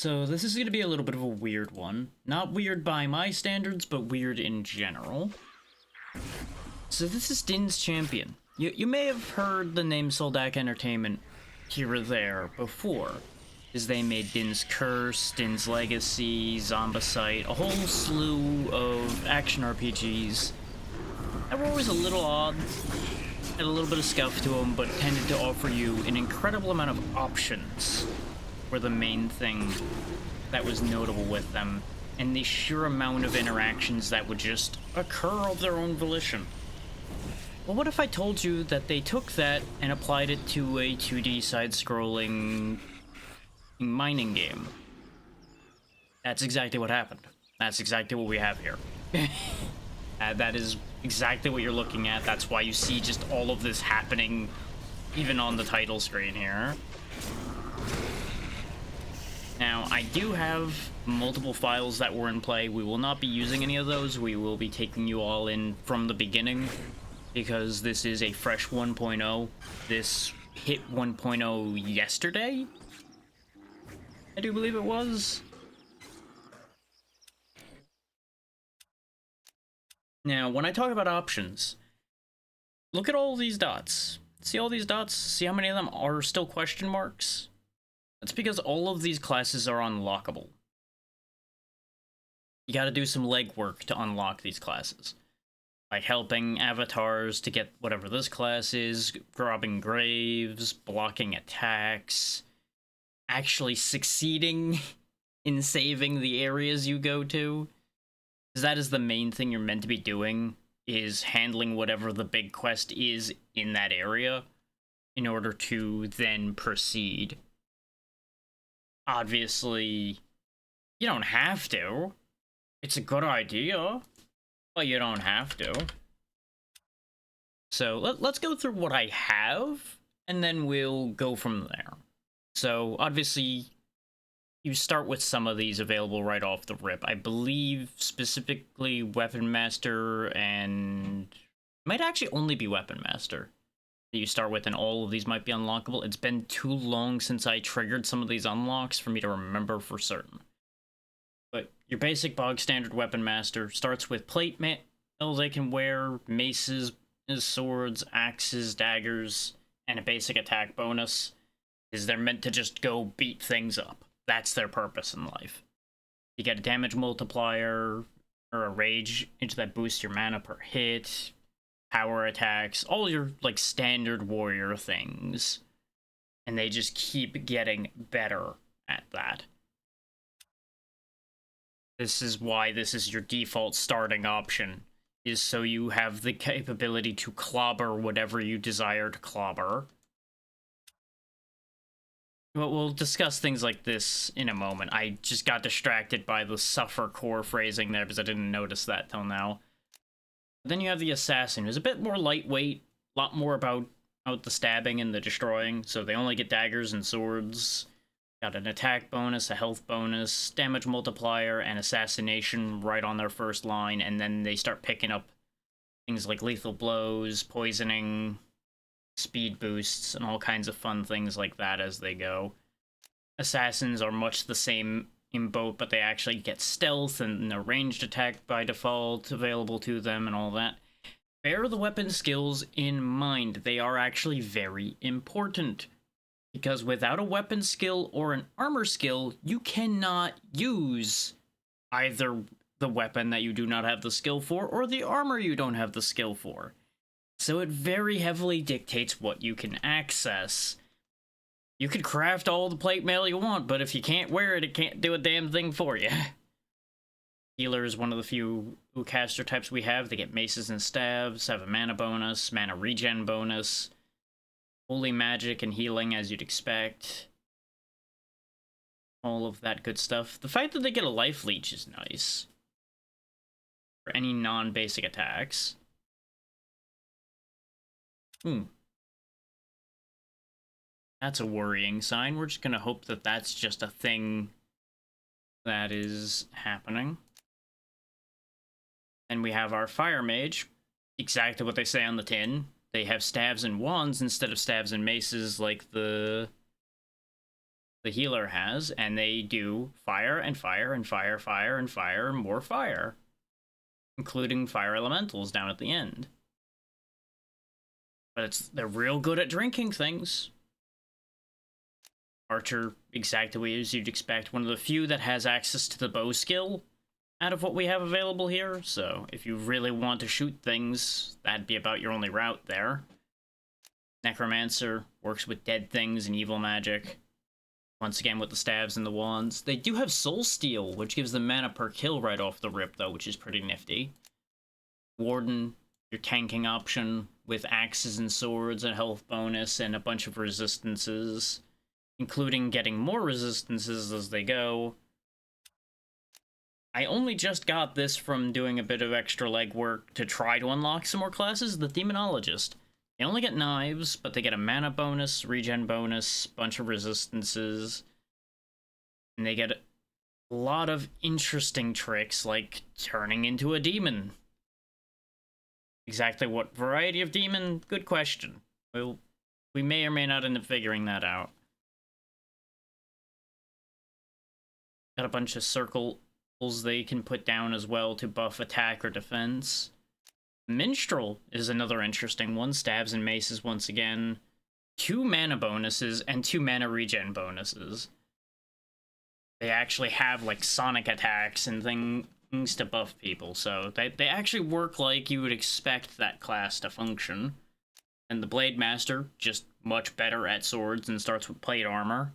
So this is going to be a little bit of a weird one. Not weird by my standards, but weird in general. So this is Din's Champion. You may have heard the name Soldak Entertainment here or there before, as they made Din's Curse, Din's Legacy, Zombicide, a whole slew of action RPGs that were always a little odd, had a little bit of scuff to them, but tended to offer you an incredible amount of options were the main thing that was notable with them, and the sheer amount of interactions that would just occur of their own volition. Well, what if I told you that they took that and applied it to a 2D side-scrolling mining game? That's exactly what happened. That's exactly what we have here. That is exactly what you're looking at. That's why you see just all of this happening even on the title screen here. Now, I do have multiple files that were in play. We will not be using any of those. We will be taking you all in from the beginning because this is a fresh 1.0. This hit 1.0 yesterday, I do believe it was. Now, when I talk about options, look at all these dots. See all these dots? See how many of them are still question marks? That's because all of these classes are unlockable. You gotta do some legwork to unlock these classes. Like helping avatars to get whatever this class is, robbing graves, blocking attacks, actually succeeding in saving the areas you go to. Because that is the main thing you're meant to be doing, is handling whatever the big quest is in that area in order to then proceed. Obviously, you don't have to. It's a good idea, but you don't have to. So let's go through what I have, and then we'll go from there. So obviously, you start with some of these available right off the rip. I believe specifically Weapon Master and might actually only be Weapon Master that you start with, and all of these might be unlockable. It's been too long since I triggered some of these unlocks for me to remember for certain. But your basic bog standard Weapon Master starts with plate mail they can wear, maces, swords, axes, daggers, and a basic attack bonus. Is they're meant to just go beat things up. That's their purpose in life. You get a damage multiplier or a rage into that boosts your mana per hit, power attacks, all your like standard warrior things, and they just keep getting better at that. This is why this is your default starting option, is so you have the capability to clobber whatever you desire to clobber. But we'll discuss things like this in a moment. I just got distracted by the suffer core phrasing there because I didn't notice that till now. Then you have the assassin, who's a bit more lightweight, a lot more about the stabbing and the destroying, so they only get daggers and swords. Got an attack bonus, a health bonus, damage multiplier, and assassination right on their first line, and then they start picking up things like lethal blows, poisoning, speed boosts, and all kinds of fun things like that as they go. Assassins are much the same in both, but they actually get stealth and a ranged attack by default available to them and all that. Bear the weapon skills in mind. They are actually very important, because without a weapon skill or an armor skill, you cannot use either the weapon that you do not have the skill for or the armor you don't have the skill for. So it very heavily dictates what you can access. You could craft all the plate mail you want, but if you can't wear it, it can't do a damn thing for you. Healer is one of the few caster types we have. They get maces and staves, have a mana bonus, mana regen bonus, holy magic and healing as you'd expect. All of that good stuff. The fact that they get a life leech is nice for any non-basic attacks. That's a worrying sign. We're just gonna hope that that's just a thing that is happening. Then we have our fire mage. Exactly what they say on the tin. They have staves and wands instead of staves and maces like the the healer has, and they do fire and fire and fire, fire and fire, and more fire, including fire elementals down at the end. But they're real good at drinking things. Archer, exactly as you'd expect, one of the few that has access to the bow skill out of what we have available here, so if you really want to shoot things, that'd be about your only route there. Necromancer works with dead things and evil magic. Once again with the stabs and the wands. They do have Soul Steal, which gives them mana per kill right off the rip, though, which is pretty nifty. Warden, your tanking option with axes and swords, and health bonus, and a bunch of resistances, including getting more resistances as they go. I only just got this from doing a bit of extra legwork to try to unlock some more classes. The Demonologist. They only get knives, but they get a mana bonus, regen bonus, bunch of resistances, and they get a lot of interesting tricks, like turning into a demon. Exactly what variety of demon? Good question. We may or may not end up figuring that out. Got a bunch of circles they can put down as well to buff attack or defense. Minstrel is another interesting one. Stabs and maces once again. 2 mana bonuses and 2 mana regen bonuses. They actually have like sonic attacks and things to buff people, so they actually work like you would expect that class to function. And the Blade Master, just much better at swords and starts with plate armor.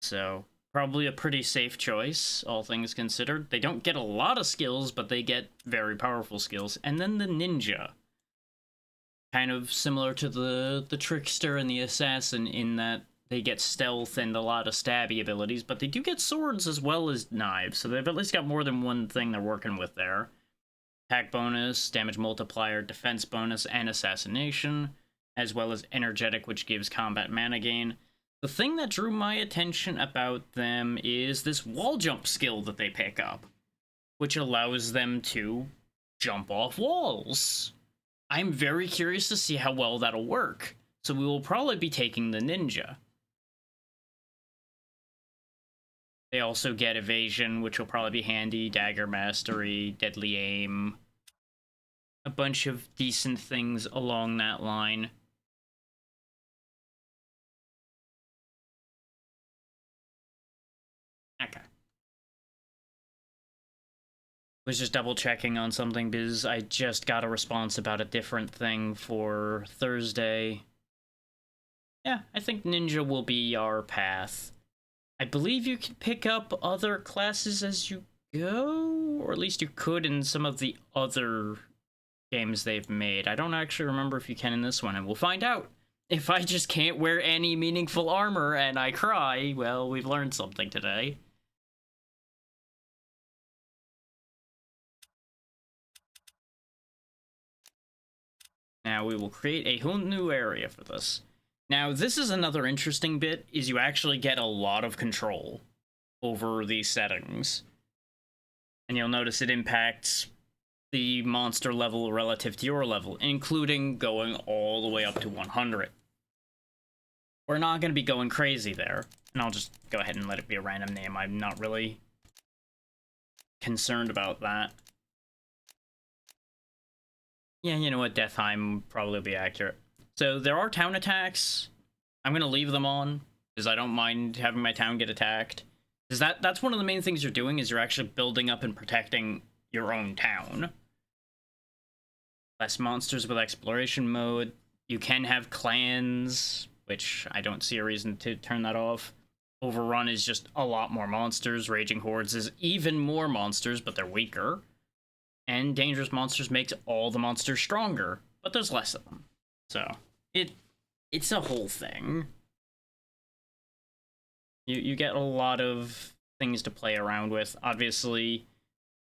So probably a pretty safe choice, all things considered. They don't get a lot of skills, but they get very powerful skills. And then the Ninja. Kind of similar to the Trickster and the Assassin in that they get stealth and a lot of stabby abilities, but they do get swords as well as knives, so they've at least got more than one thing they're working with there. Attack bonus, damage multiplier, defense bonus, and assassination, as well as energetic, which gives combat mana gain. The thing that drew my attention about them is this wall jump skill that they pick up, which allows them to jump off walls. I'm very curious to see how well that'll work, so we will probably be taking the Ninja. They also get evasion, which will probably be handy, dagger mastery, deadly aim, a bunch of decent things along that line. Okay. Was just double checking on something because I just got a response about a different thing for Thursday. Yeah, I think Ninja will be our path. I believe you can pick up other classes as you go, or at least you could in some of the other games they've made. I don't actually remember if you can in this one, and we'll find out. If I just can't wear any meaningful armor and I cry, well, we've learned something today. Now we will create a whole new area for this. Now, this is another interesting bit, is you actually get a lot of control over these settings. And you'll notice it impacts the monster level relative to your level, including going all the way up to 100. We're not going to be going crazy there, and I'll just go ahead and let it be a random name. I'm not really concerned about that. Yeah, you know what, Deathheim would probably be accurate. So there are town attacks. I'm going to leave them on, because I don't mind having my town get attacked. Because that's one of the main things you're doing, is you're actually building up and protecting your own town. Less monsters with exploration mode. You can have clans, which I don't see a reason to turn that off. Overrun is just a lot more monsters. Raging Hordes is even more monsters, but they're weaker. And Dangerous Monsters makes all the monsters stronger, but there's less of them. So, it's a whole thing. You get a lot of things to play around with. Obviously,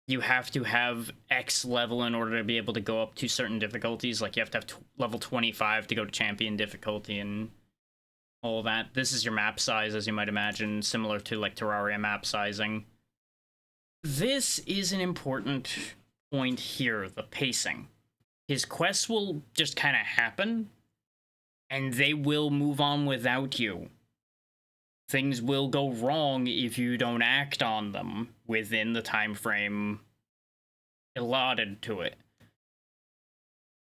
you have to have X level in order to be able to go up to certain difficulties. Like, you have to have level 25 to go to champion difficulty and all that. This is your map size, as you might imagine, similar to, like, Terraria map sizing. This is an important point here, the pacing. His quests will just kind of happen, and they will move on without you. things will go wrong if you don't act on them within the time frame allotted to it.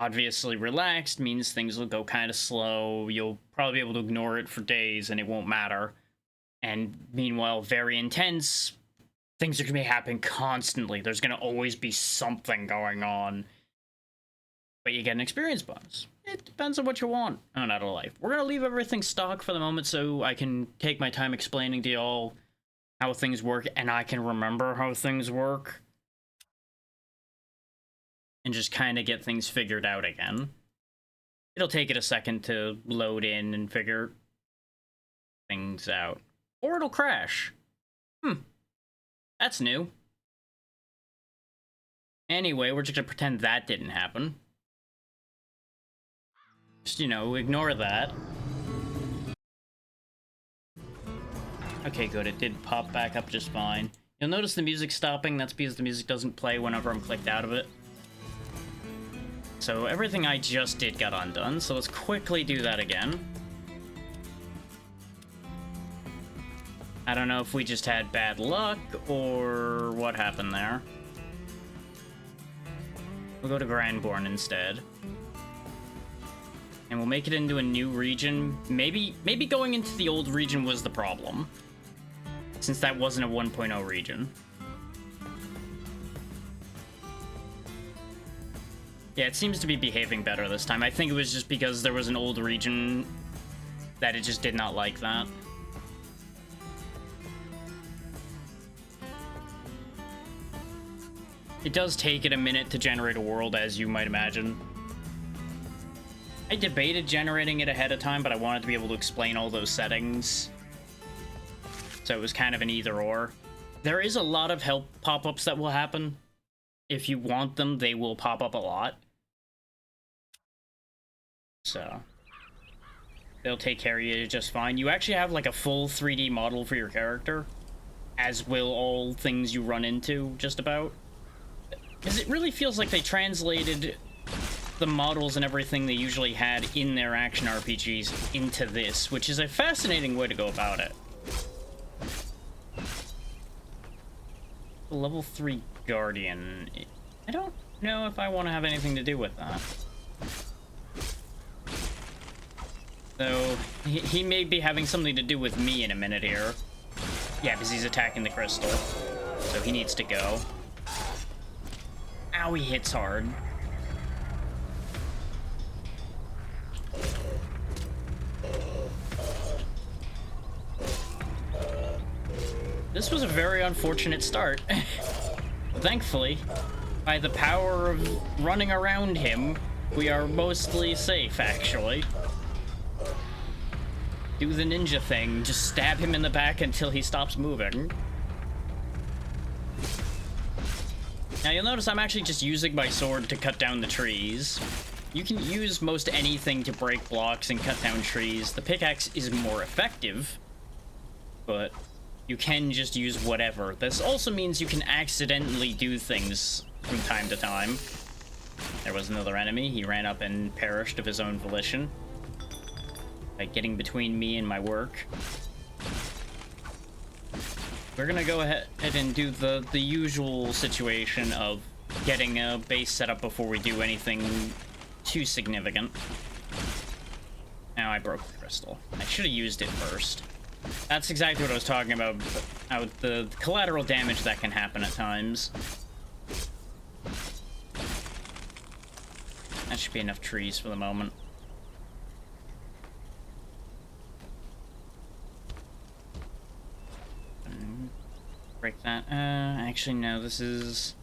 Obviously, relaxed means things will go kind of slow. You'll probably be able to ignore it for days and it won't matter. And meanwhile, very intense, things are going to be happening constantly. There's going to always be something going on. But you get an experience bonus. It depends on what you want on Out of Life. We're going to leave everything stock for the moment so I can take my time explaining to y'all how things work and I can remember how things work. And just kind of get things figured out again. It'll take it a second to load in and figure things out. Or it'll crash. That's new. Anyway, we're just gonna pretend that didn't happen. Just, you know, ignore that. Okay, good. It did pop back up just fine. You'll notice the music stopping. That's because the music doesn't play whenever I'm clicked out of it. So everything I just did got undone, so let's quickly do that again. I don't know if we just had bad luck, or what happened there. We'll go to Grandborn instead. And we'll make it into a new region. Maybe going into the old region was the problem, since that wasn't a 1.0 region. Yeah, it seems to be behaving better this time. I think it was just because there was an old region that it just did not like that. It does take it a minute to generate a world, as you might imagine. I debated generating it ahead of time, but I wanted to be able to explain all those settings. So it was kind of an either or. There is a lot of help pop-ups that will happen. If you want them, they will pop up a lot. So they'll take care of you just fine. You actually have like a full 3D model for your character, as will all things you run into, just about. Because it really feels like they translated the models and everything they usually had in their action RPGs into this, which is a fascinating way to go about it. Level 3 Guardian. I don't know if I want to have anything to do with that. So, he may be having something to do with me in a minute here. Yeah, because he's attacking the crystal. So he needs to go. Ow, he hits hard. This was a very unfortunate start. Thankfully, by the power of running around him, we are mostly safe, actually. Do the ninja thing, just stab him in the back until he stops moving. Now you'll notice I'm actually just using my sword to cut down the trees. You can use most anything to break blocks and cut down trees. The pickaxe is more effective, but you can just use whatever. This also means you can accidentally do things from time to time. There was another enemy. He ran up and perished of his own volition by getting between me and my work. We're gonna go ahead and do the usual situation of getting a base set up before we do anything too significant. Now I broke the crystal. I should have used it first. That's exactly what I was talking about the collateral damage that can happen at times. That should be enough trees for the moment. Break that. Actually, no, this is...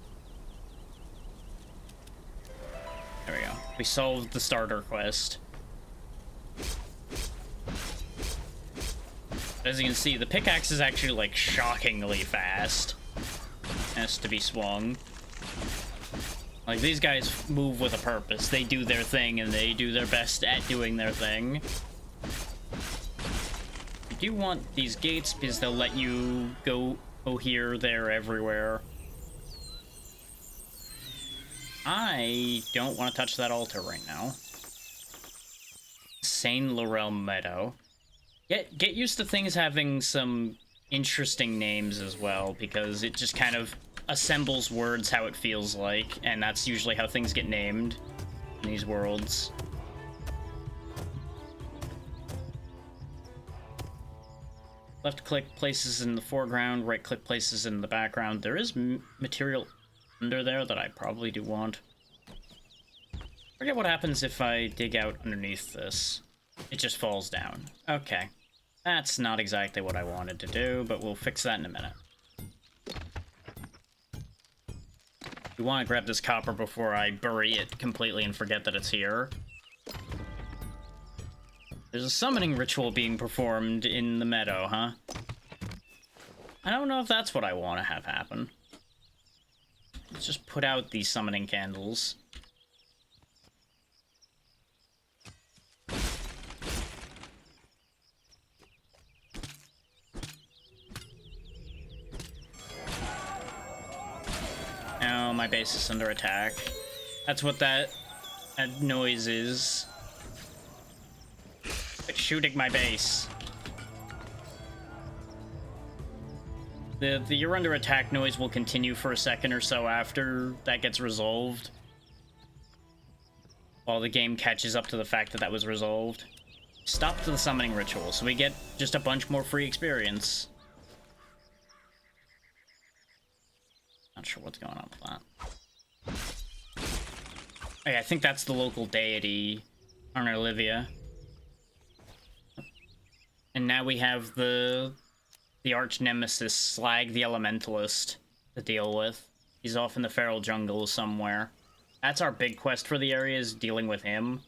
There we go. We solved the starter quest. As you can see, the pickaxe is actually, like, shockingly fast. Has to be swung. Like, these guys move with a purpose. They do their thing, and they do their best at doing their thing. You do want these gates, because they'll let you go here, there, everywhere. I don't want to touch that altar right now. Saint Laurel Meadow. Get used to things having some interesting names as well, because it just kind of assembles words how it feels like, and that's usually how things get named in these worlds. Left click places in the foreground, right click places in the background. There is material under there that I probably do want. Forget what happens if I dig out underneath this. It just falls down. Okay. That's not exactly what I wanted to do, but we'll fix that in a minute. We want to grab this copper before I bury it completely and forget that it's here. There's a summoning ritual being performed in the meadow, huh? I don't know if that's what I want to have happen. Let's just put out these summoning candles. Now my base is under attack. That's what that noise is. It's shooting my base. The you're under attack noise will continue for a second or so after that gets resolved. While the game catches up to the fact that that was resolved. Stop to the summoning ritual, so we get just a bunch more free experience. Not sure what's going on with that. Okay, I think that's the local deity, Arnolivia. And now we have the arch nemesis, Slag the Elementalist, to deal with. He's off in the feral jungle somewhere. That's our big quest for the area, is dealing with him.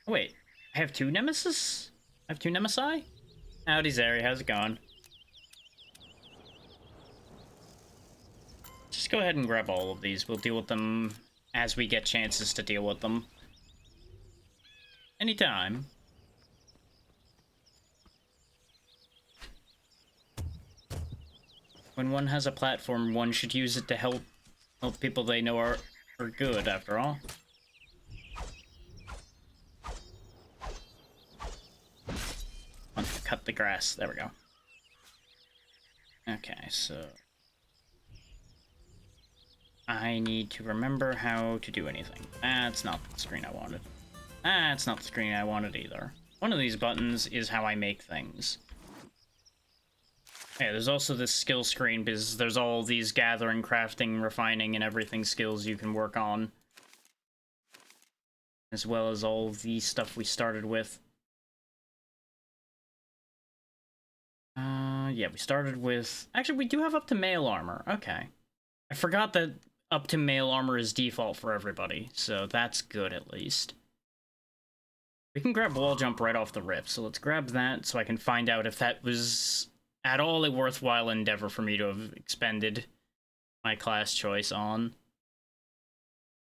Oh, wait, I have two nemesis? I have two nemesi? Howdy, Zeri, how's it going? Just go ahead and grab all of these. We'll deal with them as we get chances to deal with them. Anytime. When one has a platform, one should use it to help people they know are good, after all. Cut the grass. There we go. Okay, so I need to remember how to do anything. That's not the screen I wanted. That's not the screen I wanted either. One of these buttons is how I make things. Yeah, there's also this skill screen because there's all these gathering, crafting, refining, and everything skills you can work on. As well as all the stuff we started with. Yeah, we started with... Actually, we do have up to mail armor. Okay. I forgot that up to mail armor is default for everybody, so that's good at least. We can grab wall jump right off the rip, so let's grab that so I can find out if that was at all a worthwhile endeavor for me to have expended my class choice on.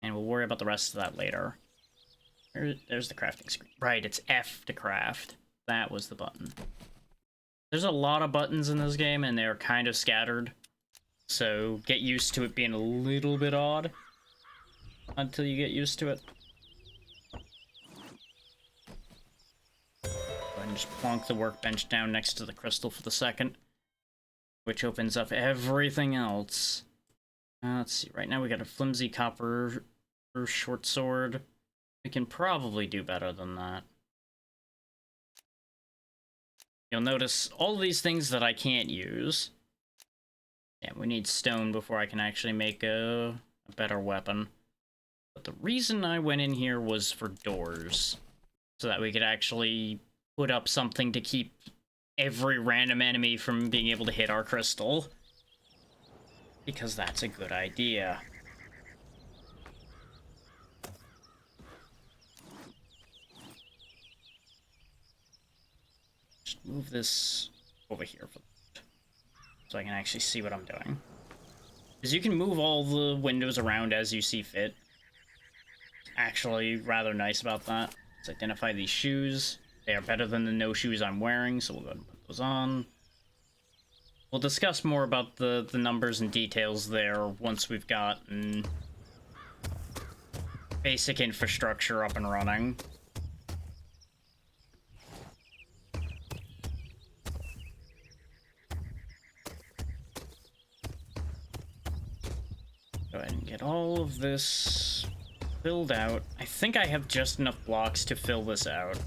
And we'll worry about the rest of that later. There's the crafting screen. Right, it's F to craft. That was the button. There's a lot of buttons in this game, and they're kind of scattered. So get used to it being a little bit odd until you get used to it. Go ahead and just plonk the workbench down next to the crystal for the second, which opens up everything else. Let's see, right now we got a flimsy copper short sword. We can probably do better than that. You'll notice all these things that I can't use. Yeah, we need stone before I can actually make a better weapon. But the reason I went in here was for doors. So that we could actually put up something to keep every random enemy from being able to hit our crystal. Because that's a good idea. Just move this over here so I can actually see what I'm doing. Because you can move all the windows around as you see fit. Actually, rather nice about that. Let's identify these shoes. They are better than the no shoes I'm wearing, so we'll go ahead and put those on. We'll discuss more about the numbers and details there once we've gotten basic infrastructure up and running. Go ahead and get all of this filled out. I think I have just enough blocks to fill this out.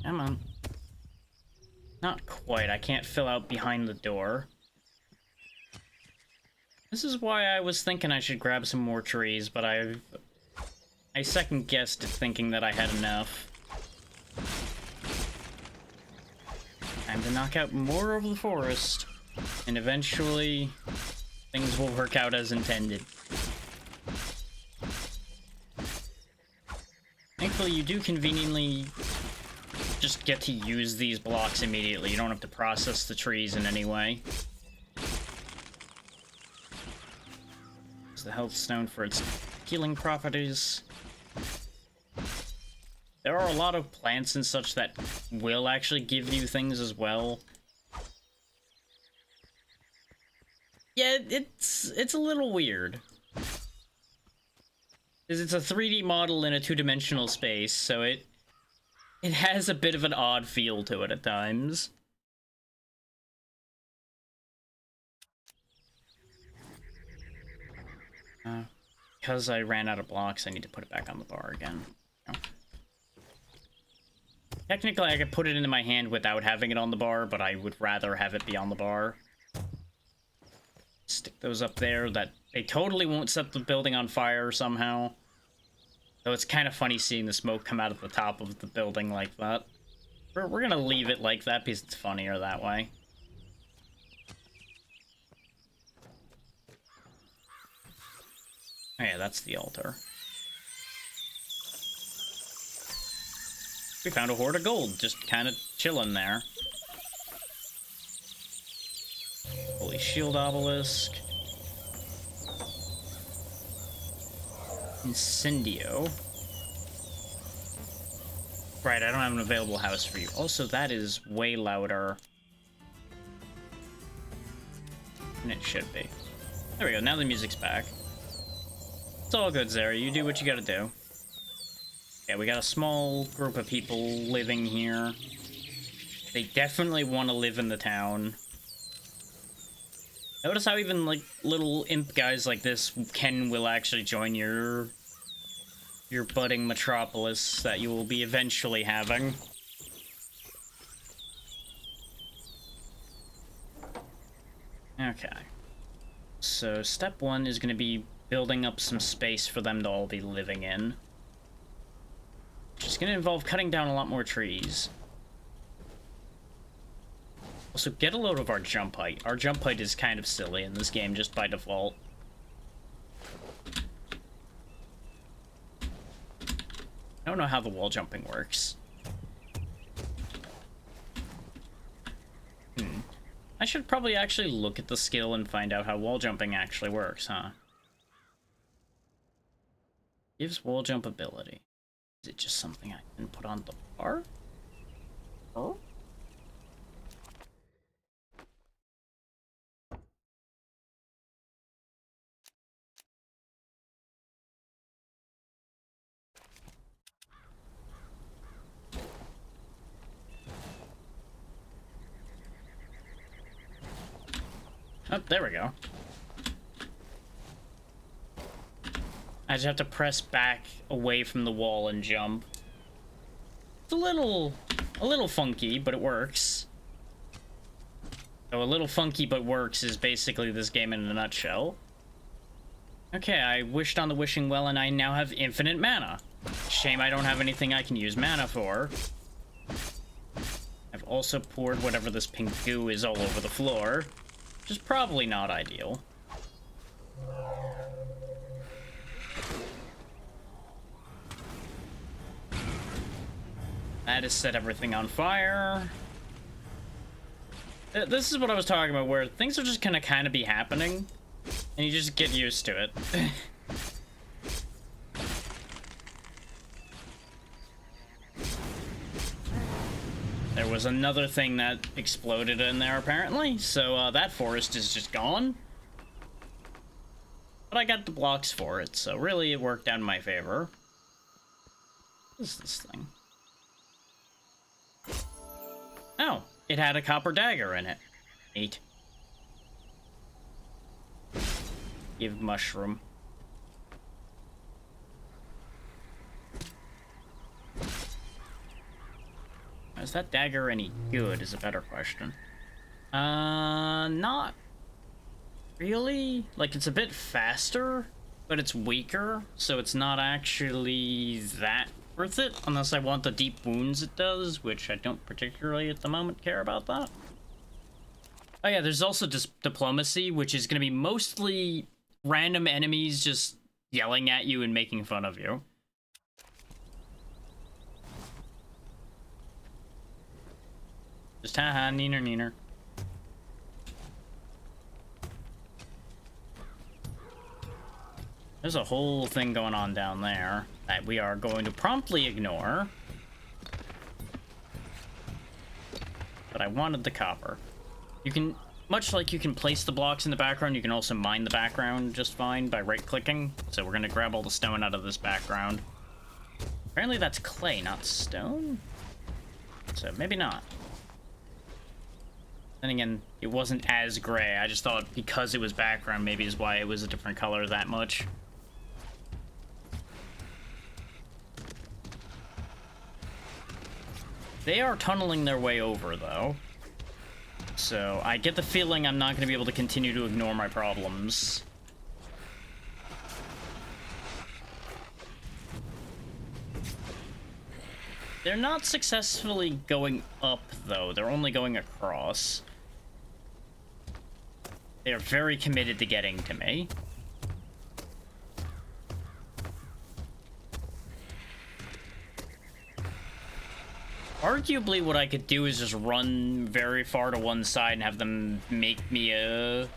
Come on. Not quite. I can't fill out behind the door. This is why I was thinking I should grab some more trees, but I second-guessed it thinking that I had enough. Time to knock out more of the forest, and eventually things will work out as intended. Thankfully, you do conveniently just get to use these blocks immediately. You don't have to process the trees in any way. Use the health stone for its healing properties. There are a lot of plants and such that will actually give you things as well. Yeah, it's a little weird. Because it's a 3D model in a two-dimensional space, so it has a bit of an odd feel to it at times. Because I ran out of blocks, I need to put it back on the bar again. Oh. Technically, I could put it into my hand without having it on the bar, but I would rather have it be on the bar. Stick those up there. That they totally won't set the building on fire somehow. So it's kind of funny seeing the smoke come out of the top of the building like that. We're gonna leave it like that because it's funnier that way. Oh yeah, that's the altar. We found a hoard of gold, just kind of chilling there. Holy shield obelisk. Incendio. Right, I don't have an available house for you. Also, that is way louder than it should be. There we go, now the music's back. It's all good, Zara. You do what you gotta do. Yeah, we got a small group of people living here. They definitely want to live in the town. Notice how even, like, little imp guys like this will actually join your budding metropolis that you will be eventually having. Okay. So, step one is going to be building up some space for them to all be living in. Which is going to involve cutting down a lot more trees. Also, get a load of our jump height. Our jump height is kind of silly in this game, just by default. I don't know how the wall jumping works. I should probably actually look at the skill and find out how wall jumping actually works, huh? Gives wall jump ability. Is it just something I can put on the bar? Oh? Oh, there we go. I just have to press back away from the wall and jump. It's a little funky, but it works. So a little funky but works is basically this game in a nutshell. Okay, I wished on the wishing well and I now have infinite mana. Shame I don't have anything I can use mana for. I've also poured whatever this pink goo is all over the floor. Which is probably not ideal. That has set everything on fire. This is what I was talking about, where things are just gonna kind of be happening, and you just get used to it. There was another thing that exploded in there, apparently, so that forest is just gone. But I got the blocks for it, so really it worked out in my favor. What is this thing? Oh, it had a copper dagger in it. Neat. Give mushroom. Is that dagger any good is a better question. Not really. Like, it's a bit faster, but it's weaker, so it's not actually that worth it, unless I want the deep wounds it does, which I don't particularly at the moment care about that. Oh yeah, there's also diplomacy, which is going to be mostly random enemies just yelling at you and making fun of you. Just haha, neener, neener. There's a whole thing going on down there that we are going to promptly ignore. But I wanted the copper. You can, much like you can place the blocks in the background, you can also mine the background just fine by right-clicking. So we're gonna grab all the stone out of this background. Apparently that's clay, not stone? So maybe not. Then again, it wasn't as gray. I just thought because it was background maybe is why it was a different color that much. They are tunneling their way over, though. So I get the feeling I'm not going to be able to continue to ignore my problems. They're not successfully going up, though. They're only going across. They are very committed to getting to me. Arguably, what I could do is just run very far to one side and have them make me a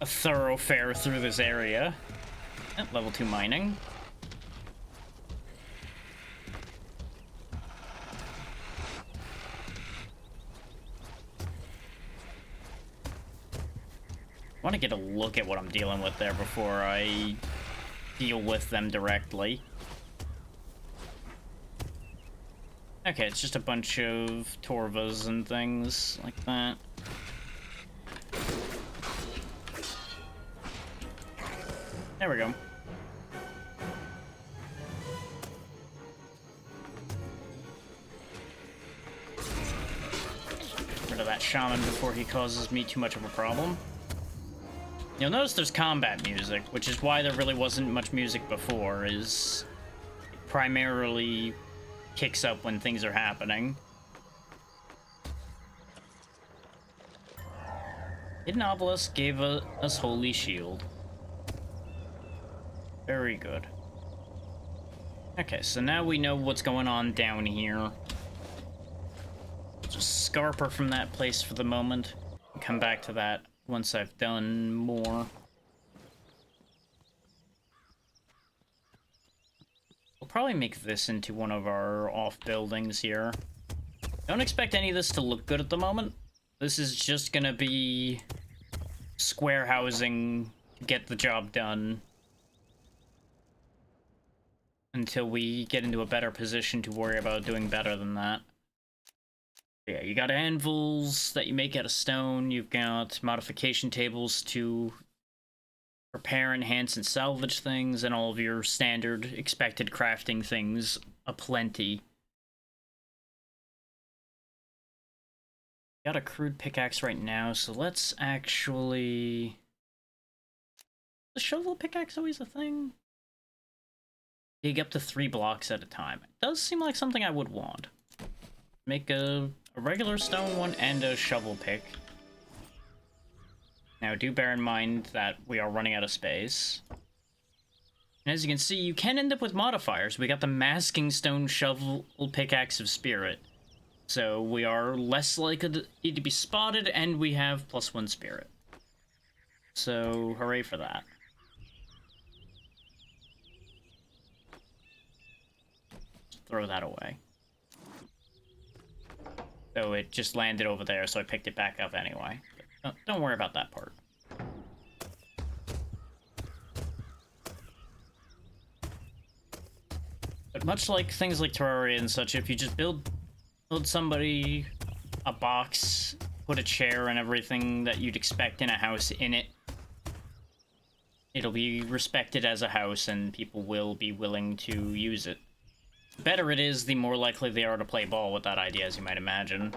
thoroughfare through this area. Level 2 mining. I want to get a look at what I'm dealing with there before I deal with them directly. Okay, it's just a bunch of Torvas and things like that. There we go. Rid of that shaman before he causes me too much of a problem. You'll notice there's combat music, which is why there really wasn't much music before, is it primarily kicks up when things are happening. Hidden Obelisk gave us Holy Shield. Very good. Okay, so now we know what's going on down here. Just scarper from that place for the moment. Come back to that once I've done more. We'll probably make this into one of our off buildings here. Don't expect any of this to look good at the moment. This is just gonna be square housing to get the job done until we get into a better position to worry about doing better than that. Yeah, you got anvils that you make out of stone. You've got modification tables to repair, enhance, and salvage things, and all of your standard expected crafting things aplenty. Got a crude pickaxe right now, so let's actually... Is the shovel pickaxe always a thing? Dig up to 3 blocks at a time. It does seem like something I would want. Make a regular stone one and a shovel pick. Now, do bear in mind that we are running out of space. And as you can see, you can end up with modifiers. We got the Masking Stone Shovel Pickaxe of Spirit. So we are less likely to be spotted, and we have +1 spirit. So, hooray for that. Throw that away. So it just landed over there, so I picked it back up anyway. Don't worry about that part. But much like things like Terraria and such, if you just build somebody a box, put a chair and everything that you'd expect in a house in it, it'll be respected as a house and people will be willing to use it. The better it is, the more likely they are to play ball with that idea, as you might imagine.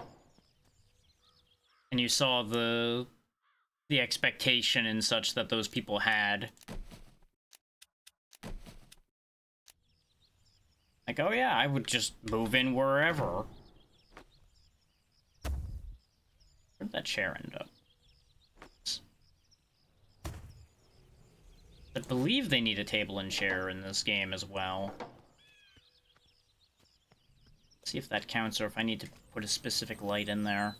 And you saw the expectation and such that those people had. Like, oh yeah, I would just move in wherever. Where'd that chair end up? I believe they need a table and chair in this game as well. See if that counts or if I need to put a specific light in there.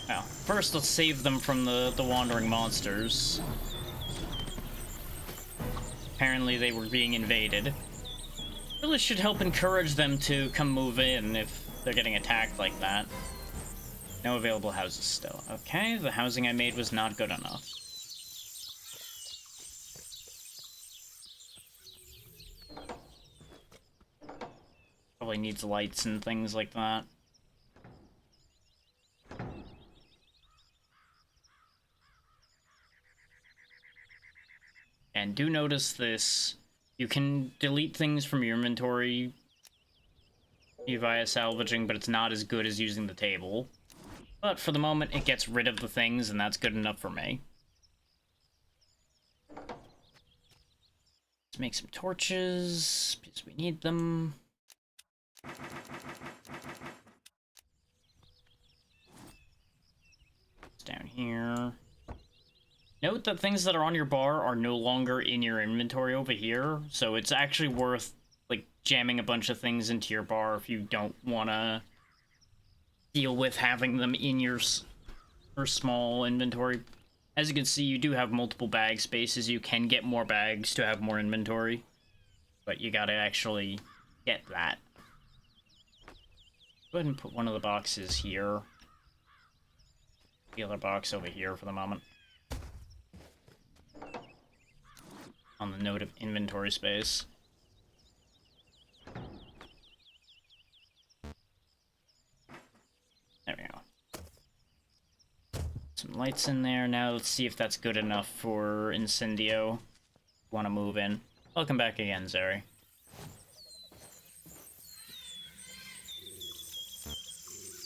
Well, first let's save them from the wandering monsters. Apparently they were being invaded. Really should help encourage them to come move in if they're getting attacked like that. No available houses still. Okay, the housing I made was not good enough. Probably needs lights and things like that. And do notice this. You can delete things from your inventory via salvaging, but it's not as good as using the table. But for the moment, it gets rid of the things, and that's good enough for me. Let's make some torches, because we need them. It's down here. Note that things that are on your bar are no longer in your inventory over here, so it's actually worth, like, jamming a bunch of things into your bar if you don't want to deal with having them in your small inventory. As you can see, you do have multiple bag spaces. You can get more bags to have more inventory, but you gotta actually get that. Go ahead and put one of the boxes here. The other box over here for the moment. On the note of inventory space. There we go. Some lights in there. Now let's see if that's good enough for Incendio. Want to move in. Welcome back again, Zeri.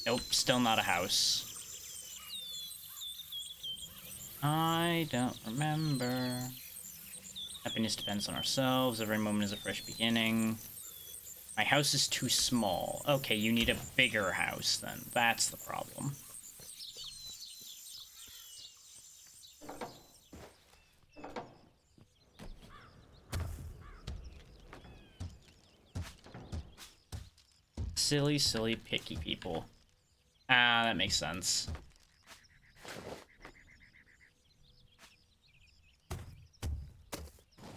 Nope, still not a house. I don't remember. Happiness depends on ourselves. Every moment is a fresh beginning. My house is too small. Okay, you need a bigger house then. That's the problem. Silly, silly, picky people. Ah, that makes sense.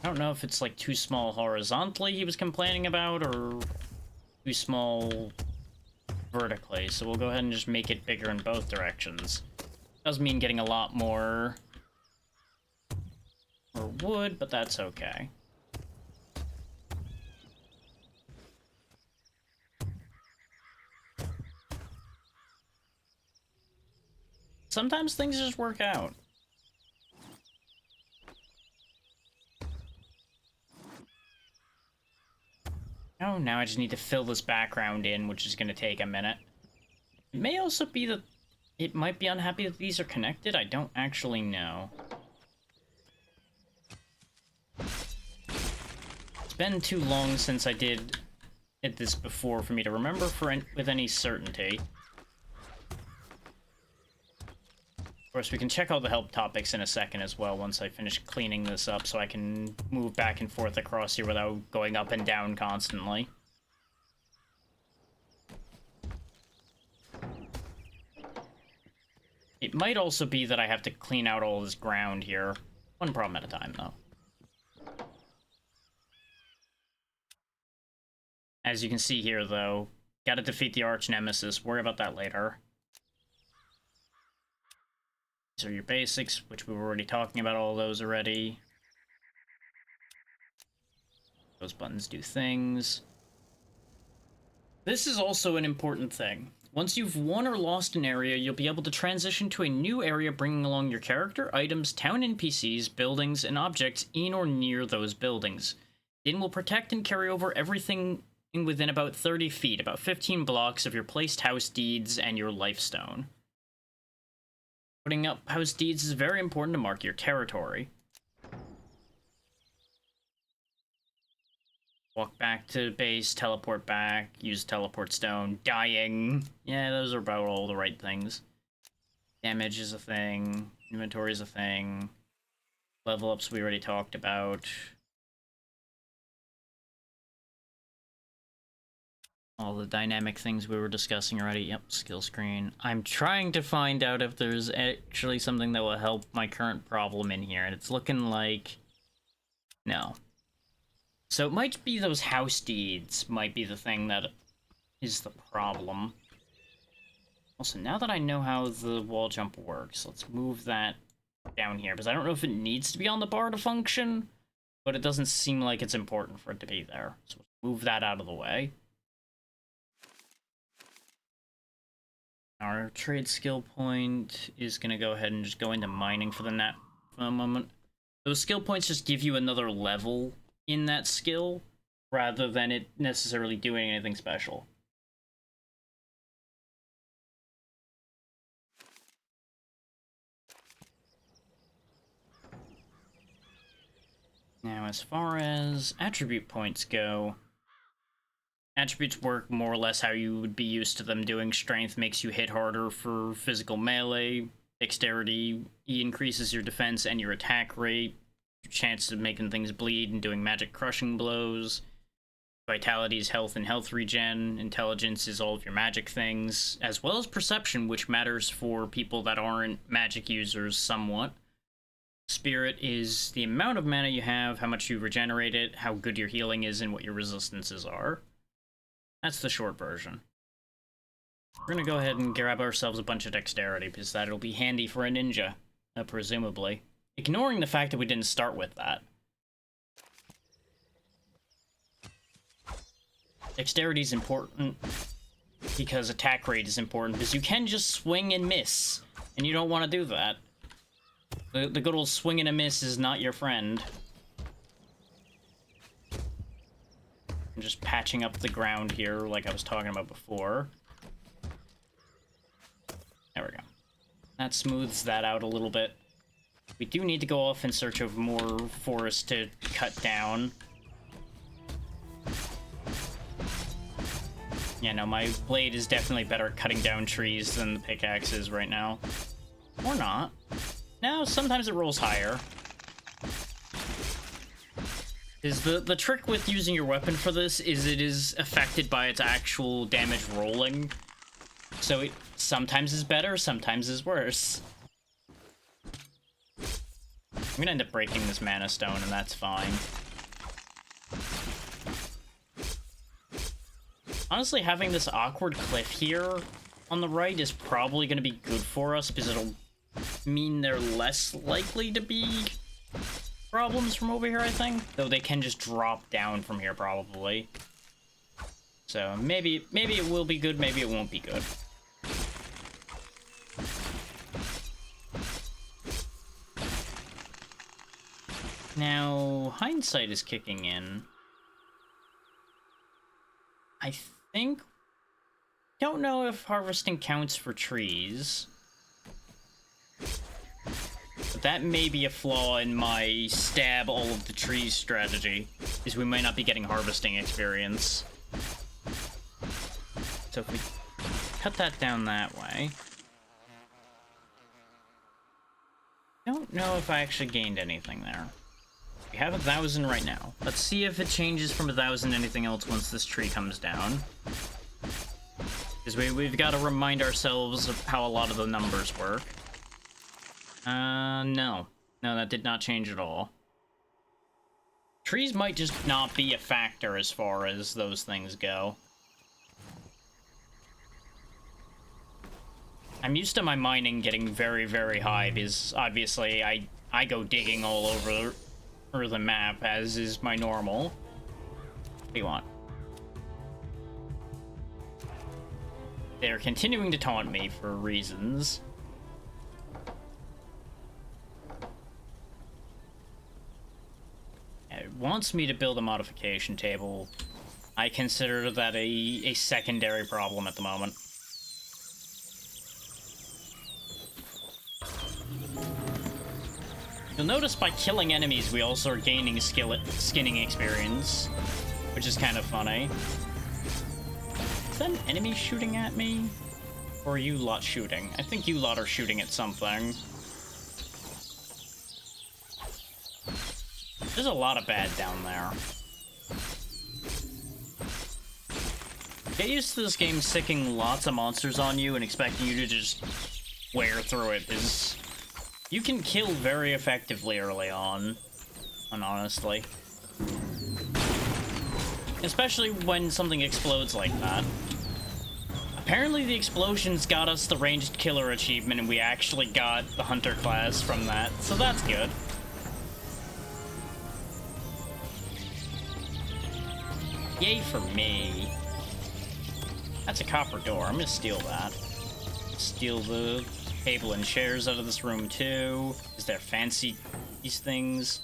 I don't know if it's like too small horizontally he was complaining about or too small vertically, so we'll go ahead and just make it bigger in both directions. Does mean getting a lot more wood, but that's okay. Sometimes things just work out. Oh, now I just need to fill this background in, which is going to take a minute. It may also be that it might be unhappy that these are connected. I don't actually know. It's been too long since I did this before for me to remember with any certainty. Of course, we can check all the help topics in a second as well once I finish cleaning this up so I can move back and forth across here without going up and down constantly. It might also be that I have to clean out all this ground here. One problem at a time, though. As you can see here, though, gotta defeat the arch nemesis. Worry about that later. These are your basics, which we were already talking about all those already. Those buttons do things. This is also an important thing. Once you've won or lost an area, you'll be able to transition to a new area, bringing along your character, items, town NPCs, buildings, and objects in or near those buildings. The inn will protect and carry over everything within about 30 feet, about 15 blocks of your placed house deeds and your lifestone. Putting up house deeds is very important to mark your territory. Walk back to base, teleport back, use teleport stone, dying. Yeah, those are about all the right things. Damage is a thing, inventory is a thing. Level ups we already talked about. All the dynamic things we were discussing already. Yep, skill screen. I'm trying to find out if there's actually something that will help my current problem in here, and it's looking like... no. So it might be those house deeds might be the thing that is the problem. Also, now that I know how the wall jump works, let's move that down here, because I don't know if it needs to be on the bar to function, but it doesn't seem like it's important for it to be there. So move that out of the way. Our trade skill point is going to go ahead and just go into mining for the moment. Those skill points just give you another level in that skill, rather than it necessarily doing anything special. Now, as far as attribute points go, attributes work more or less how you would be used to them doing. Strength makes you hit harder for physical melee. Dexterity increases your defense and your attack rate. Your chance of making things bleed and doing magic crushing blows. Vitality is health and health regen. Intelligence is all of your magic things, as well as perception, which matters for people that aren't magic users somewhat. Spirit is the amount of mana you have, how much you regenerate it, how good your healing is, and what your resistances are. That's the short version. We're gonna go ahead and grab ourselves a bunch of dexterity, because that'll be handy for a ninja, presumably. Ignoring the fact that we didn't start with that. Dexterity is important because attack rate is important, because you can just swing and miss, and you don't want to do that. The good old swing and a miss is not your friend. I'm just patching up the ground here like I was talking about before. There we go. That smooths that out a little bit. We do need to go off in search of more forest to cut down. Yeah, no, my blade is definitely better at cutting down trees than the pickaxe is right now. Or not. No, sometimes it rolls higher. The trick with using your weapon for this is it is affected by its actual damage rolling. So it sometimes is better, sometimes is worse. I'm gonna end up breaking this mana stone, and that's fine. Honestly, having this awkward cliff here on the right is probably gonna be good for us, because it'll mean they're less likely to be problems from over here, I think. Though they can just drop down from here, probably. So maybe it will be good, maybe it won't be good. Now, hindsight is kicking in. I don't know if harvesting counts for trees. But that may be a flaw in my stab all of the trees strategy, is we might not be getting harvesting experience. So if we cut that down that way... don't know if I actually gained anything there. We have 1,000 right now. Let's see if it changes from 1,000 to anything else once this tree comes down. Because we've got to remind ourselves of how a lot of the numbers work. No. No, that did not change at all. Trees might just not be a factor as far as those things go. I'm used to my mining getting very, very high, because obviously I go digging all over the map, as is my normal. What do you want? They're continuing to taunt me for reasons. It wants me to build a modification table. I consider that a secondary problem at the moment. You'll notice by killing enemies, we also are gaining skinning experience, which is kind of funny. Is that an enemy shooting at me? Or are you lot shooting? I think you lot are shooting at something. There's a lot of bad down there. Get used to this game sicking lots of monsters on you and expecting you to just wear through it, because you can kill very effectively early on, honestly. Especially when something explodes like that. Apparently the explosions got us the ranged killer achievement, and we actually got the hunter class from that, so that's good. Yay for me. That's a copper door. I'm gonna steal that. Steal the table and chairs out of this room too. Is there fancy these things?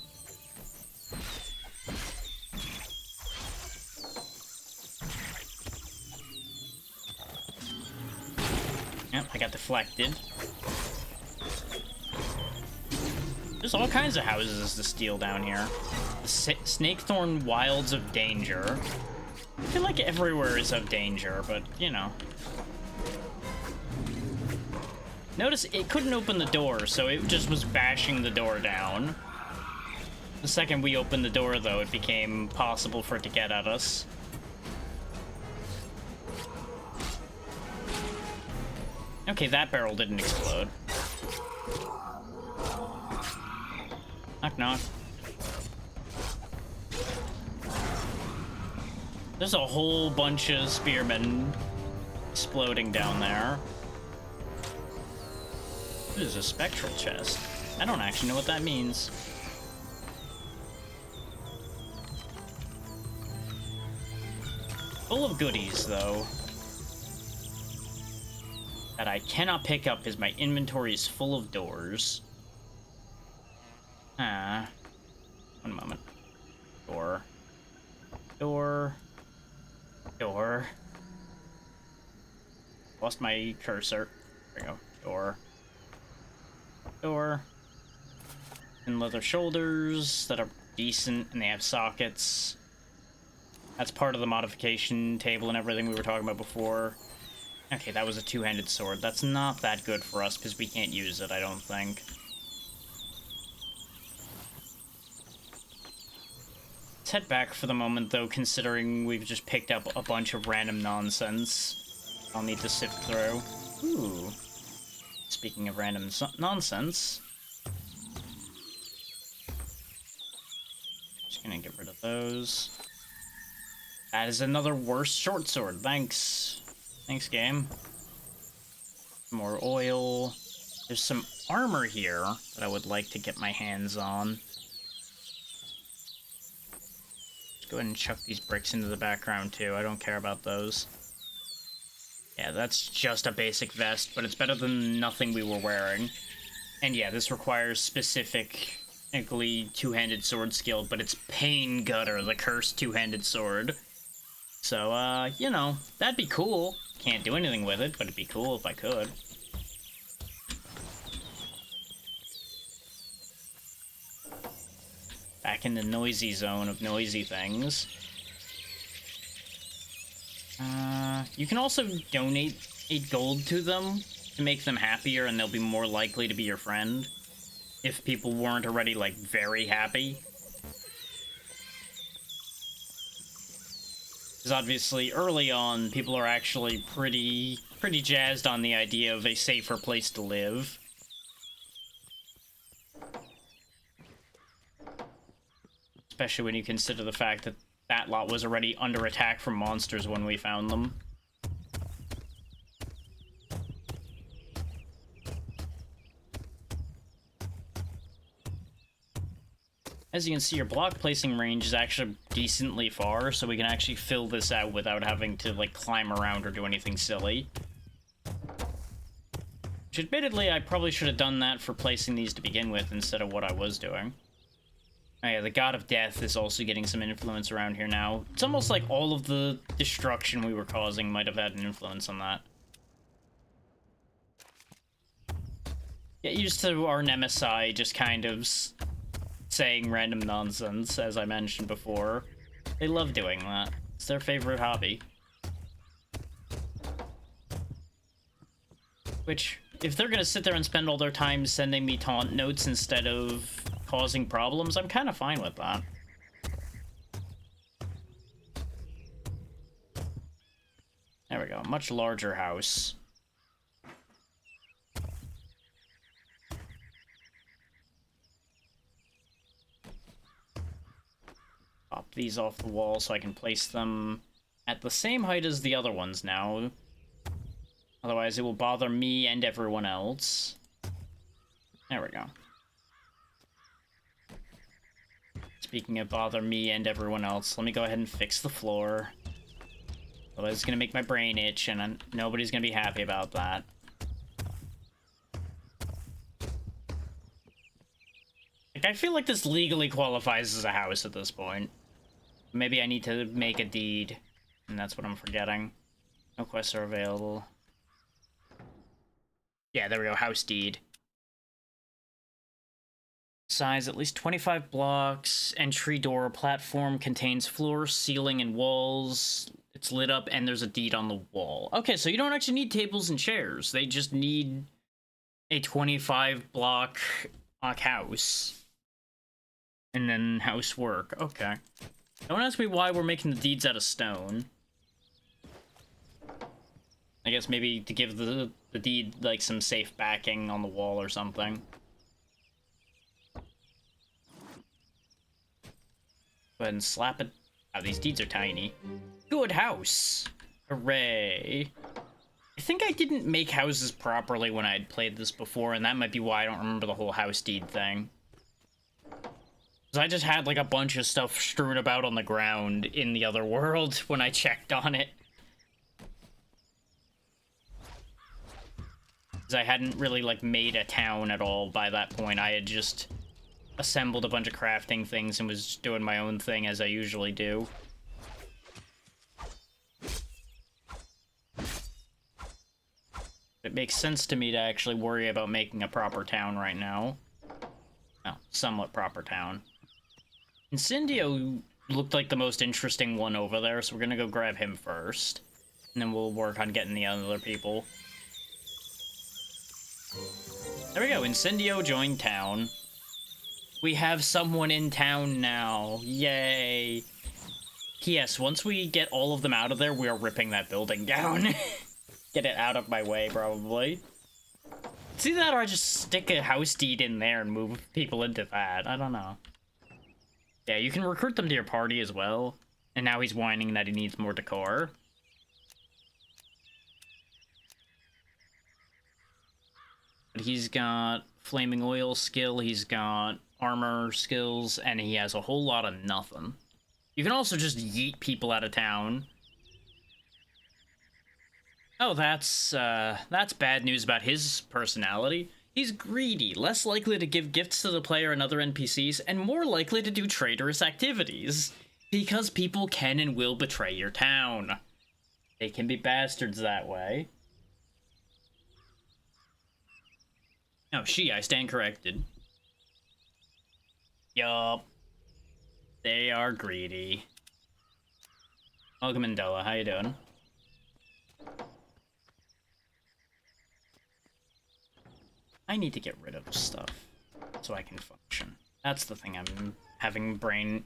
Yep, I got deflected. There's all kinds of houses to steal down here. The Snakethorn Wilds of Danger. I feel like everywhere is of danger, but, you know. Notice it couldn't open the door, so it just was bashing the door down. The second we opened the door, though, it became possible for it to get at us. Okay, that barrel didn't explode. Knock, knock. There's a whole bunch of spearmen exploding down there. This is a spectral chest. I don't actually know what that means. Full of goodies, though, that I cannot pick up because my inventory is full of doors. One moment. Door. Door. Door. Lost my cursor. There we go. Door. Door. And leather shoulders that are decent, and they have sockets. That's part of the modification table and everything we were talking about before. Okay, that was a two-handed sword. That's not that good for us because we can't use it, I don't think. Let's head back for the moment, though, considering we've just picked up a bunch of random nonsense I'll need to sift through. Ooh. Speaking of random nonsense. Just gonna get rid of those. That is another worse short sword. Thanks. Thanks, game. More oil. There's some armor here that I would like to get my hands on. Go ahead and chuck these bricks into the background too. I don't care about those. Yeah, that's just a basic vest, but it's better than nothing we were wearing. And yeah, this requires specifically two-handed sword skill, but it's Pain Gutter, the cursed two-handed sword. So, you know, that'd be cool. Can't do anything with it, but it'd be cool if I could. Back in the noisy zone of noisy things. You can also donate 8 gold to them to make them happier, and they'll be more likely to be your friend. If people weren't already, like, very happy. Because obviously, early on, people are actually pretty jazzed on the idea of a safer place to live. Especially when you consider the fact that that lot was already under attack from monsters when we found them. As you can see, your block placing range is actually decently far, so we can actually fill this out without having to, like, climb around or do anything silly. Which, admittedly, I probably should have done that for placing these to begin with instead of what I was doing. Oh yeah, the God of Death is also getting some influence around here now. It's almost like all of the destruction we were causing might have had an influence on that. Get used to our Nemesis just kind of saying random nonsense, as I mentioned before. They love doing that. It's their favorite hobby. Which, if they're gonna sit there and spend all their time sending me taunt notes instead of causing problems, I'm kind of fine with that. There we go. Much larger house. Pop these off the wall so I can place them at the same height as the other ones now. Otherwise, it will bother me and everyone else. There we go. Speaking of bother me and everyone else, let me go ahead and fix the floor. Otherwise, it's gonna make my brain itch, and nobody's gonna be happy about that. Like, I feel like this legally qualifies as a house at this point. Maybe I need to make a deed, and that's what I'm forgetting. No quests are available. Yeah, there we go, house deed. Size at least 25 blocks, entry door, platform, contains floor, ceiling, and walls. It's lit up, and there's a deed on the wall. Okay, so you don't actually need tables and chairs. They just need a 25 block house. And then housework. Okay. Don't ask me why we're making the deeds out of stone. I guess maybe to give the deed, like, some safe backing on the wall or something. Go ahead and slap it. Oh, these deeds are tiny. Good house! Hooray. I think I didn't make houses properly when I had played this before, and that might be why I don't remember the whole house deed thing. Because I just had, like, a bunch of stuff strewn about on the ground in the other world when I checked on it. Because I hadn't really, like, made a town at all by that point. I had just assembled a bunch of crafting things and was doing my own thing as I usually do. It makes sense to me to actually worry about making a proper town right now. Oh, somewhat proper town. Incendio looked like the most interesting one over there, so we're gonna go grab him first. And then we'll work on getting the other people. There we go, Incendio joined town. We have someone in town now. Yay. Yes, once we get all of them out of there, we are ripping that building down. Get it out of my way, probably. See that, or I just stick a house deed in there and move people into that. I don't know. Yeah, you can recruit them to your party as well. And now he's whining that he needs more decor. But he's got flaming oil skill, he's got armor skills, and he has a whole lot of nothing. You can also just yeet people out of town. Oh, that's bad news about his personality. He's greedy, less likely to give gifts to the player and other NPCs, and more likely to do traitorous activities. Because people can and will betray your town. They can be bastards that way. Oh, I stand corrected. Yup. They are greedy. Welcome, Mandela. How you doing? I need to get rid of stuff so I can function. That's the thing I'm having brain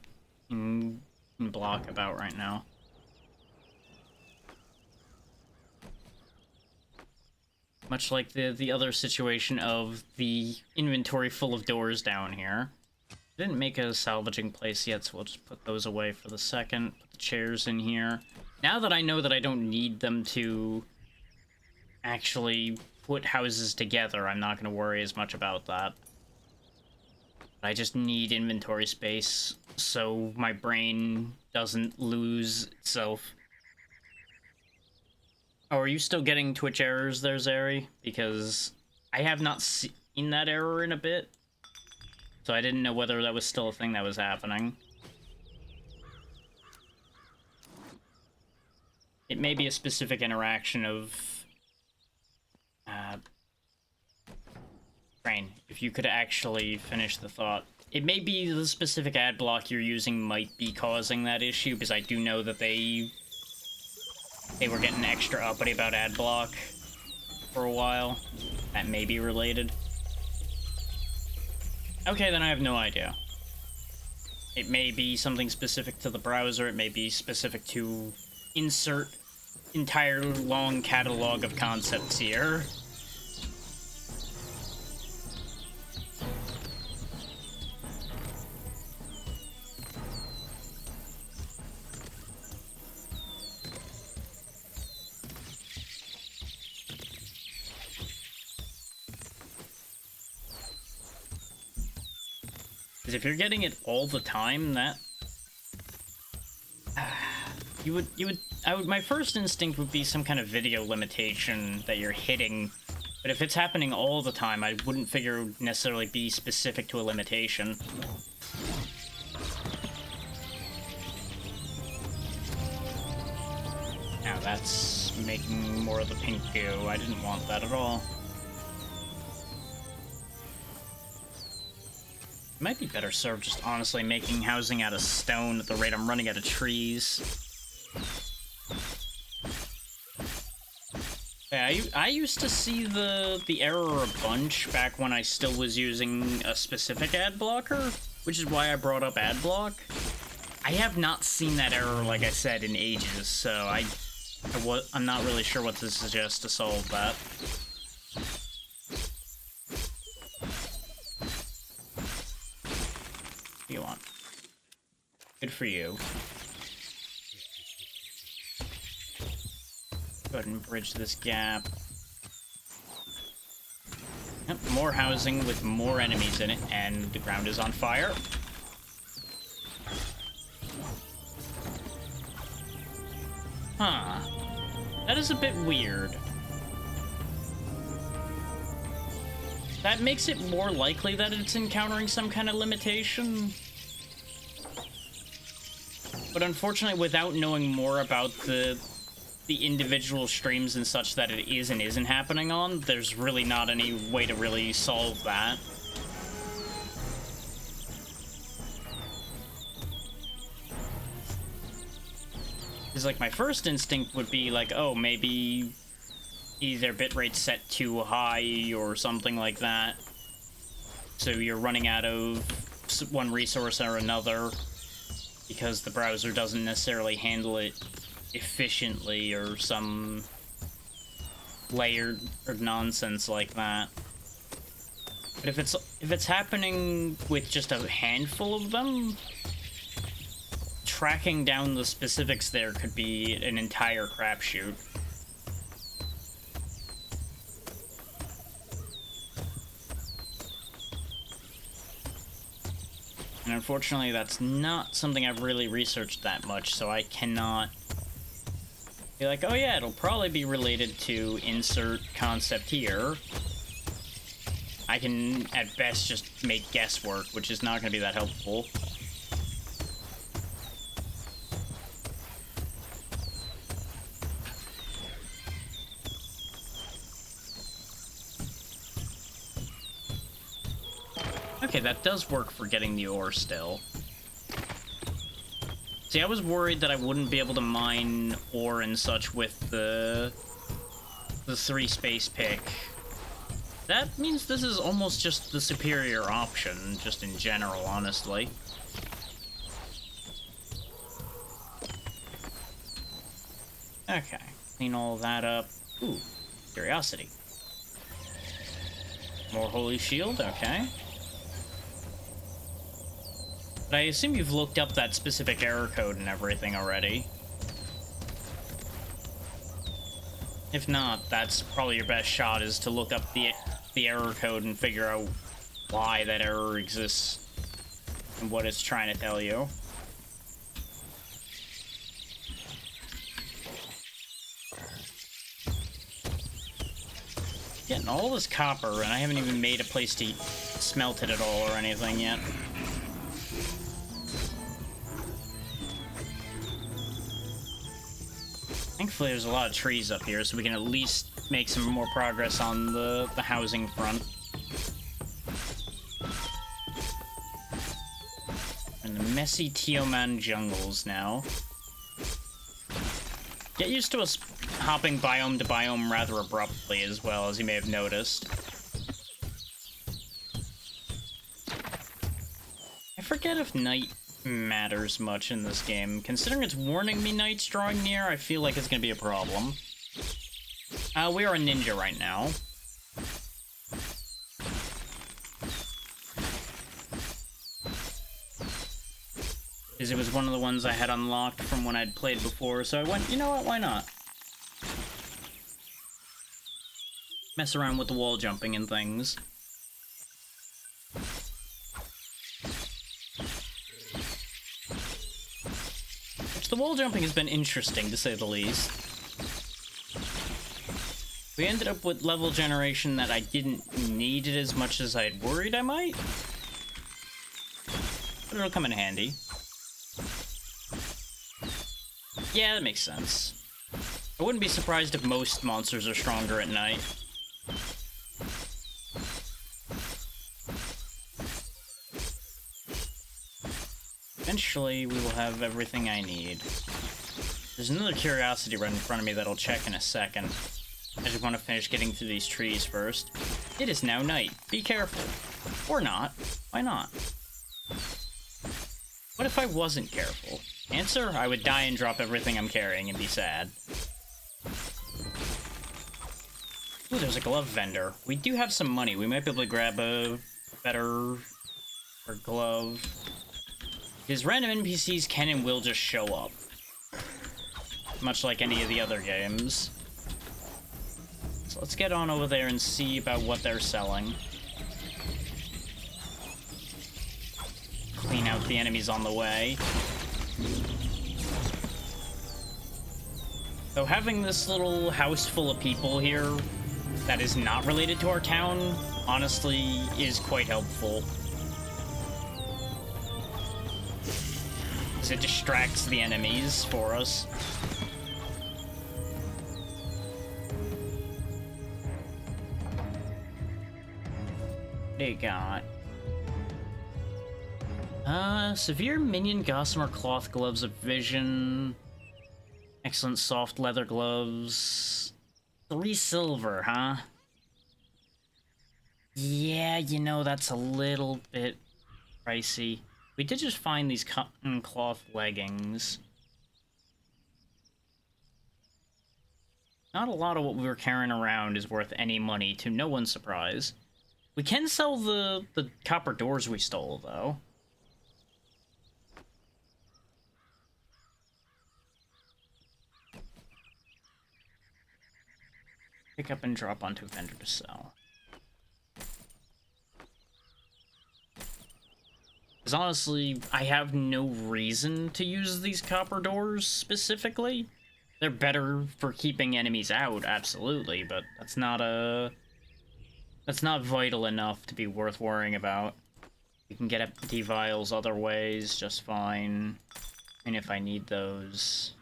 in block about right now. Much like the other situation of the inventory full of doors down here. Didn't make a salvaging place yet, so we'll just put those away for the second. Put the chairs in here. Now that I know that I don't need them to actually put houses together, I'm not going to worry as much about that. I just need inventory space so my brain doesn't lose itself. Oh, are you still getting Twitch errors there, Zeri? Because I have not seen that error in a bit. So I didn't know whether that was still a thing that was happening. It may be a specific interaction of... Crane, if you could actually finish the thought. It may be the specific ad block you're using might be causing that issue, because I do know that they were getting extra uppity about ad block for a while. That may be related. Okay, then I have no idea. It may be something specific to the browser, it may be specific to insert entire long catalog of concepts here. Because if you're getting it all the time, that... my first instinct would be some kind of video limitation that you're hitting, but if it's happening all the time, I wouldn't figure it would necessarily be specific to a limitation. Now that's making more of the pink goo. I didn't want that at all. Might be better served just honestly making housing out of stone at the rate I'm running out of trees. Yeah, I used to see the error a bunch back when I still was using a specific ad blocker, which is why I brought up ad block. I have not seen that error, like I said, in ages, so I'm not really sure what to suggest to solve that. What do you want? Good for you. Go ahead and bridge this gap. Yep, more housing with more enemies in it, and the ground is on fire. Huh. That is a bit weird. That makes it more likely that it's encountering some kind of limitation. But unfortunately, without knowing more about the individual streams and such that it is and isn't happening on, there's really not any way to really solve that. Because, like, my first instinct would be, like, oh, maybe either bitrate set too high or something like that. So you're running out of one resource or another because the browser doesn't necessarily handle it efficiently or some layered or nonsense like that. But if it's happening with just a handful of them, tracking down the specifics there could be an entire crapshoot. And unfortunately, that's not something I've really researched that much, so I cannot be like, oh yeah, it'll probably be related to insert concept here. I can, at best, just make guesswork, which is not going to be that helpful. Okay, that does work for getting the ore still. See, I was worried that I wouldn't be able to mine ore and such with the 3-space pick. That means this is almost just the superior option, just in general, honestly. Okay, clean all that up. Ooh, curiosity. More holy shield, okay. But I assume you've looked up that specific error code and everything already. If not, that's probably your best shot, is to look up the error code and figure out why that error exists. and what it's trying to tell you. Getting all this copper, and I haven't even made a place to smelt it at all or anything yet. Thankfully, there's a lot of trees up here, so we can at least make some more progress on the housing front. In the messy Tioman jungles now. Get used to us hopping biome to biome rather abruptly as well, as you may have noticed. I forget if night matters much in this game. Considering it's warning me night's drawing near, I feel like it's gonna be a problem. We are a ninja right now. Because it was one of the ones I had unlocked from when I'd played before, so I went, you know what, why not? Mess around with the wall jumping and things. Which the wall jumping has been interesting, to say the least. We ended up with level generation that I didn't need it as much as I'd worried I might. But it'll come in handy. Yeah, that makes sense. I wouldn't be surprised if most monsters are stronger at night. Eventually, we will have everything I need. There's another curiosity right in front of me that I'll check in a second. I just want to finish getting through these trees first. It is now night. Be careful. Or not. Why not? What if I wasn't careful? Answer, I would die and drop everything I'm carrying and be sad. Ooh, there's a glove vendor. We do have some money. We might be able to grab a better glove. Because random NPCs can and will just show up. Much like any of the other games. So let's get on over there and see about what they're selling. Clean out the enemies on the way. So having this little house full of people here that is not related to our town, honestly, is quite helpful. Because it distracts the enemies for us. They got... severe minion gossamer cloth gloves of vision. Excellent soft leather gloves. 3 silver, huh? Yeah, you know, that's a little bit pricey. We did just find these cotton cloth leggings. Not a lot of what we were carrying around is worth any money, to no one's surprise. We can sell the copper doors we stole, though. Pick up and drop onto a vendor to sell. Because honestly, I have no reason to use these copper doors specifically. They're better for keeping enemies out, absolutely, but that's not vital enough to be worth worrying about. You can get empty vials other ways just fine. And if I need those...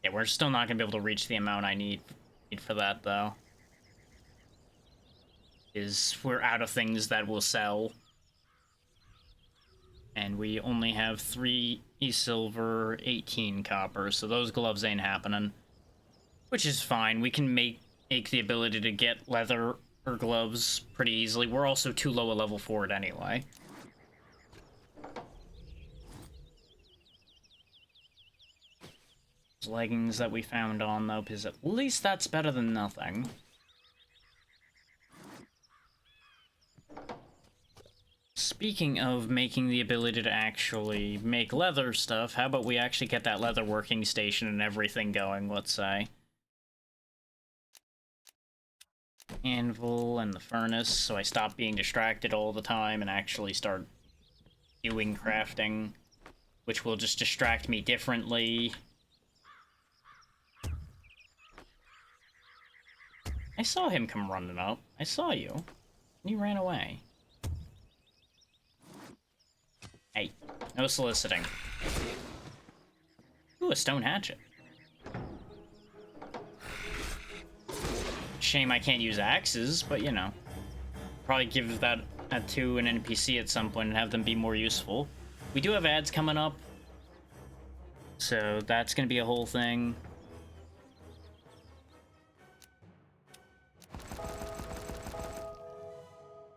Yeah, we're still not going to be able to reach the amount I need for that, though. We're out of things that will sell. And we only have 3 silver, 18 copper, so those gloves ain't happening. Which is fine. We can make the ability to get leather or gloves pretty easily. We're also too low a level for it anyway. Those leggings that we found on, though, because at least that's better than nothing. Speaking of making the ability to actually make leather stuff, how about we actually get that leather working station and everything going, let's say. Anvil and the furnace, so I stop being distracted all the time and actually start doing crafting, which will just distract me differently. I saw him come running up. I saw you. And you ran away. Hey, no soliciting. Ooh, a stone hatchet. Shame I can't use axes, but you know. Probably give that to an NPC at some point and have them be more useful. We do have ads coming up, so that's gonna be a whole thing.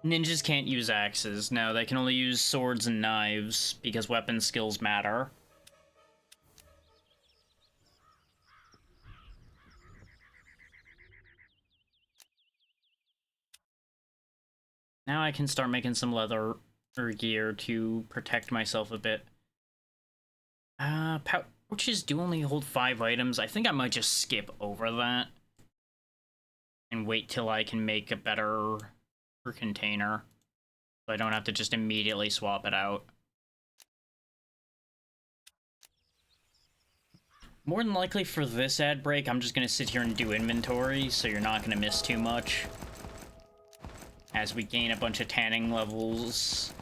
Ninjas can't use axes. No, they can only use swords and knives because weapon skills matter. Now I can start making some leather or gear to protect myself a bit. Pouches do only hold 5 items. I think I might just skip over that and wait till I can make a better container, so I don't have to just immediately swap it out. More than likely for this ad break, I'm just gonna sit here and do inventory, so you're not gonna miss too much as we gain a bunch of tanning levels.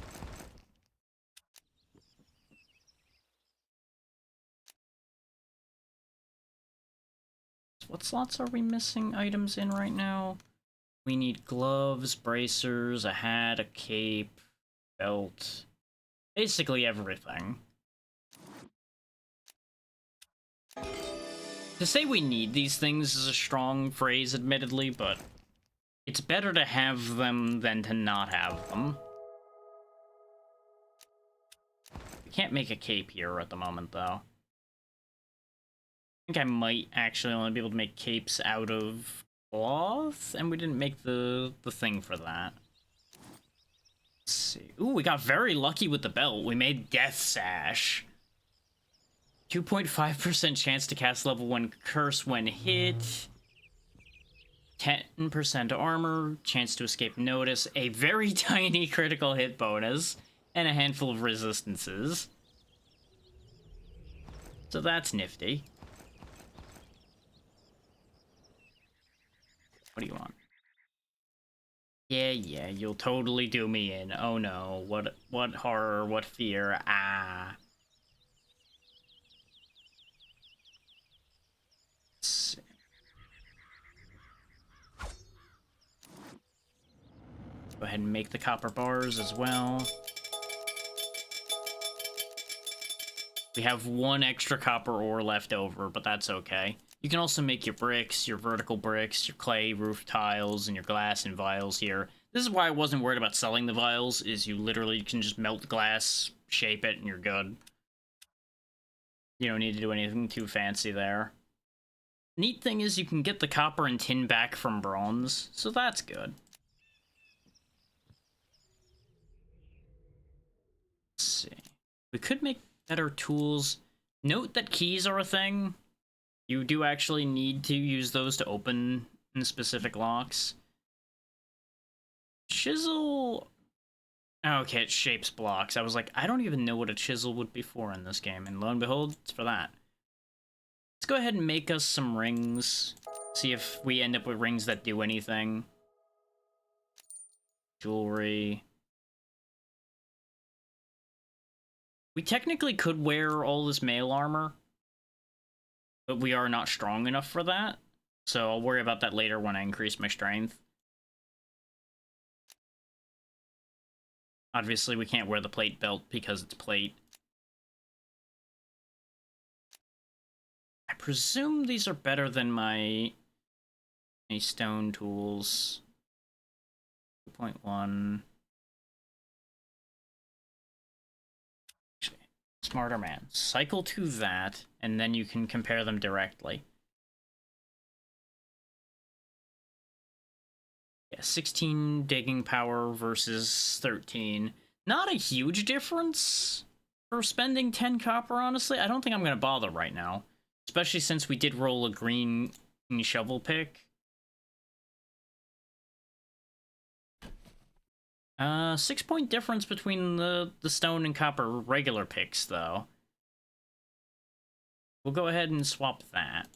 What slots are we missing items in right now? We need gloves, bracers, a hat, a cape, belt, basically everything. To say we need these things is a strong phrase, admittedly, but it's better to have them than to not have them. We can't make a cape here at the moment, though. I think I might actually only be able to make capes out of cloth, and we didn't make the thing for that. Let's see. Ooh, we got very lucky with the belt. We made Death Sash. 2.5% chance to cast level 1 curse when hit. 10% armor, chance to escape notice, a very tiny critical hit bonus, and a handful of resistances. So that's nifty. What do you want? Yeah, you'll totally do me in. Oh no, what horror, what fear, ah. Let's see. Go ahead and make the copper bars as well. We have 1 extra copper ore left over, but that's okay. You can also make your bricks, your vertical bricks, your clay roof tiles, and your glass and vials here. This is why I wasn't worried about selling the vials, is you literally can just melt glass, shape it, and you're good. You don't need to do anything too fancy there. Neat thing is you can get the copper and tin back from bronze, so that's good. Let's see. We could make better tools. Note that keys are a thing. You do actually need to use those to open specific locks. Chisel... Okay, it shapes blocks. I was like, I don't even know what a chisel would be for in this game, and lo and behold, it's for that. Let's go ahead and make us some rings. See if we end up with rings that do anything. Jewelry. We technically could wear all this mail armor, but we are not strong enough for that. So I'll worry about that later when I increase my strength. Obviously, we can't wear the plate belt because it's plate. I presume these are better than my stone tools. 2.1. Smarter man. Cycle to that, and then you can compare them directly. Yeah, 16 digging power versus 13. Not a huge difference for spending 10 copper, honestly. I don't think I'm going to bother right now. Especially since we did roll a green shovel pick. 6-point difference between the stone and copper regular picks, though. We'll go ahead and swap that.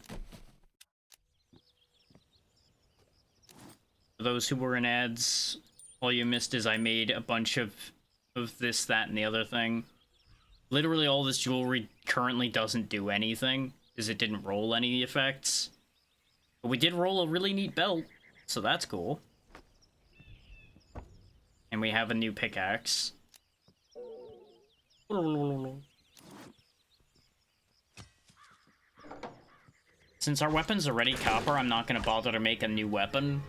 For those who were in ads, all you missed is I made a bunch of this, that, and the other thing. Literally all this jewelry currently doesn't do anything, because it didn't roll any effects. But we did roll a really neat belt, so that's cool. And we have a new pickaxe. Since our weapon's already copper, I'm not going to bother to make a new weapon.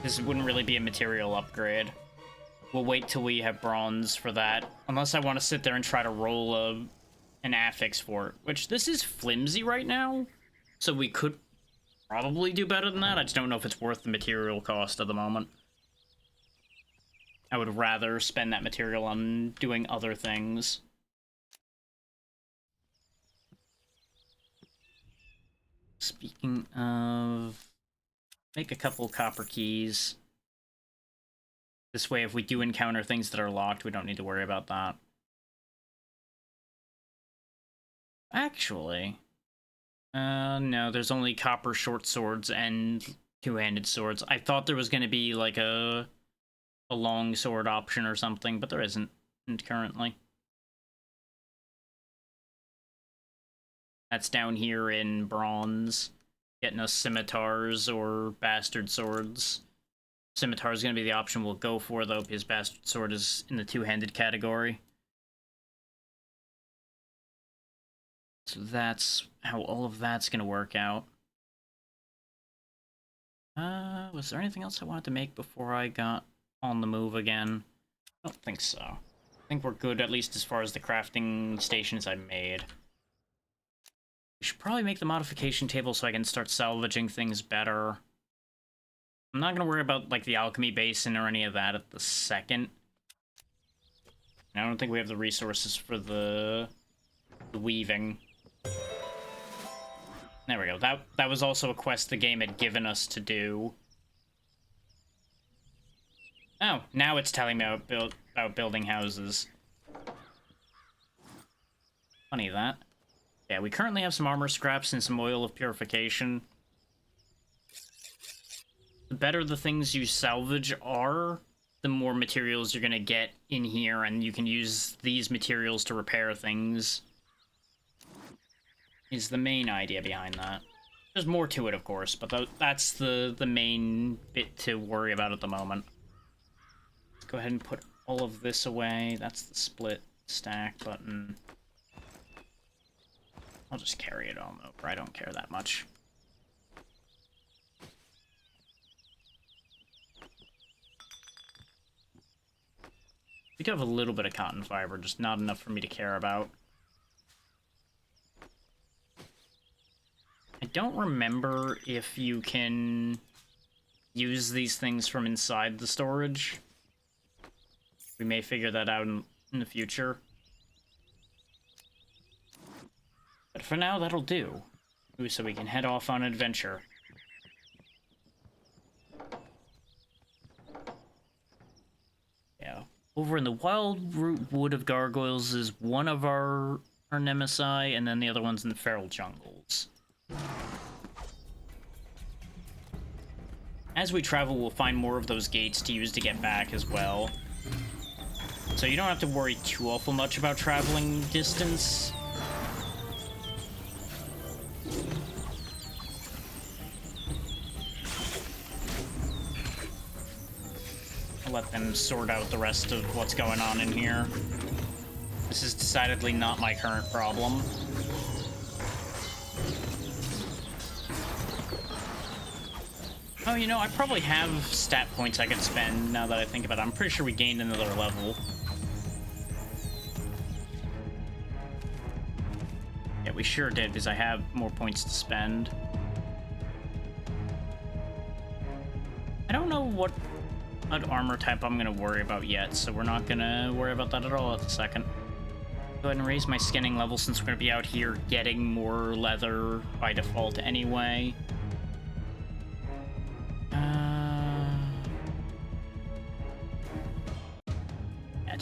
This wouldn't really be a material upgrade. We'll wait till we have bronze for that. Unless I want to sit there and try to roll an affix for it. Which, this is flimsy right now. So we could probably do better than that. I just don't know if it's worth the material cost at the moment. I would rather spend that material on doing other things. Speaking of... make a couple copper keys. This way, if we do encounter things that are locked, we don't need to worry about that. Actually... no, there's only copper short swords and two-handed swords. I thought there was going to be, like, a long sword option or something, but there isn't currently. That's down here in bronze, getting us scimitars or bastard swords. Scimitar is going to be the option we'll go for, though, because bastard sword is in the two-handed category. So that's how all of that's going to work out. Was there anything else I wanted to make before I got on the move again? I don't think so. I think we're good, at least as far as the crafting stations I made. We should probably make the modification table so I can start salvaging things better. I'm not going to worry about, like, the alchemy basin or any of that at the second. I don't think we have the resources for the weaving. There we go. That was also a quest the game had given us to do. Oh, now it's telling me about building houses. Funny that. Yeah, we currently have some armor scraps and some oil of purification. The better the things you salvage are, the more materials you're gonna get in here, and you can use these materials to repair things. Is the main idea behind that. There's more to it, of course, but that's the main bit to worry about at the moment. Let's go ahead and put all of this away. That's the split stack button. I'll just carry it on over. I don't care that much. We do have a little bit of cotton fiber, just not enough for me to care about. I don't remember if you can use these things from inside the storage. We may figure that out in the future. But for now, that'll do. Ooh, so we can head off on an adventure. Yeah. Over in the Wild Wood of Gargoyles is one of our Nemesi, and then the other one's in the Feral Jungles. As we travel, we'll find more of those gates to use to get back as well. So you don't have to worry too awful much about traveling distance. I'll let them sort out the rest of what's going on in here. This is decidedly not my current problem. Oh, you know, I probably have stat points I could spend now that I think about it. I'm pretty sure we gained another level. Yeah, we sure did, because I have more points to spend. I don't know what armor type I'm going to worry about yet, so we're not going to worry about that at all at the second. Go ahead and raise my skinning level since we're going to be out here getting more leather by default anyway.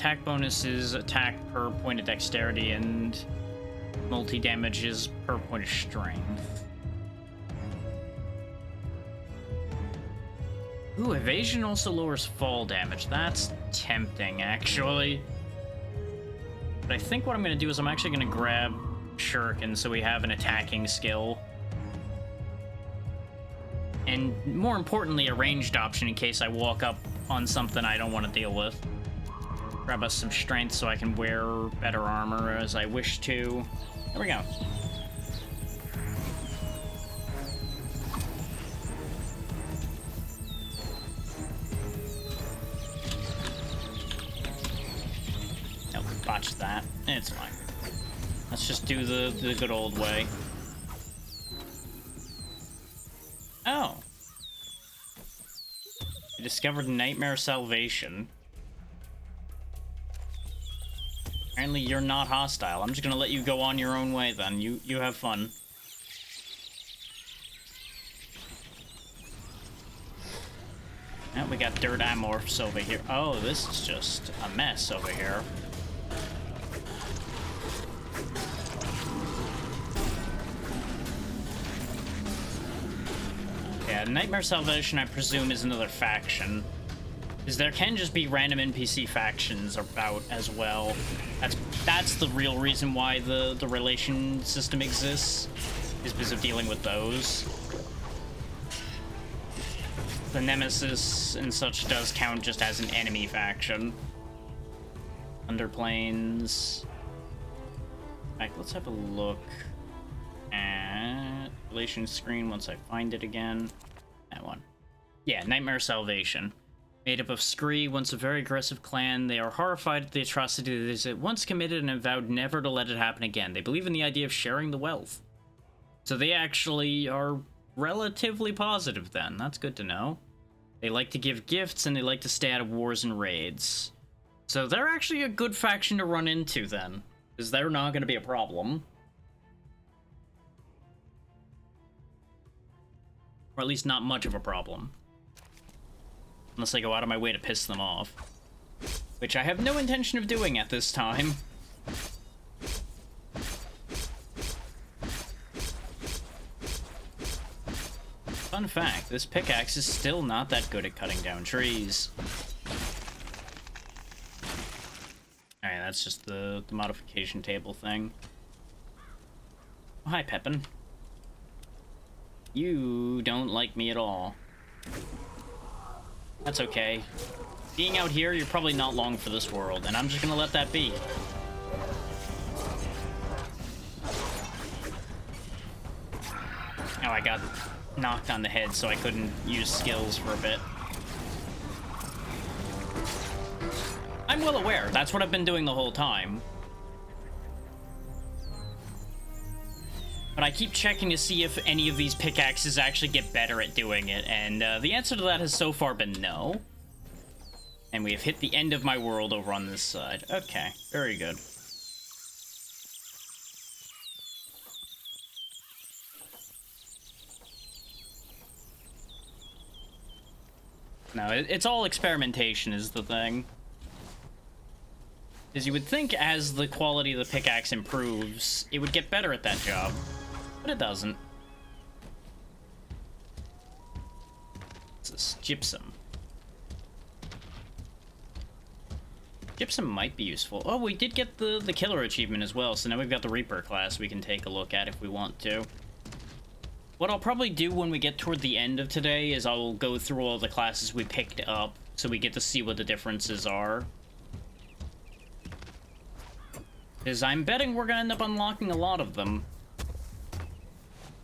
attack bonuses, attack per point of dexterity, and multi-damages per point of strength. Ooh, evasion also lowers fall damage. That's tempting, actually. But I think what I'm going to do is I'm actually going to grab Shuriken so we have an attacking skill. And more importantly, a ranged option in case I walk up on something I don't want to deal with. Grab us some strength so I can wear better armor as I wish to. There we go. Nope, botched that. It's fine. Let's just do the good old way. Oh. I discovered Nightmare Salvation. Apparently you're not hostile. I'm just gonna let you go on your own way then. You have fun. Now we got dirt amorphs over here. Oh, this is just a mess over here. Yeah, Nightmare Salvation, I presume, is another faction. Because there can just be random NPC factions about as well. That's the real reason why the relation system exists, is because of dealing with those. The Nemesis and such does count just as an enemy faction. Underplanes. In fact, let's have a look at relation screen once I find it again. That one. Yeah, Nightmare Salvation. Made up of Scree, once a very aggressive clan, they are horrified at the atrocity that it once committed and have vowed never to let it happen again. They believe in the idea of sharing the wealth. So they actually are relatively positive then. That's good to know. They like to give gifts and they like to stay out of wars and raids. So they're actually a good faction to run into then, because they're not going to be a problem. Or at least not much of a problem. Unless I go out of my way to piss them off. Which I have no intention of doing at this time. Fun fact, this pickaxe is still not that good at cutting down trees. Alright, that's just the modification table thing. Oh, hi, Pepin. You don't like me at all. That's okay. Being out here, you're probably not long for this world, and I'm just gonna let that be. Oh, I got knocked on the head, so I couldn't use skills for a bit. I'm well aware. That's what I've been doing the whole time. But I keep checking to see if any of these pickaxes actually get better at doing it, and the answer to that has so far been no. And we have hit the end of my world over on this side. Okay, very good. No, it's all experimentation is the thing. Because you would think as the quality of the pickaxe improves, it would get better at that job. But it doesn't. What's this? Gypsum. Gypsum might be useful. Oh, we did get the killer achievement as well, so now we've got the Reaper class we can take a look at if we want to. What I'll probably do when we get toward the end of today is I'll go through all the classes we picked up, so we get to see what the differences are. Because I'm betting we're gonna end up unlocking a lot of them.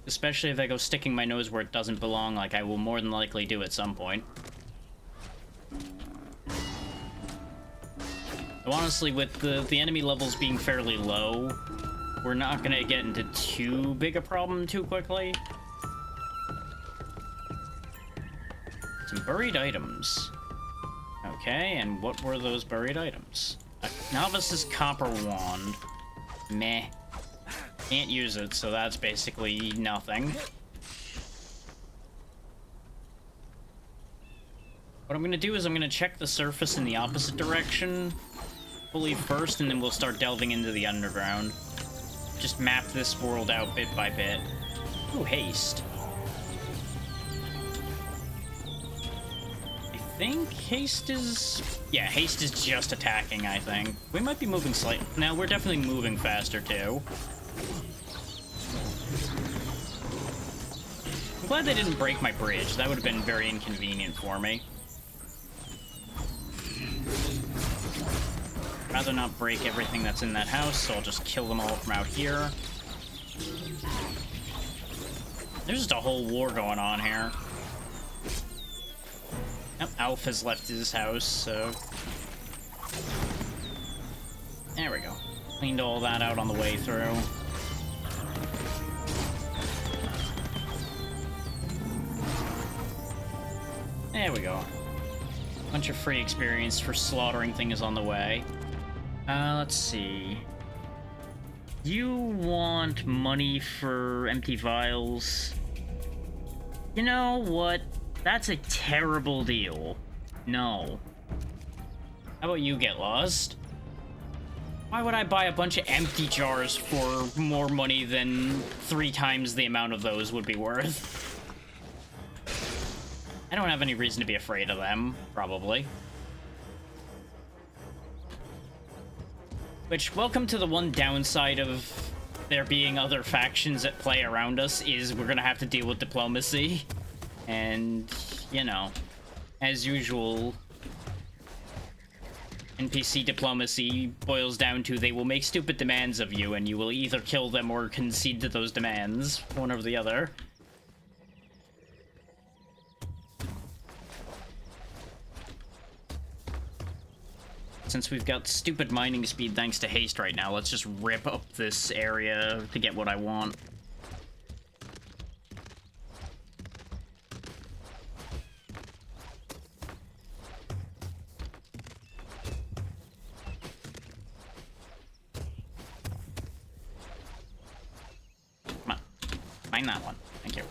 Especially if I go sticking my nose where it doesn't belong, like I will more than likely do at some point. So honestly, with the enemy levels being fairly low, we're not gonna get into too big a problem too quickly. Some buried items. Okay, and what were those buried items? A novice's copper wand. Meh. Can't use it, so that's basically nothing. What I'm gonna do is I'm gonna check the surface in the opposite direction fully first, and then we'll start delving into the underground. Just map this world out bit by bit. Ooh, haste. I think haste is... Yeah, haste is just attacking, I think. We might be moving slightly... Now, we're definitely moving faster, too. I'm glad they didn't break my bridge. That would have been very inconvenient for me. Rather not break everything that's in that house, so I'll just kill them all from out here. There's just a whole war going on here. Yep, Alf has left his house, so... There we go. Cleaned all that out on the way through. There we go. Bunch of free experience for slaughtering things on the way. Let's see. You want money for empty vials? You know what? That's a terrible deal. No. How about you get lost? Why would I buy a bunch of empty jars for more money than 3 times the amount of those would be worth? I don't have any reason to be afraid of them, probably. Which, welcome to the one downside of there being other factions at play around us, is we're gonna have to deal with diplomacy. And, you know, as usual, NPC diplomacy boils down to they will make stupid demands of you, and you will either kill them or concede to those demands, one or the other. Since we've got stupid mining speed thanks to haste right now, let's just rip up this area to get what I want. Come on. Mine that one. Thank you.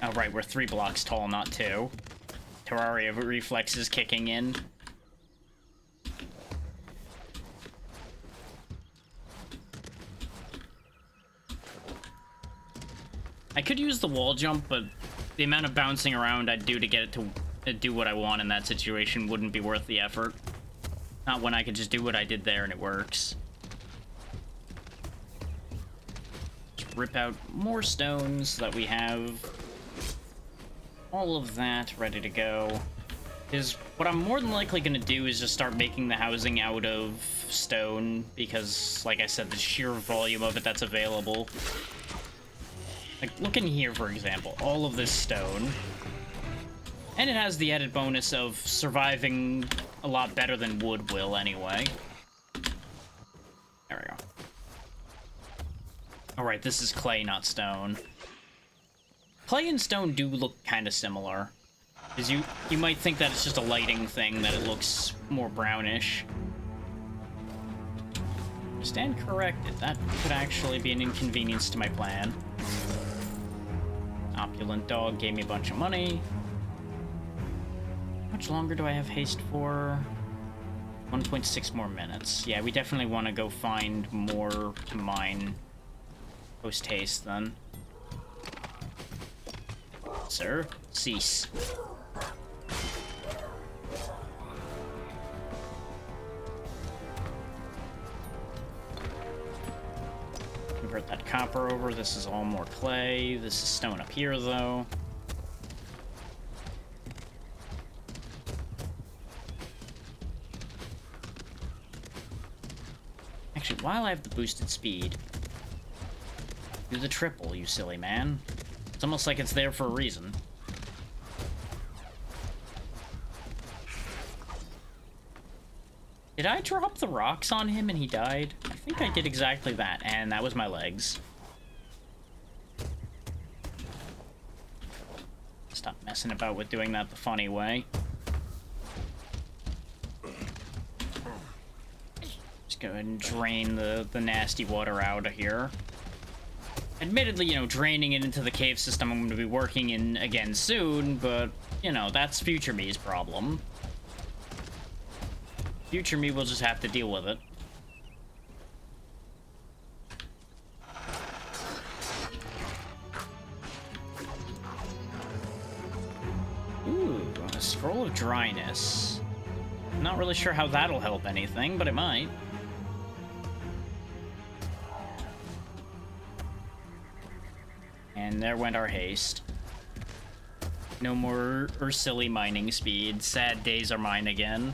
Oh, right, we're 3 blocks tall, not 2. Terraria reflexes kicking in. I could use the wall jump, but the amount of bouncing around I'd do to get it to do what I want in that situation wouldn't be worth the effort. Not when I could just do what I did there and it works. Just rip out more stones so that we have all of that ready to go. Because what I'm more than likely going to do is just start making the housing out of stone, because, like I said, the sheer volume of it that's available. Like, look in here, for example, all of this stone. And it has the added bonus of surviving a lot better than wood will, anyway. There we go. Alright, this is clay, not stone. Clay and stone do look kind of similar. Because you might think that it's just a lighting thing, that it looks more brownish. Stand corrected. That could actually be an inconvenience to my plan. Opulent dog gave me a bunch of money. How much longer do I have haste for? 1.6 more minutes. Yeah, we definitely want to go find more to mine post haste then. Sir, cease. Convert that copper over. This is all more clay. This is stone up here, though. Actually, while I have the boosted speed, do the triple, you silly man. It's almost like it's there for a reason. Did I drop the rocks on him and he died? I think I did exactly that, and that was my legs. Stop messing about with doing that the funny way. Just go ahead and drain the nasty water out of here. Admittedly, you know, draining it into the cave system I'm going to be working in again soon, but, you know, that's future me's problem. Future me will just have to deal with it. Ooh, a Scroll of Dryness. Not really sure how that'll help anything, but it might. And there went our haste. No more silly mining speed. Sad days are mine again.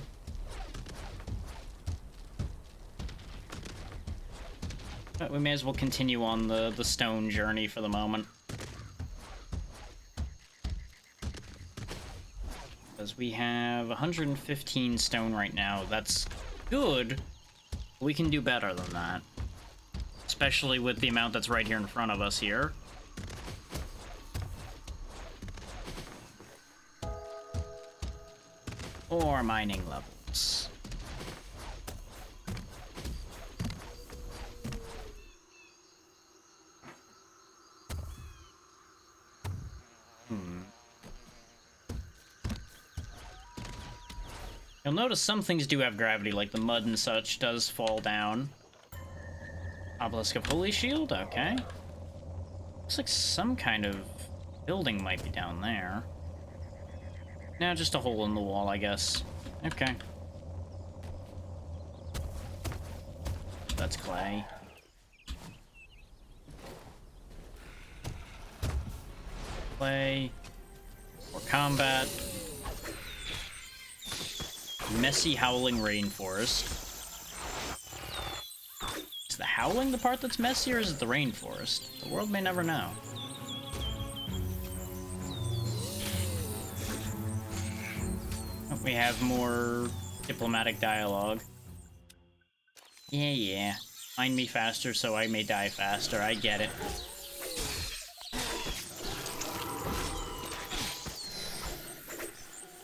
But we may as well continue on the stone journey for the moment. Because we have 115 stone right now. That's good. We can do better than that. Especially with the amount that's right here in front of us here. Or mining levels. You'll notice some things do have gravity, like the mud and such does fall down. Obelisk of Holy Shield, okay. Looks like some kind of building might be down there. No, just a hole in the wall, I guess. Okay. That's clay. Clay. Or combat. Messy howling rainforest. Is the howling the part that's messy, or is it the rainforest? The world may never know. Oh, we have more diplomatic dialogue. Yeah. Find me faster so I may die faster. I get it.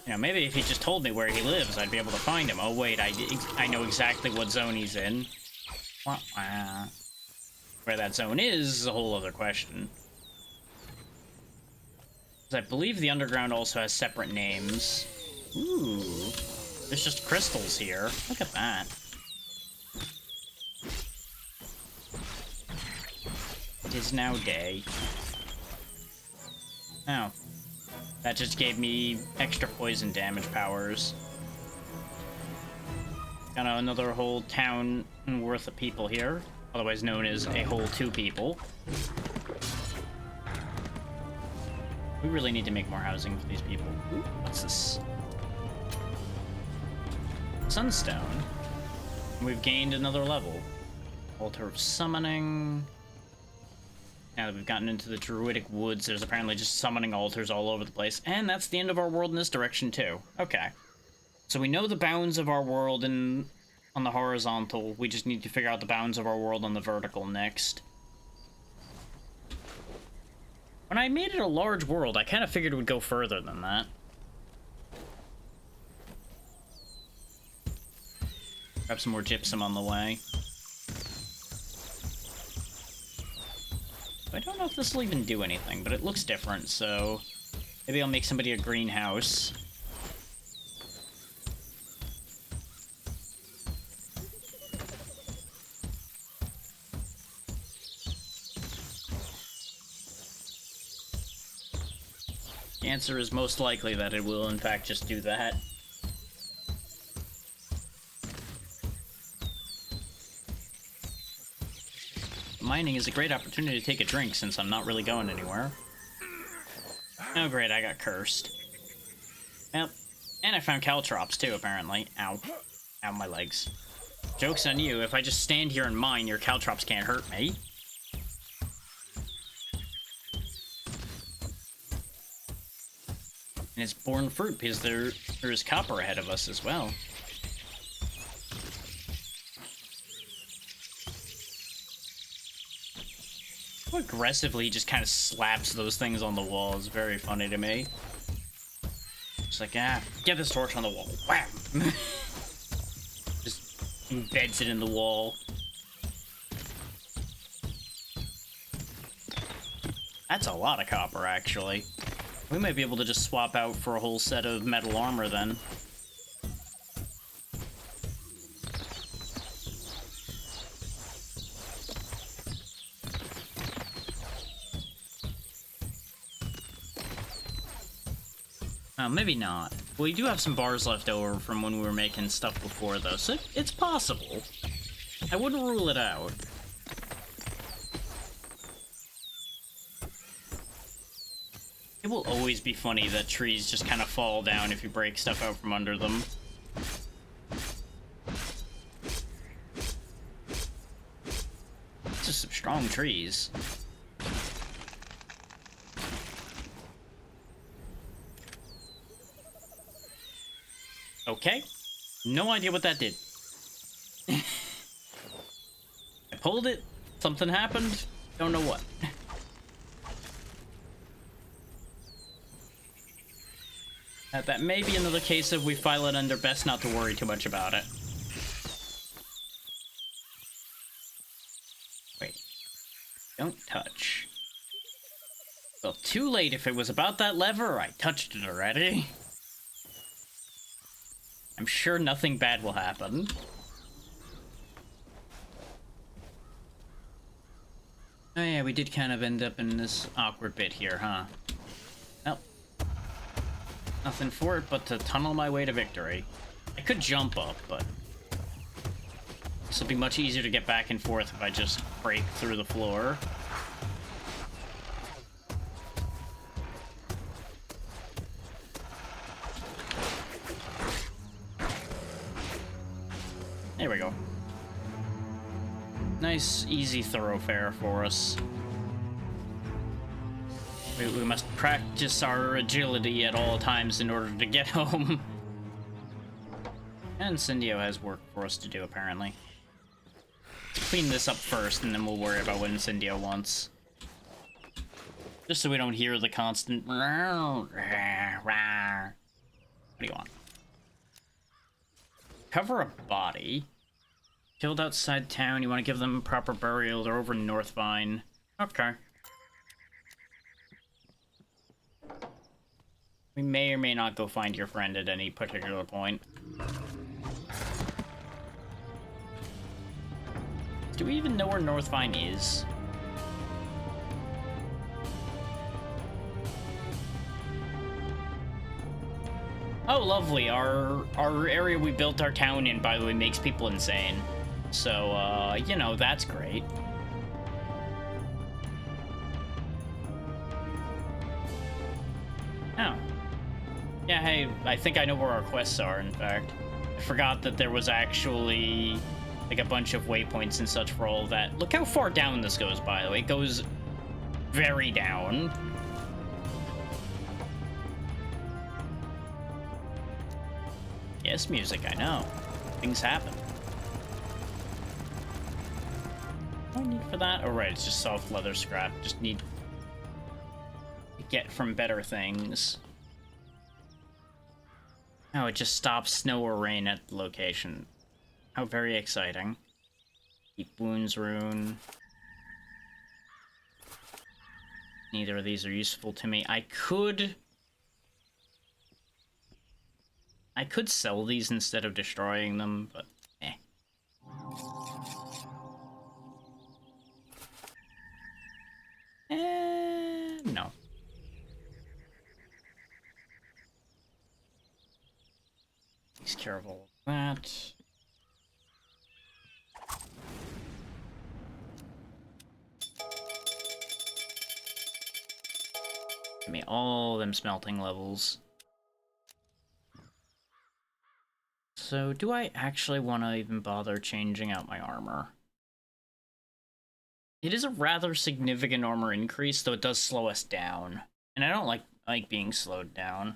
You know, maybe if he just told me where he lives, I'd be able to find him. Oh, wait, I know exactly what zone he's in. Where that zone is a whole other question. I believe the underground also has separate names. Ooh. There's just crystals here. Look at that. It is now day. Oh. That just gave me extra poison damage powers. Got another whole town worth of people here, otherwise known as a whole 2 people. We really need to make more housing for these people. Ooh, what's this? Sunstone. We've gained another level. Altar of Summoning. Now that we've gotten into the Druidic Woods, there's apparently just summoning altars all over the place. And that's the end of our world in this direction, too. Okay. So we know the bounds of our world on the horizontal. We just need to figure out the bounds of our world on the vertical next. When I made it a large world, I kind of figured it would go further than that. Grab some more gypsum on the way. I don't know if this will even do anything, but it looks different, so maybe I'll make somebody a greenhouse. The answer is most likely that it will, in fact, just do that. Mining is a great opportunity to take a drink since I'm not really going anywhere. Oh great, I got cursed. Yep. And I found caltrops too, apparently. Ow. Ow, my legs. Joke's on you, if I just stand here and mine, your caltrops can't hurt me. And it's borne fruit because there is copper ahead of us as well. Aggressively just kind of slaps those things on the wall is very funny to me. Just like, get this torch on the wall. Wham! Just embeds it in the wall. That's a lot of copper, actually. We might be able to just swap out for a whole set of metal armor then. Maybe not. We do have some bars left over from when we were making stuff before, though, so it's possible. I wouldn't rule it out. It will always be funny that trees just kind of fall down if you break stuff out from under them. Just some strong trees. Okay. No idea what that did. I pulled it. Something happened. Don't know what. That may be another case of we file it under best not to worry too much about it. Wait. Don't touch. Well, too late. If it was about that lever, I touched it already. I'm sure nothing bad will happen. Oh yeah, we did kind of end up in this awkward bit here, huh? Well, nothing for it but to tunnel my way to victory. I could jump up, but this will be much easier to get back and forth if I just break through the floor. There we go. Nice, easy thoroughfare for us. We must practice our agility at all times in order to get home. And Cindio has work for us to do, apparently. Let's clean this up first, and then we'll worry about what Cindio wants. Just so we don't hear the constant... What do you want? Cover a body. Killed outside town. You want to give them proper burial. They're over in North Vine. Okay. We may or may not go find your friend at any particular point. Do we even know where North Vine is? Oh, lovely. Our area we built our town in, by the way, makes people insane. So, you know, that's great. Oh. Yeah, hey, I think I know where our quests are, in fact. I forgot that there was actually, like, a bunch of waypoints and such for all of that. Look how far down this goes, by the way. It goes very down. Yes, music, I know. Things happen. What do I need for that? Oh, right, it's just soft leather scrap. Just need to get from better things. Oh, it just stops snow or rain at the location. How very exciting. Deep Wounds rune. Neither of these are useful to me. I could sell these instead of destroying them, but eh. No. He's careful of that. Give me all them smelting levels. So, do I actually want to even bother changing out my armor? It is a rather significant armor increase, though it does slow us down. And I don't like being slowed down.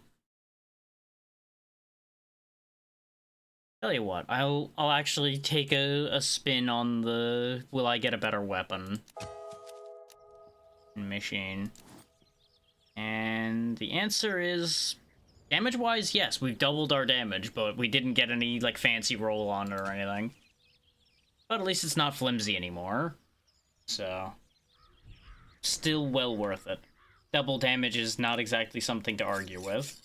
Tell you what, I'll actually take a spin on the will I get a better weapon machine. And the answer is damage-wise, yes, we've doubled our damage, but we didn't get any like fancy roll on or anything. But at least it's not flimsy anymore. So, still well worth it. Double damage is not exactly something to argue with.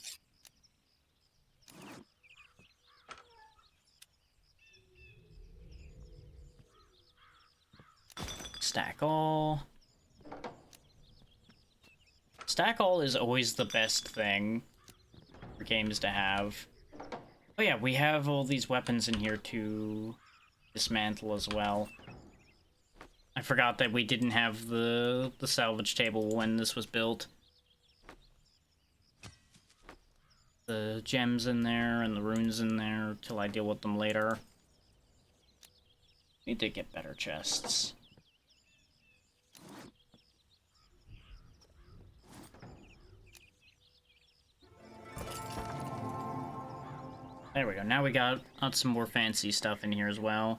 Stack all. Stack all is always the best thing. for games to have. Oh yeah, we have all these weapons in here to dismantle as well. I forgot that we didn't have the salvage table when this was built. The gems in there and the runes in there till I deal with them later. Need to get better chests. There we go. Now we got some more fancy stuff in here as well.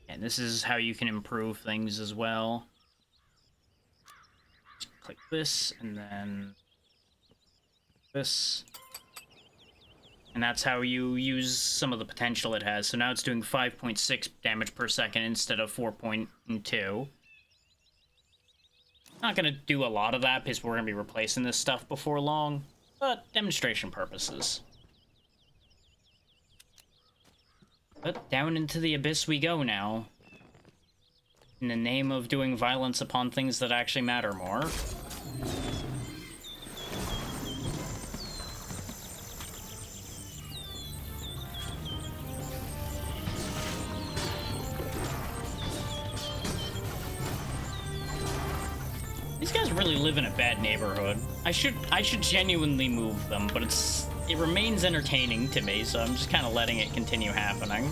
And this is how you can improve things as well. Just click this, and then this. And that's how you use some of the potential it has. So now it's doing 5.6 damage per second instead of 4.2. Not gonna do a lot of that because we're gonna be replacing this stuff before long. But demonstration purposes. But down into the abyss we go now. In the name of doing violence upon things that actually matter more. These guys really live in a bad neighborhood. I should genuinely move them, but it remains entertaining to me, so I'm just kind of letting it continue happening.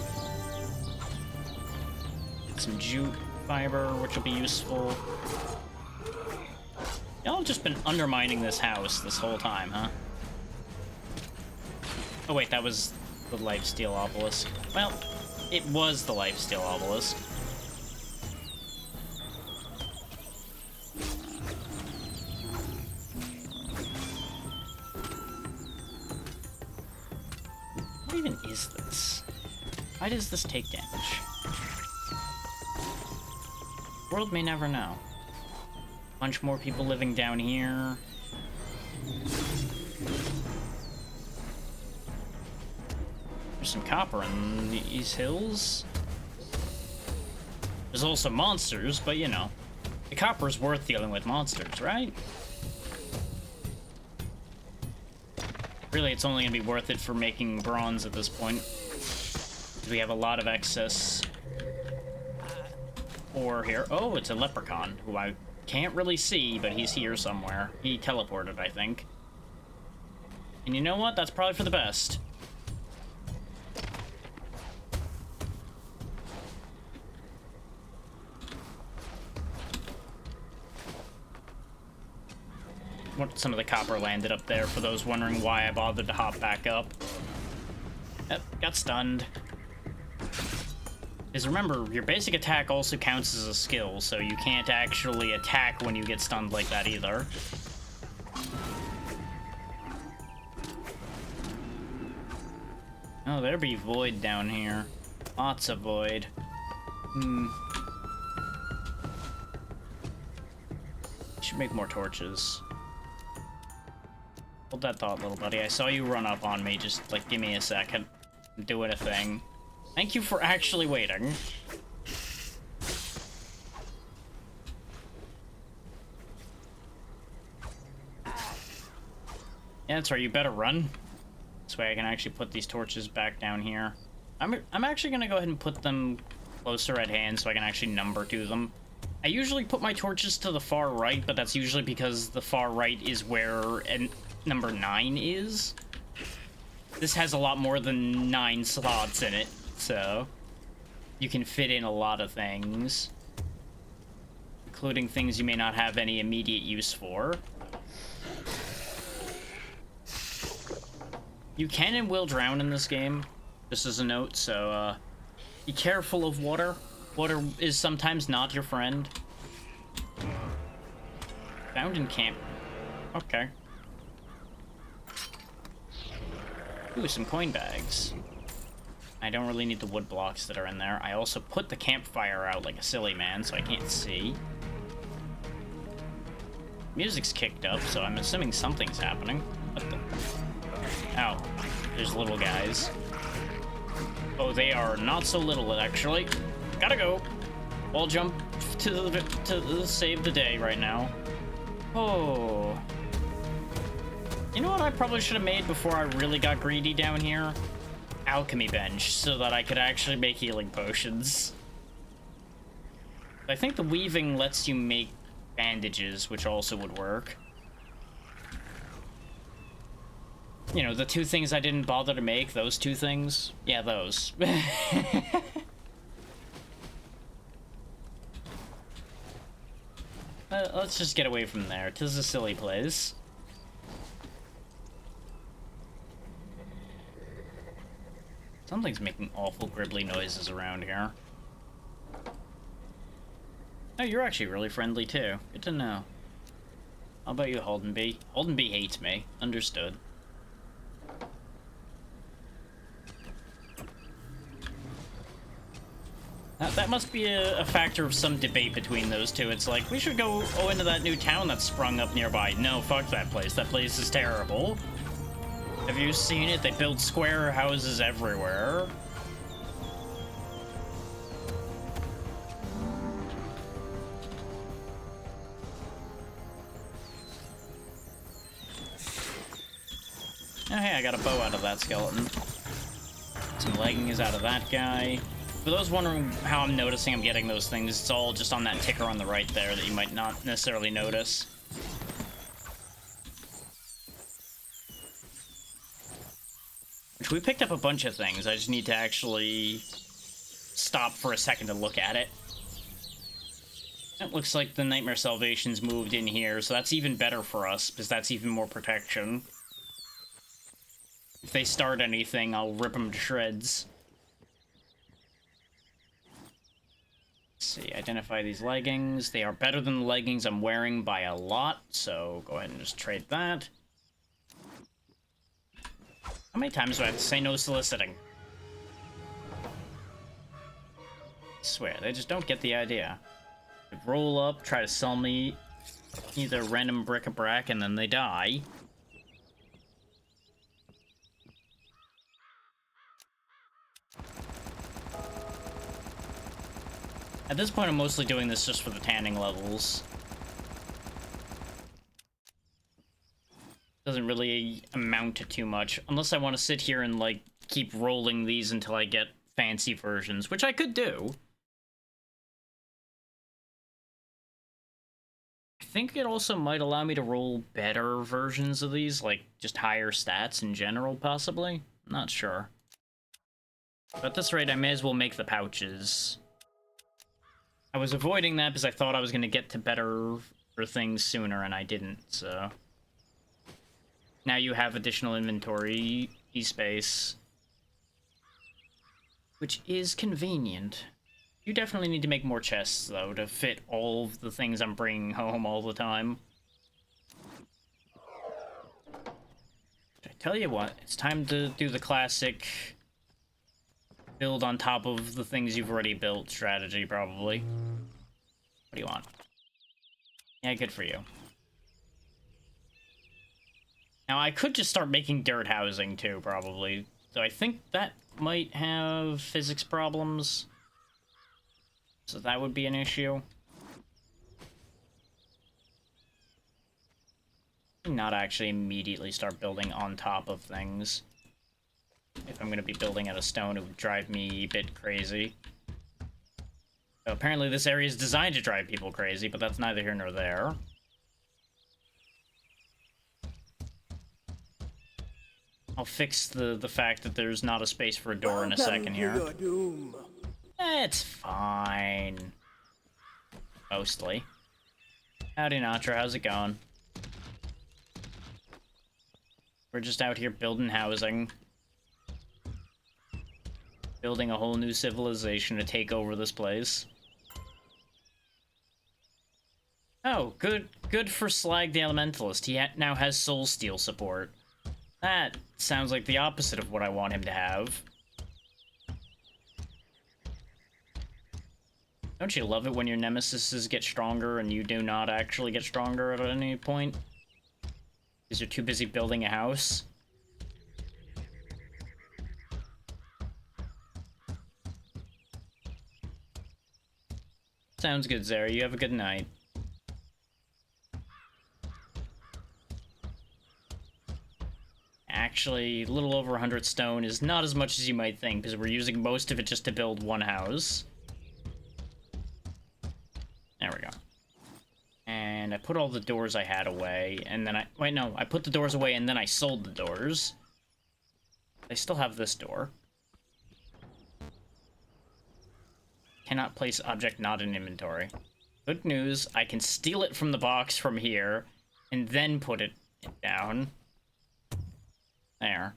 Get some jute fiber, which will be useful. Y'all have just been undermining this house this whole time, huh? Oh wait, that was the Lifesteal Obelisk. Well, it was the Lifesteal Obelisk. What even is this? Why does this take damage? The world may never know. Bunch more people living down here. There's some copper in these hills. There's also monsters, but you know, the copper's worth dealing with monsters, right? Really, it's only gonna be worth it for making bronze at this point. We have a lot of excess ore here. Oh, it's a leprechaun, who I can't really see, but he's here somewhere. He teleported, I think. And you know what? That's probably for the best. Some of the copper landed up there, for those wondering why I bothered to hop back up. Yep, got stunned. Because remember, your basic attack also counts as a skill, so you can't actually attack when you get stunned like that either. Oh, there be void down here. Lots of void. Should make more torches. Hold that thought, little buddy. I saw you run up on me. Just, like, give me a second. I'm doing a thing. Thank you for actually waiting. Yeah, that's right. You better run. This way I can actually put these torches back down here. I'm actually going to go ahead and put them closer at hand so I can actually number to them. I usually put my torches to the far right, but that's usually because the far right is where number 9 is. This has a lot more than 9 slots in it, so you can fit in a lot of things, including things you may not have any immediate use for. You can and will drown in this game, just as a note, so be careful of water. Water is sometimes not your friend. Found in camp. Okay. Ooh, some coin bags. I don't really need the wood blocks that are in there. I also put the campfire out like a silly man, so I can't see. Music's kicked up, so I'm assuming something's happening. What the? Ow. There's little guys. Oh, they are not so little, actually. Gotta go. Wall jump to save the day right now. Oh. You know what I probably should have made before I really got greedy down here? Alchemy bench, so that I could actually make healing potions. I think the weaving lets you make bandages, which also would work. You know, the two things I didn't bother to make, those two things? Yeah, those. Let's just get away from there. 'Tis a silly place. Something's making awful gribbly noises around here. Oh, you're actually really friendly too. Good to know. How about you, Holdenby? Holdenby hates me. Understood. That must be a factor of some debate between those two. It's like, we should go into that new town that's sprung up nearby. No, fuck that place. That place is terrible. Have you seen it? They build square houses everywhere. Oh, hey, I got a bow out of that skeleton. Some leggings out of that guy. For those wondering how I'm noticing I'm getting those things, it's all just on that ticker on the right there that you might not necessarily notice. Which we picked up a bunch of things, I just need to actually stop for a second to look at it. It looks like the Nightmare Salvation's moved in here, so that's even better for us, because that's even more protection. If they start anything, I'll rip them to shreds. Let's see, identify these leggings. They are better than the leggings I'm wearing by a lot, so go ahead and just trade that. How many times do I have to say no soliciting? I swear, they just don't get the idea. They roll up, try to sell me either random bric-a-brac, and then they die. At this point, I'm mostly doing this just for the tanning levels. Doesn't really amount to too much, unless I want to sit here and, like, keep rolling these until I get fancy versions, which I could do. I think it also might allow me to roll better versions of these, like, just higher stats in general, possibly? Not sure. But at this rate, I may as well make the pouches. I was avoiding that because I thought I was going to get to better things sooner, and I didn't, so... Now you have additional inventory space, which is convenient. You definitely need to make more chests, though, to fit all of the things I'm bringing home all the time. I tell you what, it's time to do the classic build on top of the things you've already built strategy, probably. What do you want? Yeah, good for you. Now, I could just start making dirt housing, too, probably. So I think that might have physics problems. So that would be an issue. Not actually immediately start building on top of things. If I'm going to be building out of stone, it would drive me a bit crazy. So apparently this area is designed to drive people crazy, but that's neither here nor there. I'll fix the fact that there's not a space for a door in a second here. It's fine. Mostly. Howdy, Natra. How's it going? We're just out here building housing. Building a whole new civilization to take over this place. Oh, good for Slag the Elementalist. He now has Soul Steel support. That sounds like the opposite of what I want him to have. Don't you love it when your nemesises get stronger and you do not actually get stronger at any point? Because you're too busy building a house? Sounds good, Zara. You have a good night. Actually, a little over 100 stone is not as much as you might think, because we're using most of it just to build one house. There we go. And I put all the doors I had away, and then wait, no, I put the doors away and then I sold the doors. I still have this door. Cannot place object not in inventory. Good news, I can steal it from the box from here, and then put it down. There.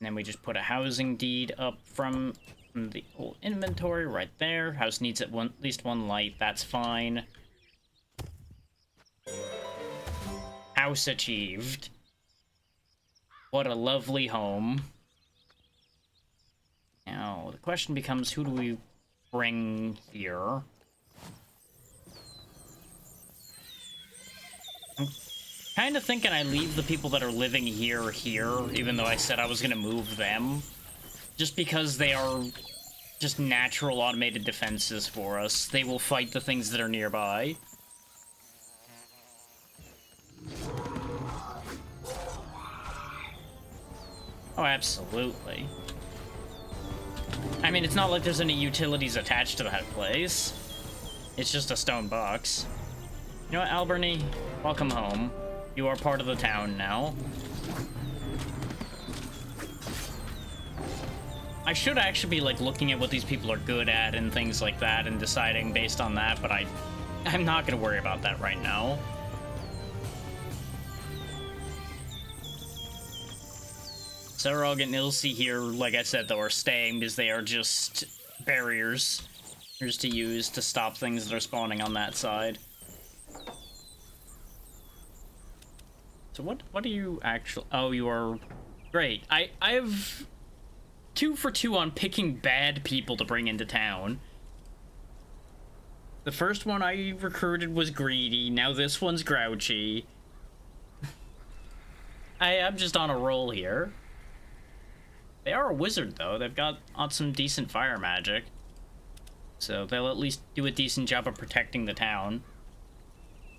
And then we just put a housing deed up from the old inventory right there. House needs at least one light, that's fine. House achieved. What a lovely home. Now, the question becomes, who do we bring here? I'm kind of thinking I leave the people that are living here, even though I said I was going to move them. Just because they are just natural automated defenses for us. They will fight the things that are nearby. Oh, absolutely. I mean, it's not like there's any utilities attached to that place. It's just a stone box. You know what, Alberni? Welcome home. You are part of the town now. I should actually be, like, looking at what these people are good at and things like that and deciding based on that, but I'm not gonna worry about that right now. Sarog and Ilse here, like I said, though, are staying because they are just barriers to use to stop things that are spawning on that side. So what do you actually... Oh, you are... Great. I've 2 for 2 on picking bad people to bring into town. The first one I recruited was greedy, now this one's grouchy. I'm just on a roll here. They are a wizard, though. They've got some decent fire magic. So they'll at least do a decent job of protecting the town.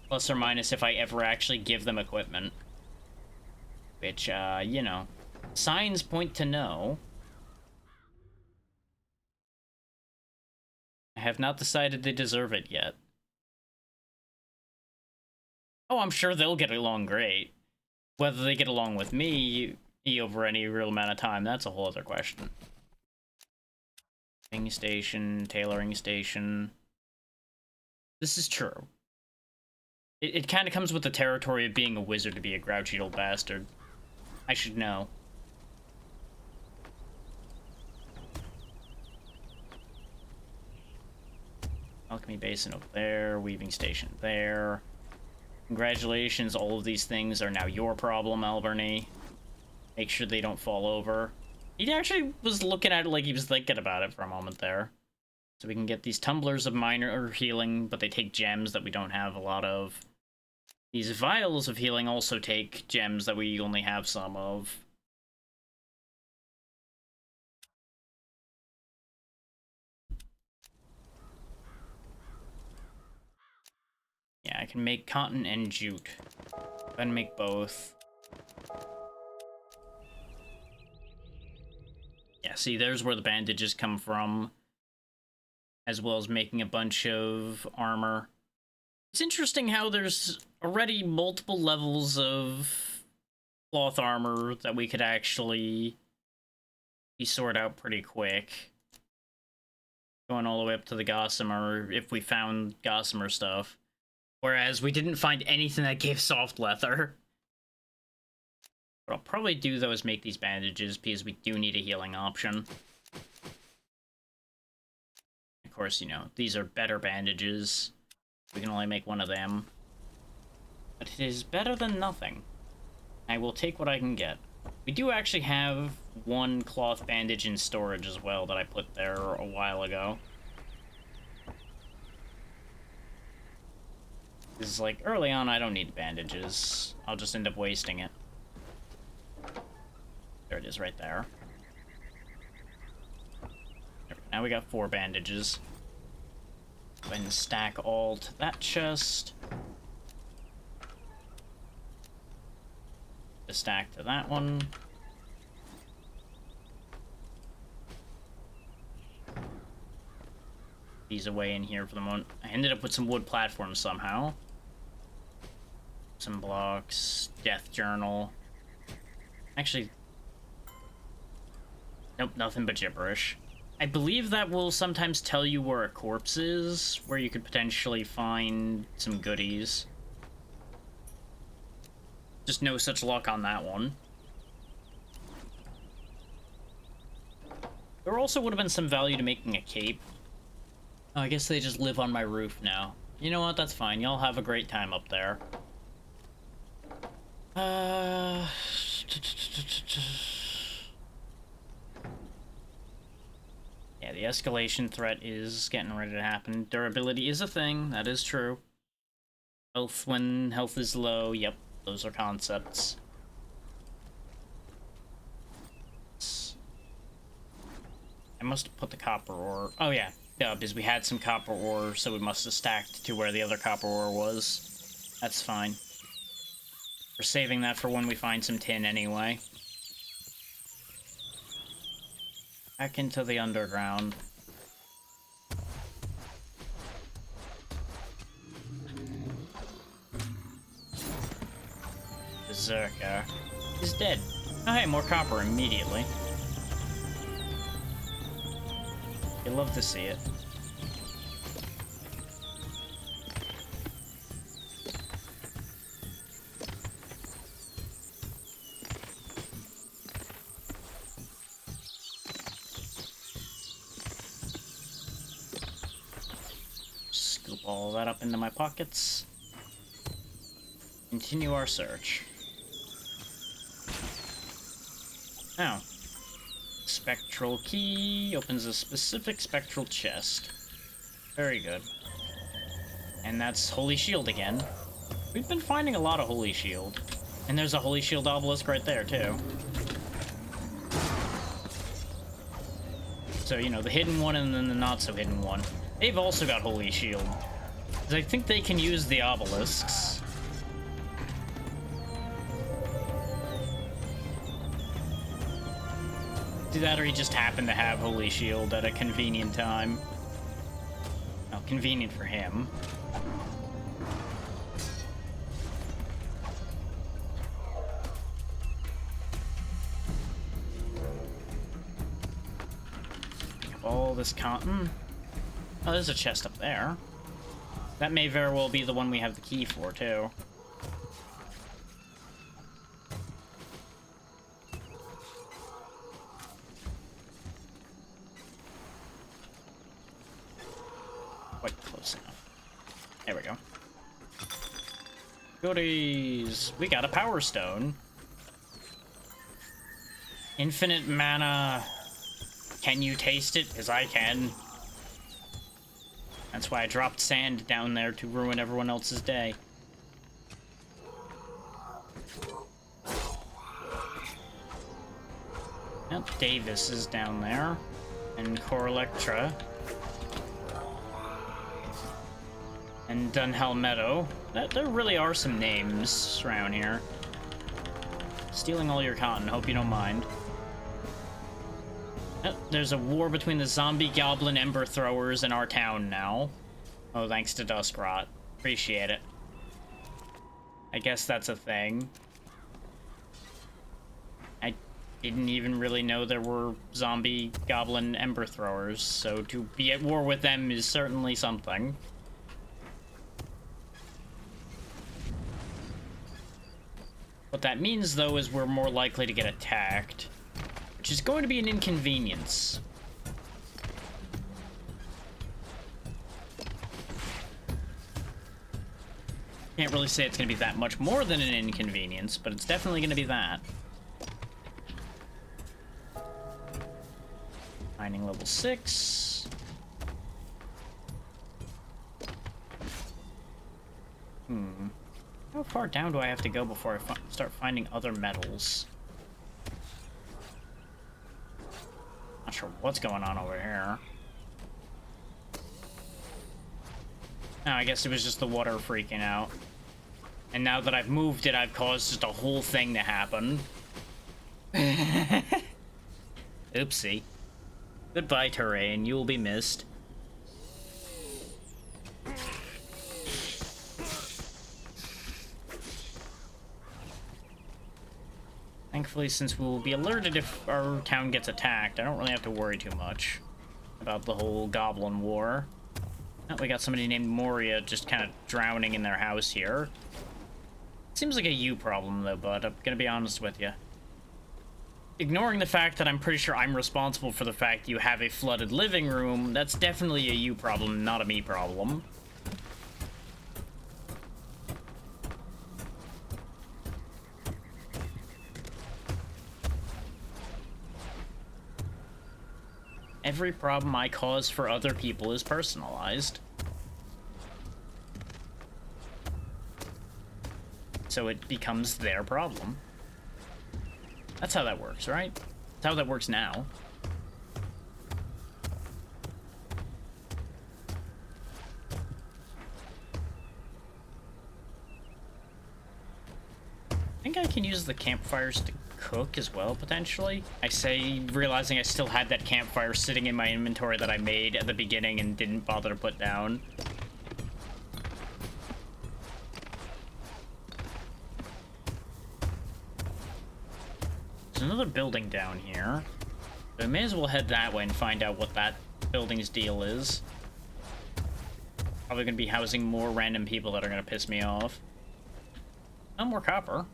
Plus or minus if I ever actually give them equipment. Which, you know, signs point to no. I have not decided they deserve it yet. Oh, I'm sure they'll get along great. Whether they get along with me over any real amount of time, that's a whole other question. Tailoring station, tailoring station. This is true. It kind of comes with the territory of being a wizard to be a grouchy old bastard. I should know. Alchemy basin over there, weaving station there. Congratulations, all of these things are now your problem, Alberni. Make sure they don't fall over. He actually was looking at it like he was thinking about it for a moment there. So we can get these tumblers of minor healing, but they take gems that we don't have a lot of. These vials of healing also take gems that we only have some of. Yeah, I can make cotton and jute. Then make both. Yeah, see, there's where the bandages come from. As well as making a bunch of armor. It's interesting how there's already multiple levels of cloth armor that we could actually sort out pretty quick. Going all the way up to the gossamer, if we found gossamer stuff. Whereas we didn't find anything that gave soft leather. What I'll probably do, though, is make these bandages, because we do need a healing option. Of course, you know, these are better bandages. We can only make one of them. But it is better than nothing. I will take what I can get. We do actually have one cloth bandage in storage as well that I put there a while ago. This is like, early on, I don't need bandages. I'll just end up wasting it. There it is right there. Now we got 4 bandages. Go ahead and stack all to that chest. A stack to that one. These away in here for the moment. I ended up with some wood platforms somehow. Some blocks. Death journal. Actually... Nope, nothing but gibberish. I believe that will sometimes tell you where a corpse is, where you could potentially find some goodies. Just no such luck on that one. There also would have been some value to making a cape. Oh, I guess they just live on my roof now. You know what? That's fine. Y'all have a great time up there. Yeah, the escalation threat is getting ready to happen. Durability is a thing. That is true. Health when health is low. Yep, those are concepts. I must have put the copper ore... Oh, yeah. Because we had some copper ore, so we must have stacked to where the other copper ore was. That's fine. We're saving that for when we find some tin anyway. Back into the underground. Berserker is dead. Oh, hey, more copper immediately. You love to see it. Scoop all that up into my pockets. Continue our search. Now, spectral key opens a specific spectral chest. Very good. And that's Holy Shield again. We've been finding a lot of Holy Shield. And there's a Holy Shield obelisk right there, too. So, you know, the hidden one and then the not-so-hidden one. They've also got Holy Shield. 'Cause I think they can use the obelisks. Do that, or he just happened to have Holy Shield at a convenient time. Well, convenient for him. Pick up all this cotton. Oh, there's a chest up there. That may very well be the one we have the key for, too. Quite close enough. There we go. Goodies! We got a power stone. Infinite mana. Can you taste it? Because I can. That's why I dropped sand down there to ruin everyone else's day. Yep, Davis is down there. And Corelectra. And Dunhelmeadow. There really are some names around here. Stealing all your cotton, hope you don't mind. Oh, there's a war between the zombie goblin ember throwers and our town now. Oh, thanks to Duskrot. Appreciate it. I guess that's a thing. I didn't even really know there were zombie goblin ember throwers, so to be at war with them is certainly something. What that means, though, is we're more likely to get attacked, which is going to be an inconvenience. Can't really say it's going to be that much more than an inconvenience, but it's definitely going to be that. Mining level 6. How far down do I have to go before I start finding other metals? Not sure what's going on over here. Oh, I guess it was just the water freaking out. And now that I've moved it, I've caused just a whole thing to happen. Oopsie. Goodbye, terrain. You will be missed. Thankfully, since we will be alerted if our town gets attacked, I don't really have to worry too much about the whole goblin war. Oh, we got somebody named Moria just kind of drowning in their house here. Seems like a you problem, though, bud. I'm gonna be honest with you. Ignoring the fact that I'm pretty sure I'm responsible for the fact you have a flooded living room, that's definitely a you problem, not a me problem. Every problem I cause for other people is personalized. So it becomes their problem. That's how that works, right? That's how that works now. I think I can use the campfires to cook as well, potentially. I say, realizing I still had that campfire sitting in my inventory that I made at the beginning and didn't bother to put down. There's another building down here. So I may as well head that way and find out what that building's deal is. Probably gonna be housing more random people that are gonna piss me off. Oh, more copper.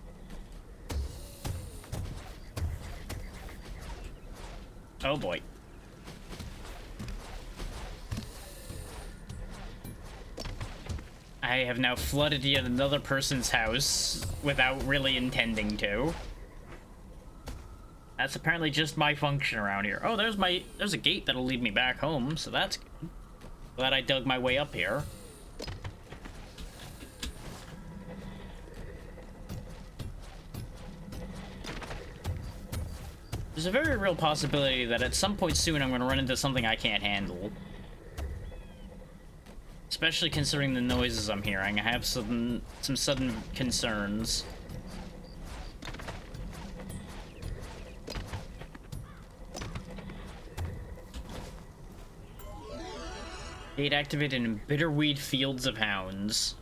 Oh boy. I have now flooded yet another person's house without really intending to. That's apparently just my function around here. Oh, there's a gate that'll lead me back home, so that's good. Glad I dug my way up here. There's a very real possibility that at some point soon I'm going to run into something I can't handle. Especially considering the noises I'm hearing. I have some sudden concerns. Gate activated in Bitterweed Fields of Hounds.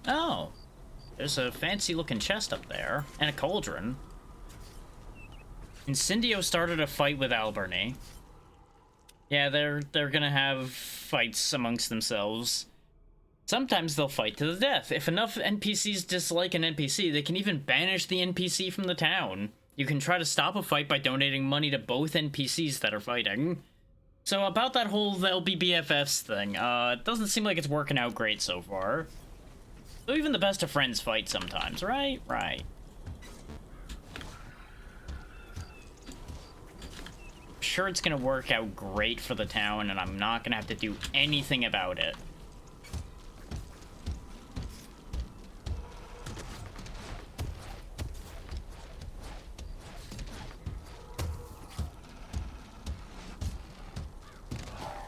Oh. There's a fancy looking chest up there. And a cauldron. Incendio started a fight with Alberni. Yeah, they're gonna have fights amongst themselves. Sometimes they'll fight to the death. If enough NPCs dislike an NPC, they can even banish the NPC from the town. You can try to stop a fight by donating money to both NPCs that are fighting. So about that whole they'll be BFFs thing, it doesn't seem like it's working out great so far. So even the best of friends fight sometimes, right? Right. I'm sure it's gonna work out great for the town, and I'm not gonna have to do anything about it.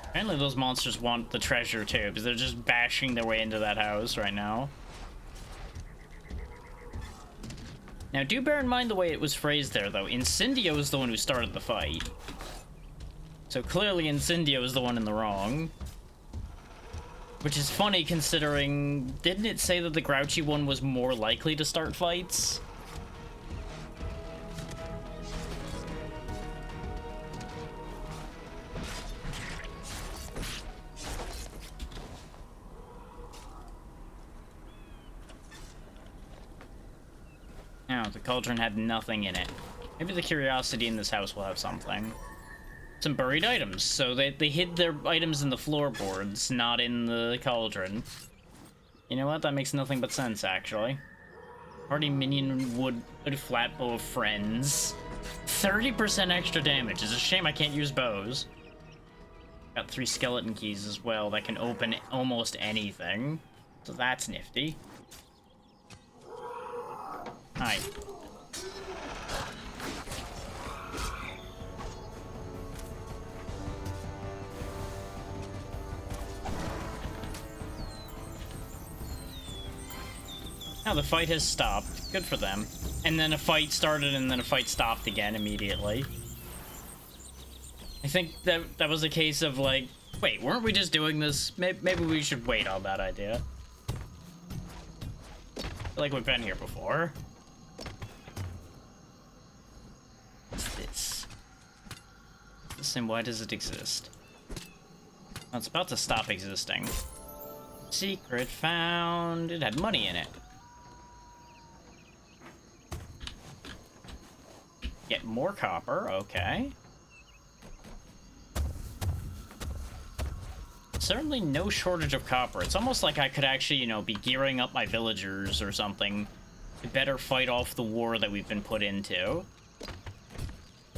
Apparently those monsters want the treasure too, because they're just bashing their way into that house right now. Now, do bear in mind the way it was phrased there, though. Incendio is the one who started the fight. So clearly Incendio is the one in the wrong. Which is funny considering... Didn't it say that the grouchy one was more likely to start fights? No, the cauldron had nothing in it. Maybe the curiosity in this house will have something. Some buried items. So they hid their items in the floorboards, not in the cauldron. You know what? That makes nothing but sense, actually. Party minion wood flatbow of friends. 30% extra damage. It's a shame I can't use bows. Got 3 skeleton keys as well that can open almost anything. So that's nifty. Hi. Now the fight has stopped. Good for them. And then a fight started, and then a fight stopped again immediately. I think that was a case of like, wait, weren't we just doing this? Maybe we should wait on that idea. I feel like we've been here before. What's this? And why does it exist? Oh, it's about to stop existing. Secret found. It had money in it. Get more copper, okay. Certainly no shortage of copper. It's almost like I could actually, you know, be gearing up my villagers or something to better fight off the war that we've been put into.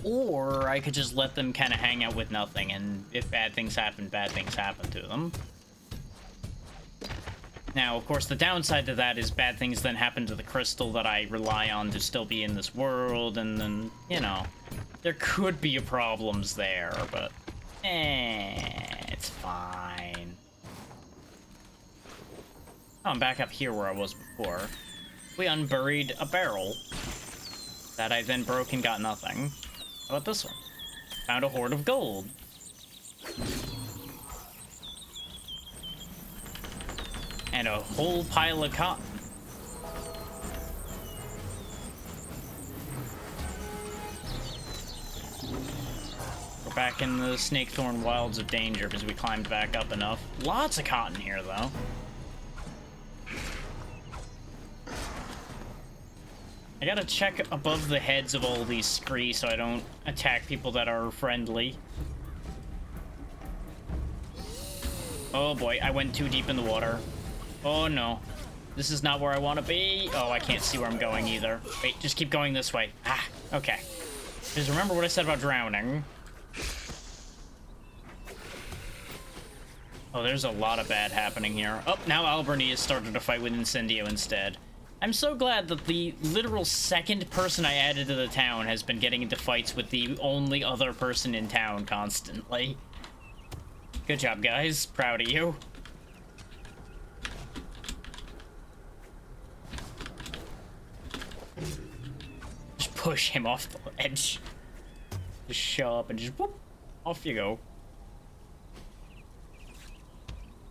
Or I could just let them kind of hang out with nothing, and if bad things happen to them. Now, of course, the downside to that is bad things then happen to the crystal that I rely on to still be in this world, and then, you know, there could be problems there, but it's fine. Oh, I'm back up here where I was before. We unburied a barrel that I then broke and got nothing. How about this one? Found a hoard of gold. And a whole pile of cotton. We're back in the Snakethorn Wilds of Danger because we climbed back up enough. Lots of cotton here, though. I gotta check above the heads of all these scree so I don't attack people that are friendly. Oh boy, I went too deep in the water. Oh no. This is not where I want to be. Oh, I can't see where I'm going either. Wait, just keep going this way. Ah, okay. Just remember what I said about drowning. Oh, there's a lot of bad happening here. Oh, now Alberni has started to fight with Incendio instead. I'm so glad that the literal second person I added to the town has been getting into fights with the only other person in town constantly. Good job, guys. Proud of you. Just push him off the ledge. Just show up and just whoop, off you go.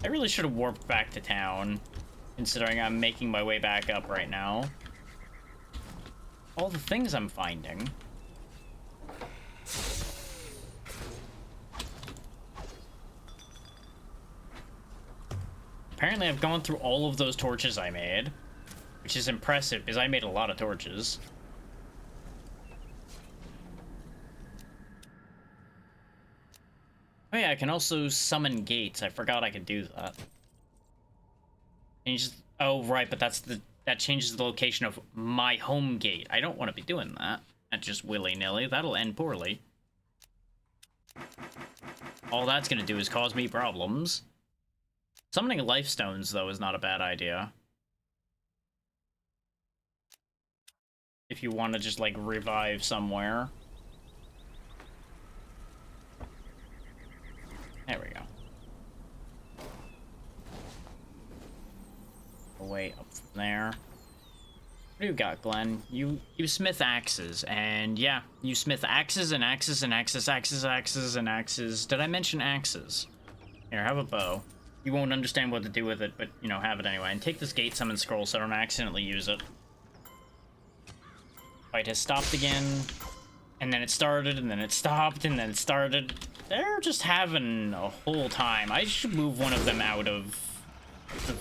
I really should have warped back to town, considering I'm making my way back up right now. All the things I'm finding. Apparently I've gone through all of those torches I made, which is impressive because I made a lot of torches. Oh yeah, I can also summon gates. I forgot I could do that. And oh right, but that changes the location of my home gate. I don't want to be doing that. Not just willy-nilly. That'll end poorly. All that's gonna do is cause me problems. Summoning life stones, though, is not a bad idea. If you want to just, like, revive somewhere. There we go. Way up from there. What do you got, Glenn? You smith axes, and yeah, you smith axes and axes and axes, axes and axes. Did I mention axes? Here, have a bow. You won't understand what to do with it, but, you know, have it anyway. And take this gate summon scroll so I don't accidentally use it. Fight has stopped again. And then it started, and then it stopped, and then it started. They're just having a whole time. I should move one of them out of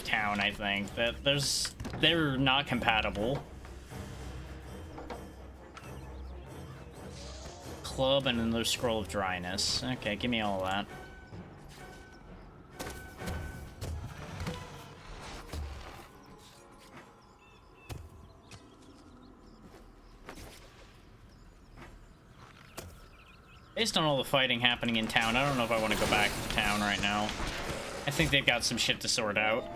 town, I think. They're not compatible. Club and another scroll of dryness. Okay, give me all of that. Based on all the fighting happening in town, I don't know if I want to go back to town right now. I think they've got some shit to sort out.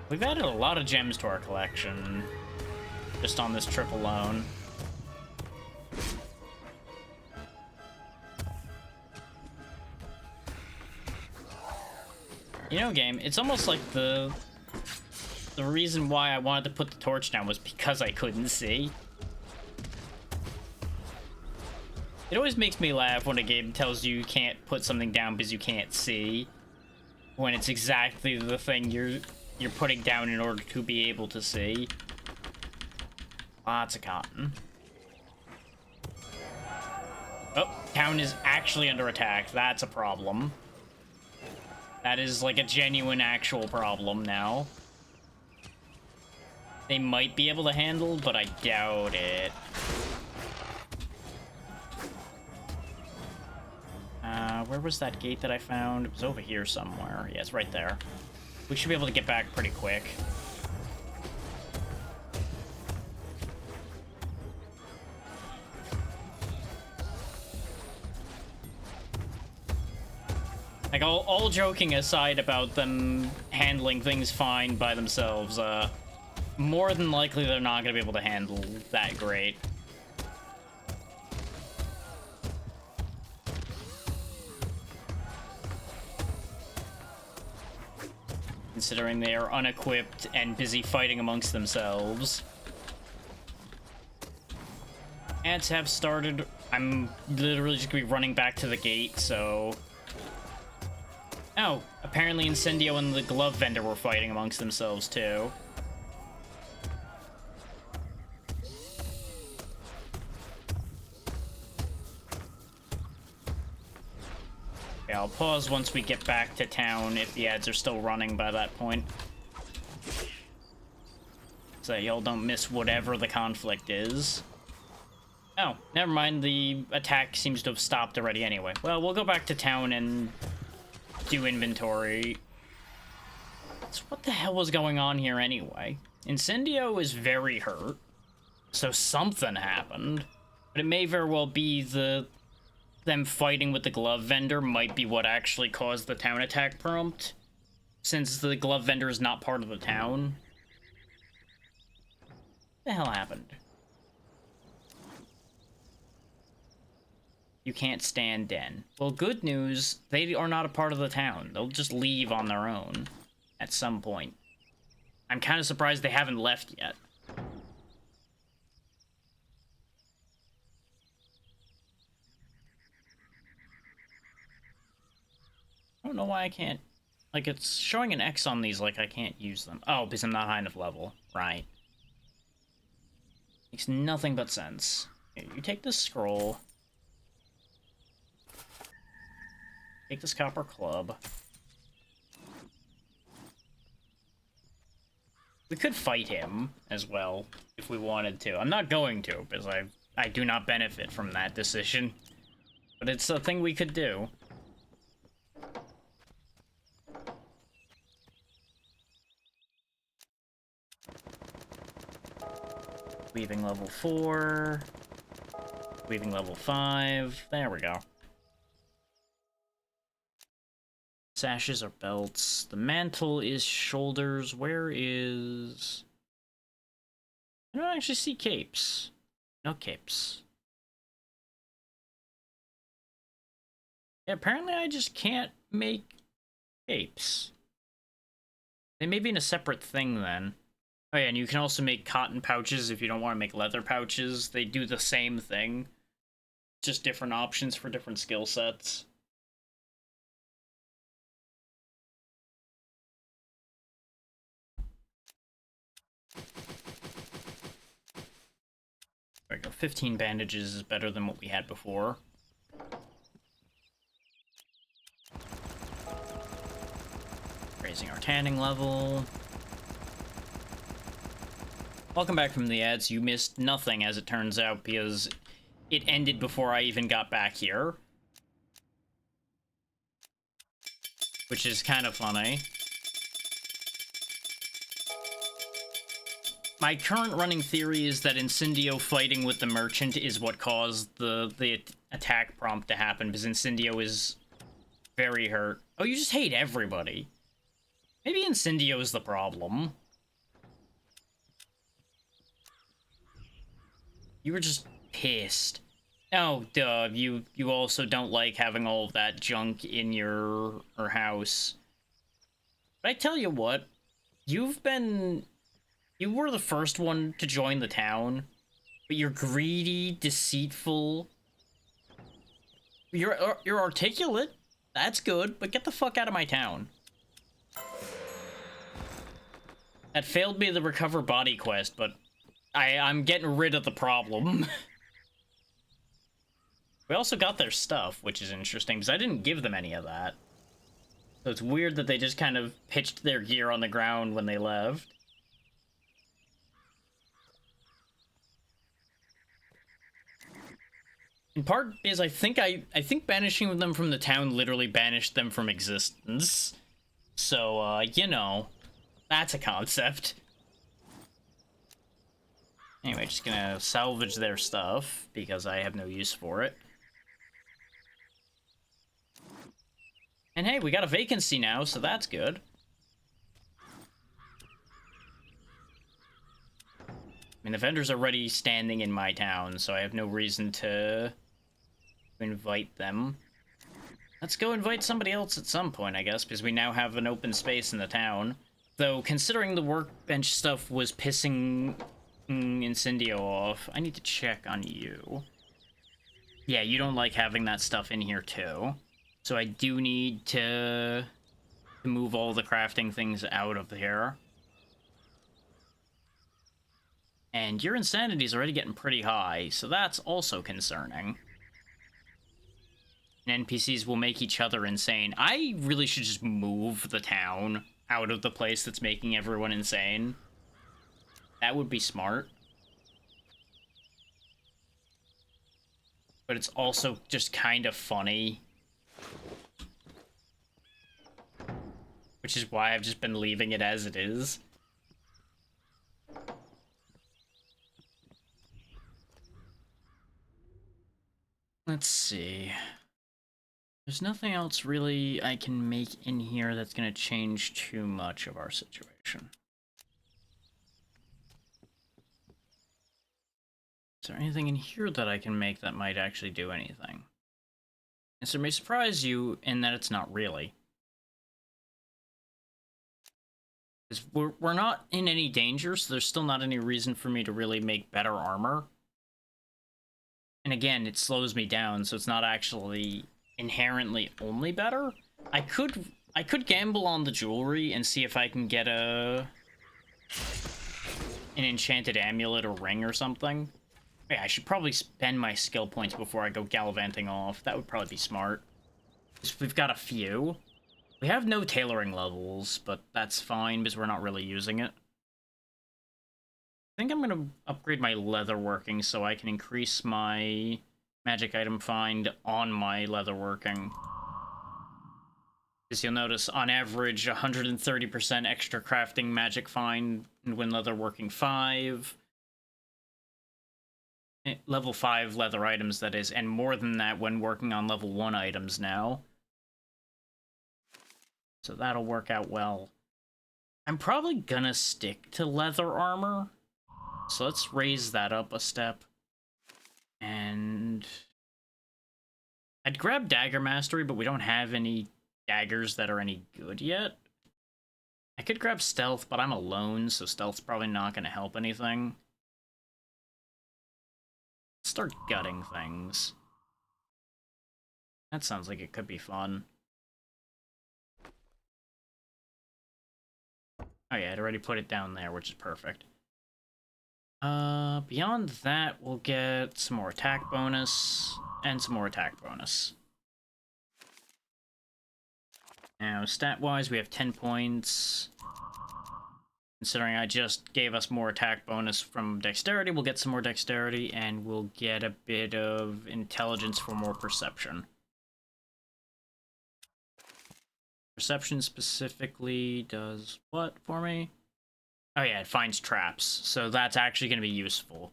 We've added a lot of gems to our collection, just on this trip alone. You know, game, it's almost like the reason why I wanted to put the torch down was because I couldn't see. It always makes me laugh when a game tells you can't put something down because you can't see, when it's exactly the thing you're putting down in order to be able to see. Lots of cotton. Oh, town is actually under attack. That's a problem. That is like a genuine actual problem now. They might be able to handle, but I doubt it. Where was that gate that I found? It was over here somewhere. Yeah, it's right there. We should be able to get back pretty quick. Like, all joking aside about them handling things fine by themselves, more than likely they're not going to be able to handle that great. Considering they are unequipped and busy fighting amongst themselves. Ads have started. I'm literally just gonna be running back to the gate, so... Oh, apparently Incendio and the glove vendor were fighting amongst themselves, too. Okay, I'll pause once we get back to town if the ads are still running by that point. So y'all don't miss whatever the conflict is. Oh, never mind. The attack seems to have stopped already anyway. Well, we'll go back to town and do inventory. So what the hell was going on here anyway? Incendio is very hurt, so something happened. But it may very well be them fighting with the glove vendor might be what actually caused the town attack prompt, since the glove vendor is not part of the town. What the hell happened? You can't stand Den. Well, good news, they are not a part of the town. They'll just leave on their own at some point. I'm kind of surprised they haven't left yet. I don't know why I can't... Like, it's showing an X on these like I can't use them. Oh, because I'm not high enough level. Right. Makes nothing but sense. Here, you take this scroll. Take this copper club. We could fight him as well if we wanted to. I'm not going to, because I do not benefit from that decision. But it's a thing we could do. Weaving level 4. Weaving level 5. There we go. Sashes or belts. The mantle is shoulders. Where is... I don't actually see capes. No capes. Yeah, apparently I just can't make capes. They may be in a separate thing then. Oh yeah, and you can also make cotton pouches if you don't want to make leather pouches. They do the same thing. Just different options for different skill sets. There we go. 15 bandages is better than what we had before. Raising our tanning level. Welcome back from the ads. You missed nothing, as it turns out, because it ended before I even got back here. Which is kind of funny. My current running theory is that Incendio fighting with the merchant is what caused the attack prompt to happen, because Incendio is very hurt. Oh, you just hate everybody. Maybe Incendio is the problem. You were just pissed. Oh, duh, you also don't like having all of that junk in your house. But I tell you what, you've been... You were the first one to join the town, but you're greedy, deceitful. You're articulate. That's good, but get the fuck out of my town. That failed me the recover body quest, but I'm getting rid of the problem. We also got their stuff, which is interesting, because I didn't give them any of that. So it's weird that they just kind of pitched their gear on the ground when they left. In part is I think banishing them from the town literally banished them from existence. So, you know, that's a concept. Anyway, just gonna salvage their stuff, because I have no use for it. And hey, we got a vacancy now, so that's good. I mean, the vendors are already standing in my town, so I have no reason to invite them. Let's go invite somebody else at some point, I guess, because we now have an open space in the town. Though, considering the workbench stuff was pissing Incendio off, I need to check on you. Yeah, you don't like having that stuff in here, too. So I do need to move all the crafting things out of here. And your insanity is already getting pretty high, so that's also concerning. And NPCs will make each other insane. I really should just move the town out of the place that's making everyone insane. That would be smart. But it's also just kind of funny. Which is why I've just been leaving it as it is. Let's see. There's nothing else really I can make in here that's going to change too much of our situation. Is there anything in here that I can make that might actually do anything? And so it may surprise you in that it's not really. Because we're not in any danger, so there's still not any reason for me to really make better armor. And again, it slows me down, so it's not actually inherently only better. I could gamble on the jewelry and see if I can get an enchanted amulet or ring or something. Yeah, I should probably spend my skill points before I go gallivanting off. That would probably be smart. We've got a few. We have no tailoring levels, but that's fine because we're not really using it. I think I'm going to upgrade my leatherworking so I can increase my magic item find on my leatherworking. As you'll notice, on average, 130% extra crafting magic find when leatherworking 5. Level 5 leather items, that is, and more than that when working on level 1 items now. So that'll work out well. I'm probably gonna stick to leather armor. So let's raise that up a step. And I'd grab Dagger Mastery, but we don't have any daggers that are any good yet. I could grab Stealth, but I'm alone, so Stealth's probably not gonna help anything. Start gutting things. That sounds like it could be fun. Oh yeah, I'd already put it down there, which is perfect. Beyond that, we'll get some more attack bonus, and some more attack bonus. Now, stat-wise, we have 10 points. Considering I just gave us more attack bonus from dexterity, we'll get some more dexterity, and we'll get a bit of intelligence for more perception. Perception specifically does what for me? Oh yeah, it finds traps, so that's actually going to be useful.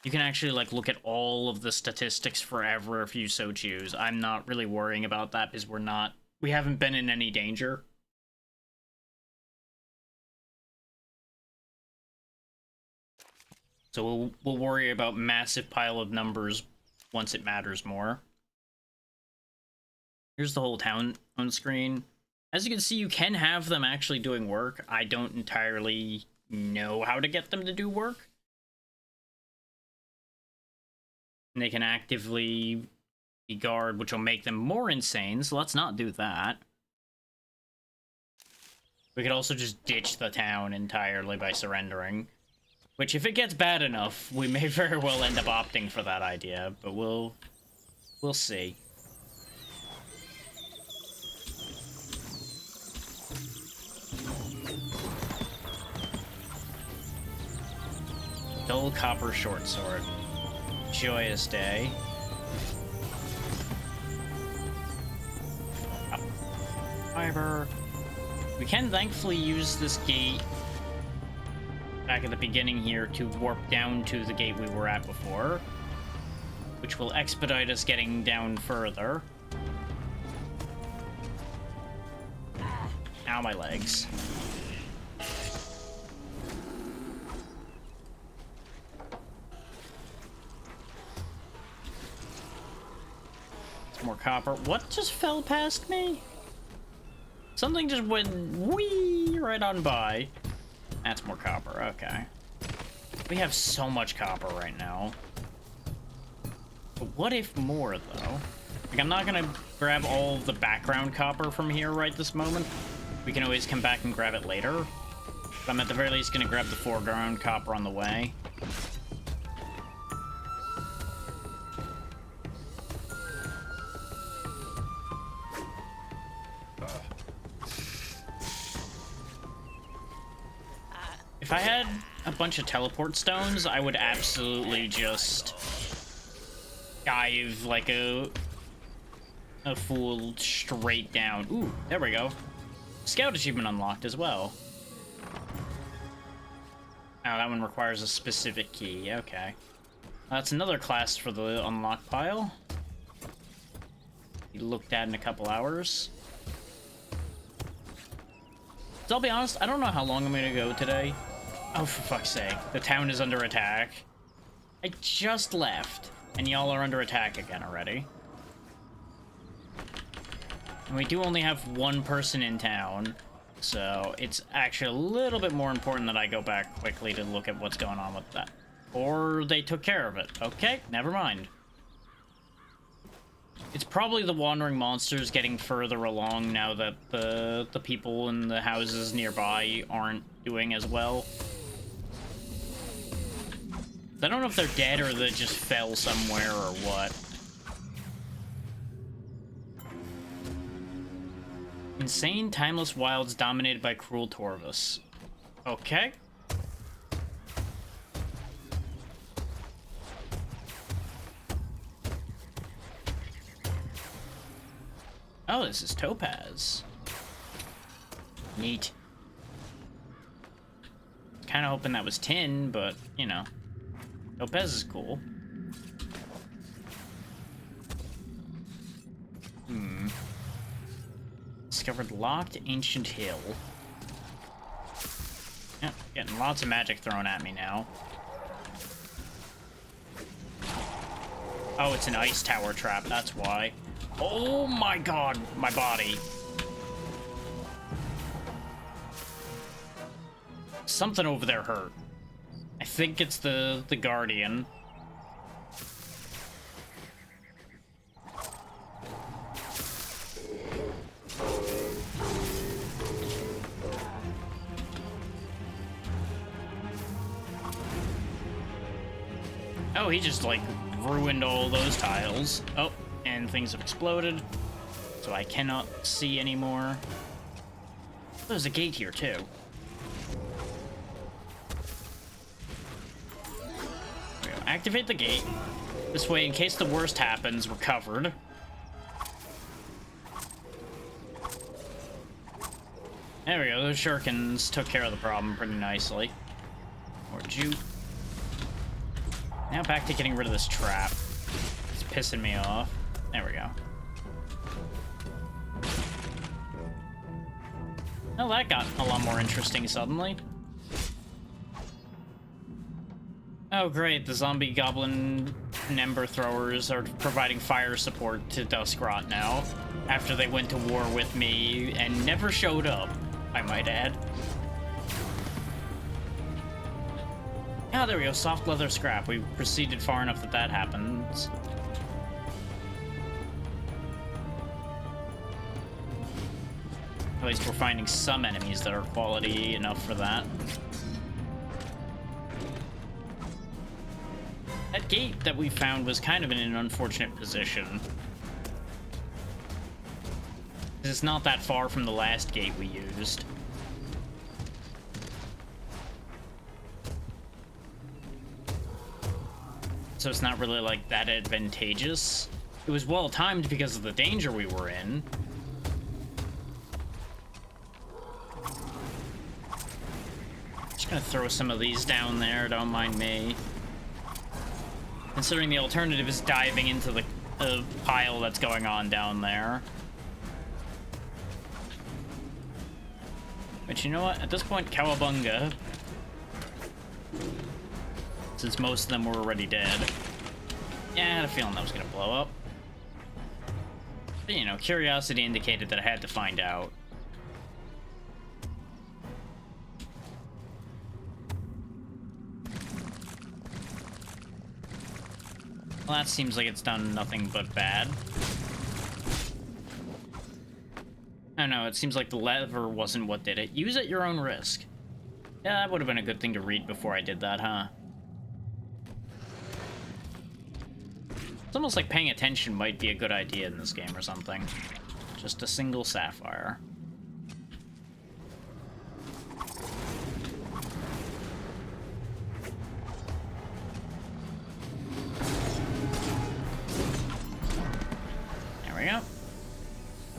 You can actually, like, look at all of the statistics forever if you so choose. I'm not really worrying about that because we haven't been in any danger. So we'll worry about massive pile of numbers once it matters more. Here's the whole town on screen. As you can see, you can have them actually doing work. I don't entirely know how to get them to do work. And they can actively be guard, which will make them more insane, so let's not do that. We could also just ditch the town entirely by surrendering. Which, if it gets bad enough, we may very well end up opting for that idea, but we'll see. Dull copper short sword. Joyous day. Fiber. We can thankfully use this gate back at the beginning here to warp down to the gate we were at before, which will expedite us getting down further. Ow, my legs. Some more copper. What just fell past me? Something just went whee right on by. That's more copper, okay. We have so much copper right now. But what if more, though? Like, I'm not gonna grab all of the background copper from here right this moment. We can always come back and grab it later. But I'm at the very least gonna grab the foreground copper on the way. If I had a bunch of teleport stones, I would absolutely just dive like a fool straight down. Ooh, there we go. Scout achievement unlocked as well. Oh, that one requires a specific key. Okay. That's another class for the unlock pile. Be looked at in a couple hours. So I'll be honest, I don't know how long I'm gonna go today. Oh, for fuck's sake. The town is under attack. I just left, and y'all are under attack again already. And we do only have one person in town, so it's actually a little bit more important that I go back quickly to look at what's going on with that. Or they took care of it. Okay, never mind. It's probably the wandering monsters getting further along now that the people in the houses nearby aren't doing as well. I don't know if they're dead or they just fell somewhere or what. Insane, timeless wilds dominated by cruel Torvus. Okay. Oh, this is Topaz. Neat. Kinda hoping that was tin, but, you know. Topaz is cool. Discovered locked ancient hill. Yeah, getting lots of magic thrown at me now. Oh, it's an ice tower trap, that's why. Oh my god, my body. Something over there hurt. I think it's the Guardian. Oh, he just, like, ruined all those tiles. Oh, and things have exploded, so I cannot see anymore. There's a gate here, too. There we go. Activate the gate. This way, in case the worst happens, we're covered. There we go, those shurikens took care of the problem pretty nicely. More jute. Now back to getting rid of this trap. It's pissing me off. There we go. Well, that got a lot more interesting suddenly. Oh great, the zombie goblin Ember throwers are providing fire support to Duskrot now, after they went to war with me and never showed up, I might add. Ah, there we go, soft leather scrap. We proceeded far enough that that happens. At least we're finding some enemies that are quality enough for that. That gate that we found was kind of in an unfortunate position. It's not that far from the last gate we used. So it's not really like that advantageous. It was well timed because of the danger we were in. Just gonna throw some of these down there, don't mind me. Considering the alternative is diving into the pile that's going on down there. But you know what? At this point, Cowabunga, since most of them were already dead. Yeah, I had a feeling that was gonna blow up. But, you know, curiosity indicated that I had to find out. Well, that seems like it's done nothing but bad. I don't know, it seems like the lever wasn't what did it. Use at your own risk. Yeah, that would have been a good thing to read before I did that, huh? It's almost like paying attention might be a good idea in this game or something. Just a single sapphire. There we go.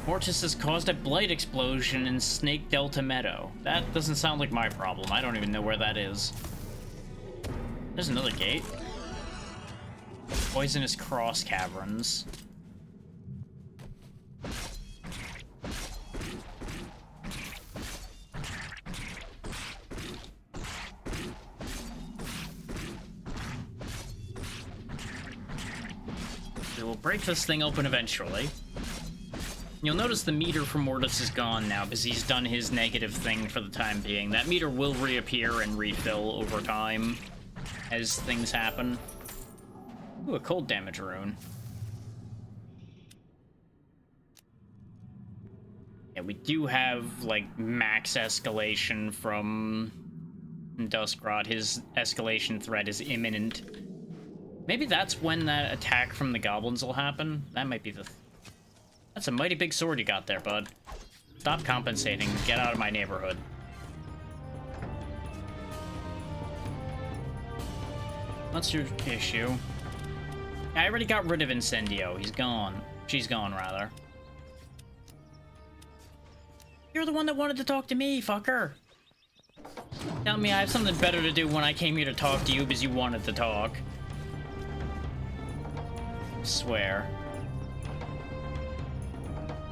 Mortis has caused a blight explosion in Snake Delta Meadow. That doesn't sound like my problem. I don't even know where that is. There's another gate. Poisonous Cross Caverns. We will break this thing open eventually. You'll notice the meter for Mortis is gone now because he's done his negative thing for the time being. That meter will reappear and refill over time as things happen. Ooh, a cold damage rune. Yeah, we do have, like, max escalation from Duskrot. His escalation threat is imminent. Maybe that's when that attack from the goblins will happen. That might be the... That's a mighty big sword you got there, bud. Stop compensating. Get out of my neighborhood. What's your issue? I already got rid of Incendio. He's gone. She's gone, rather. You're the one that wanted to talk to me, fucker. Tell me I have something better to do when I came here to talk to you because you wanted to talk. I swear.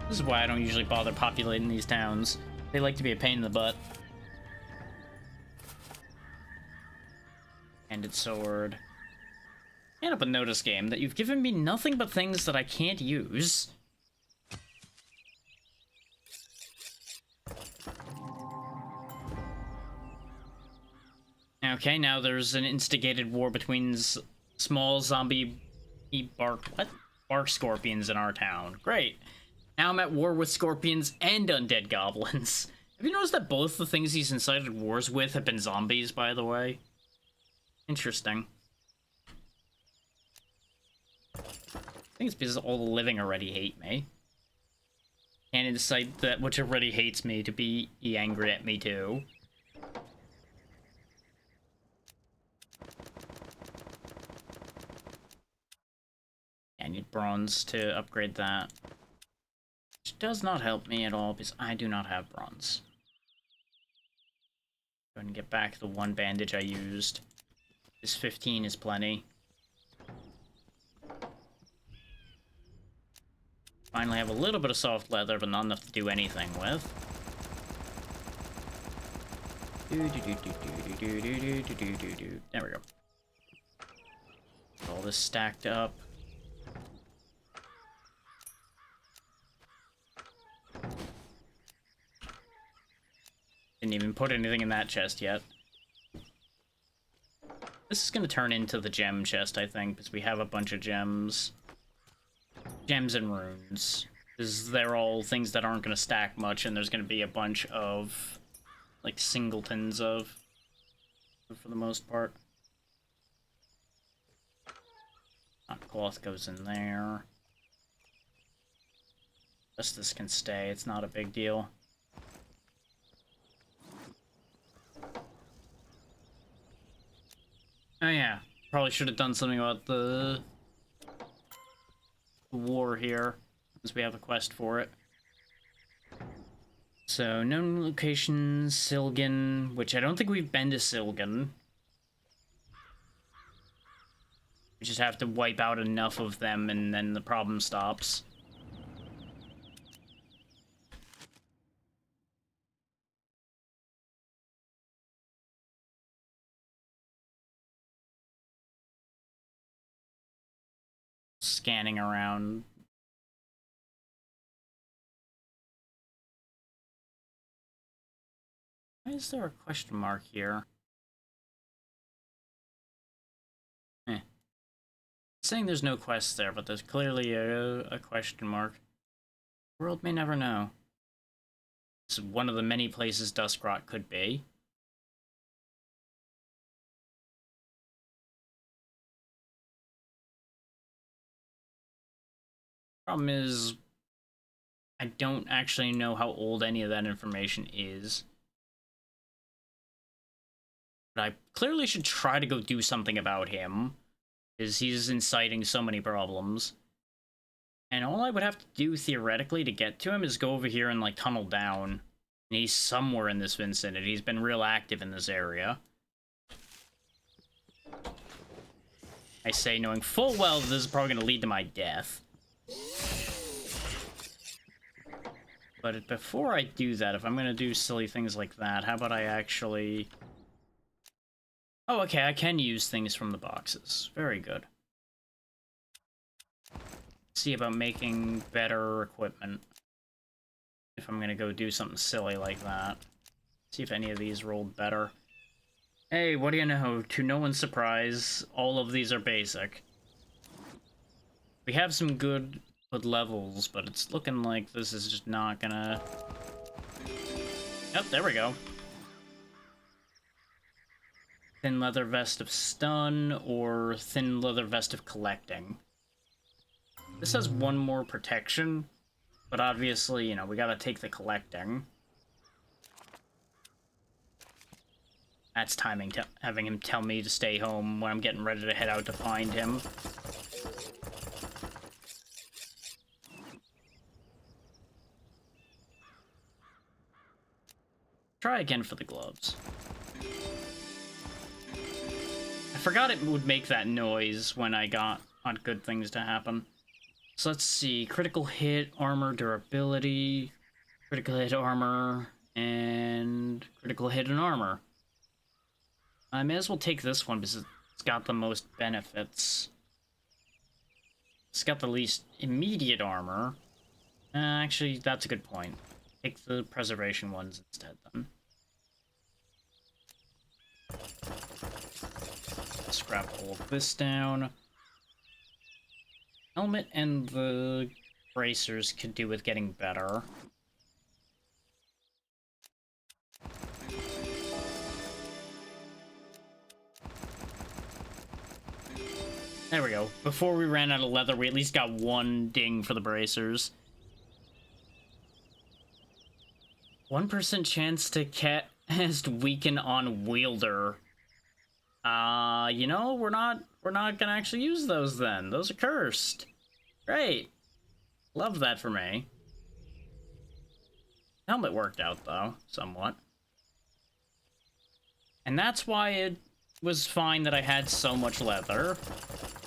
This is why I don't usually bother populating these towns. They like to be a pain in the butt. Ended sword. Can't help but notice, game, that you've given me nothing but things that I can't use. Okay, now there's an instigated war between small zombie bark scorpions in our town. Great. Now I'm at war with scorpions and undead goblins. Have you noticed that both the things he's incited wars with have been zombies, by the way? Interesting. I think it's because all the living already hate me. Can't incite that which already hates me to be angry at me too. I need bronze to upgrade that. Which does not help me at all because I do not have bronze. Go ahead and get back the one bandage I used. This 15 is plenty. Finally have a little bit of soft leather, but not enough to do anything with. There we go. All this stacked up. Didn't even put anything in that chest yet. This is gonna turn into the gem chest, I think, because we have a bunch of gems. Gems and runes. Because they're all things that aren't gonna stack much, and there's gonna be a bunch of, like, singletons of, for the most part. Cloth goes in there. Just this can stay, it's not a big deal. Oh yeah, probably should have done something about the war here, since we have a quest for it. So, known locations, Sylgan, which I don't think we've been to Sylgan. We just have to wipe out enough of them and then the problem stops. Scanning around. Why is there a question mark here? Saying there's no quests there, but there's clearly a question mark. The world may never know. This is one of the many places Duskrot could be. Problem is, I don't actually know how old any of that information is. But I clearly should try to go do something about him, because he's inciting so many problems. And all I would have to do, theoretically, to get to him is go over here and, like, tunnel down. And he's somewhere in this vicinity. He's been real active in this area. I say knowing full well this is probably going to lead to my death. But before I do that, if I'm going to do silly things like that, how about I actually... Oh, okay, I can use things from the boxes. Very good. See about making better equipment. If I'm going to go do something silly like that. See if any of these rolled better. Hey, what do you know? To no one's surprise, all of these are basic. We have some good levels, but it's looking like this is just not gonna... Yep, there we go. Thin leather vest of stun, or thin leather vest of collecting. This has one more protection, but obviously, you know, we gotta take the collecting. That's timing, having him tell me to stay home when I'm getting ready to head out to find him. Try again for the gloves. I forgot it would make that noise when I got on good things to happen. So let's see, critical hit, armor, durability, critical hit, armor, and critical hit and armor. I may as well take this one because it's got the most benefits. It's got the least immediate armor. Actually, that's a good point. Take the preservation ones instead, then. Scrap all of this down. Helmet and the bracers could do with getting better. There we go. Before we ran out of leather, we at least got one ding for the bracers. 1% chance to cast weaken on wielder. You know, we're not gonna actually use those then. Those are cursed. Great. Love that for me. Helmet worked out, though, somewhat. And that's why it was fine that I had so much leather.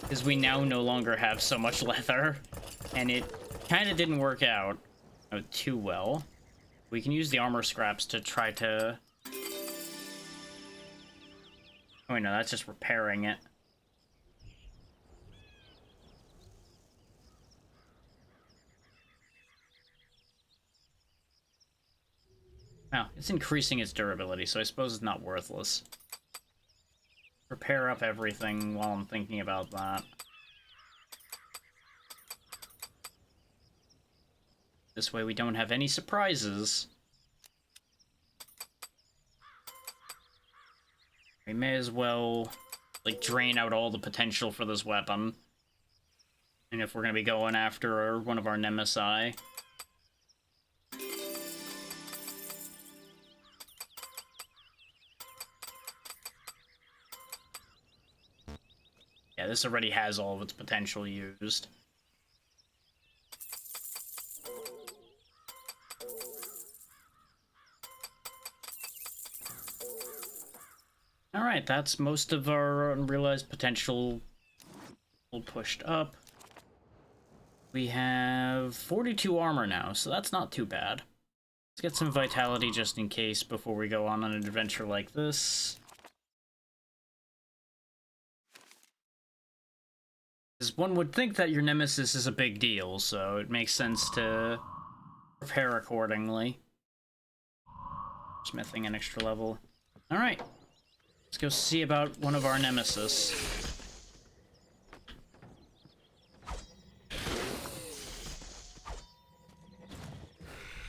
Because we now no longer have so much leather. And it kind of didn't work out too well. We can use the armor scraps to try to... Oh, wait, no, that's just repairing it. Oh, it's increasing its durability, so I suppose it's not worthless. Repair up everything while I'm thinking about that. This way we don't have any surprises. We may as well, like, drain out all the potential for this weapon. And if we're gonna be going after one of our Nemesis. Yeah, this already has all of its potential used. Alright, that's most of our unrealized potential pushed up. We have 42 armor now, so that's not too bad. Let's get some vitality just in case before we go on an adventure like this. Because one would think that your nemesis is a big deal, so it makes sense to prepare accordingly. Smithing an extra level. Alright. Let's go see about one of our nemesis.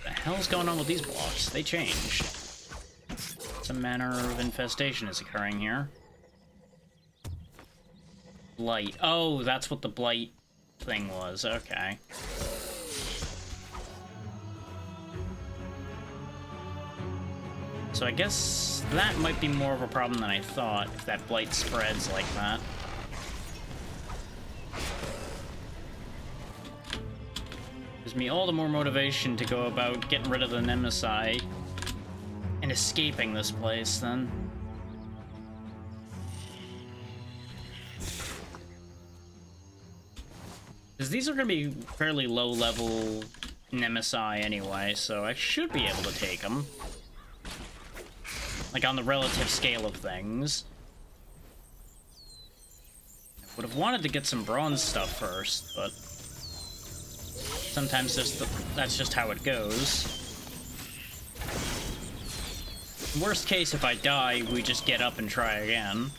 What the hell's going on with these blocks? They changed. Some manner of infestation is occurring here. Blight. Oh, that's what the blight thing was. Okay. So I guess that might be more of a problem than I thought, if that blight spreads like that. Gives me all the more motivation to go about getting rid of the Nemesis and escaping this place, then. Because these are going to be fairly low-level Nemesis anyway, so I should be able to take them. Like, on the relative scale of things. I would have wanted to get some bronze stuff first, but sometimes that's just how it goes. Worst case, if I die, we just get up and try again.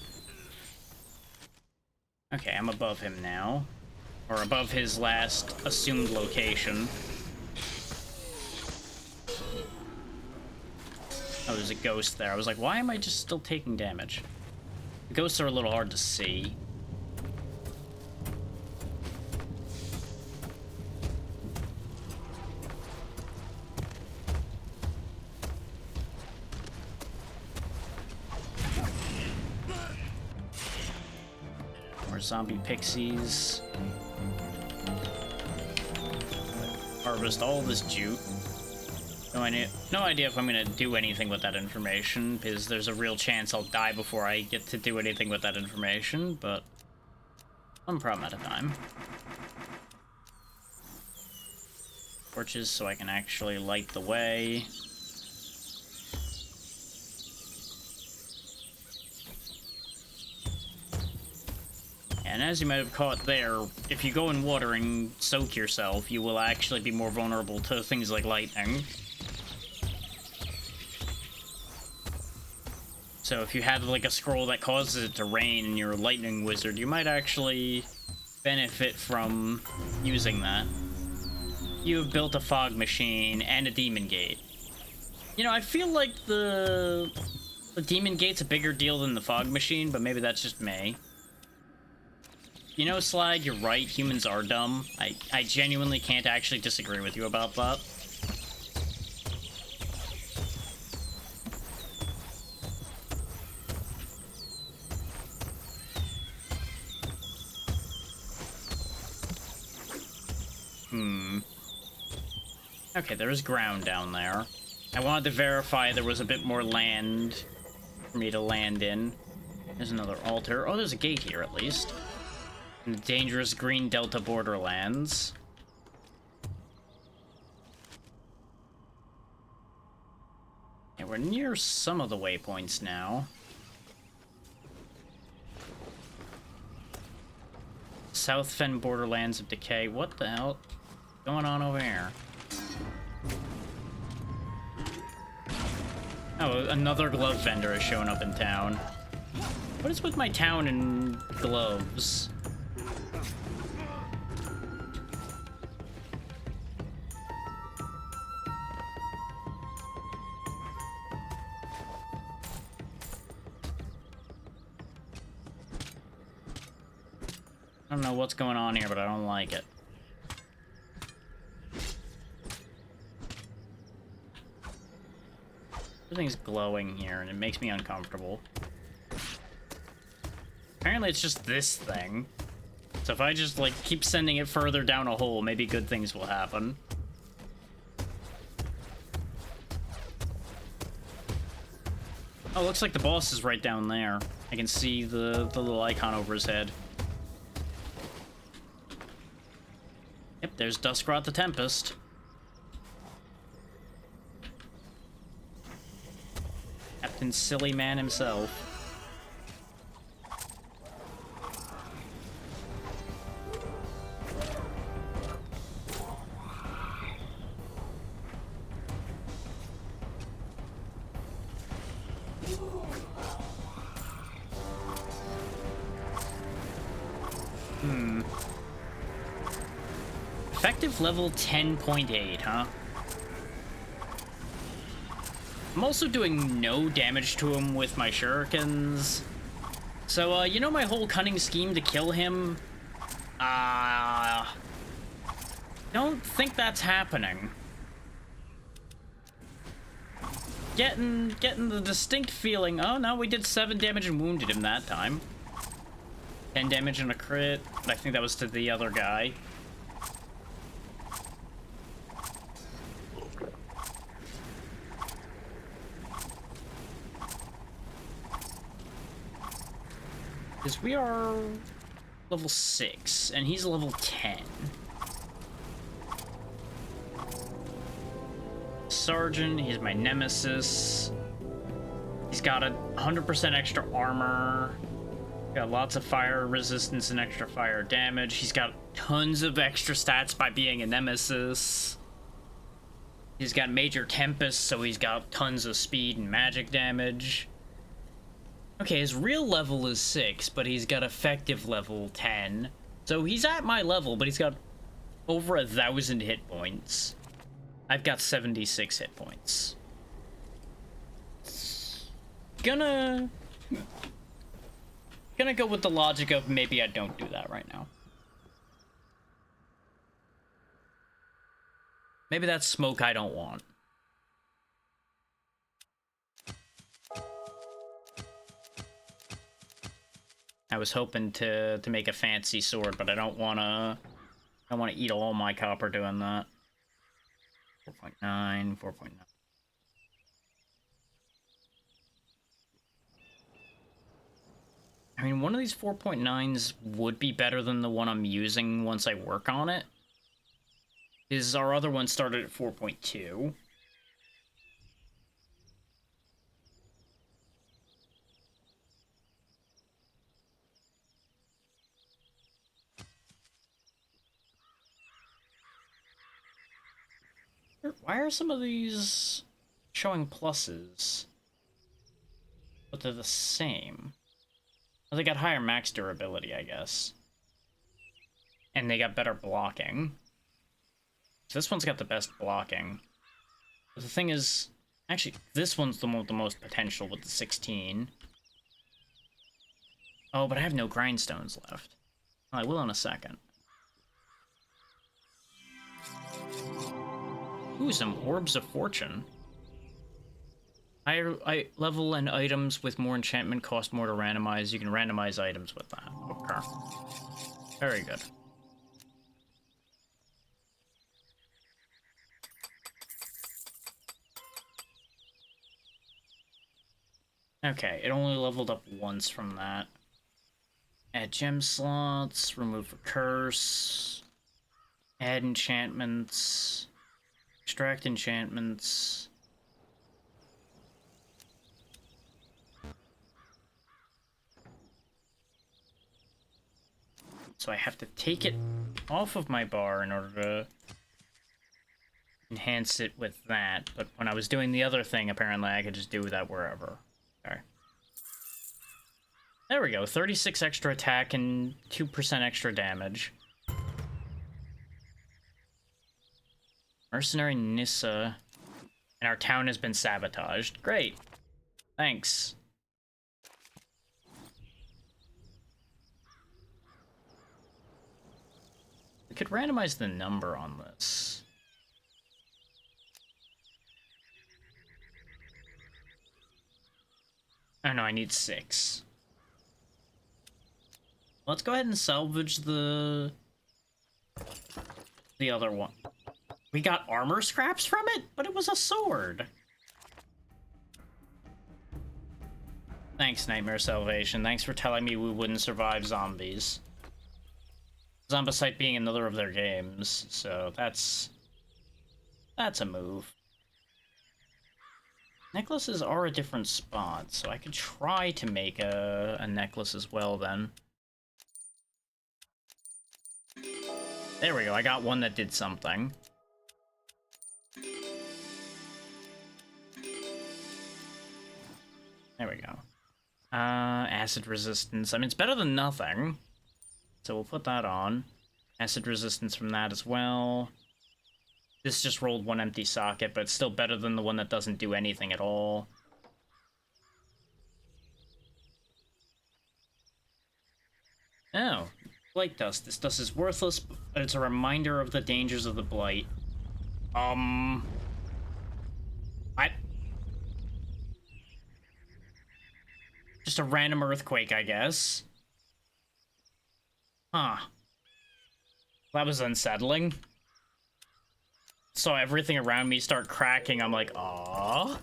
Okay, I'm above him now. Or above his last assumed location. Oh, there's a ghost there. I was like, why am I just still taking damage? The ghosts are a little hard to see. More zombie pixies. Harvest all this jute. No idea if I'm gonna do anything with that information, because there's a real chance I'll die before I get to do anything with that information, but one problem at a time. Torches so I can actually light the way. And as you might have caught there, if you go in water and soak yourself, you will actually be more vulnerable to things like lightning. So if you have like a scroll that causes it to rain and you're a lightning wizard, you might actually benefit from using that. You have built a fog machine and a demon gate. You know, I feel like the demon gate's a bigger deal than the fog machine, but maybe that's just me. You know, Slag, you're right, humans are dumb. I genuinely can't actually disagree with you about that. Okay, there's ground down there. I wanted to verify there was a bit more land for me to land in. There's another altar. Oh, there's a gate here, at least. In the dangerous Green Delta borderlands. Yeah, we're near some of the waypoints now. South Fen Borderlands of Decay. What the hell is going on over here? Oh, another glove vendor has shown up in town. What is with my town and gloves? I don't know what's going on here, but I don't like it. Everything's glowing here, and it makes me uncomfortable. Apparently it's just this thing. So if I just, like, keep sending it further down a hole, maybe good things will happen. Oh, looks like the boss is right down there. I can see the little icon over his head. Yep, there's Duskrot the Tempest. Captain Silly Man himself. Effective level 10.8, huh? I'm also doing no damage to him with my shurikens. So, you know my whole cunning scheme to kill him? Don't think that's happening. Getting the distinct feeling, oh no, we did 7 damage and wounded him that time. 10 damage and a crit. I think that was to the other guy. Because we are level 6, and he's level 10. Sergeant, he's my nemesis. He's got 100% extra armor. Got lots of fire resistance and extra fire damage. He's got tons of extra stats by being a nemesis. He's got Major Tempest, so he's got tons of speed and magic damage. Okay, his real level is 6, but he's got effective level 10. So he's at my level, but he's got over 1,000 hit points. I've got 76 hit points. Gonna go with the logic of maybe I don't do that right now. Maybe that's smoke I don't want. I was hoping to make a fancy sword, but I don't wanna eat all my copper doing that. 4.9, 4.9. I mean, one of these 4.9s would be better than the one I'm using once I work on it. Is our other one started at 4.2. Why are some of these showing pluses? But they're the same. Well, they got higher max durability, I guess. And they got better blocking. So this one's got the best blocking. But the thing is, actually, this one's the most potential with the 16. Oh, but I have no grindstones left. I will in a second. Ooh, some Orbs of Fortune. Higher level and items with more enchantment cost more to randomize. You can randomize items with that. Okay. Very good. Okay, it only leveled up once from that. Add gem slots, remove a curse, add enchantments, extract enchantments. So I have to take it off of my bar in order to enhance it with that, but when I was doing the other thing, apparently I could just do that wherever. Okay. There we go, 36 extra attack and 2% extra damage. Mercenary Nissa. And our town has been sabotaged. Great. Thanks. We could randomize the number on this. Oh no, I need 6. Let's go ahead and salvage the other one. We got armor scraps from it, but it was a sword. Thanks, Nightmare Salvation. Thanks for telling me we wouldn't survive zombies. Zombicide being another of their games, so that's a move. Necklaces are a different spot, so I could try to make a necklace as well then. There we go, I got one that did something. There we go. Acid resistance. I mean, it's better than nothing. So we'll put that on. Acid resistance from that as well. This just rolled one empty socket, but it's still better than the one that doesn't do anything at all. Oh, blight dust. This dust is worthless, but it's a reminder of the dangers of the blight. Just a random earthquake, I guess. Huh. That was unsettling. Saw everything around me start cracking. I'm like, aww.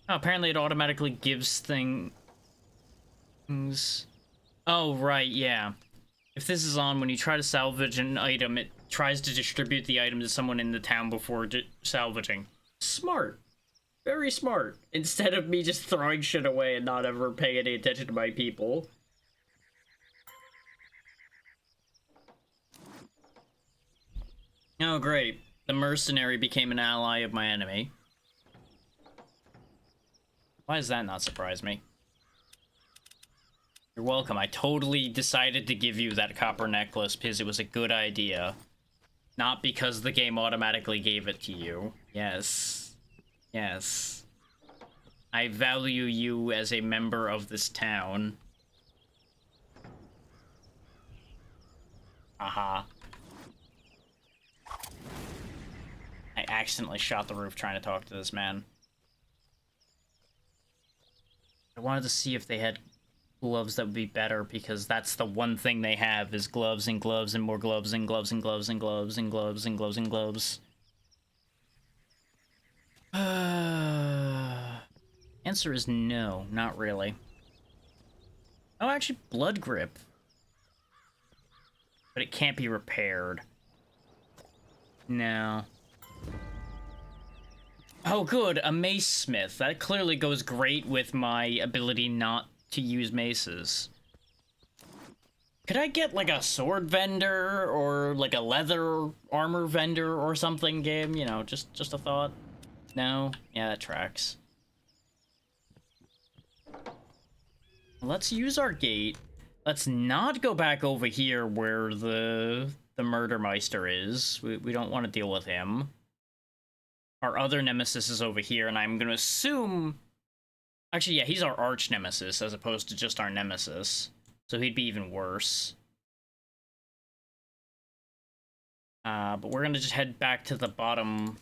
Oh, apparently it automatically gives things... Oh, right, yeah. If this is on, when you try to salvage an item, it tries to distribute the item to someone in the town before salvaging. Smart. Very smart. Instead of me just throwing shit away and not ever paying any attention to my people. Oh, great. The mercenary became an ally of my enemy. Why does that not surprise me? You're welcome. I totally decided to give you that copper necklace because it was a good idea. Not because the game automatically gave it to you. Yes. Yes. I value you as a member of this town. Aha. I accidentally shot the roof trying to talk to this man. I wanted to see if they had gloves that would be better, because that's the one thing they have is gloves and gloves and more gloves and gloves and gloves and gloves and gloves and gloves and gloves. Answer is no, not really. Oh, actually, blood grip. But it can't be repaired. No. Oh, good, a mace smith. That clearly goes great with my ability not to use maces. Could I get, like, a sword vendor or, like, a leather armor vendor or something, game? You know, just a thought. No? Yeah, that tracks. Let's use our gate. Let's not go back over here where the Murdermeister is. We don't want to deal with him. Our other nemesis is over here, and I'm gonna assume... Actually, yeah, he's our arch nemesis as opposed to just our nemesis. So he'd be even worse. But we're gonna just head back to the bottom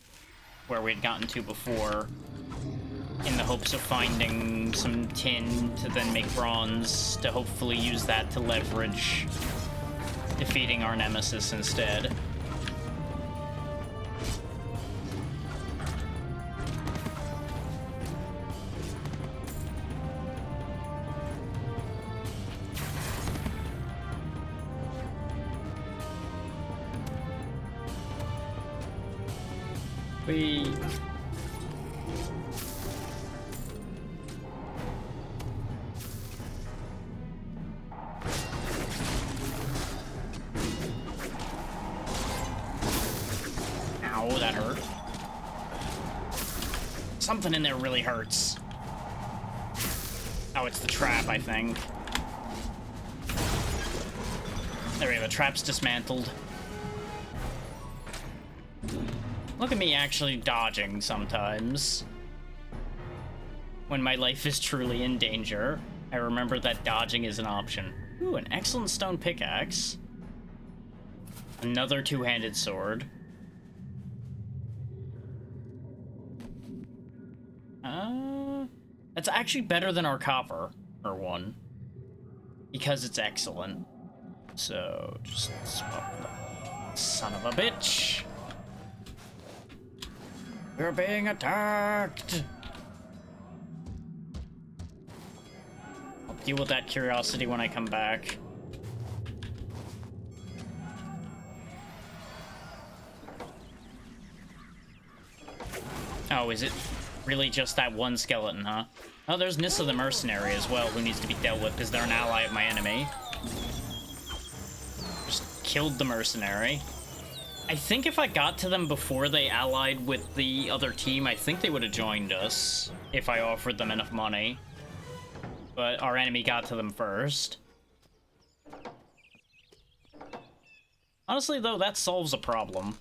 where we'd gotten to before, in the hopes of finding some tin to then make bronze, to hopefully use that to leverage defeating our nemesis instead. We... Ow, that hurt. Something in there really hurts. Oh, it's the trap, I think. There we go, the trap's dismantled. Look at me actually dodging sometimes. When my life is truly in danger, I remember that dodging is an option. Ooh, an excellent stone pickaxe. Another two-handed sword. That's actually better than our copper, or one. Because it's excellent. So, just swap that. Son of a bitch! We're being attacked! I'll deal with that curiosity when I come back. Oh, is it really just that one skeleton, huh? Oh, there's Nissa the Mercenary as well, who needs to be dealt with because they're an ally of my enemy. Just killed the Mercenary. I think if I got to them before they allied with the other team, I think they would have joined us if I offered them enough money. But our enemy got to them first. Honestly, though, that solves a problem.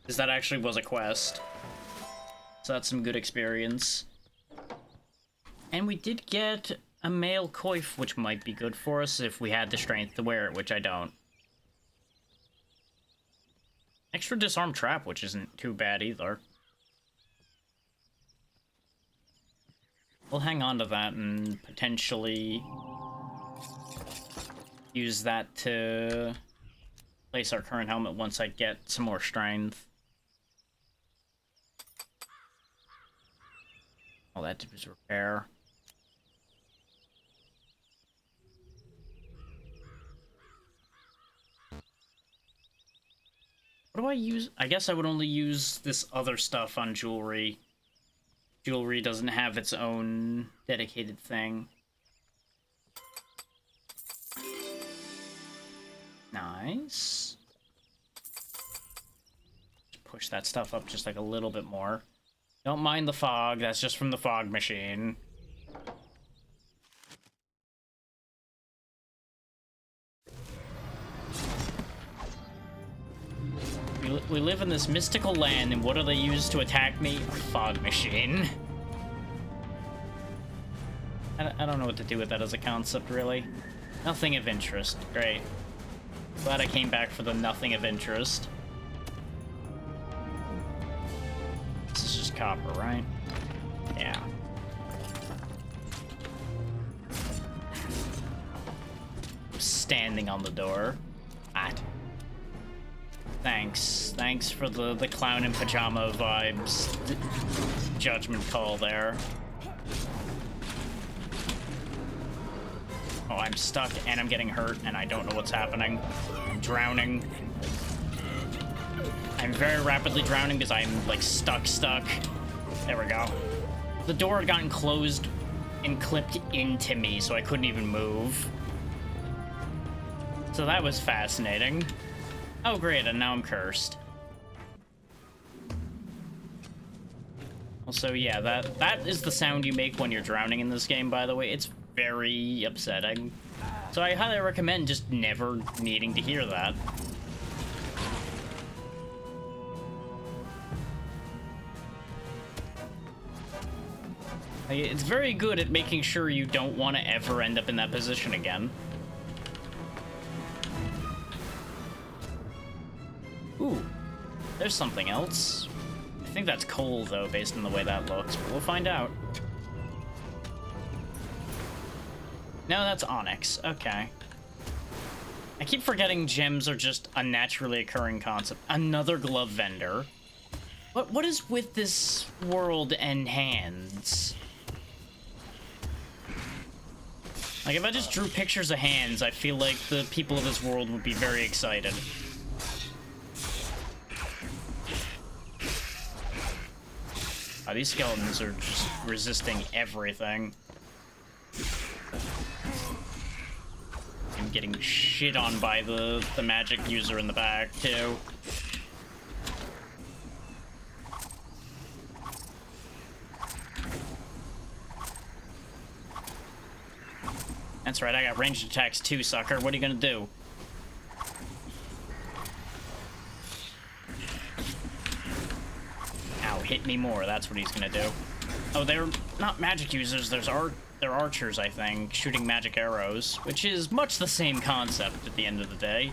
Because that actually was a quest. So that's some good experience. And we did get a male coif, which might be good for us if we had the strength to wear it, which I don't. Extra disarm trap, which isn't too bad either. We'll hang on to that and potentially use that to place our current helmet once I get some more strength. All that did was repair. What do I use? I guess I would only use this other stuff on jewelry. Jewelry doesn't have its own dedicated thing. Nice. Just push that stuff up just like a little bit more. Don't mind the fog, that's just from the fog machine. We live in this mystical land, and what do they use to attack me? A fog machine. I don't know what to do with that as a concept, really. Nothing of interest. Great. Glad I came back for the nothing of interest. This is just copper, right? Yeah. I'm standing on the door. What? Thanks for the clown in pajama vibes judgment call there. Oh, I'm stuck and I'm getting hurt and I don't know what's happening. I'm drowning. I'm very rapidly drowning because I'm like stuck. There we go. The door had gotten closed and clipped into me, so I couldn't even move. So that was fascinating. Oh great, and now I'm cursed. Also, yeah, that is the sound you make when you're drowning in this game, by the way. It's very upsetting. So I highly recommend just never needing to hear that. Like, it's very good at making sure you don't want to ever end up in that position again. Ooh, there's something else. I think that's coal, though, based on the way that looks, but we'll find out. No, that's onyx. Okay. I keep forgetting gems are just a naturally occurring concept. Another glove vendor. What is with this world and hands? Like, if I just drew pictures of hands, I feel like the people of this world would be very excited. Oh, these skeletons are just resisting everything. I'm getting shit on by the magic user in the back, too. That's right, I got ranged attacks too, sucker. What are you gonna do? Ow, hit me more. That's what he's gonna do. Oh, they're not magic users. They're archers, I think, shooting magic arrows, which is much the same concept at the end of the day.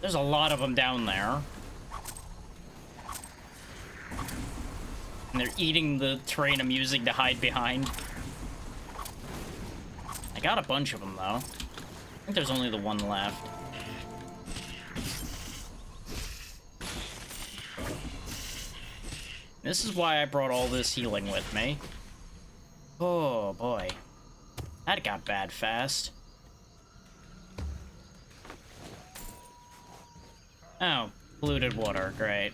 There's a lot of them down there. And they're eating the terrain I'm using to hide behind. I got a bunch of them, though. I think there's only the one left. This is why I brought all this healing with me. Oh, boy. That got bad fast. Oh, polluted water. Great.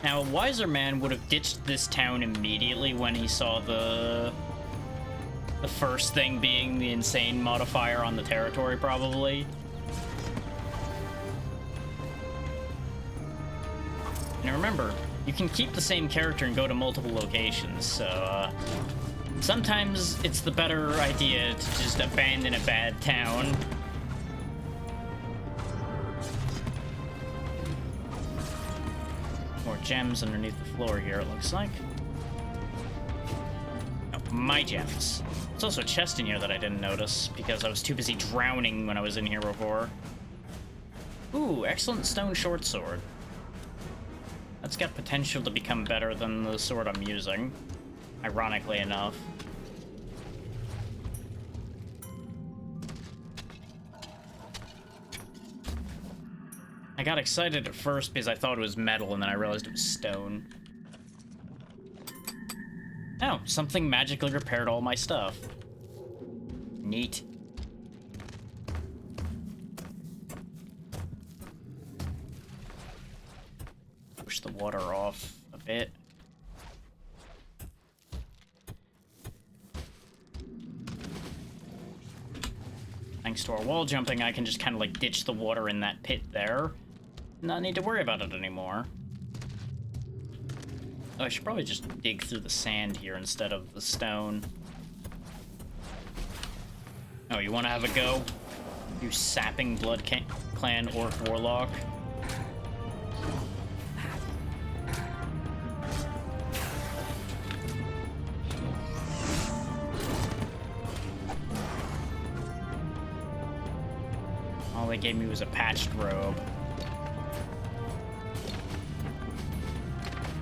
Now, a wiser man would have ditched this town immediately when he saw the first thing being the insane modifier on the territory, probably. And remember, you can keep the same character and go to multiple locations, so, sometimes it's the better idea to just abandon a bad town. More gems underneath the floor here, it looks like. Oh, my gems. There's also a chest in here that I didn't notice because I was too busy drowning when I was in here before. Ooh, excellent stone short sword. That's got potential to become better than the sword I'm using, ironically enough. I got excited at first because I thought it was metal, and then I realized it was stone. Oh, something magically repaired all my stuff. Neat. Push the water off a bit. Thanks to our wall jumping, I can just kind of like ditch the water in that pit there. Not need to worry about it anymore. Oh, I should probably just dig through the sand here instead of the stone. Oh, you want to have a go? You sapping Blood Clan Orc Warlock. All they gave me was a patched robe.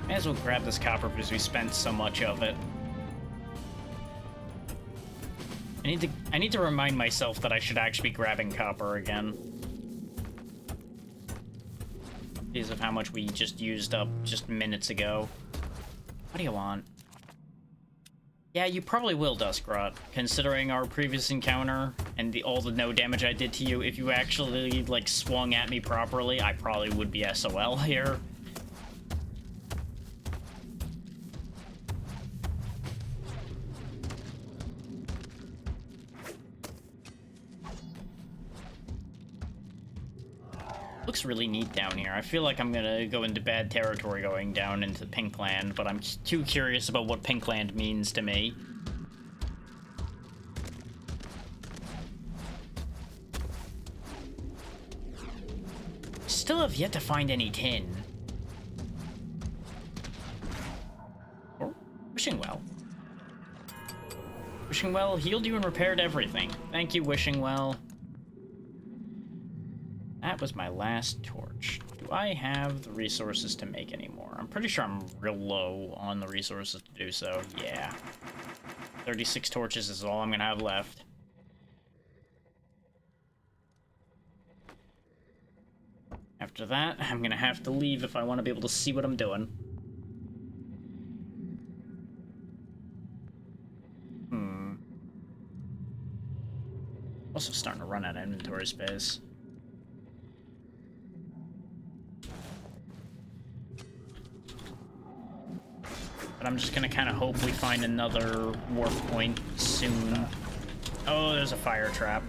May as well grab this copper because we spent so much of it. I need to remind myself that I should actually be grabbing copper again. Because of how much we just used up just minutes ago. What do you want? Yeah, you probably will, Duskrot, considering our previous encounter and all the no damage I did to you. If you actually, like, swung at me properly, I probably would be SOL here. Looks really neat down here. I feel like I'm gonna go into bad territory going down into Pinkland, but I'm too curious about what Pinkland means to me. Still have yet to find any tin. Or Wishing Well. Wishing Well healed you and repaired everything. Thank you, Wishing Well. That was my last torch. Do I have the resources to make any more? I'm pretty sure I'm real low on the resources to do so. Yeah. 36 torches is all I'm gonna have left. After that, I'm gonna have to leave if I want to be able to see what I'm doing. Also starting to run out of inventory space. But I'm just gonna kind of hope we find another warp point soon. Oh, there's a fire trap.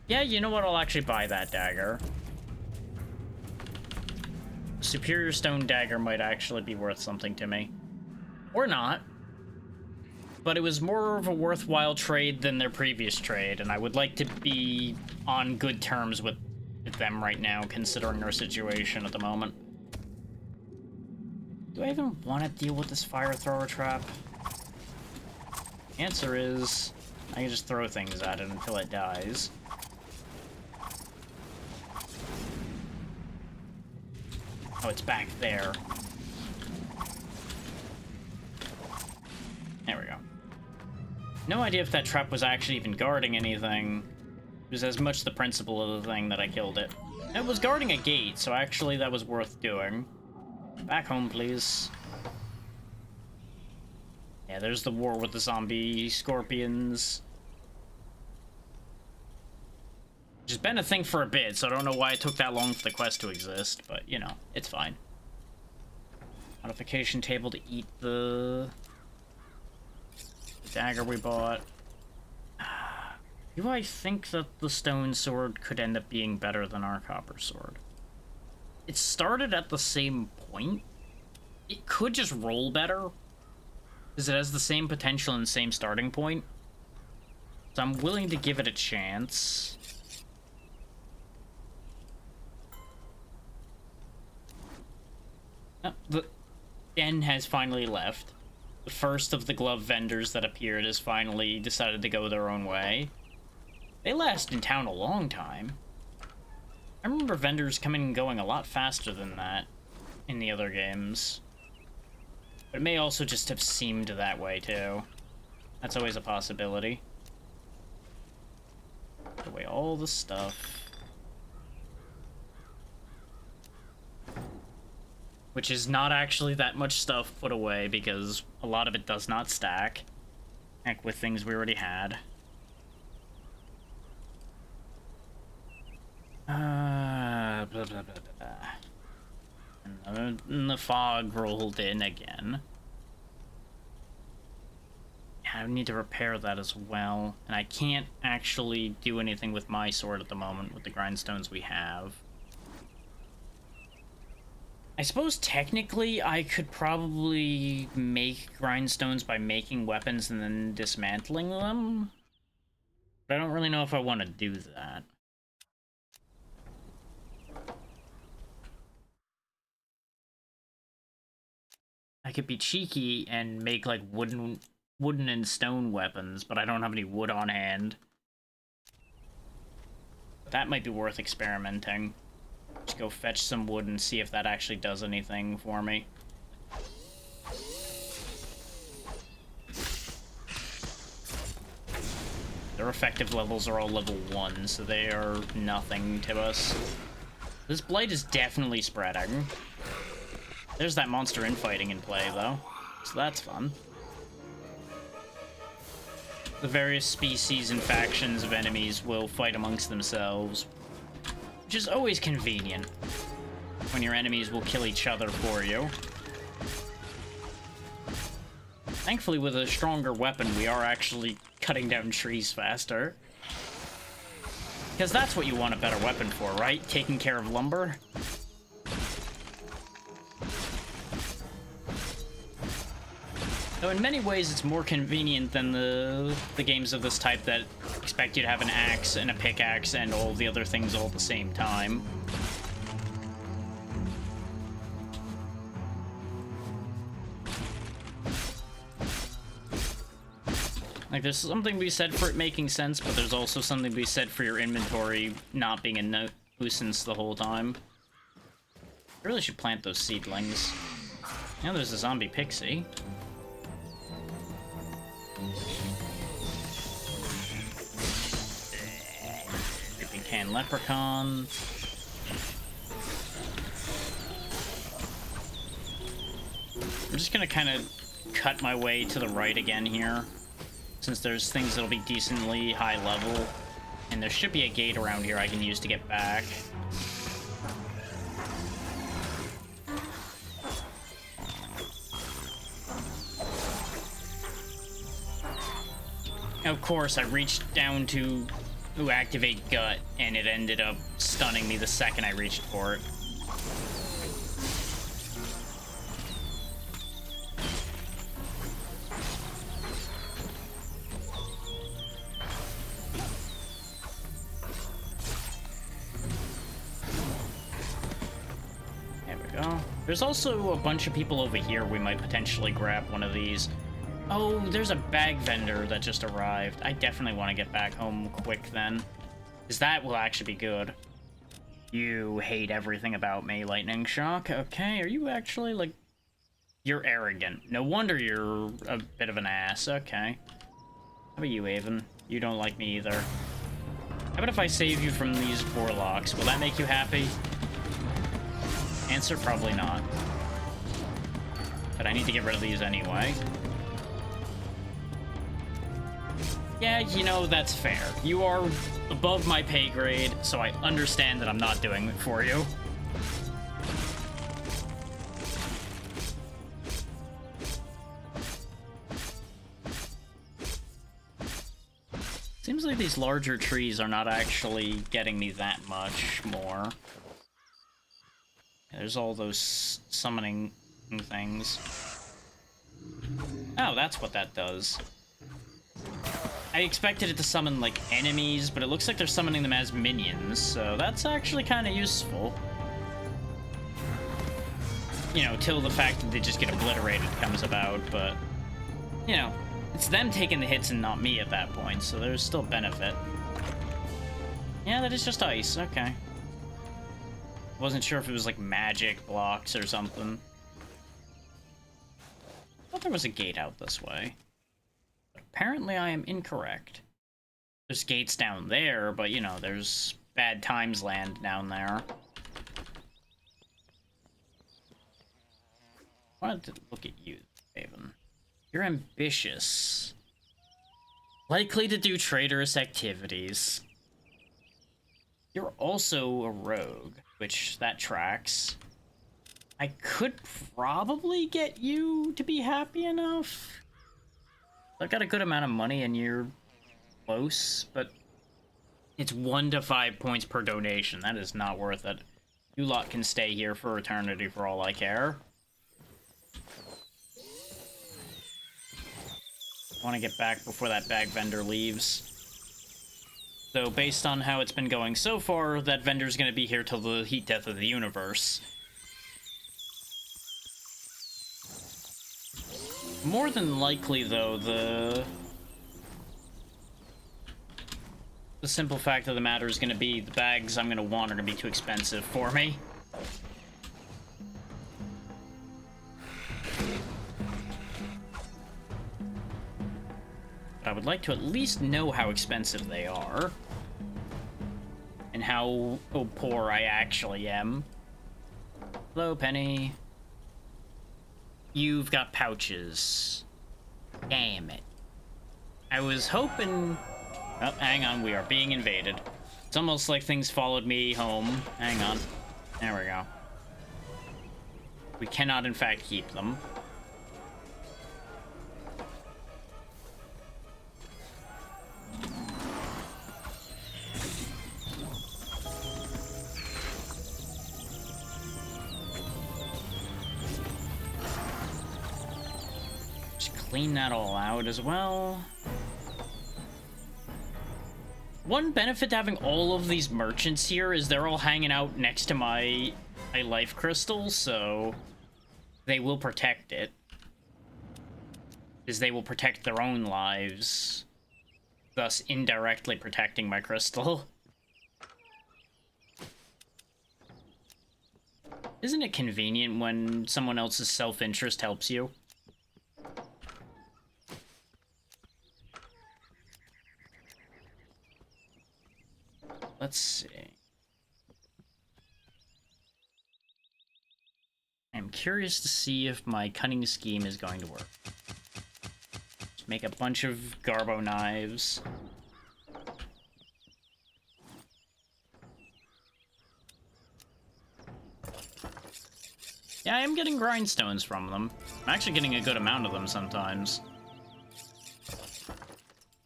Yeah, you know what? I'll actually buy that dagger. Superior stone dagger might actually be worth something to me. Or not. But it was more of a worthwhile trade than their previous trade, and I would like to be on good terms with them right now, considering our situation at the moment. Do I even want to deal with this fire thrower trap? Answer is, I can just throw things at it until it dies. Oh, it's back there. There we go. No idea if that trap was actually even guarding anything. It was as much the principle of the thing that I killed it. It was guarding a gate, so actually that was worth doing. Back home, please. Yeah, there's the war with the zombie scorpions. Which has been a thing for a bit, so I don't know why it took that long for the quest to exist, but, you know, it's fine. Modification table to eat the dagger we bought. Do I think that the stone sword could end up being better than our copper sword? It started at the same point. It could just roll better, because it has the same potential and same starting point. So I'm willing to give it a chance. Oh, the den has finally left. The first of the glove vendors that appeared has finally decided to go their own way. They last in town a long time. I remember vendors coming and going a lot faster than that in the other games. But it may also just have seemed that way, too. That's always a possibility. Put away all the stuff. Which is not actually that much stuff put away, because a lot of it does not stack. Heck, with things we already had. Blah, blah, blah, blah. And the fog rolled in again. I need to repair that as well. And I can't actually do anything with my sword at the moment with the grindstones we have. I suppose technically I could probably make grindstones by making weapons and then dismantling them. But I don't really know if I want to do that. I could be cheeky and make like wooden and stone weapons, but I don't have any wood on hand. That might be worth experimenting. Just go fetch some wood and see if that actually does anything for me. Their effective levels are all level 1, so they are nothing to us. This blight is definitely spreading. There's that monster infighting in play, though, so that's fun. The various species and factions of enemies will fight amongst themselves, which is always convenient when your enemies will kill each other for you. Thankfully, with a stronger weapon, we are actually cutting down trees faster. Because that's what you want a better weapon for, right? Taking care of lumber? Though in many ways it's more convenient than the games of this type that expect you to have an axe and a pickaxe and all the other things all at the same time. Like, there's something to be said for it making sense, but there's also something to be said for your inventory not being a nuisance the whole time. I really should plant those seedlings. Now there's a zombie pixie. Creeping can leprechaun. I'm just gonna kind of cut my way to the right again here, since there's things that'll be decently high level, and there should be a gate around here I can use to get back. Of course, I reached down to to activate Gut, and it ended up stunning me the second I reached for it. There we go. There's also a bunch of people over here. We might potentially grab one of these. Oh, there's a bag vendor that just arrived. I definitely want to get back home quick then, because that will actually be good. You hate everything about me, Lightning Shock. Okay, are you actually, like... You're arrogant. No wonder you're a bit of an ass. Okay. How about you, Avon? You don't like me either. How about if I save you from these warlocks? Will that make you happy? Answer, probably not. But I need to get rid of these anyway. Yeah, you know, that's fair. You are above my pay grade, so I understand that I'm not doing it for you. Seems like these larger trees are not actually getting me that much more. There's all those summoning things. Oh, that's what that does. I expected it to summon, like, enemies, but it looks like they're summoning them as minions, so that's actually kind of useful. You know, till the fact that they just get obliterated comes about, but, you know, it's them taking the hits and not me at that point, so there's still benefit. Yeah, that is just ice, okay. Wasn't sure if it was, like, magic blocks or something. I thought there was a gate out this way. Apparently I am incorrect. There's gates down there, but, you know, there's bad times land down there. I wanted to look at you, Avon. You're ambitious. Likely to do traitorous activities. You're also a rogue, which that tracks. I could probably get you to be happy enough. I've got a good amount of money and you're close, but it's 1 to 5 points per donation. That is not worth it. You lot can stay here for eternity for all I care. I want to get back before that bag vendor leaves. So based on how it's been going so far, that vendor's going to be here till the heat death of the universe. More than likely, though, the simple fact of the matter is going to be the bags I'm going to want are going to be too expensive for me. But I would like to at least know how expensive they are. And how poor I actually am. Hello, Penny. You've got pouches. Damn it. I was hoping... Oh, hang on, we are being invaded. It's almost like things followed me home. Hang on. There we go. We cannot, in fact, keep them. Clean that all out as well. One benefit to having all of these merchants here is they're all hanging out next to my life crystal, so they will protect it. Because they will protect their own lives, thus indirectly protecting my crystal. Isn't it convenient when someone else's self-interest helps you? Let's see. I'm curious to see if my cunning scheme is going to work. Just make a bunch of Garbo knives. Yeah, I am getting grindstones from them. I'm actually getting a good amount of them sometimes.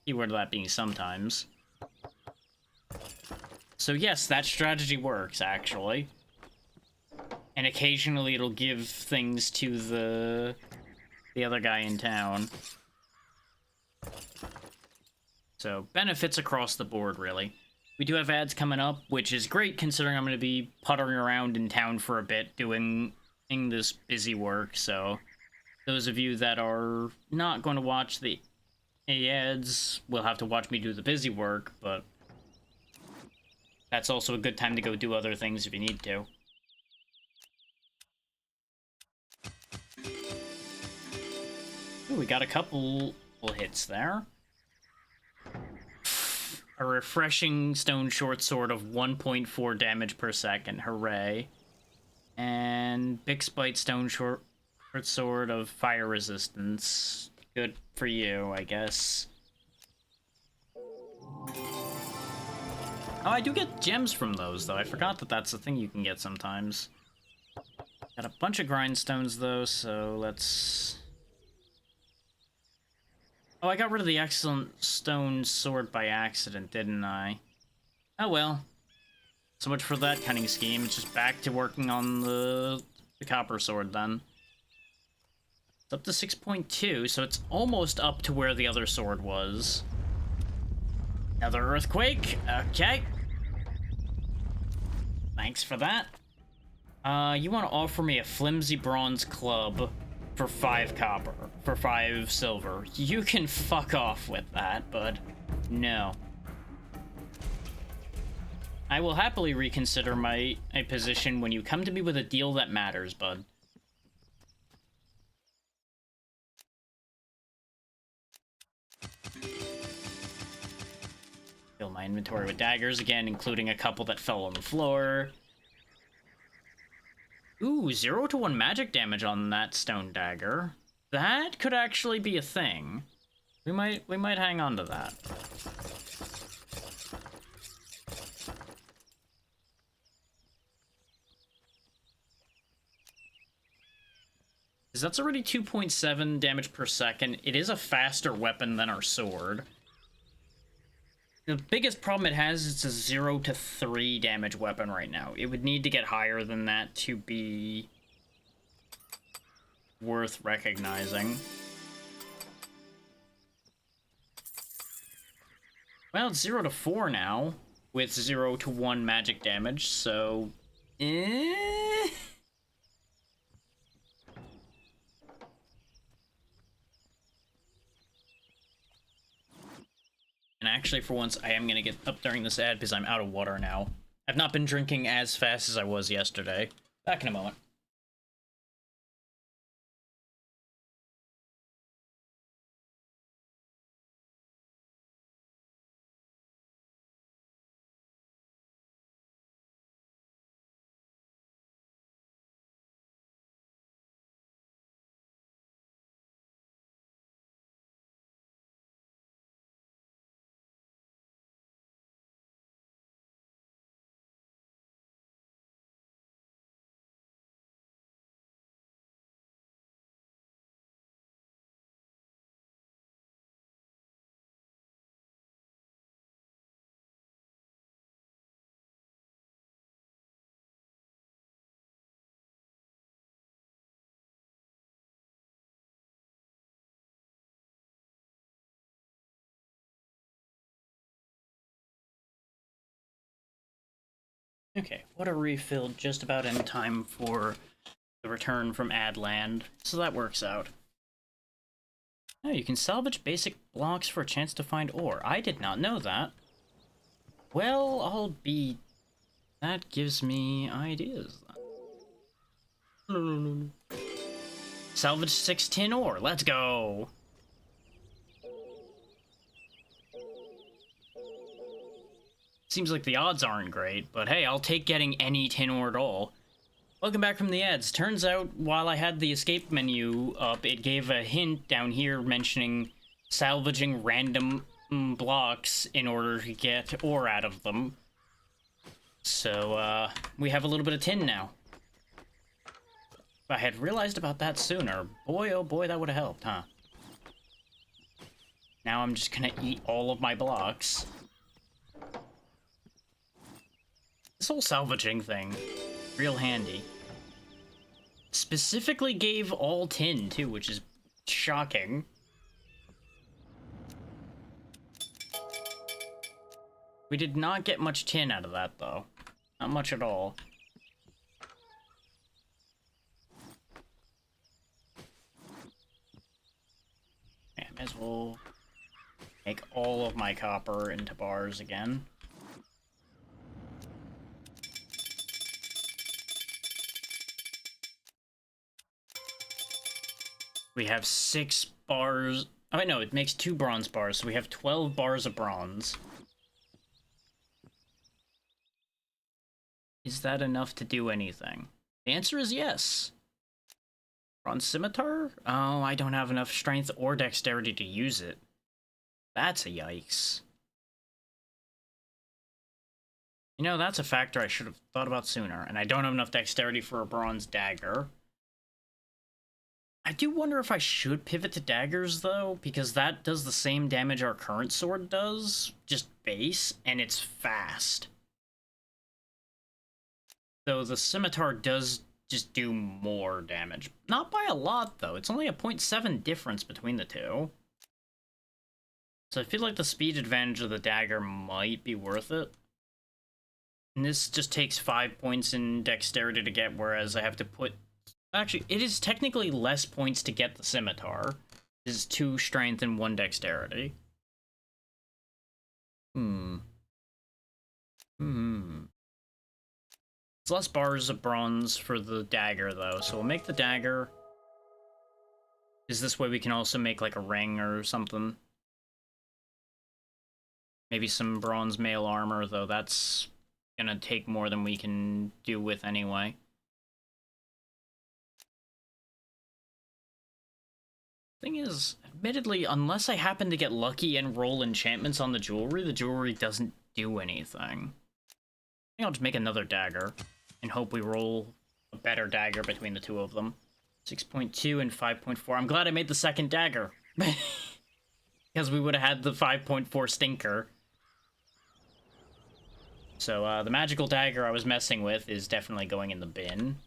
Keyword of that being sometimes. So yes, that strategy works, actually. And occasionally it'll give things to the other guy in town. So, benefits across the board, really. We do have ads coming up, which is great considering I'm going to be puttering around in town for a bit doing this busy work, so those of you that are not going to watch the ads will have to watch me do the busy work, but that's also a good time to go do other things if you need to. Ooh, we got a couple hits there. A refreshing stone short sword of 1.4 damage per second. Hooray. And Bixbite stone short sword of fire resistance. Good for you, I guess. Oh, I do get gems from those, though. I forgot that that's a thing you can get sometimes. Got a bunch of grindstones, though, so let's... Oh, I got rid of the excellent stone sword by accident, didn't I? Oh well. So much for that cunning scheme. It's just back to working on the copper sword, then. It's up to 6.2, so it's almost up to where the other sword was. Another earthquake. Okay. Thanks for that. You want to offer me a flimsy bronze club for 5 copper, for 5 silver. You can fuck off with that, but no. I will happily reconsider my position when you come to me with a deal that matters, bud. Fill my inventory with daggers again, including a couple that fell on the floor. Ooh, 0 to 1 magic damage on that stone dagger. That could actually be a thing. We might hang on to that. Because that's already 2.7 damage per second. It is a faster weapon than our sword. The biggest problem it has is it's a 0 to 3 damage weapon right now. It would need to get higher than that to be worth recognizing. Well, it's 0 to 4 now, with 0 to 1 magic damage, so... And actually, for once, I am going to get up during this ad because I'm out of water now. I've not been drinking as fast as I was yesterday. Back in a moment. Okay, water refilled just about in time for the return from Adland, so that works out. Oh, you can salvage basic blocks for a chance to find ore. I did not know that. Well, I'll be... That gives me ideas. Salvage 6 tin ore, let's go! Seems like the odds aren't great, but hey, I'll take getting any tin ore at all. Welcome back from the ads. Turns out, while I had the escape menu up, it gave a hint down here mentioning salvaging random blocks in order to get ore out of them. So, we have a little bit of tin now. If I had realized about that sooner, boy oh boy, that would have helped, huh? Now I'm just gonna eat all of my blocks. This whole salvaging thing, real handy. Specifically gave all tin, too, which is shocking. We did not get much tin out of that, though. Not much at all. Yeah, may as well make all of my copper into bars again. We have 6 bars. Oh, wait, no, it makes 2 bronze bars, so we have 12 bars of bronze. Is that enough to do anything? The answer is yes. Bronze scimitar? Oh, I don't have enough strength or dexterity to use it. That's a yikes. You know, that's a factor I should have thought about sooner, and I don't have enough dexterity for a bronze dagger. I do wonder if I should pivot to daggers, though, because that does the same damage our current sword does, just base, and it's fast. So the scimitar does just do more damage. Not by a lot, though. It's only a 0.7 difference between the two. So I feel like the speed advantage of the dagger might be worth it. And this just takes 5 points in dexterity to get, whereas I have to put... Actually, it is technically less points to get the scimitar. It is 2 strength and 1 dexterity. It's less bars of bronze for the dagger, though, so we'll make the dagger. Is this way we can also make, like, a ring or something? Maybe some bronze mail armor, though that's gonna take more than we can do with anyway. Thing is, admittedly, unless I happen to get lucky and roll enchantments on the jewelry doesn't do anything. I think I'll just make another dagger and hope we roll a better dagger between the two of them. 6.2 and 5.4. I'm glad I made the second dagger. Because we would have had the 5.4 stinker. So, the magical dagger I was messing with is definitely going in the bin.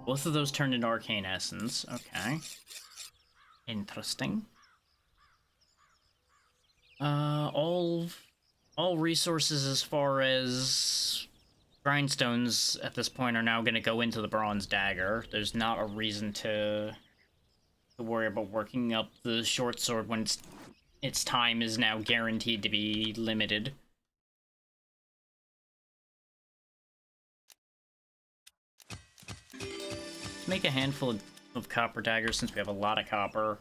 Both of those turned into arcane essence. Okay. Interesting. All resources as far as grindstones at this point are now going to go into the bronze dagger. There's not a reason to worry about working up the short sword when its time is now guaranteed to be limited. Let's make a handful of copper daggers since we have a lot of copper.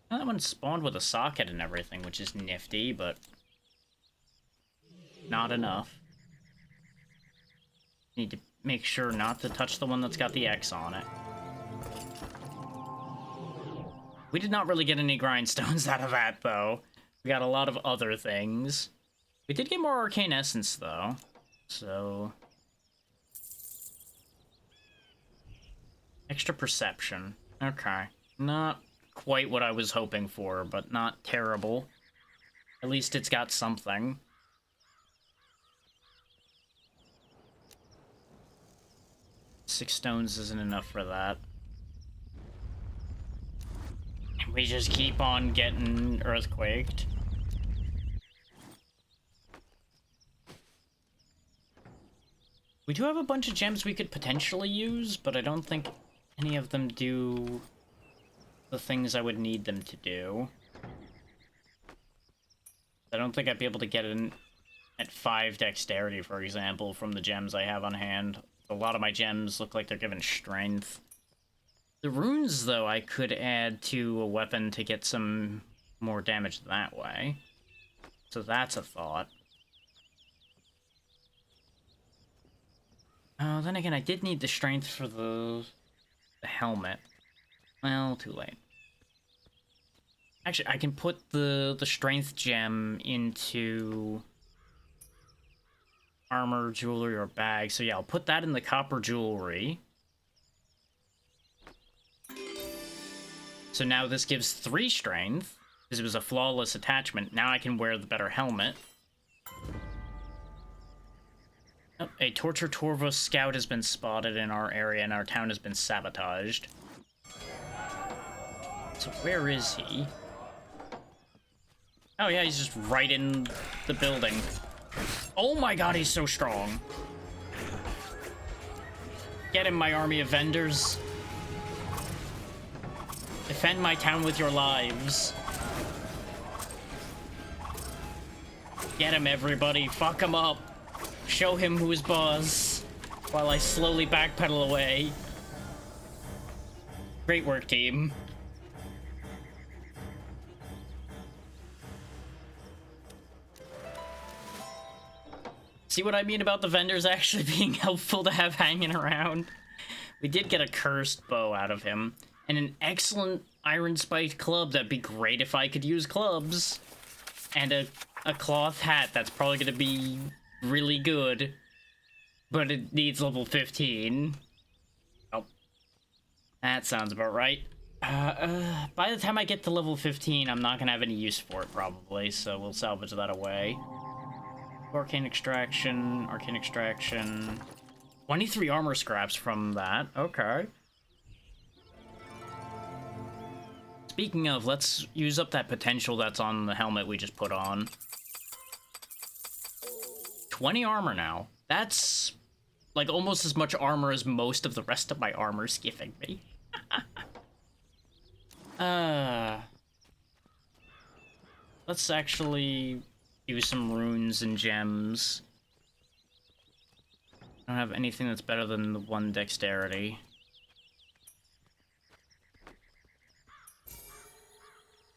That one spawned with a socket and everything, which is nifty, but not enough. Need to make sure not to touch the one that's got the X on it. We did not really get any grindstones out of that, though. We got a lot of other things. We did get more arcane essence, though. So... extra perception. Okay. Not quite what I was hoping for, but not terrible. At least it's got something. Six stones isn't enough for that. We just keep on getting earthquaked. We do have a bunch of gems we could potentially use, but I don't think any of them do the things I would need them to do. I don't think I'd be able to get in at 5 dexterity, for example, from the gems I have on hand. A lot of my gems look like they're given strength. The runes, though, I could add to a weapon to get some more damage that way. So that's a thought. Oh, then again, I did need the strength for the helmet. Well, too late. Actually, I can put the strength gem into armor, jewelry, or bag. So yeah, I'll put that in the copper jewelry. So now this gives 3 strength. because it was a flawless attachment. Now I can wear the better helmet. Oh, a Torture Torvos scout has been spotted in our area, and our town has been sabotaged. So where is he? Oh yeah, he's just right in the building. Oh my god, he's so strong. Get him, my army of vendors. Defend my town with your lives. Get him, everybody. Fuck him up. Show him who is boss. While I slowly backpedal away. Great work, team. See what I mean about the vendors actually being helpful to have hanging around? We did get a cursed bow out of him. And an excellent iron spiked club. That'd be great if I could use clubs. And a cloth hat that's probably gonna be really good. But it needs level 15. Oh. That sounds about right. By the time I get to level 15, I'm not gonna have any use for it probably, so we'll salvage that away. Arcane extraction, 23 armor scraps from that, okay. Speaking of, let's use up that potential that's on the helmet we just put on. 20 armor now. That's like almost as much armor as most of the rest of my armor's giving me. Let's actually use some runes and gems. I don't have anything that's better than the 1 dexterity.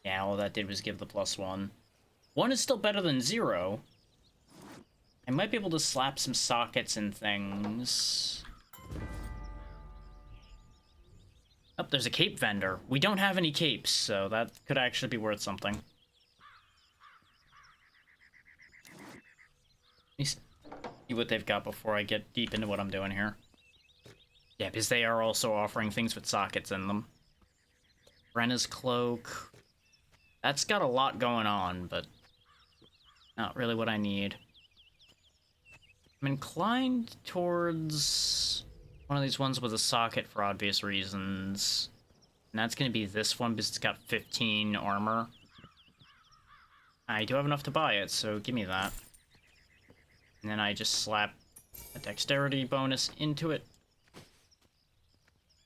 Yeah, all that did was give the +1. 1 is still better than 0. I might be able to slap some sockets and things. Oh, there's a cape vendor. We don't have any capes, so that could actually be worth something. Let me see what they've got before I get deep into what I'm doing here. Yeah, because they are also offering things with sockets in them. Brenna's cloak. That's got a lot going on, but not really what I need. I'm inclined towards one of these ones with a socket for obvious reasons. And that's going to be this one because it's got 15 armor. I do have enough to buy it, so give me that. And then I just slap a dexterity bonus into it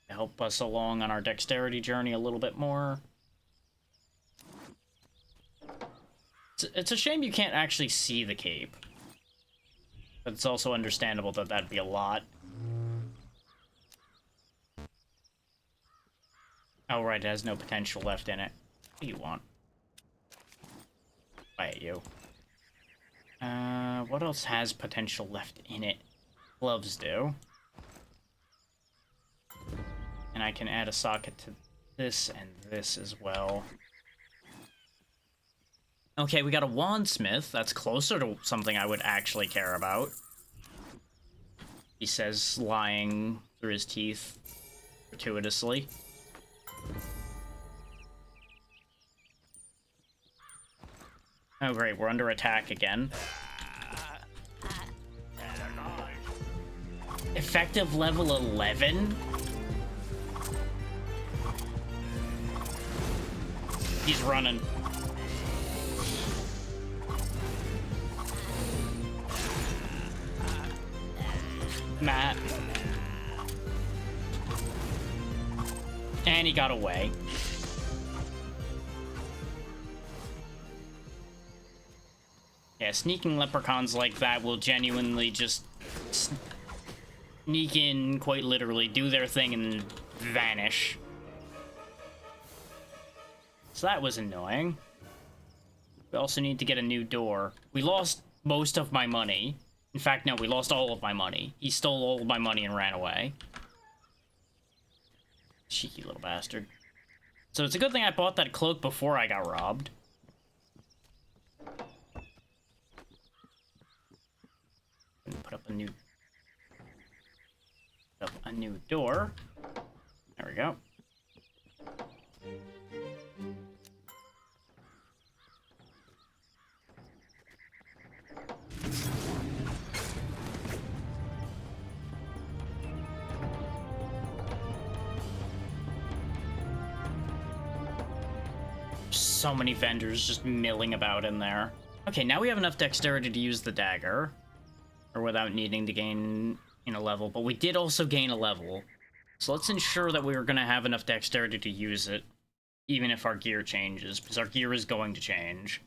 to help us along on our dexterity journey a little bit more. It's a shame you can't actually see the cape. But it's also understandable that that'd be a lot. Oh, right, it has no potential left in it. What do you want? Quiet you. What else has potential left in it? Gloves do. And I can add a socket to this and this as well. Okay, we got a wandsmith. That's closer to something I would actually care about. He says, lying through his teeth gratuitously. Oh great, we're under attack again. Effective level 11? He's running. Matt. And he got away. Yeah, sneaking leprechauns like that will genuinely just sneak in, quite literally, do their thing, and vanish. So that was annoying. We also need to get a new door. We lost most of my money. In fact, no, we lost all of my money. He stole all of my money and ran away. Cheeky little bastard. So it's a good thing I bought that cloak before I got robbed. Put up a new door. There we go. So many vendors just milling about in there. Okay, now we have enough dexterity to use the dagger. Or without needing to gain a level. But we did also gain a level. So let's ensure that we're going to have enough dexterity to use it. Even if our gear changes. Because our gear is going to change.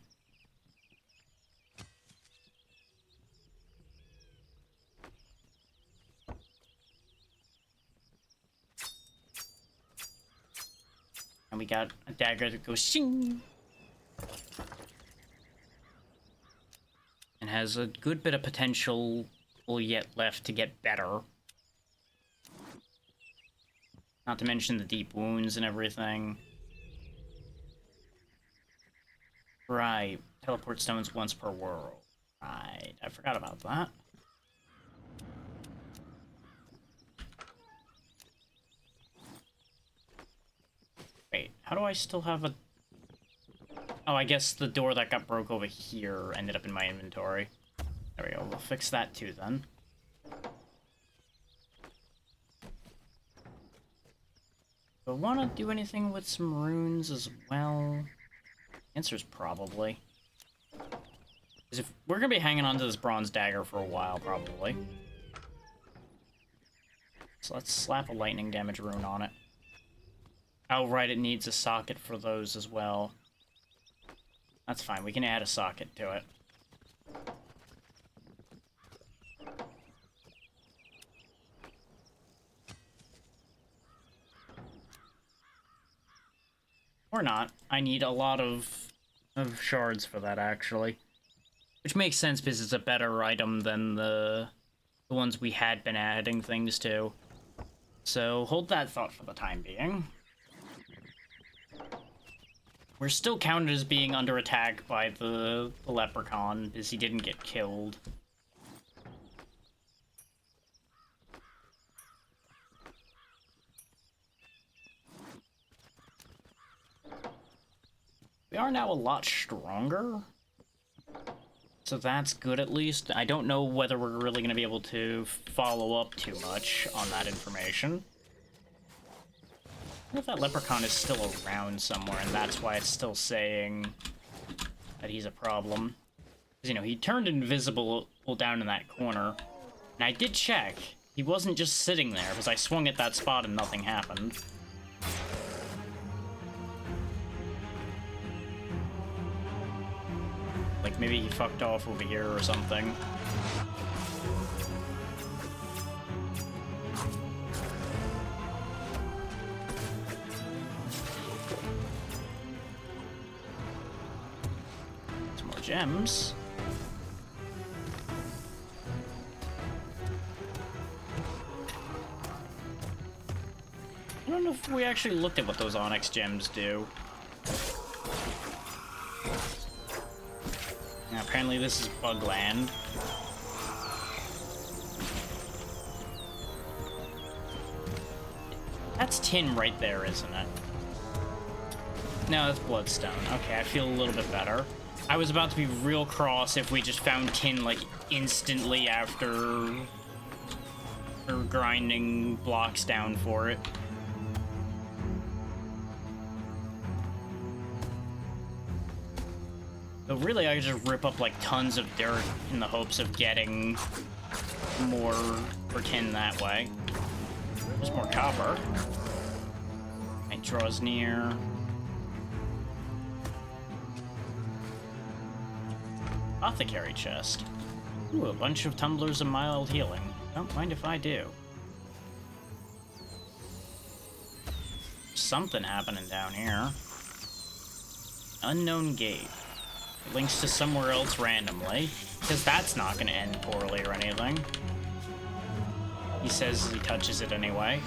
And we got a dagger that goes shing. And has a good bit of potential yet left to get better. Not to mention the deep wounds and everything. Right. Teleport stones once per world. Right. I forgot about that. Wait, how do I still have a... Oh, I guess the door that got broke over here ended up in my inventory. There we go, we'll fix that too then. Do I want to do anything with some runes as well? Answer's probably. Because if we're going to be hanging on to this bronze dagger for a while, probably. So let's slap a lightning damage rune on it. Oh, right, it needs a socket for those as well. That's fine, we can add a socket to it. Or not. I need a lot of shards for that, actually. Which makes sense because it's a better item than the ones we had been adding things to. So hold that thought for the time being. We're still counted as being under attack by the leprechaun because he didn't get killed. We are now a lot stronger. So that's good at least. I don't know whether we're really going to be able to follow up too much on that information. I wonder if that leprechaun is still around somewhere and that's why it's still saying that he's a problem. Because, you know, he turned invisible down in that corner. And I did check. He wasn't just sitting there because I swung at that spot and nothing happened. Like, maybe he fucked off over here or something. Some more gems. I don't know if we actually looked at what those Onyx gems do. Now, apparently this is Bugland. That's tin right there, isn't it? No, that's Bloodstone. Okay, I feel a little bit better. I was about to be real cross if we just found tin, like, instantly after grinding blocks down for it. So really, I could just rip up, like, tons of dirt in the hopes of getting more for tin that way. There's more copper. It draws near. Apothecary chest. Ooh, a bunch of tumblers of mild healing. Don't mind if I do. Something happening down here. Unknown gate. It links to somewhere else randomly, because that's not going to end poorly or anything. He says he touches it anyway.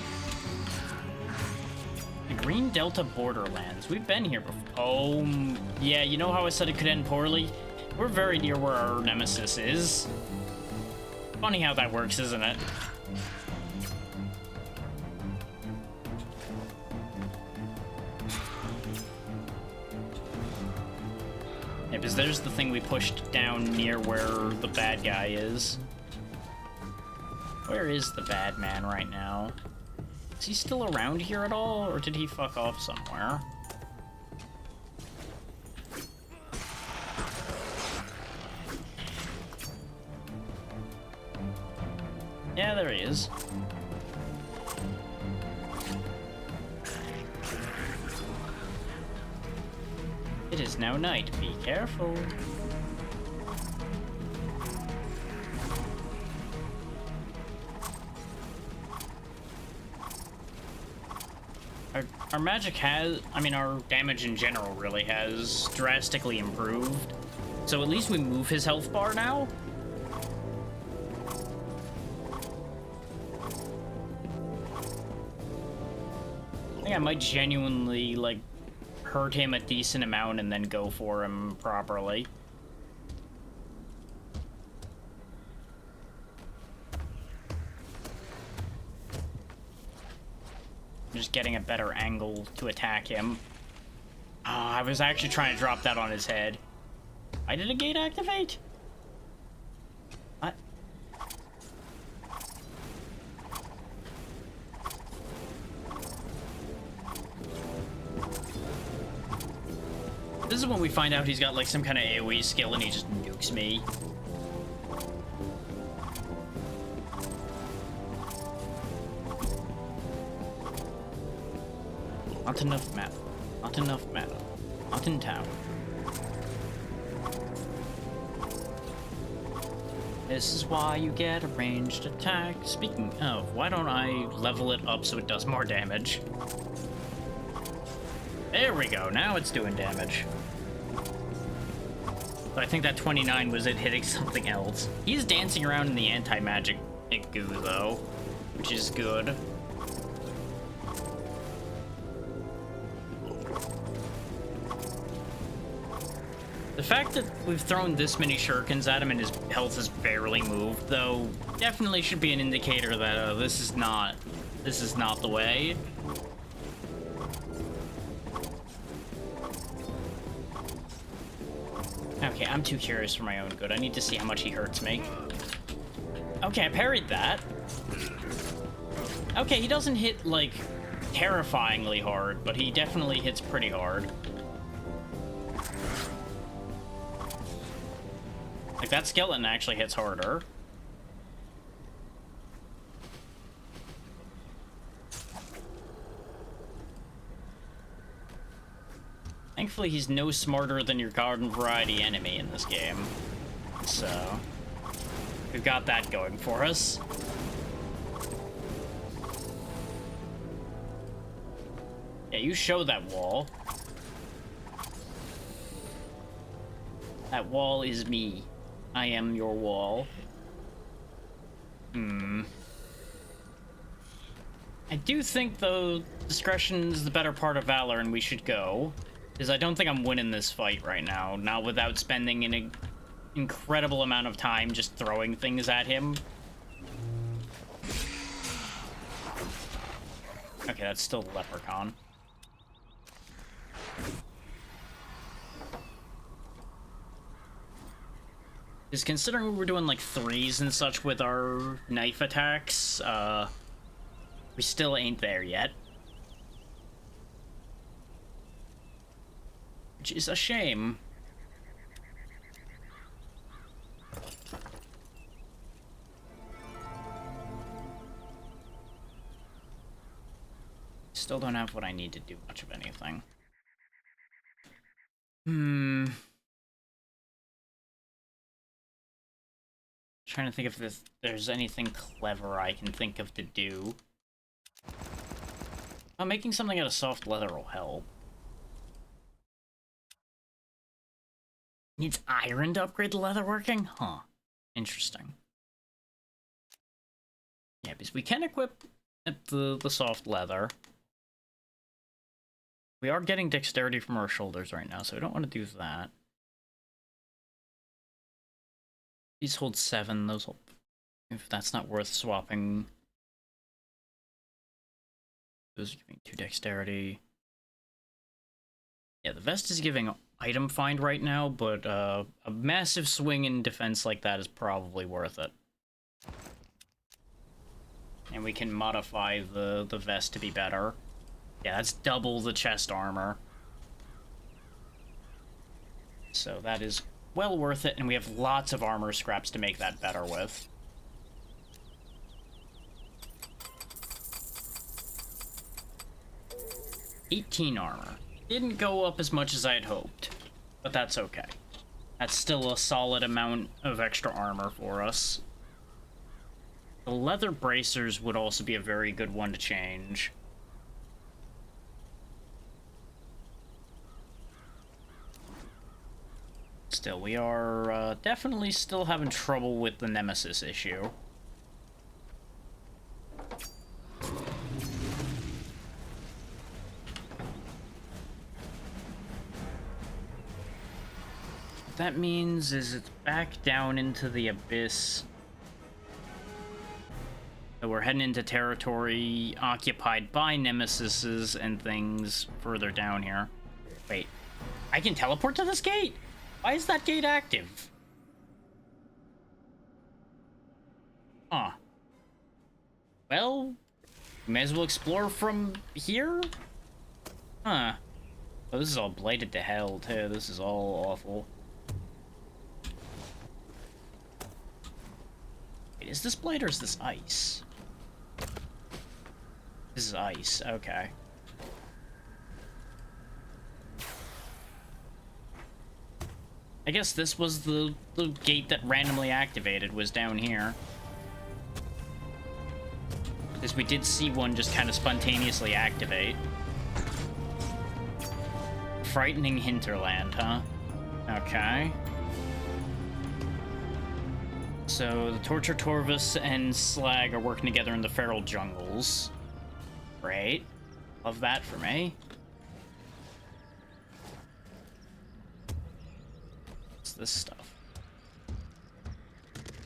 The Green Delta Borderlands. We've been here before. Oh, yeah, you know how I said it could end poorly? We're very near where our nemesis is. Funny how that works, isn't it? Yeah, because there's the thing we pushed down near where the bad guy is. Where is the bad man right now? Is he still around here at all, or did he fuck off somewhere? Yeah, there he is. It is now night. Be careful. Our magic has, I mean, our damage in general really has drastically improved. So at least we move his health bar now. I think I might genuinely, like, hurt him a decent amount and then go for him properly. Just getting a better angle to attack him. Oh, I was actually trying to drop that on his head. Why did a gate activate? What? This is when we find out he's got like some kind of AoE skill and he just nukes me. Not enough mana. Not enough mana. Not in town. This is why you get a ranged attack. Speaking of, why don't I level it up so it does more damage? There we go, now it's doing damage. But I think that 29 was it hitting something else. He's dancing around in the anti-magic goo though, which is good. The fact that we've thrown this many shurikens at him and his health has barely moved, though, definitely should be an indicator that this is not the way. Okay, I'm too curious for my own good. I need to see how much he hurts me. Okay, I parried that. Okay, he doesn't hit, like, terrifyingly hard, but he definitely hits pretty hard. Like, that skeleton actually hits harder. Thankfully, he's no smarter than your garden variety enemy in this game. So, we've got that going for us. Yeah, you show that wall. That wall is me. I am your wall. I do think, though, discretion is the better part of valor and we should go. Because I don't think I'm winning this fight right now. Not without spending an incredible amount of time just throwing things at him. Okay, that's still the leprechaun. Is considering we're doing like 3s and such with our knife attacks, we still ain't there yet. Which is a shame. Still don't have what I need to do much of anything. Trying to think if there's anything clever I can think of to do. Oh, making something out of soft leather will help. Needs iron to upgrade the leather working? Huh. Interesting. Yeah, because we can equip the soft leather. We are getting dexterity from our shoulders right now, so we don't want to do that. These hold 7, those hold... If that's not worth swapping... Those are giving 2 dexterity. Yeah, the vest is giving item find right now, but a massive swing in defense like that is probably worth it. And we can modify the vest to be better. Yeah, that's double the chest armor. So that is well worth it, and we have lots of armor scraps to make that better with. 18 armor. Didn't go up as much as I had hoped, but that's okay. That's still a solid amount of extra armor for us. The leather bracers would also be a very good one to change. Still, we are definitely still having trouble with the Nemesis issue. What that means is it's back down into the abyss. So we're heading into territory occupied by Nemesises and things further down here. Wait, I can teleport to this gate? Why is that gate active? Huh. Well, we may as well explore from here? Huh. Oh, this is all blighted to hell, too. This is all awful. Wait, is this blight or is this ice? This is ice, okay. I guess this was the gate that randomly activated, was down here. Because we did see one just kind of spontaneously activate. Frightening hinterland, huh? Okay. So, the Torture Torvus and Slag are working together in the feral jungles. Great. Love that for me. What's this stuff?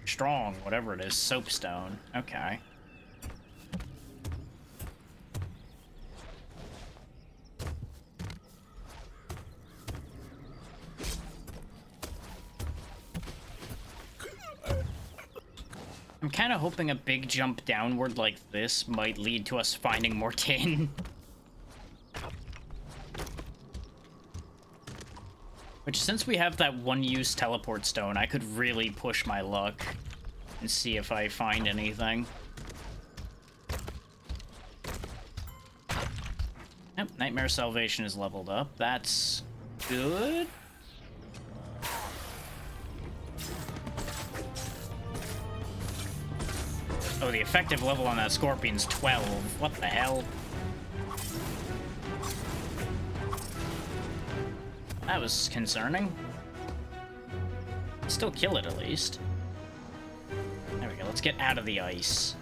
Strong, whatever it is. Soapstone. Okay. I'm kind of hoping a big jump downward like this might lead to us finding more tin. Which, since we have that one-use teleport stone, I could really push my luck and see if I find anything. Yep, Nightmare Salvation is leveled up. That's good. Oh, the effective level on that Scorpion's 12. What the hell? That was concerning. Still kill it, at least. There we go. Let's get out of the ice.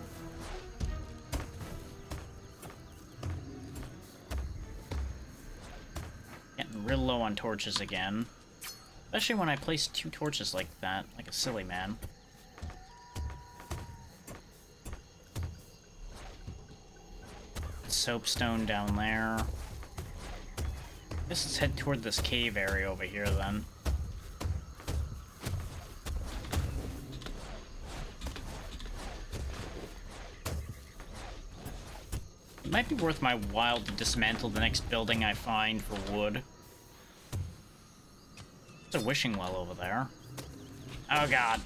Getting real low on torches again. Especially when I place 2 torches like that, like a silly man. Soapstone down there. Guess let's head toward this cave area over here then. It might be worth my while to dismantle the next building I find for wood. There's a wishing well over there. Oh god.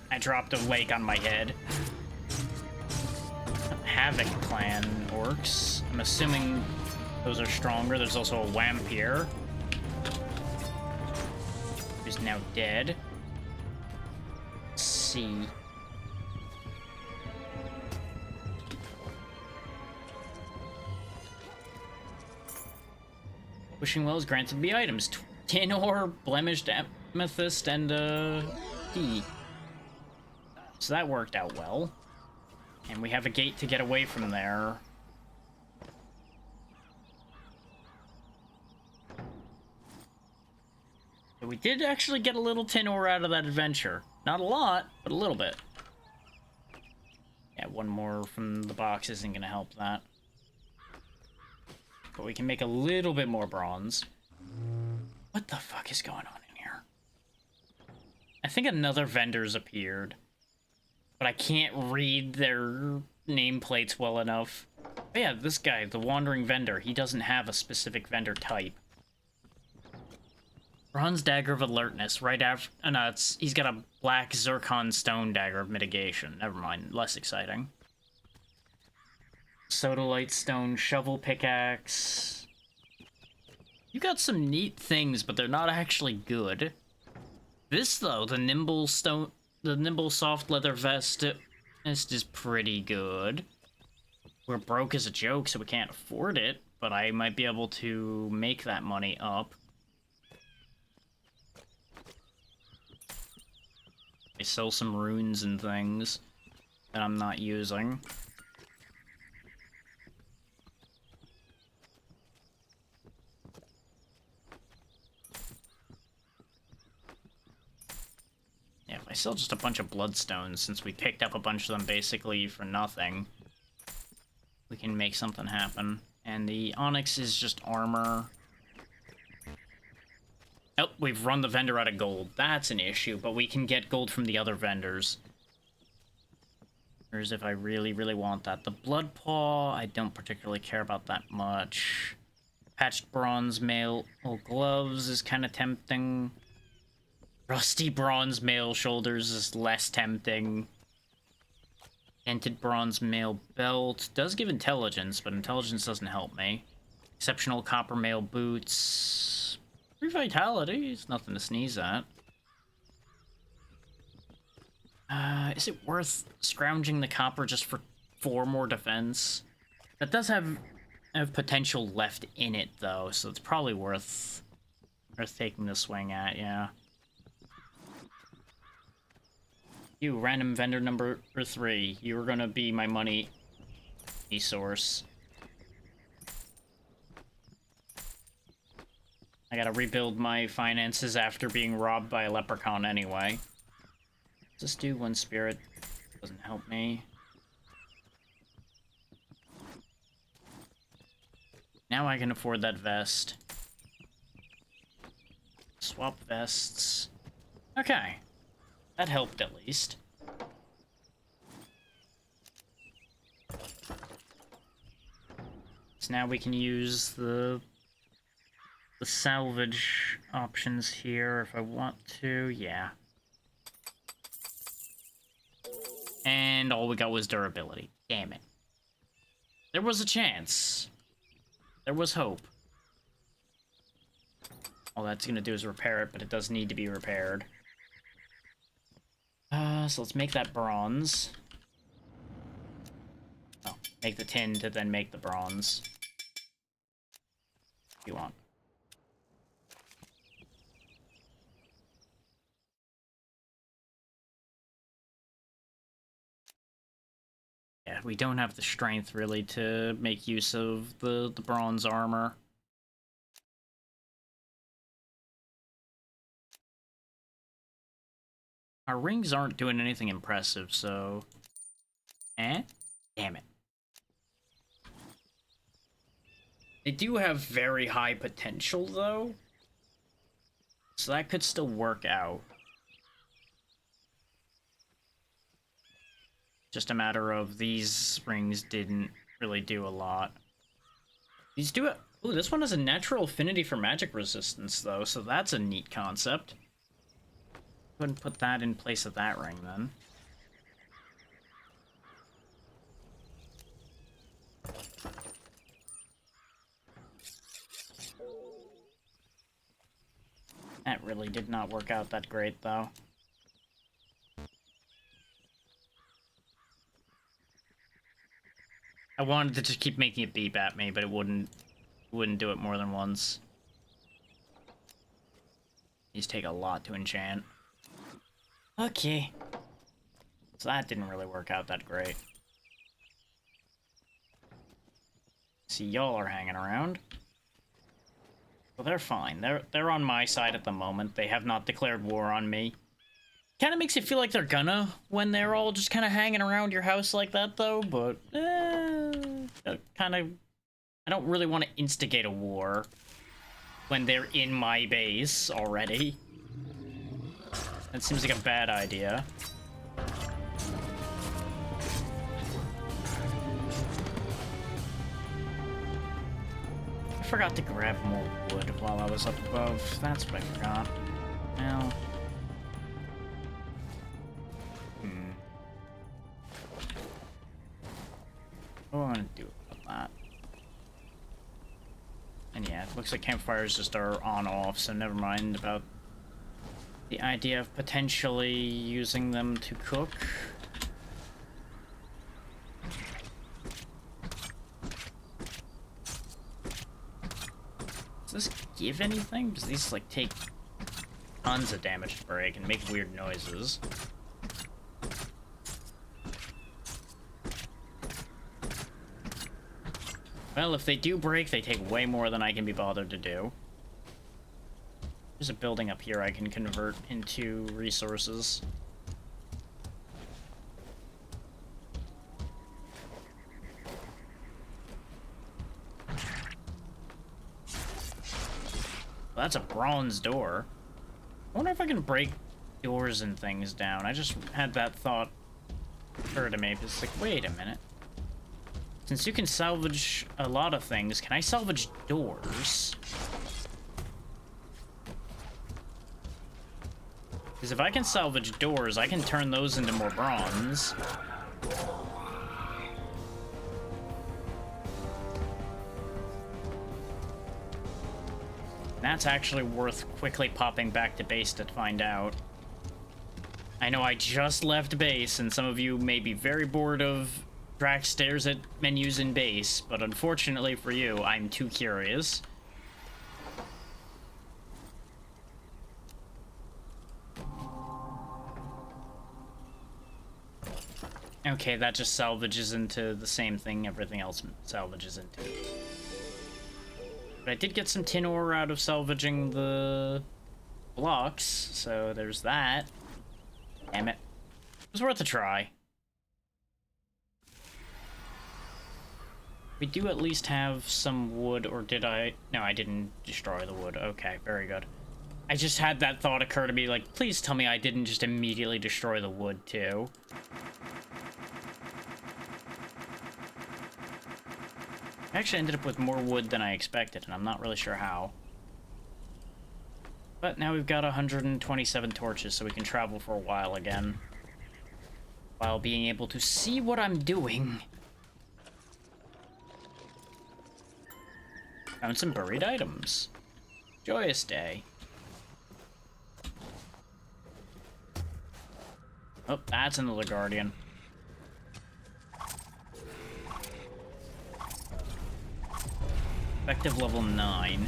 I dropped a lake on my head. Havoc clan orcs. I'm assuming those are stronger. There's also a Wampir, who's now dead. Let's see. Wishing Wells granted me items. Tin ore, blemished amethyst, and key. So that worked out well. And we have a gate to get away from there. So we did actually get a little tin ore out of that adventure. Not a lot, but a little bit. Yeah, one more from the box isn't going to help that. But we can make a little bit more bronze. What the fuck is going on in here? I think another vendor's appeared. But I can't read their nameplates well enough. But yeah, this guy, the Wandering Vendor, he doesn't have a specific vendor type. Bronze Dagger of Alertness, right after... no, he's got a black Zircon Stone Dagger of Mitigation. Never mind, less exciting. Sodalite stone, shovel pickaxe. You got some neat things, but they're not actually good. This though, the nimble soft leather vest, this is pretty good. We're broke as a joke, so we can't afford it, but I might be able to make that money up. I sell some runes and things that I'm not using. Yeah, if I sell just a bunch of bloodstones, since we picked up a bunch of them basically for nothing, we can make something happen. And the onyx is just armor. Oh, we've run the vendor out of gold. That's an issue, but we can get gold from the other vendors. Whereas if I really, really want that. The blood paw, I don't particularly care about that much. Patched bronze mail gloves is kind of tempting. Rusty bronze mail shoulders is less tempting. Dented bronze mail belt does give intelligence, but intelligence doesn't help me. Exceptional copper mail boots. 3 vitality is nothing to sneeze at. Is it worth scrounging the copper just for 4 more defense? That does have potential left in it though, so it's probably worth taking the swing at, yeah. You, random vendor number 3, you're gonna be my money source. I gotta rebuild my finances after being robbed by a leprechaun anyway. Just do 1 spirit. Doesn't help me. Now I can afford that vest. Swap vests. Okay. That helped at least. So now we can use the salvage options here if I want to, yeah. And all we got was durability. Damn it. There was a chance. There was hope. All that's gonna do is repair it, but it does need to be repaired. So let's make that bronze. Oh, make the tin to then make the bronze. If you want. Yeah, we don't have the strength really to make use of the bronze armor. Our rings aren't doing anything impressive, so... Damn it. They do have very high potential, though. So that could still work out. Just a matter of these rings didn't really do a lot. These do it. Ooh, this one has a natural affinity for magic resistance, though, so that's a neat concept. Go ahead and put that in place of that ring, then. That really did not work out that great, though. I wanted to just keep making it beep at me, but it wouldn't do it more than once. These take a lot to enchant. Okay. So that didn't really work out that great. See, y'all are hanging around. Well, they're fine. They're on my side at the moment. They have not declared war on me. Kind of makes you feel like they're gonna when they're all just kind of hanging around your house like that, though. But kind of, I don't really want to instigate a war when they're in my base already. That seems like a bad idea. I forgot to grab more wood while I was up above. That's what I forgot. Well... What do I want to do? Yeah, it looks like campfires just are on-off, so never mind about the idea of potentially using them to cook. Does this give anything? Does these, like, take tons of damage to break and make weird noises? Well, if they do break, they take way more than I can be bothered to do. There's a building up here I can convert into resources. Well, that's a bronze door. I wonder if I can break doors and things down. I just had that thought occur to me. It's like, wait a minute. Since you can salvage a lot of things, can I salvage doors? Because if I can salvage doors, I can turn those into more bronze. That's actually worth quickly popping back to base to find out. I know I just left base, and some of you may be very bored of Drax stares at menus in base, but unfortunately for you, I'm too curious. Okay, that just salvages into the same thing everything else salvages into. But I did get some tin ore out of salvaging the blocks, so there's that. Damn it. It was worth a try. We do at least have some wood, or did I? No, I didn't destroy the wood. Okay, very good. I just had that thought occur to me, like, please tell me I didn't just immediately destroy the wood, too. I actually ended up with more wood than I expected, and I'm not really sure how. But now we've got 127 torches, so we can travel for a while again. While being able to see what I'm doing. Found some buried items. Joyous day. Oh, that's another guardian. Effective level 9.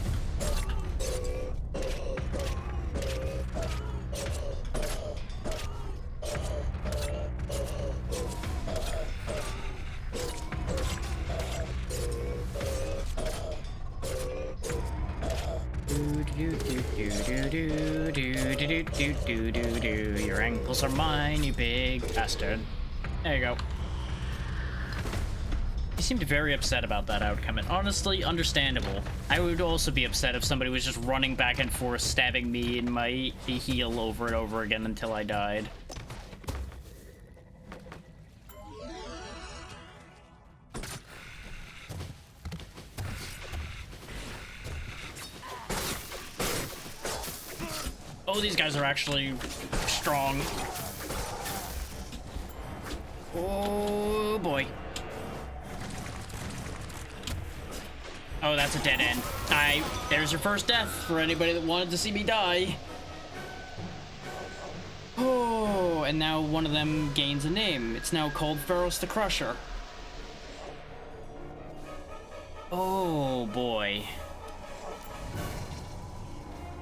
Your ankles are mine, you big bastard. There you go. He seemed very upset about that outcome, and honestly, understandable. I would also be upset if somebody was just running back and forth, stabbing me in my heel over and over again until I died. Oh, these guys are actually strong. Oh, boy. Oh, that's a dead end. There's your first death for anybody that wanted to see me die. Oh, and now one of them gains a name. It's now called Pharos the Crusher. Oh, boy.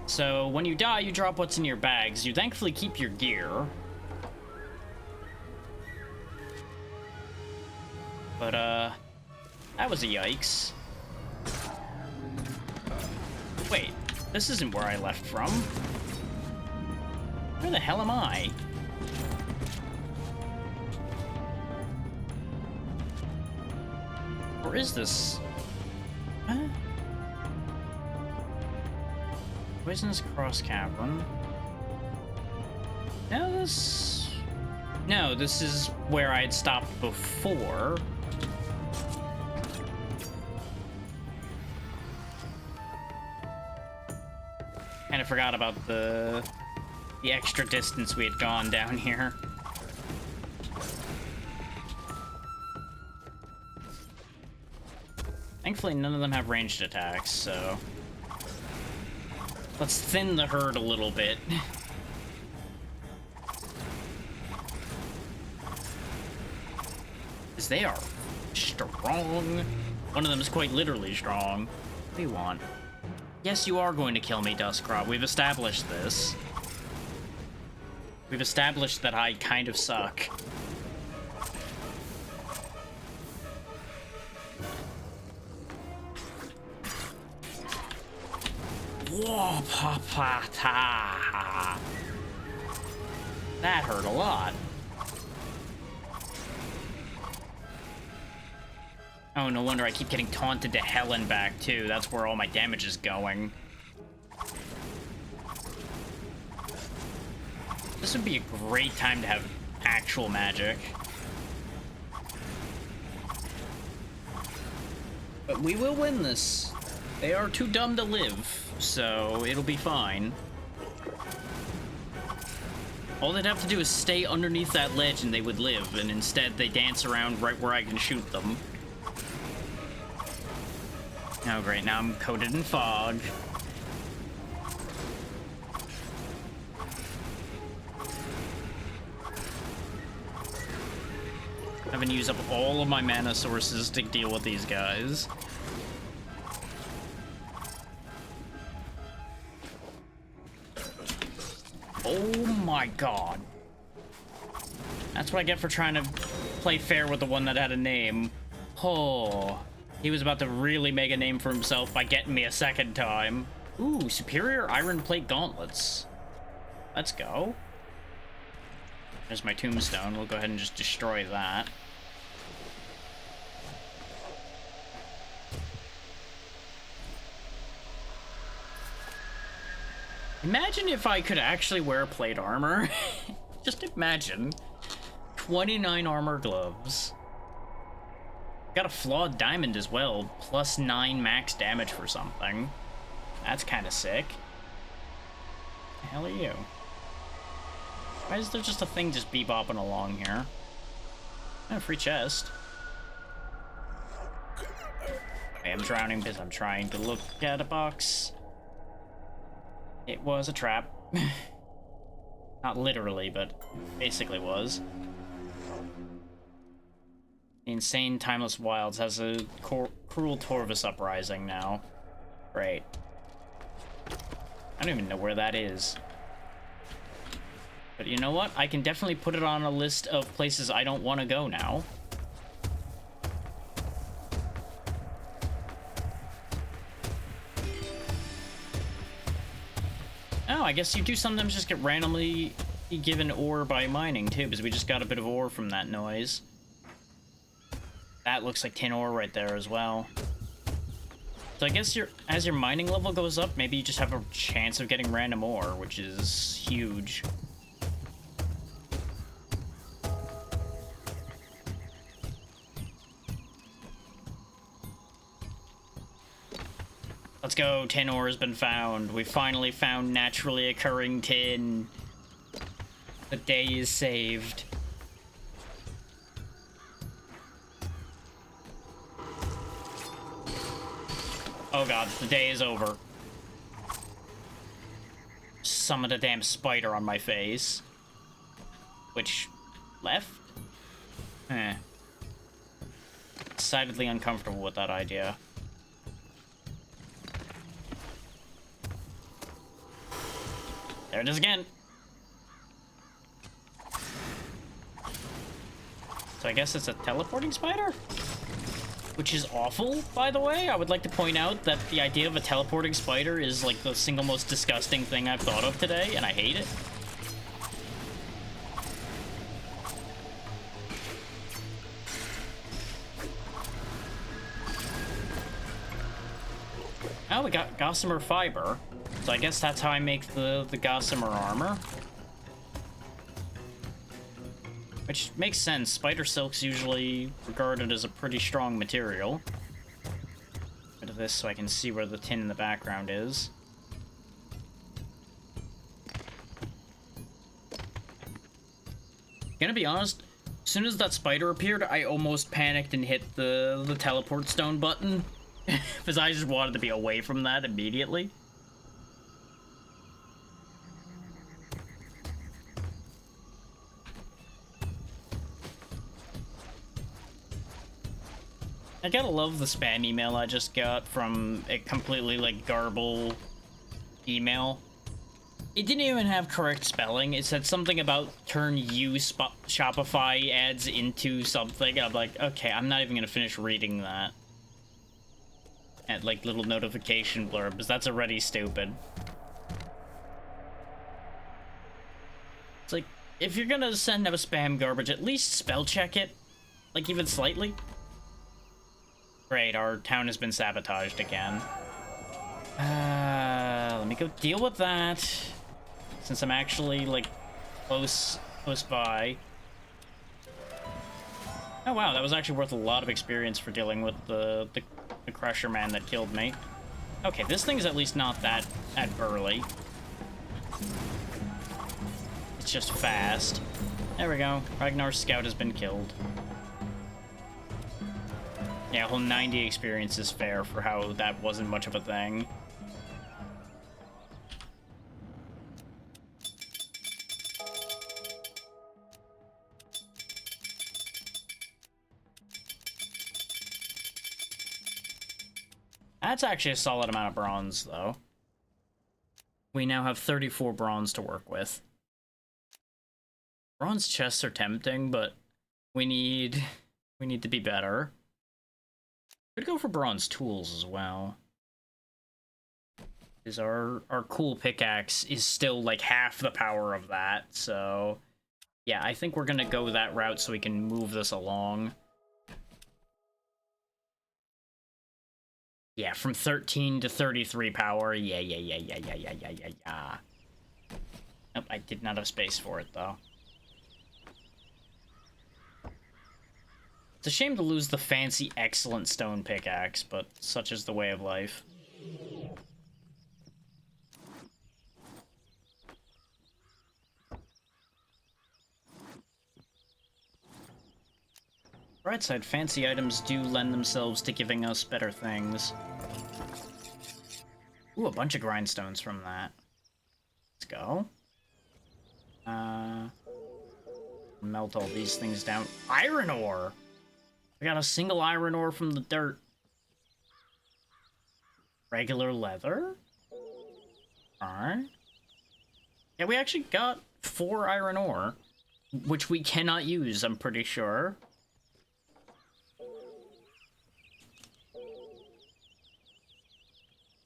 So, when you die, you drop what's in your bags. You thankfully keep your gear. But, that was a yikes. Wait, this isn't where I left from. Where the hell am I? Where is this? Huh? Poisonous Cross Cavern. No, this is where I had stopped before. Kind of forgot about the extra distance we had gone down here. Thankfully, none of them have ranged attacks, so Let's thin the herd a little bit. Because they are strong. One of them is quite literally strong. What do you want? Yes, you are going to kill me, Duscrop. We've established this. We've established that I kind of suck. Whoa, pa-pa-ta. That hurt a lot. Oh, no wonder I keep getting taunted to hell and back, too. That's where all my damage is going. This would be a great time to have actual magic. But we will win this. They are too dumb to live, so it'll be fine. All they'd have to do is stay underneath that ledge and they would live, and instead they dance around right where I can shoot them. Oh great, now I'm coated in fog. Having to use up all of my mana sources to deal with these guys. Oh my god. That's what I get for trying to play fair with the one that had a name. Oh. He was about to really make a name for himself by getting me a second time. Ooh, superior iron plate gauntlets. Let's go. There's my tombstone. We'll go ahead and just destroy that. Imagine if I could actually wear plate armor. Just imagine. 29 armor gloves. Got a flawed diamond as well, plus 9 max damage for something. That's kind of sick. The hell are you? Why is there just a thing just bebopping along here? Oh, free chest. I am drowning because I'm trying to look at a box. It was a trap. Not literally, but basically was. The insane Timeless Wilds has a cruel Torvus uprising now. Great. I don't even know where that is. But you know what? I can definitely put it on a list of places I don't want to go now. Oh, I guess you do sometimes just get randomly given ore by mining too, because we just got a bit of ore from that noise. That looks like tin ore right there as well. So I guess as your mining level goes up, maybe you just have a chance of getting random ore, which is huge. Let's go, tin ore has been found. We finally found naturally occurring tin. The day is saved. Oh god, the day is over. Summoned a damn spider on my face. Which, left? Eh. Decidedly uncomfortable with that idea. There it is again. So I guess it's a teleporting spider? Which is awful, by the way. I would like to point out that the idea of a teleporting spider is like the single most disgusting thing I've thought of today, and I hate it. Oh, we got gossamer fiber. So I guess that's how I make the gossamer armor. Which makes sense. Spider silk's usually regarded as a pretty strong material. Bit of this so I can see where the tin in the background is. Gonna be honest, as soon as that spider appeared, I almost panicked and hit the teleport stone button. Because I just wanted to be away from that immediately. I gotta love the spam email I just got from a completely, like, garble email. It didn't even have correct spelling. It said something about turn Shopify ads into something. I'm like, okay, I'm not even gonna finish reading that. And, like, little notification blurbs. That's already stupid. It's like, if you're gonna send out spam garbage, at least spell check it. Like, even slightly. Great, our town has been sabotaged again. Let me go deal with that. Since I'm actually, like, close by. Oh wow, that was actually worth a lot of experience for dealing with the Crusher man that killed me. Okay, this thing's at least not that burly. It's just fast. There we go. Ragnar's scout has been killed. Yeah, whole 90 experience is fair for how that wasn't much of a thing. That's actually a solid amount of bronze, though. We now have 34 bronze to work with. Bronze chests are tempting, but we need to be better. Could go for bronze tools as well. Because our cool pickaxe is still like half the power of that, so yeah, I think we're gonna go that route so we can move this along. Yeah, from 13 to 33 power. Yeah. Nope, I did not have space for it, though. It's a shame to lose the fancy, excellent stone pickaxe, but such is the way of life. Bright side, fancy items do lend themselves to giving us better things. Ooh, a bunch of grindstones from that. Let's go. Melt all these things down. Iron ore! I got a single iron ore from the dirt. Regular leather? Alright. Yeah, we actually got 4 iron ore, which we cannot use, I'm pretty sure.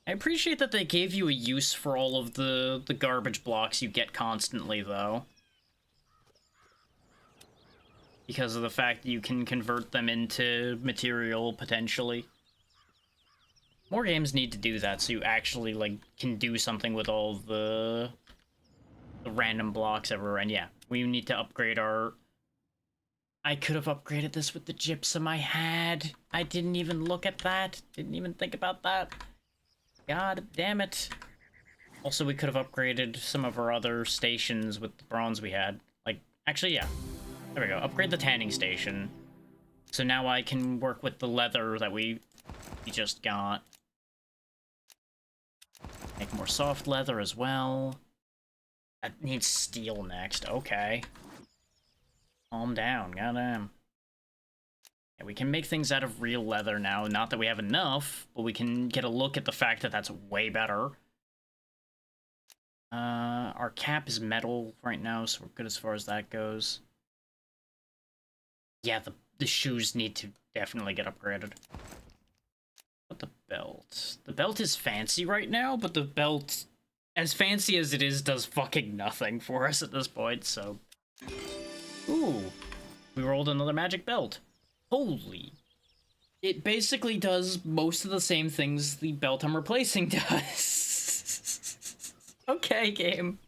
I appreciate that they gave you a use for all of the garbage blocks you get constantly, though. Because of the fact that you can convert them into material, potentially. More games need to do that, so you actually, like, can do something with all the random blocks everywhere. And yeah, we need to upgrade our... I could have upgraded this with the gypsum I had. I didn't even look at that. Didn't even think about that. God damn it. Also, we could have upgraded some of our other stations with the bronze we had. Like, actually, yeah. There we go. Upgrade the tanning station. So now I can work with the leather that we just got. Make more soft leather as well. That needs steel next. Okay. Calm down. Goddamn. Yeah, we can make things out of real leather now. Not that we have enough, but we can get a look at the fact that that's way better. Our cap is metal right now, so we're good as far as that goes. Yeah, the shoes need to definitely get upgraded. But the belt. The belt is fancy right now, but the belt, as fancy as it is, does fucking nothing for us at this point, so... Ooh. We rolled another magic belt. Holy. It basically does most of the same things the belt I'm replacing does. Okay, game.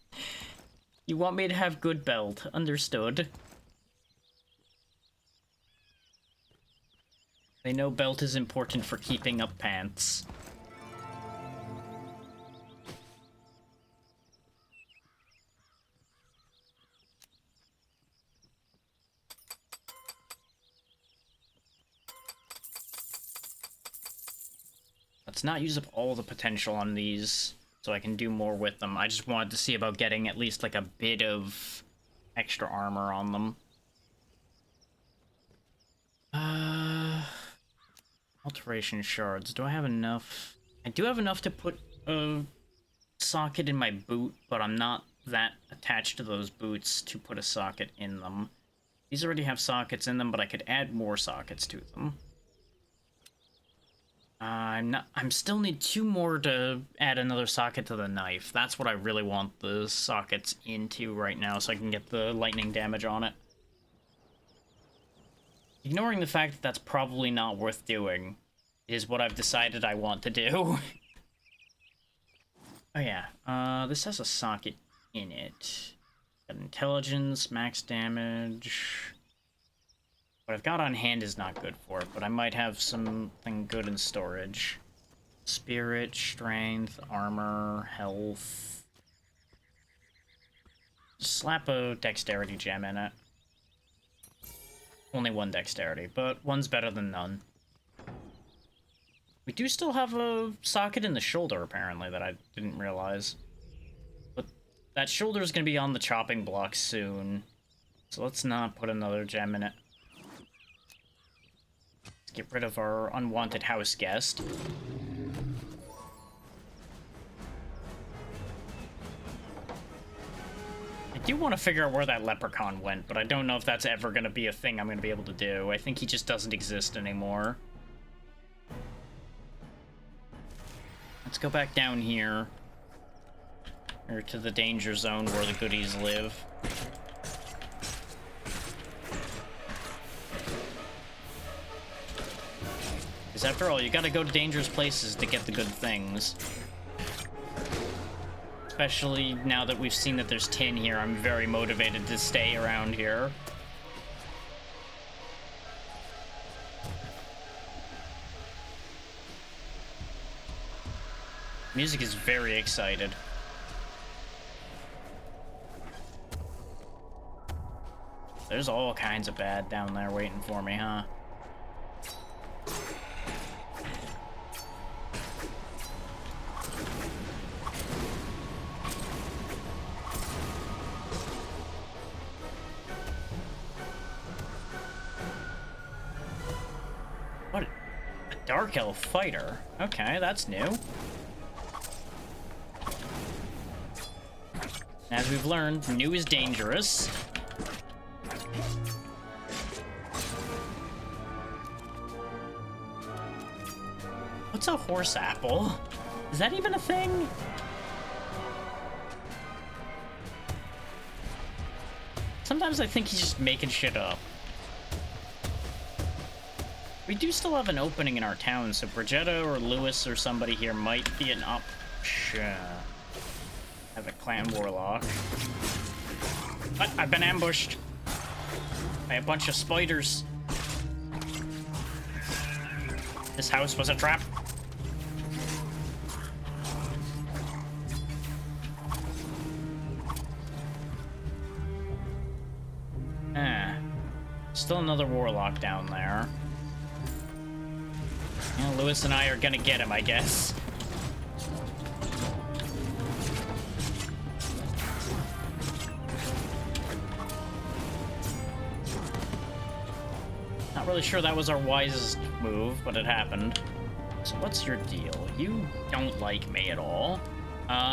You want me to have good belt. Understood. They know belt is important for keeping up pants. Let's not use up all the potential on these so I can do more with them. I just wanted to see about getting at least like a bit of extra armor on them. Alteration shards. Do I have enough? I do have enough to put a socket in my boot, but I'm not that attached to those boots to put a socket in them. These already have sockets in them, but I could add more sockets to them. I'm still need 2 more to add another socket to the knife. That's what I really want the sockets into right now, so I can get the lightning damage on it. Ignoring the fact that that's probably not worth doing is what I've decided I want to do. Oh yeah, this has a socket in it. Got intelligence, max damage. What I've got on hand is not good for it, but I might have something good in storage. Spirit, strength, armor, health. Slap a dexterity gem in it. Only 1 dexterity, but 1's better than none. We do still have a socket in the shoulder, apparently, that I didn't realize. But that shoulder is going to be on the chopping block soon. So let's not put another gem in it. Let's get rid of our unwanted house guest. I do want to figure out where that leprechaun went, but I don't know if that's ever going to be a thing I'm going to be able to do. I think he just doesn't exist anymore. Let's go back down here. Or to the danger zone where the goodies live. Because after all, you gotta go to dangerous places to get the good things. Especially now that we've seen that there's tin here, I'm very motivated to stay around here. Music is very excited. There's all kinds of bad down there waiting for me, huh? What? A Dark Elf fighter? Okay, that's new. As we've learned, new is dangerous. What's a horse apple? Is that even a thing? Sometimes I think he's just making shit up. We do still have an opening in our town, so Brigetta or Lewis or somebody here might be an option. I have a clan warlock. But I've been ambushed by a bunch of spiders. This house was a trap. Still another warlock down there. Yeah, Lewis and I are gonna get him, I guess. Not really sure that was our wisest move, but it happened. So what's your deal? You don't like me at all.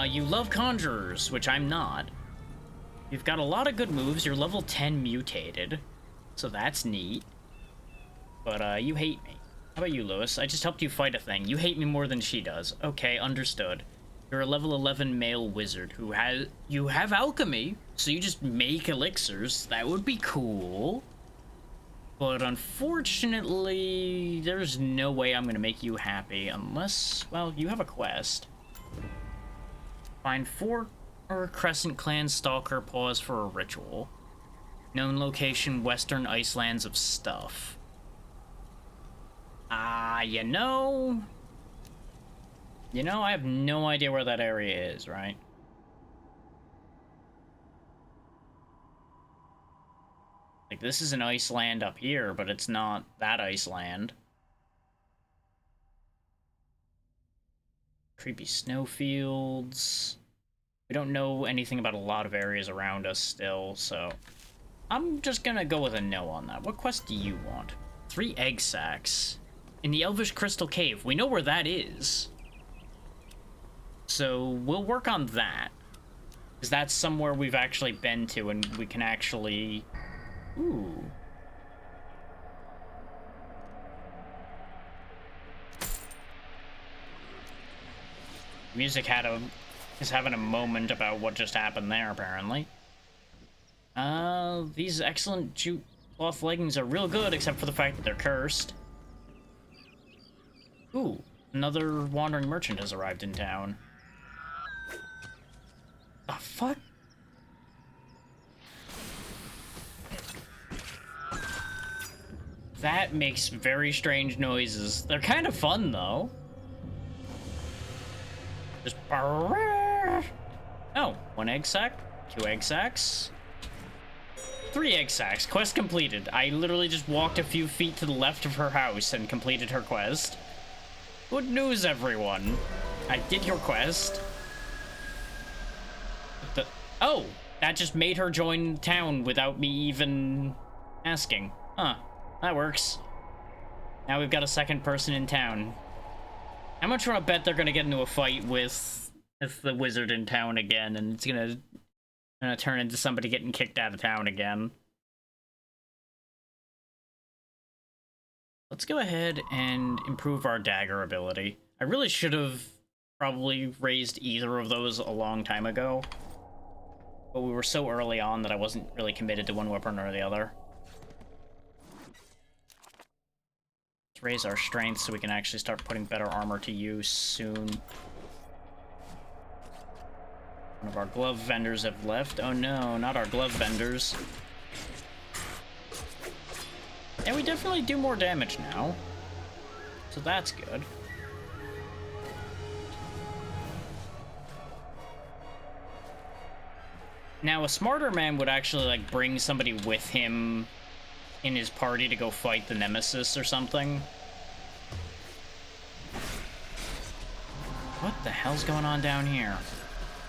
You love conjurers, which I'm not. You've got a lot of good moves. You're level 10 mutated, so that's neat. But you hate me. How about you, Lewis? I just helped you fight a thing. You hate me more than she does. Okay, understood. You're a level 11 male wizard who has... You have alchemy, so you just make elixirs. That would be cool. But unfortunately, there's no way I'm gonna make you happy unless, well, you have a quest. Find 4 Crescent Clan Stalker paws for a ritual. Known location, Western Icelands of Stuff. You know... I have no idea where that area is, right? Like, this is an Iceland up here, but it's not that Iceland. Creepy snowfields. We don't know anything about a lot of areas around us still, so... I'm just gonna go with a no on that. What quest do you want? 3 egg sacs. in the Elvish Crystal Cave. We know where that is. So we'll work on that. Because that's somewhere we've actually been to and we can actually... Ooh. Music is having a moment about what just happened there, apparently. These excellent jute cloth leggings are real good, except for the fact that they're cursed. Ooh, another wandering merchant has arrived in town. The fuck? That makes very strange noises. They're kind of fun, though. Just... Oh, 1 egg sack, 2 egg sacks, 3 egg sacks. Quest completed. I literally just walked a few feet to the left of her house and completed her quest. Good news, everyone. I did your quest. Oh, that just made her join town without me even asking. Huh, that works. Now we've got a second person in town. How much want to bet they're gonna get into a fight with the wizard in town again, and it's gonna turn into somebody getting kicked out of town again. Let's go ahead and improve our dagger ability. I really should have probably raised either of those a long time ago, but we were so early on that I wasn't really committed to one weapon or the other. Let's raise our strength so we can actually start putting better armor to use soon. One of our glove vendors have left. Oh no, not our glove vendors. And we definitely do more damage now, so that's good. Now, a smarter man would actually, like, bring somebody with him in his party to go fight the Nemesis or something. What the hell's going on down here?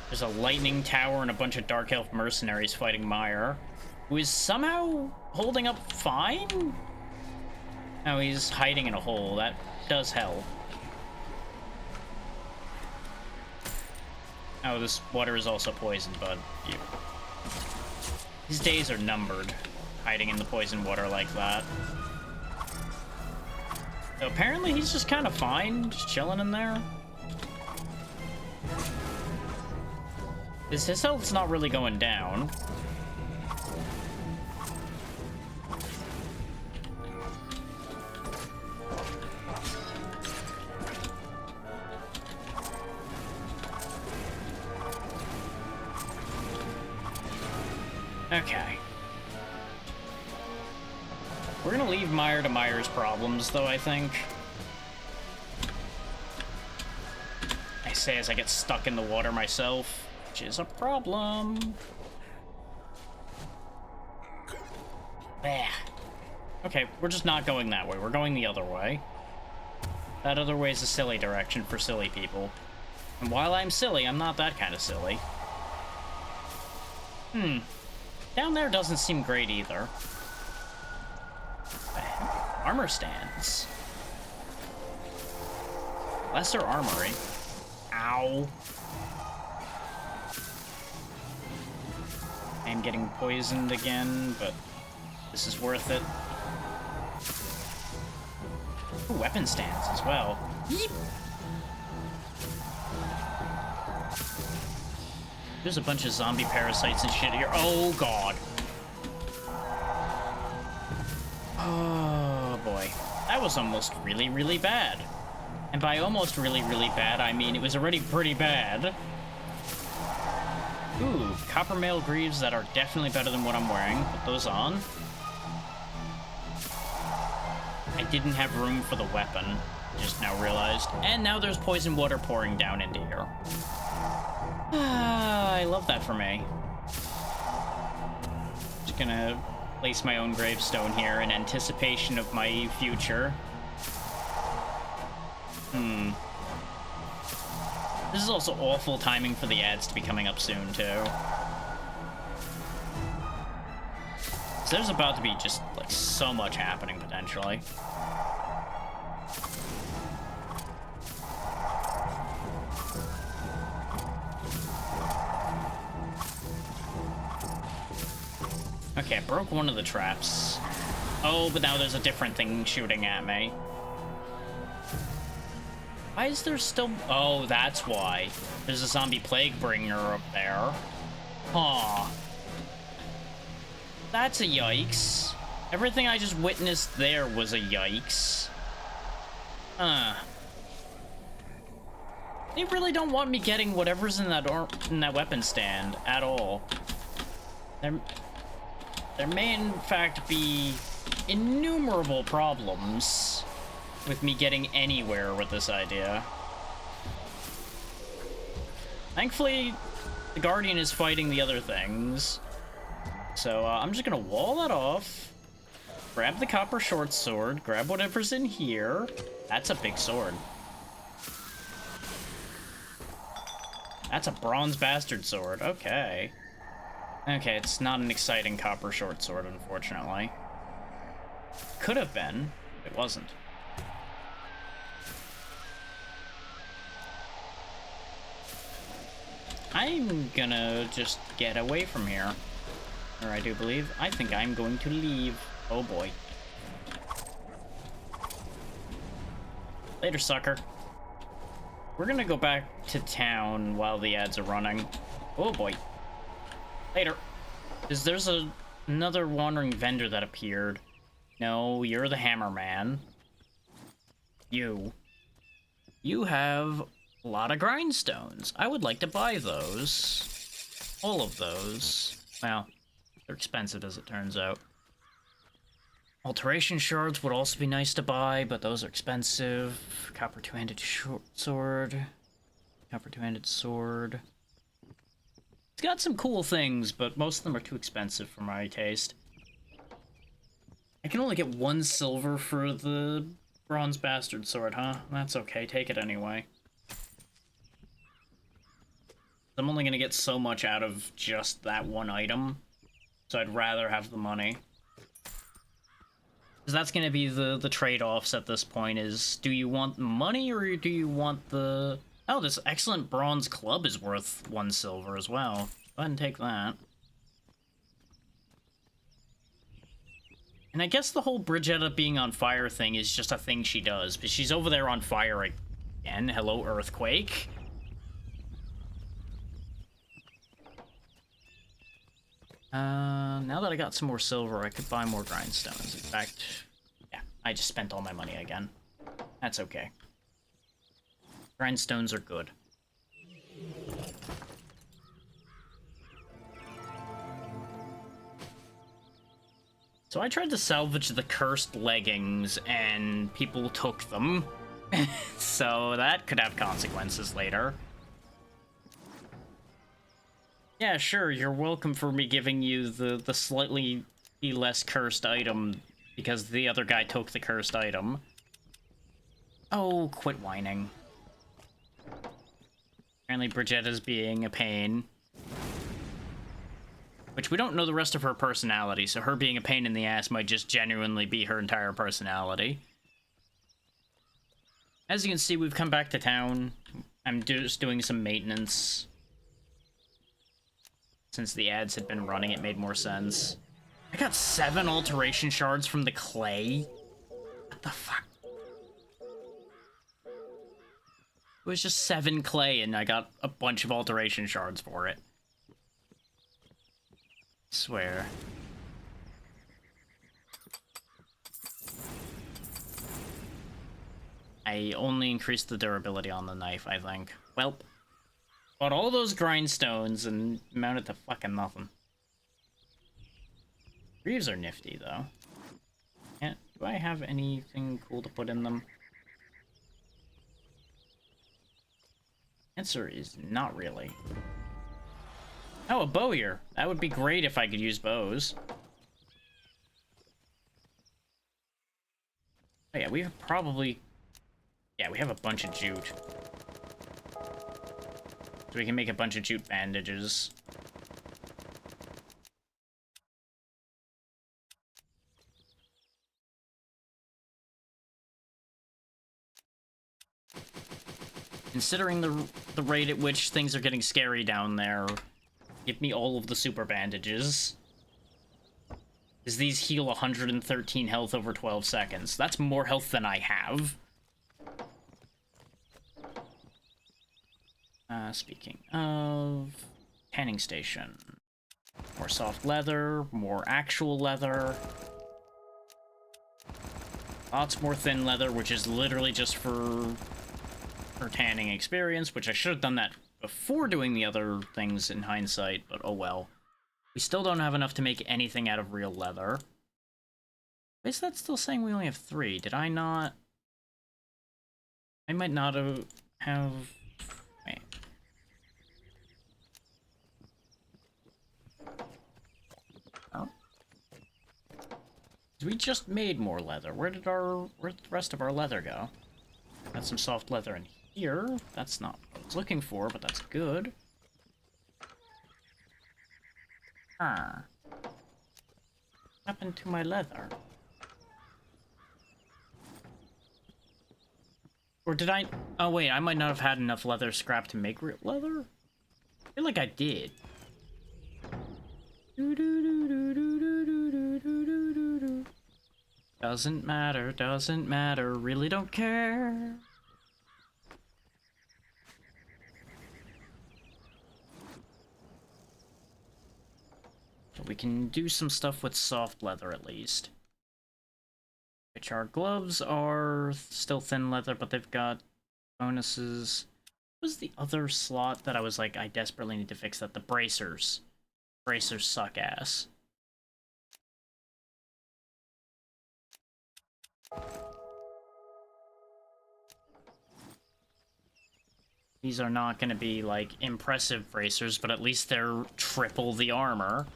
There's a lightning tower and a bunch of Dark Elf mercenaries fighting Meyer, who is somehow holding up fine? Oh, he's hiding in a hole. That does help. Oh, this water is also poisoned, bud. His days are numbered, hiding in the poison water like that. So apparently he's just kind of fine, just chilling in there. His health's not really going down. Okay. We're gonna leave Meyer to Meyer's problems, though, I think. I say as I get stuck in the water myself, which is a problem. Okay, we're just not going that way. We're going the other way. That other way is a silly direction for silly people. And while I'm silly, I'm not that kind of silly. Down there doesn't seem great either. Armor stands. Lesser armory. Ow. I'm getting poisoned again, but this is worth it. Ooh, weapon stands as well. Yeep. There's a bunch of zombie parasites and shit here. Oh, God. Oh, boy. That was almost really, really bad. And by almost really, really bad, I mean it was already pretty bad. Ooh, copper mail greaves that are definitely better than what I'm wearing. Put those on. I didn't have room for the weapon. Just now realized. And now there's poison water pouring down into here. I love that for me. Just gonna place my own gravestone here in anticipation of my future. This is also awful timing for the ads to be coming up soon, too. So there's about to be just, like, so much happening, potentially. Okay, I broke one of the traps. Oh, but now there's a different thing shooting at me. Why is there still... Oh, that's why. There's a zombie plague bringer up there. Huh. That's a yikes. Everything I just witnessed there was a yikes. They really don't want me getting whatever's in that weapon stand at all. There may in fact be innumerable problems with me getting anywhere with this idea. Thankfully, the Guardian is fighting the other things. So I'm just gonna wall that off. Grab the copper short sword, grab whatever's in here. That's a big sword. That's a bronze bastard sword, okay. Okay, it's not an exciting copper short sword, unfortunately. Could have been, but it wasn't. I'm gonna just get away from here. Or I do believe. I think I'm going to leave. Oh boy. Later, sucker. We're gonna go back to town while the ads are running. Oh boy. Later. There's another wandering vendor that appeared. No, you're the hammer man. You have a lot of grindstones. I would like to buy those. All of those. Well, they're expensive as it turns out. Alteration shards would also be nice to buy, but those are expensive. Copper two-handed short sword. Copper two-handed sword. It's got some cool things, but most of them are too expensive for my taste. I can only get 1 silver for the bronze bastard sword, huh? That's okay, take it anyway. I'm only gonna get so much out of just that one item, so I'd rather have the money. Because that's gonna be the trade-offs at this point is, do you want the money or do you want the... Oh, this excellent bronze club is worth 1 silver as well. Go ahead and take that. And I guess the whole Bridgetta being on fire thing is just a thing she does, but she's over there on fire again. Hello, Earthquake. Now that I got some more silver, I could buy more grindstones. In fact, yeah, I just spent all my money again. That's okay. Grindstones are good. So I tried to salvage the cursed leggings, and people took them. So that could have consequences later. Yeah, sure, you're welcome for me giving you the slightly less cursed item, because the other guy took the cursed item. Oh, quit whining. Apparently Bridgetta's being a pain. Which we don't know the rest of her personality, so her being a pain in the ass might just genuinely be her entire personality. As you can see, we've come back to town. I'm just doing some maintenance. Since the ads had been running, it made more sense. I got 7 alteration shards from the clay? What the fuck? It was just 7 clay, and I got a bunch of alteration shards for it. Swear. I only increased the durability on the knife, I think. Welp. Bought all those grindstones and mounted to fucking nothing. Greaves are nifty, though. Do I have anything cool to put in them? Answer is not really. Oh, a bowyer. That would be great if I could use bows. Oh yeah, we have probably... Yeah, we have a bunch of jute. So we can make a bunch of jute bandages. Considering the rate at which things are getting scary down there, give me all of the super bandages. is these heal 113 health over 12 seconds. That's more health than I have. Speaking of... tanning station. More soft leather, more actual leather. Lots more thin leather, which is literally just for tanning experience, which I should have done that before doing the other things in hindsight, but oh well. We still don't have enough to make anything out of real leather. Is that still saying we only have 3? Did I not... I might not have... Wait. Oh. We just made more leather. Where'd the rest of our leather go? Got some soft leather in here. That's not what I was looking for, but that's good. What happened to my leather? Or did I... Oh wait, I might not have had enough leather scrap to make real leather? I feel like I did. Doesn't matter, really don't care. We can do some stuff with soft leather at least. Which our gloves are still thin leather, but they've got bonuses. What was the other slot that I was like, I desperately need to fix that? The bracers. Bracers suck ass. These are not going to be, like, impressive bracers, but at least they're triple the armor.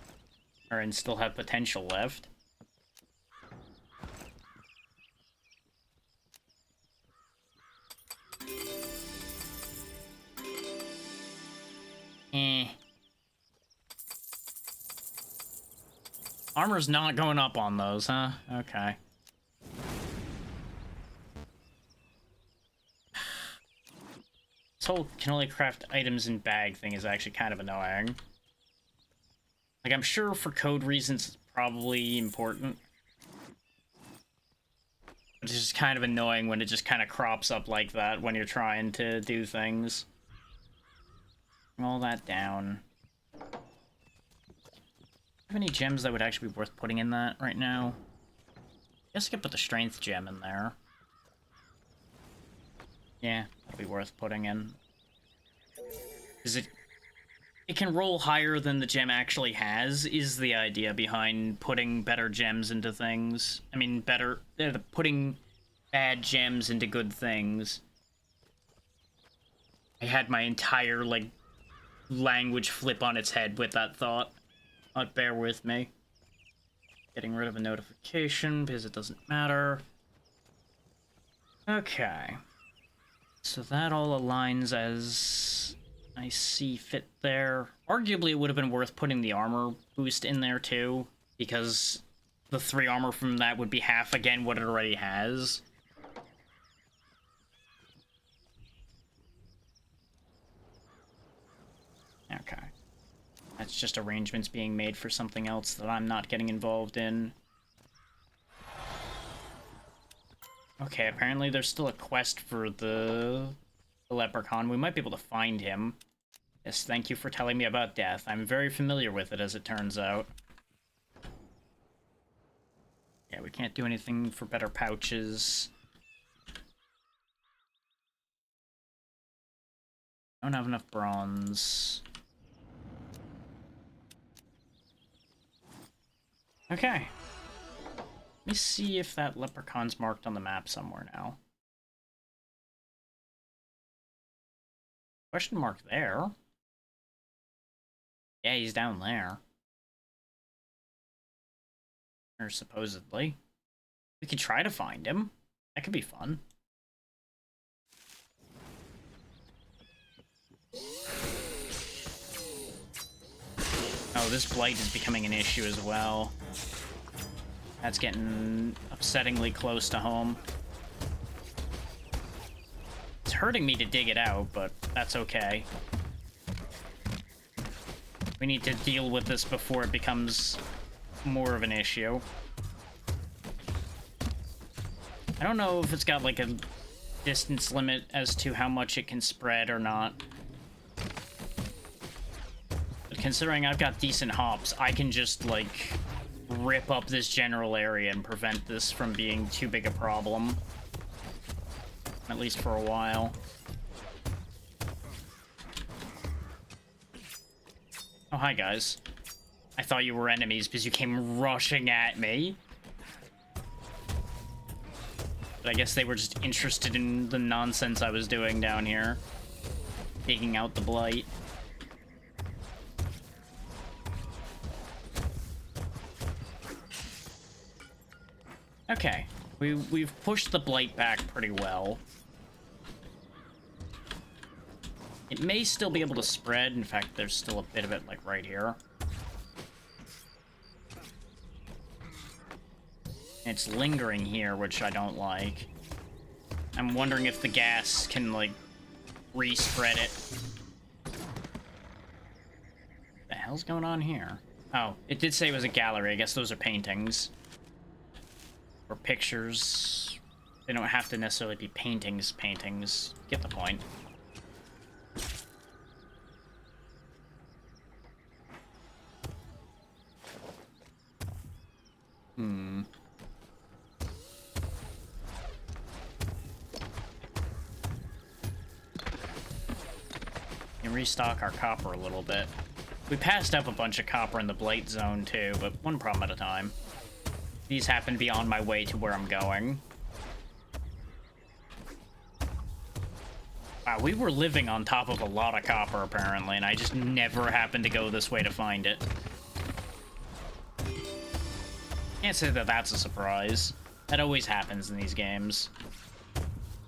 And still have potential left. Armor's not going up on those, huh? Okay. This whole can only craft items in bag thing is actually kind of annoying. Like, I'm sure for code reasons it's probably important. But it's just kind of annoying when it just kind of crops up like that when you're trying to do things. All that down. Have any gems that would actually be worth putting in that right now? I guess I could put the strength gem in there. Yeah, that'd be worth putting in. Is it can roll higher than the gem actually has, is the idea behind putting better gems into things. I mean, putting bad gems into good things. I had my entire, like, language flip on its head with that thought. But bear with me. Getting rid of a notification because it doesn't matter. Okay. So that all aligns as I see fit there. Arguably, it would have been worth putting the armor boost in there too, because the 3 armor from that would be half again what it already has. Okay. That's just arrangements being made for something else that I'm not getting involved in. Okay, apparently there's still a quest for the leprechaun. We might be able to find him. Yes, thank you for telling me about death. I'm very familiar with it, as it turns out. Yeah, we can't do anything for better pouches. Don't have enough bronze. Okay. Let me see if that leprechaun's marked on the map somewhere now. Question mark there. Yeah, he's down there. Or supposedly. We could try to find him. That could be fun. Oh, this blight is becoming an issue as well. That's getting upsettingly close to home. It's hurting me to dig it out, but that's okay. We need to deal with this before it becomes more of an issue. I don't know if it's got like a distance limit as to how much it can spread or not. But considering I've got decent hops, I can just like rip up this general area and prevent this from being too big a problem. At least for a while. Oh, hi guys. I thought you were enemies because you came rushing at me. But I guess they were just interested in the nonsense I was doing down here. Taking out the blight. Okay. We've pushed the blight back pretty well. It may still be able to spread. In fact, there's still a bit of it, like, right here. It's lingering here, which I don't like. I'm wondering if the gas can, like, re-spread it. What the hell's going on here? Oh, it did say it was a gallery. I guess those are paintings. Or pictures. They don't have to necessarily be paintings. Get the point. And restock our copper a little bit. We passed up a bunch of copper in the blight zone too, but one problem at a time. These happen to be on my way to where I'm going. Wow, we were living on top of a lot of copper apparently, and I just never happened to go this way to find it. Can't say that that's a surprise. That always happens in these games.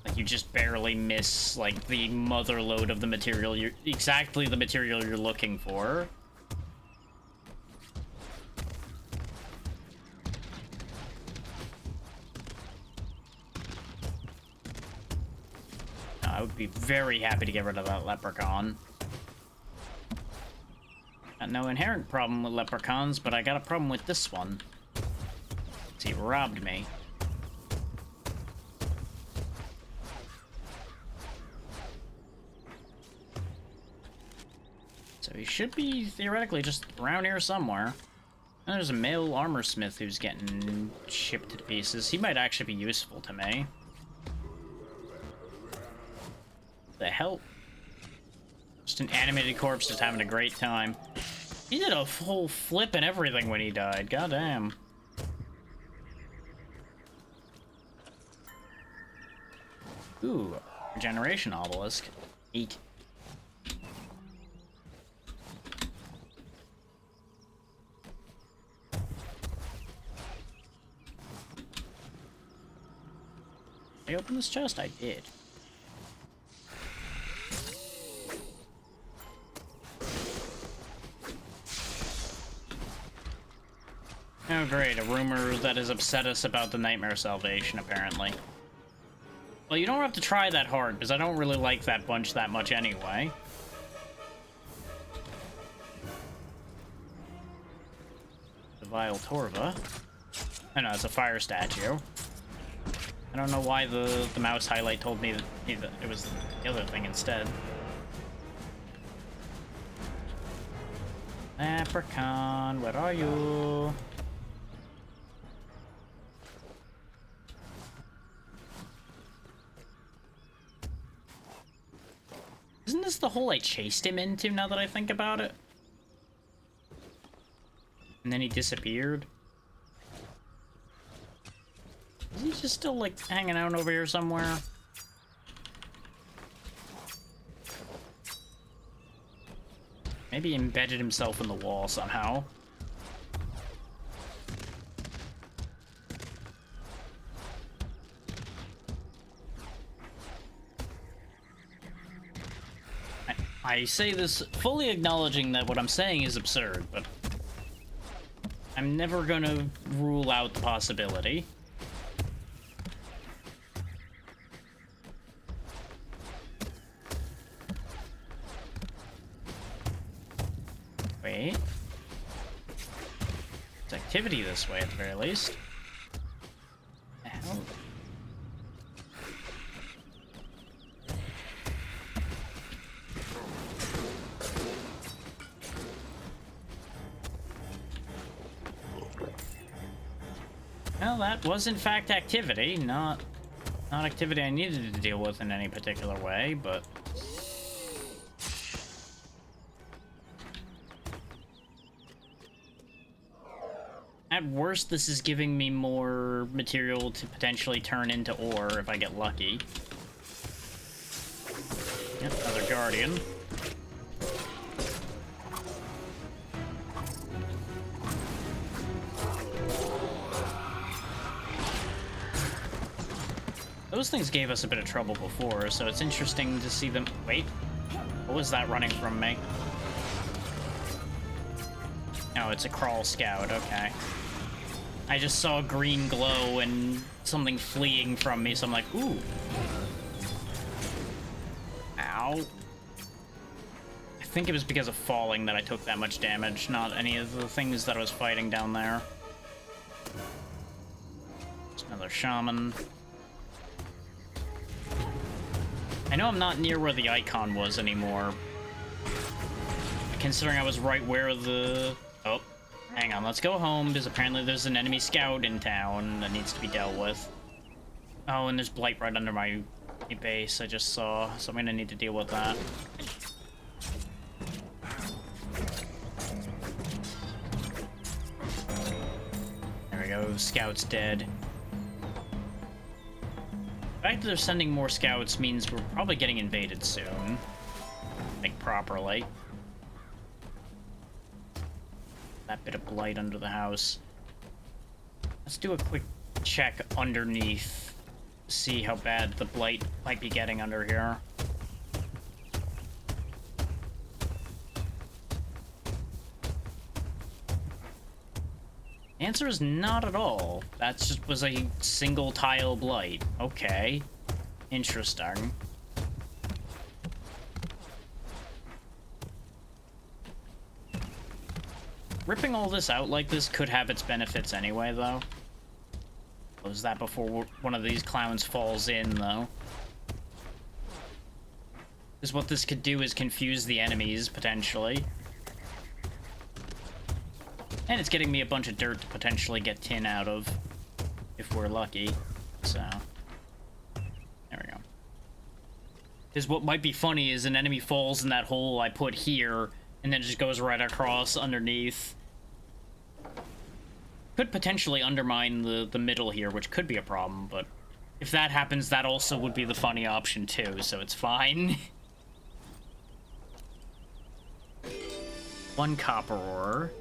Like, you just barely miss, like, the mother lode of the material exactly the material you're looking for. I would be very happy to get rid of that leprechaun. Got no inherent problem with leprechauns, but I got a problem with this one. He robbed me. So he should be theoretically just around here somewhere. And there's a male armor smith who's getting chipped to pieces. He might actually be useful to me. The hell? Just an animated corpse just having a great time. He did a full flip and everything when he died. Goddamn. Ooh, regeneration obelisk. 8. Did I open this chest? I did. Oh great, a rumor that has upset us about the Nightmare Salvation, apparently. Well, you don't have to try that hard, because I don't really like that bunch that much anyway. The Vile Torva. Oh no, it's a fire statue. I don't know why the mouse highlight told me that it was the other thing instead. Leprechaun, where are you? Isn't this the hole I chased him into, now that I think about it? And then he disappeared? Is he just still, like, hanging out over here somewhere? Maybe he embedded himself in the wall somehow. I say this fully acknowledging that what I'm saying is absurd, but I'm never gonna rule out the possibility. Wait. It's activity this way at the very least. The hell? Well, that was in fact activity, not activity I needed to deal with in any particular way, but... At worst, this is giving me more material to potentially turn into ore if I get lucky. Yep, another guardian. Those things gave us a bit of trouble before, so it's interesting to see them... Wait, what was that running from me? Oh, it's a crawl scout, okay. I just saw a green glow and something fleeing from me, so I'm like, ooh. Ow. I think it was because of falling that I took that much damage, not any of the things that I was fighting down there. There's another shaman. I know I'm not near where the icon was anymore. Considering I was right where the... Oh, hang on, let's go home, because apparently there's an enemy scout in town that needs to be dealt with. Oh, and there's blight right under my base I just saw, so I'm gonna need to deal with that. There we go, scout's dead. The fact that they're sending more scouts means we're probably getting invaded soon. Like, properly. That bit of blight under the house. Let's do a quick check underneath. See how bad the blight might be getting under here. Answer is not at all. That just was a single tile blight. Okay. Interesting. Ripping all this out like this could have its benefits anyway, though. Close that before one of these clowns falls in, though. Because what this could do is confuse the enemies, potentially. And it's getting me a bunch of dirt to potentially get tin out of, if we're lucky. So, there we go. Because what might be funny is an enemy falls in that hole I put here, and then it just goes right across underneath. Could potentially undermine the middle here, which could be a problem, but if that happens, that also would be the funny option too, so it's fine. 1 copper ore.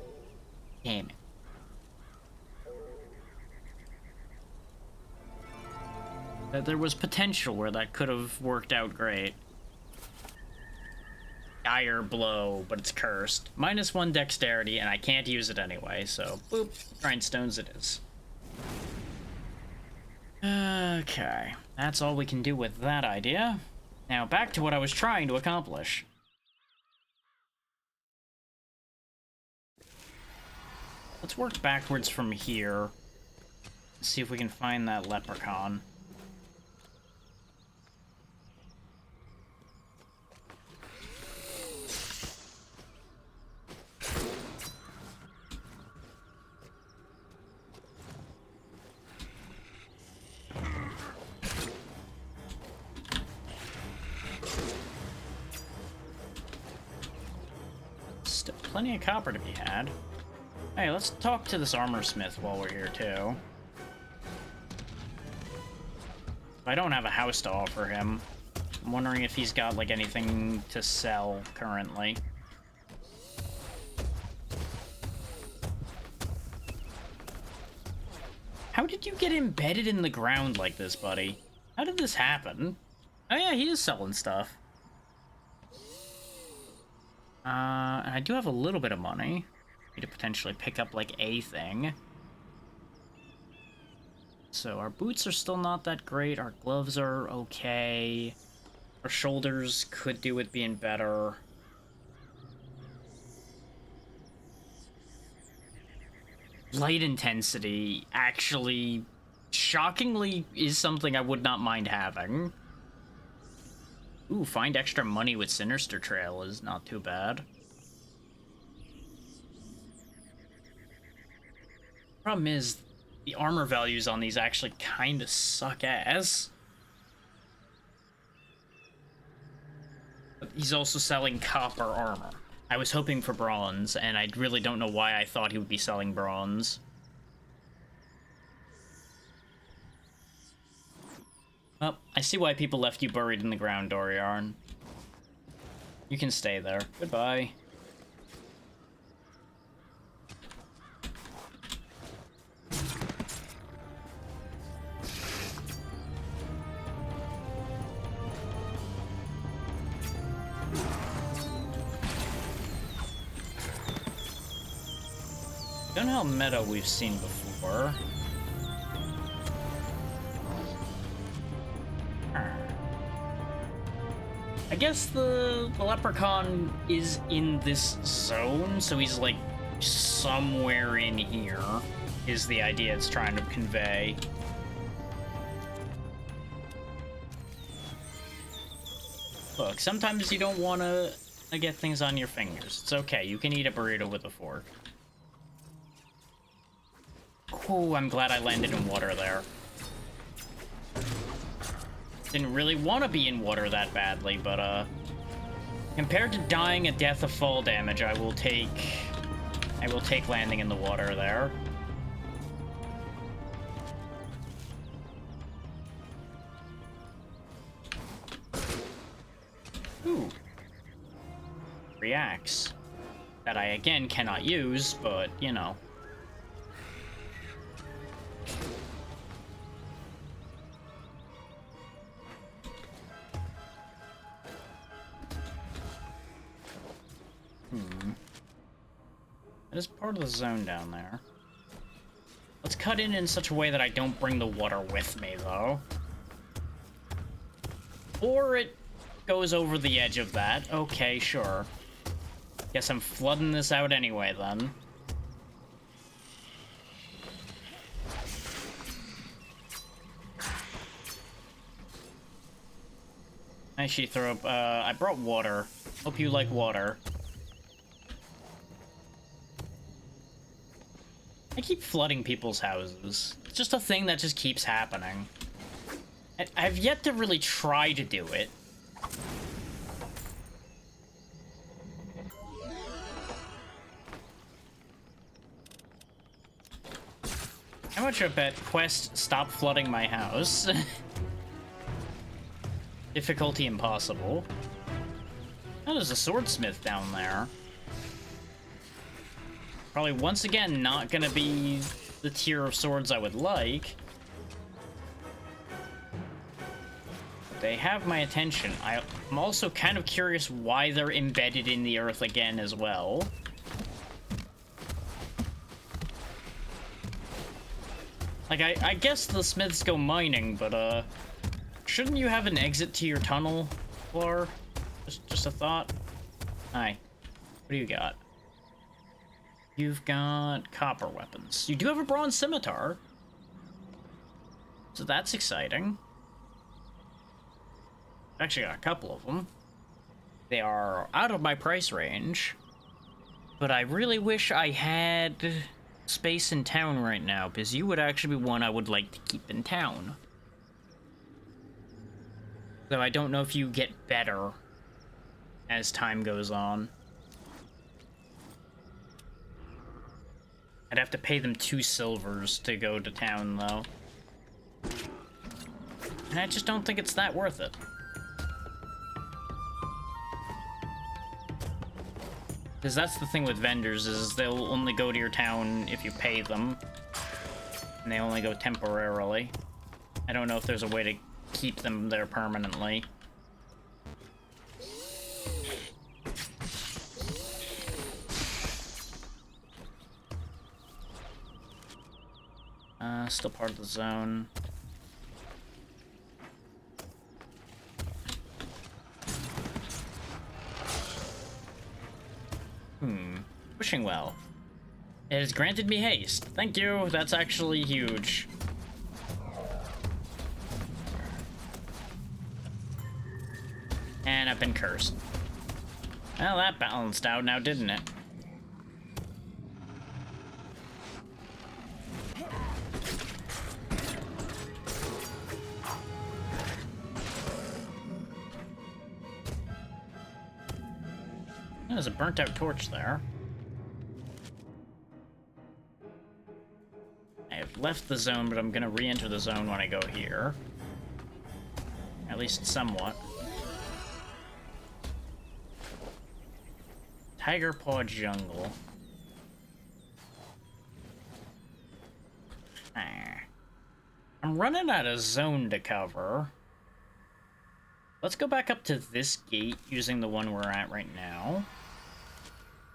Damn it. There was potential where that could have worked out great. Dire blow, but it's cursed. -1 dexterity, and I can't use it anyway, so boop, grindstones it is. Okay, that's all we can do with that idea. Now back to what I was trying to accomplish. Let's work backwards from here. See if we can find that leprechaun. Still plenty of copper to be had. Hey, let's talk to this armor smith while we're here, too. I don't have a house to offer him. I'm wondering if he's got, like, anything to sell currently. How did you get embedded in the ground like this, buddy? How did this happen? Oh yeah, he is selling stuff. And I do have a little bit of money. To potentially pick up, like, a thing. So our boots are still not that great. Our gloves are okay. Our shoulders could do with being better. light intensity actually, shockingly, is something I would not mind having. Ooh, find extra money with Sinister Trail is not too bad. Problem is, the armor values on these actually kind of suck ass. But he's also selling copper armor. I was hoping for bronze, and I really don't know why I thought he would be selling bronze. Well, I see why people left you buried in the ground, Doriarn. You can stay there. Goodbye. Don't know how meta we've seen before. I guess the leprechaun is in this zone, so he's like somewhere in here, is the idea it's trying to convey. Look, sometimes you don't want to get things on your fingers. It's okay, you can eat a burrito with a fork. Ooh, I'm glad I landed in water there. Didn't really want to be in water that badly, but compared to dying a death of fall damage, I will take landing in the water there. Ooh. Reacts. That I again cannot use, but you know. That is part of the zone down there. Let's cut in such a way that I don't bring the water with me, though. Or it goes over the edge of that. Okay, sure. Guess I'm flooding this out anyway, then. Hi, Sheathrope. I brought water. Hope you like water. I keep flooding people's houses. It's just a thing that just keeps happening. I've yet to really try to do it. How much I bet quest stop flooding my house? Difficulty impossible. Oh, there's a swordsmith down there. Probably once again not gonna be the tier of swords I would like. But they have my attention. I'm also kind of curious why they're embedded in the earth again as well. Like, I guess the smiths go mining, but shouldn't you have an exit to your tunnel, Floor? Just a thought. Hi. What do you got? You've got copper weapons. You do have a bronze scimitar. So that's exciting. I've actually got a couple of them. They are out of my price range. But I really wish I had space in town right now, because you would actually be one I would like to keep in town. Though I don't know if you get better as time goes on. I'd have to pay them 2 silvers to go to town, though. And I just don't think it's that worth it. Because that's the thing with vendors, is they'll only go to your town if you pay them. And they only go temporarily. I don't know if there's a way to keep them there permanently. Still part of the zone. Wishing well. It has granted me haste. Thank you. That's actually huge. And I've been cursed. Well, that balanced out now, didn't it? There's a burnt out torch there. I have left the zone, but I'm gonna re-enter the zone when I go here. At least somewhat. Tiger Paw Jungle. I'm running out of zone to cover. Let's go back up to this gate using the one we're at right now.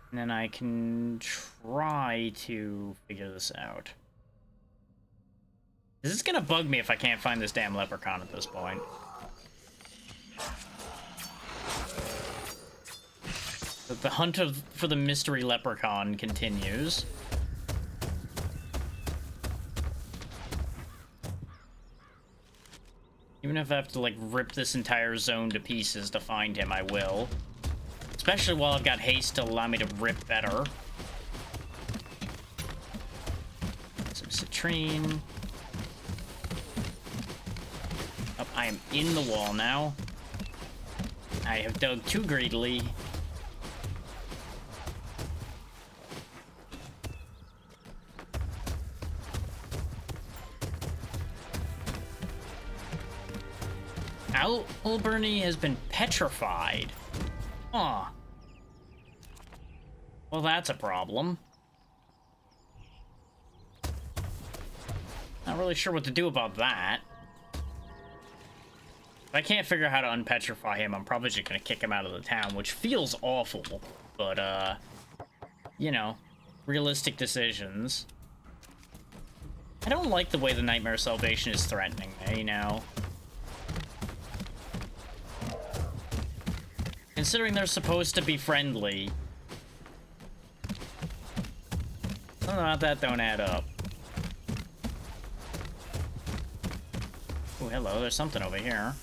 And then I can try to figure this out. This is gonna bug me if I can't find this damn leprechaun at this point. The hunt for the mystery leprechaun continues. Even if I have to, like, rip this entire zone to pieces to find him, I will. Especially while I've got haste to allow me to rip better. Some citrine. Oh, I am in the wall now. I have dug too greedily. Alberni has been petrified. Huh. Well, that's a problem. Not really sure what to do about that. If I can't figure out how to unpetrify him, I'm probably just gonna kick him out of the town, which feels awful. But, you know, realistic decisions. I don't like the way the Nightmare Salvation is threatening me, you know. Considering they're supposed to be friendly. Something about that don't add up. Oh, hello, there's something over here.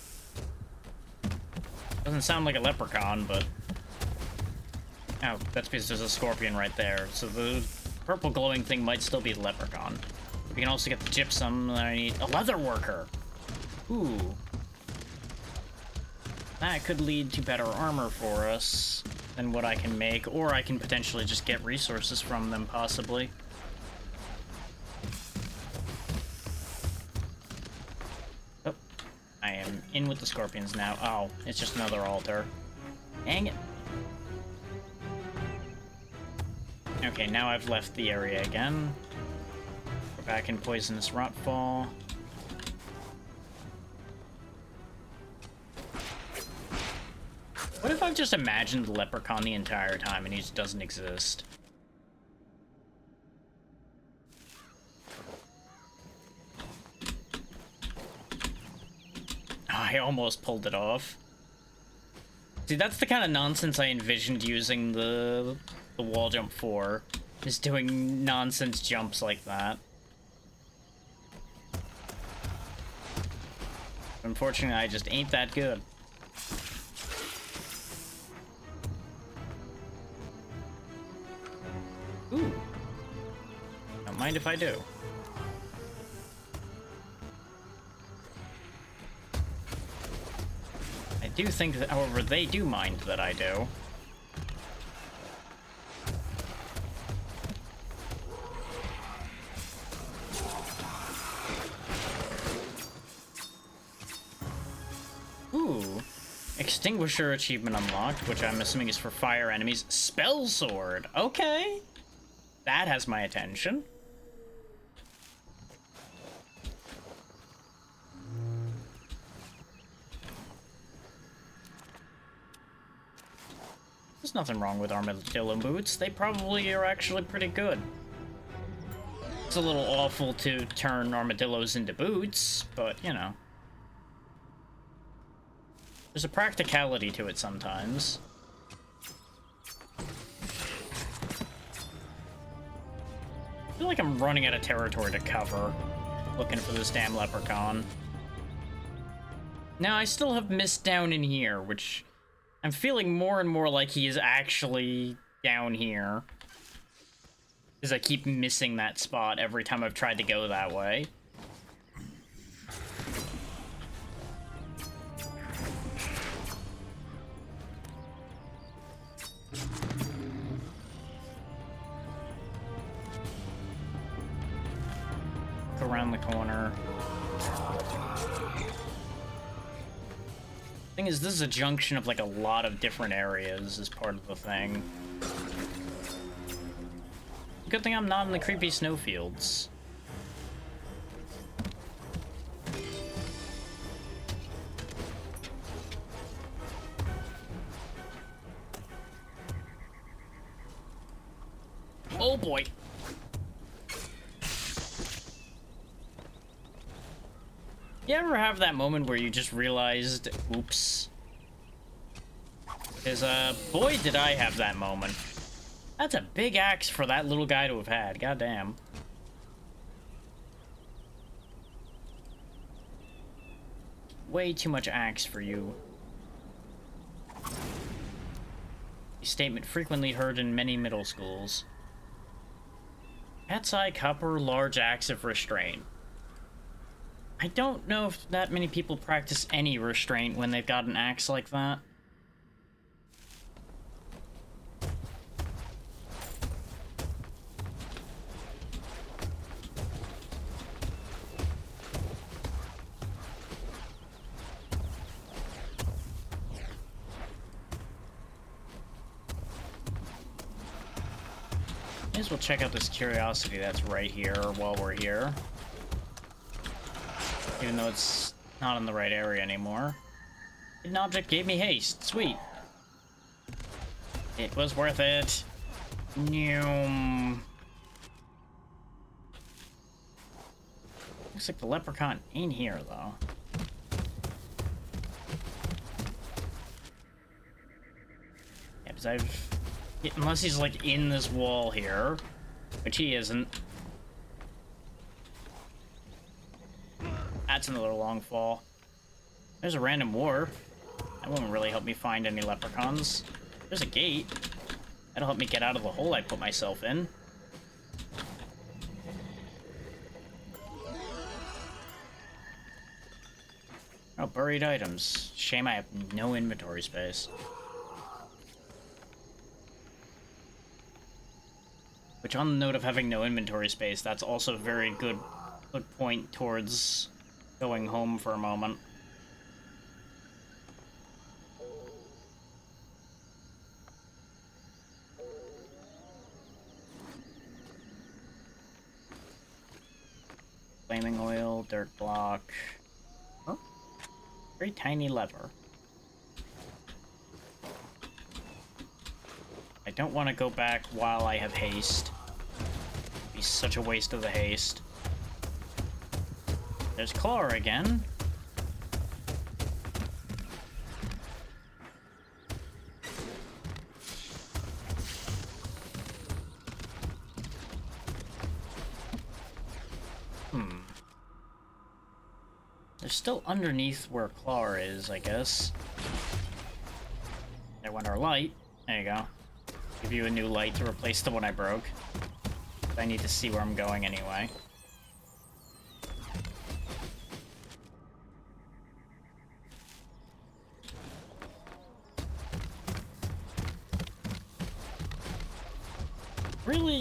Doesn't sound like a leprechaun, but... Oh, that's because there's a scorpion right there. So the purple glowing thing might still be the leprechaun. We can also get the gypsum, and I need a leather worker. Ooh. That could lead to better armor for us than what I can make, or I can potentially just get resources from them, possibly. Oh, I am in with the scorpions now. Oh, it's just another altar. Dang it. Okay, now I've left the area again. We're back in Poisonous Rotfall. What if I've just imagined the leprechaun the entire time and he just doesn't exist? I almost pulled it off. See, that's the kind of nonsense I envisioned using the wall jump for. Is doing nonsense jumps like that. Unfortunately, I just ain't that good. Ooh. Don't mind if I do. I do think that, however, they do mind that I do. Ooh. Extinguisher achievement unlocked, which I'm assuming is for fire enemies. Spell sword. Okay. That has my attention. There's nothing wrong with armadillo boots. They probably are actually pretty good. It's a little awful to turn armadillos into boots, but, you know. There's a practicality to it sometimes. feel like I'm running out of territory to cover, looking for this damn leprechaun. Now, I still have missed down in here, which I'm feeling more and more like he is actually down here. Because I keep missing that spot every time I've tried to go that way. Look around the corner. Thing is, this is a junction of like a lot of different areas as part of the thing. Good thing I'm not in the creepy snowfields. Oh boy. You ever have that moment where you just realized, oops? Because, boy, did I have that moment. That's a big axe for that little guy to have had, goddamn. Way too much axe for you. A statement frequently heard in many middle schools. Cat's eye copper, large axe of restraint. I don't know if that many people practice any restraint when they've got an axe like that. May as well check out this curiosity that's right here while we're here. Even though it's not in the right area anymore. Hidden object gave me haste. Sweet. It was worth it. Noom. Looks like the leprechaun ain't here, though. Yeah, because I've... Unless he's, like, in this wall here. Which he isn't. That's another long fall. There's a random war. That won't really help me find any leprechauns. There's a gate. That'll help me get out of the hole I put myself in. Oh, buried items. Shame I have no inventory space. Which, on the note of having no inventory space, that's also a very good point towards going home for a moment. Flaming oil, dirt block. Oh, very tiny lever. I don't want to go back while I have haste. It'd be such a waste of the haste. There's Clara again. They're still underneath where Clara is, I guess. There went our light. There you go. Give you a new light to replace the one I broke. I need to see where I'm going anyway.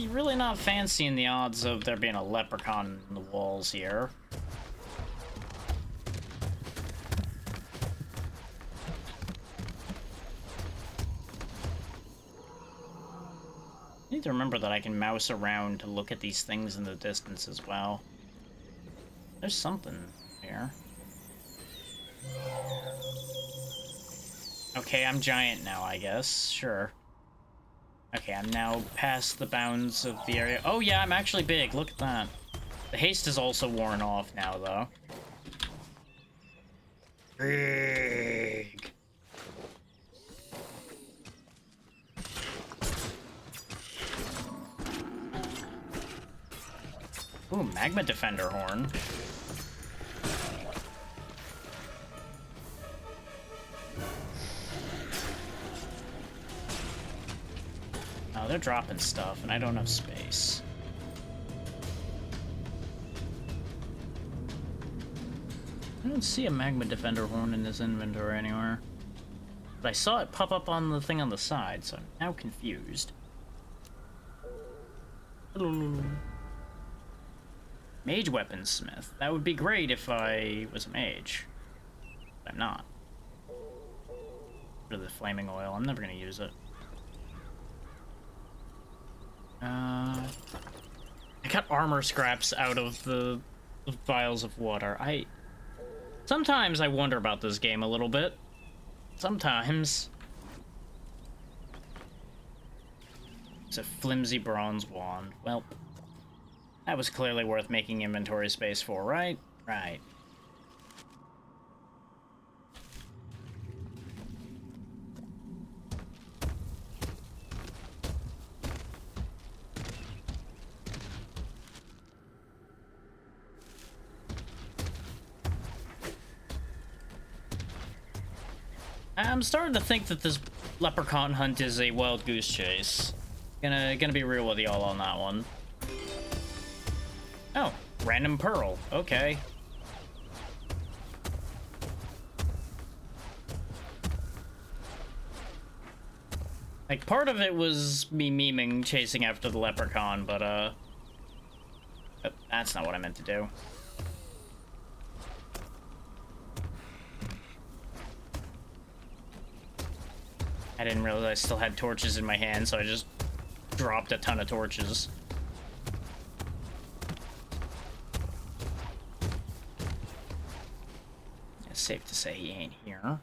Really not fancying the odds of there being a leprechaun in the walls here. I need to remember that I can mouse around to look at these things in the distance as well. There's something here. Okay, I'm giant now, I guess. Sure. Okay, I'm now past the bounds of the area. Oh yeah, I'm actually big. Look at that. The haste is also worn off now, though. Big. Ooh, Magma Defender Horn. Oh, they're dropping stuff, and I don't have space. I don't see a Magma Defender Horn in this inventory anywhere. But I saw it pop up on the thing on the side, so I'm now confused. Mage Weaponsmith. That would be great if I was a mage. But I'm not. For the flaming oil, I'm never gonna use it. I got armor scraps out of the vials of water. Sometimes I wonder about this game a little bit. Sometimes. It's a flimsy bronze wand. Well, that was clearly worth making inventory space for, right? Right. I'm starting to think that this leprechaun hunt is a wild goose chase. Gonna be real with y'all on that one. Oh, random pearl. Okay. Like, part of it was me memeing chasing after the leprechaun, but that's not what I meant to do. I didn't realize I still had torches in my hand, so I just dropped a ton of torches. It's safe to say he ain't here.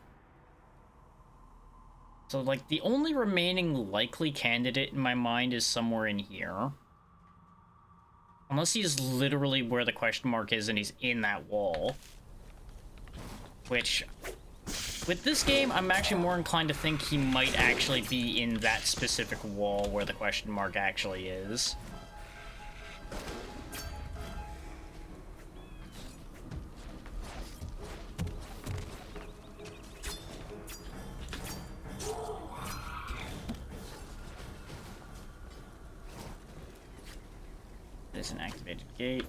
So, like, the only remaining likely candidate in my mind is somewhere in here. Unless he's literally where the question mark is and he's in that wall. Which, with this game, I'm actually more inclined to think he might actually be in that specific wall where the question mark actually is. There's an activated gate.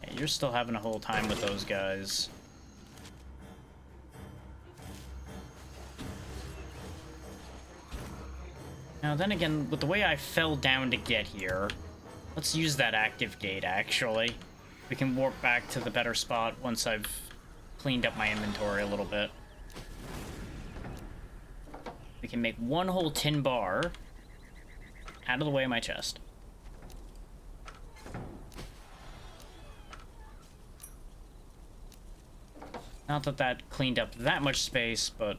Yeah, you're still having a whole time with those guys. Now, then again, with the way I fell down to get here, let's use that active gate, actually. We can warp back to the better spot once I've cleaned up my inventory a little bit. We can make one whole tin bar out of the way of my chest. Not that that cleaned up that much space, but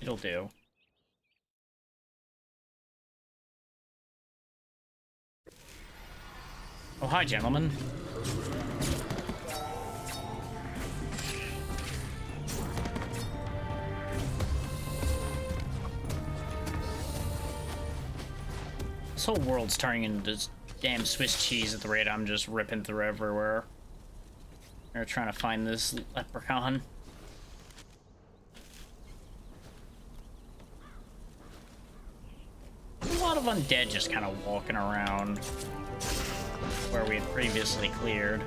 it'll do. Oh, hi, gentlemen. This whole world's turning into this damn Swiss cheese at the rate I'm just ripping through everywhere. They're trying to find this leprechaun. A lot of undead just kind of walking around where we had previously cleared.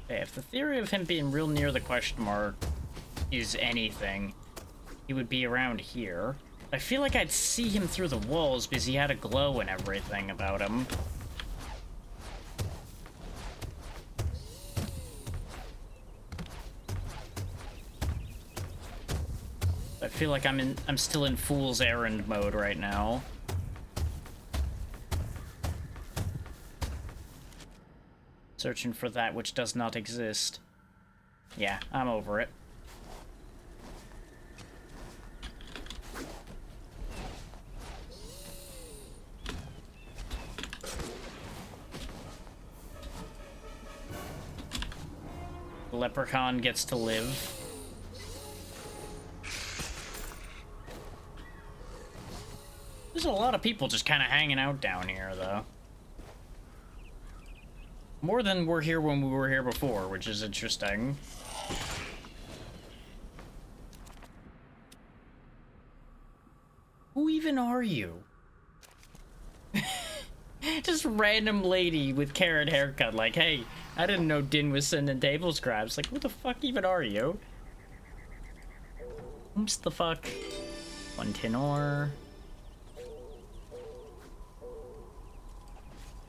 Okay, if the theory of him being real near the question mark is anything, he would be around here. I feel like I'd see him through the walls because he had a glow and everything about him. I feel like I'm still in fool's errand mode right now. Searching for that which does not exist. Yeah, I'm over it. The leprechaun gets to live. There's a lot of people just kind of hanging out down here, though. More than were here when we were here before, which is interesting. Who even are you? Just random lady with carrot haircut, like, hey, I didn't know Din was sending table scraps. Like, who the fuck even are you? Whom's the fuck? One tin ore.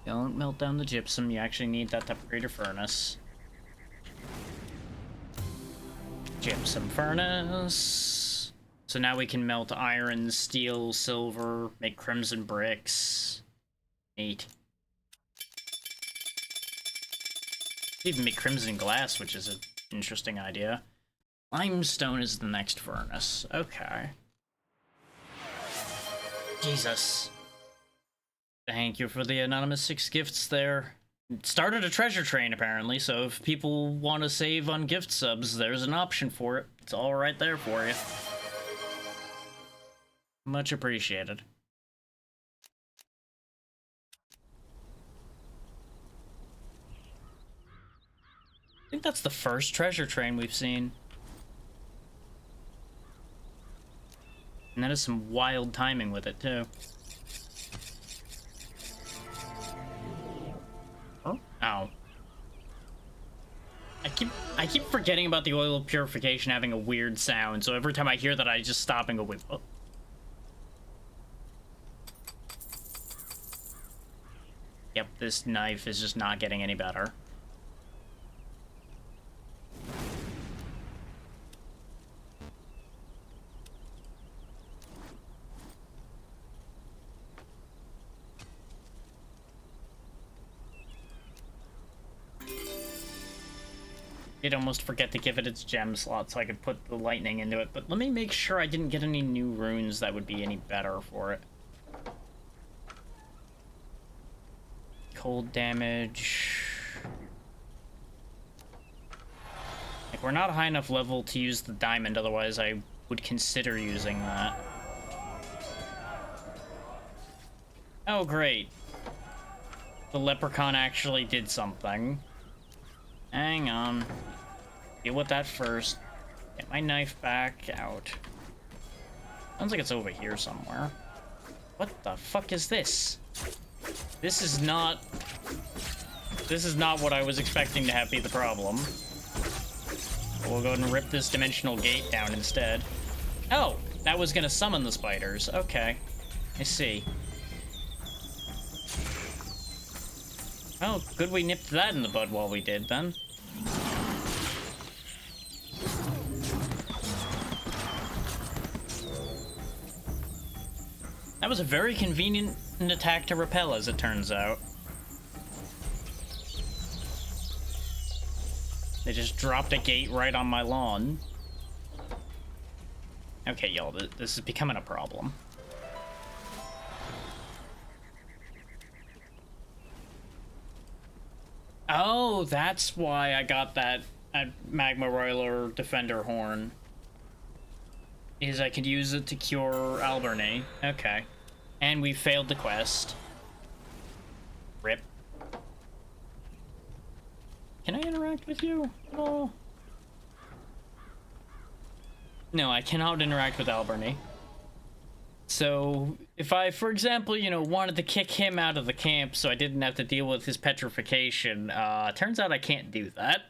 Don't melt down the gypsum, you actually need that to upgrade your furnace. Gypsum furnace. So now we can melt iron, steel, silver, make crimson bricks. Neat. Even make crimson glass, which is an interesting idea. Limestone is the next furnace. Okay. Jesus. Thank you for the anonymous 6 gifts there. It started a treasure train, apparently, so if people want to save on gift subs, there's an option for it. It's all right there for you. Much appreciated. I think that's the first treasure train we've seen. And that is some wild timing with it, too. Oh. Ow. I keep forgetting about the oil purification having a weird sound, so every time I hear that I just stop and go, wait, oh. Yep, this knife is just not getting any better. I'd almost forget to give it its gem slot so I could put the lightning into it, but let me make sure I didn't get any new runes that would be any better for it. Cold damage. Like, we're not high enough level to use the diamond, otherwise I would consider using that. Oh, great. The leprechaun actually did something. Hang on. Deal with that first. Get my knife back out. Sounds like it's over here somewhere. What the fuck is this? This is not what I was expecting to have be the problem. We'll go ahead and rip this dimensional gate down instead. Oh, that was gonna summon the spiders. Okay. I see. Oh, good we nipped that in the bud while we did, then. That was a very convenient attack to repel, as it turns out. They just dropped a gate right on my lawn. Okay, y'all, this is becoming a problem. Oh, that's why I got that Magma Roiler Defender Horn. Is I could use it to cure Alberni. Okay. And we failed the quest. Rip. Can I interact with you at all? No, I cannot interact with Alberni. So, if I, for example, you know, wanted to kick him out of the camp so I didn't have to deal with his petrification, turns out I can't do that.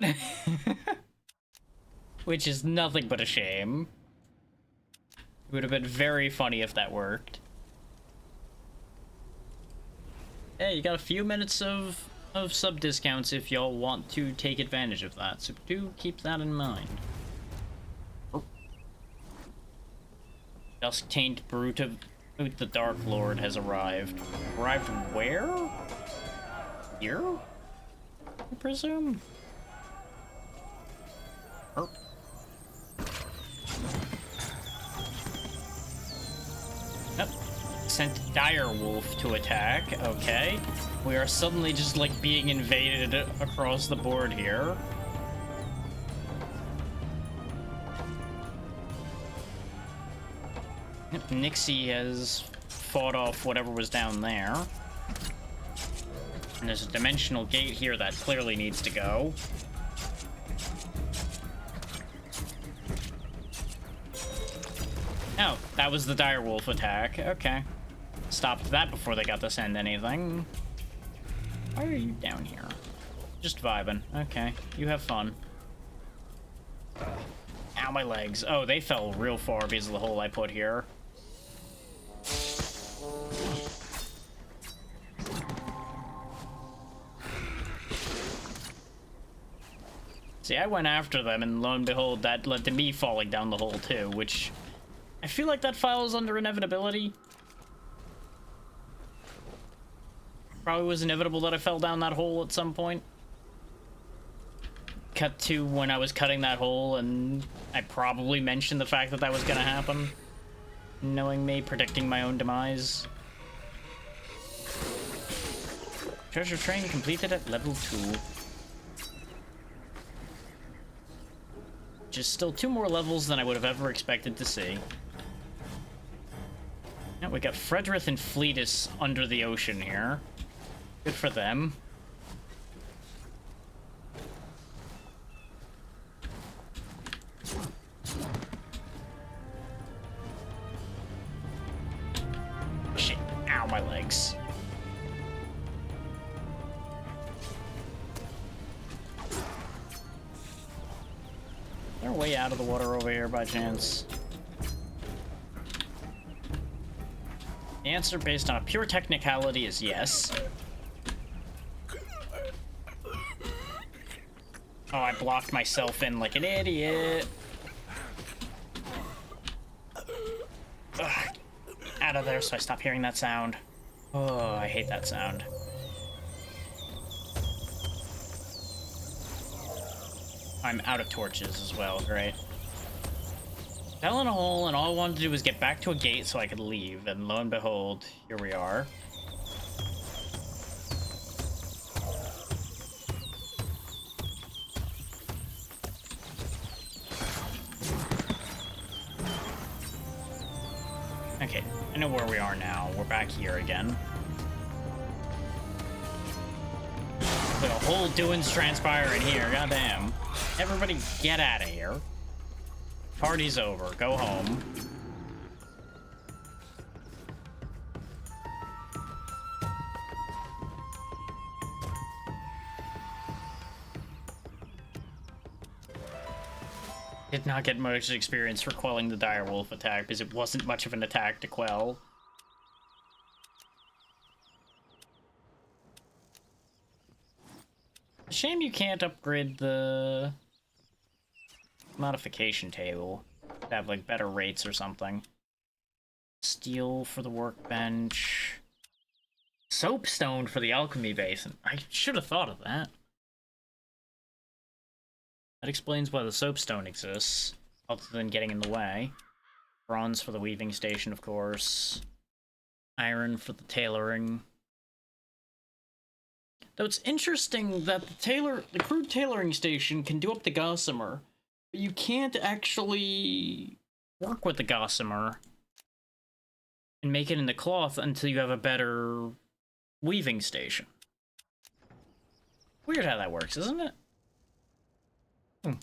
Which is nothing but a shame. It would have been very funny if that worked. Hey, you got a few minutes of sub discounts if y'all want to take advantage of that, so do keep that in mind. Oh. Dusk-tainted Brute of the Dark Lord has arrived. Arrived where? Here? I presume? Oh. Yep. Sent Direwolf to attack. Okay. We are suddenly just like being invaded across the board here. Yep. Nixie has fought off whatever was down there. And there's a dimensional gate here that clearly needs to go. Oh, that was the direwolf attack. Okay. Stopped that before they got to send anything. Why are you down here? Just vibing. Okay, you have fun. Ow, my legs. Oh, they fell real far because of the hole I put here. See, I went after them, and lo and behold, that led to me falling down the hole too, which I feel like that falls under inevitability. Probably was inevitable that I fell down that hole at some point. Cut to when I was cutting that hole, and I probably mentioned the fact that that was gonna happen. Knowing me, predicting my own demise. Treasure train completed at level 2. Just still 2 more levels than I would have ever expected to see. Now we got Fredrith and Fleetus under the ocean here. Good for them. Shit. Ow, my legs. Is there a way out of the water over here by chance? The answer, based on a pure technicality, is yes. Oh, I blocked myself in like an idiot. Ugh. Out of there so I stop hearing that sound. Oh, I hate that sound. I'm out of torches as well, great. Fell in a hole, and all I wanted to do was get back to a gate so I could leave, and lo and behold, here we are. Okay, I know where we are now. We're back here again. With a whole doings transpire in here, goddamn. Everybody get out of here. Party's over, go home. Did not get much experience for quelling the direwolf attack because it wasn't much of an attack to quell. Shame you can't upgrade the modification table to have like better rates or something. Steel for the workbench. Soapstone for the alchemy basin. I should have thought of that. That explains why the soapstone exists, other than getting in the way. Bronze for the weaving station, of course. Iron for the tailoring. Though it's interesting that the crude tailoring station can do up to gossamer, but you can't actually work with the gossamer and make it into cloth until you have a better weaving station. Weird how that works, isn't it? Time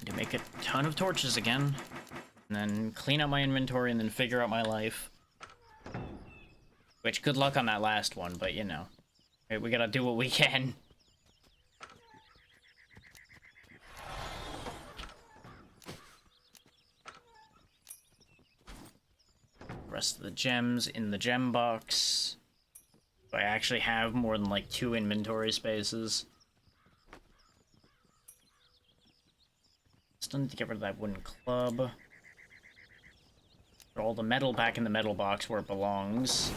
to make a ton of torches again. And then clean out my inventory and then figure out my life. Which, good luck on that last one, but you know. We gotta do what we can. Rest of the gems in the gem box. I actually have more than like 2 inventory spaces. Still need to get rid of that wooden club. Put all the metal back in the metal box where it belongs.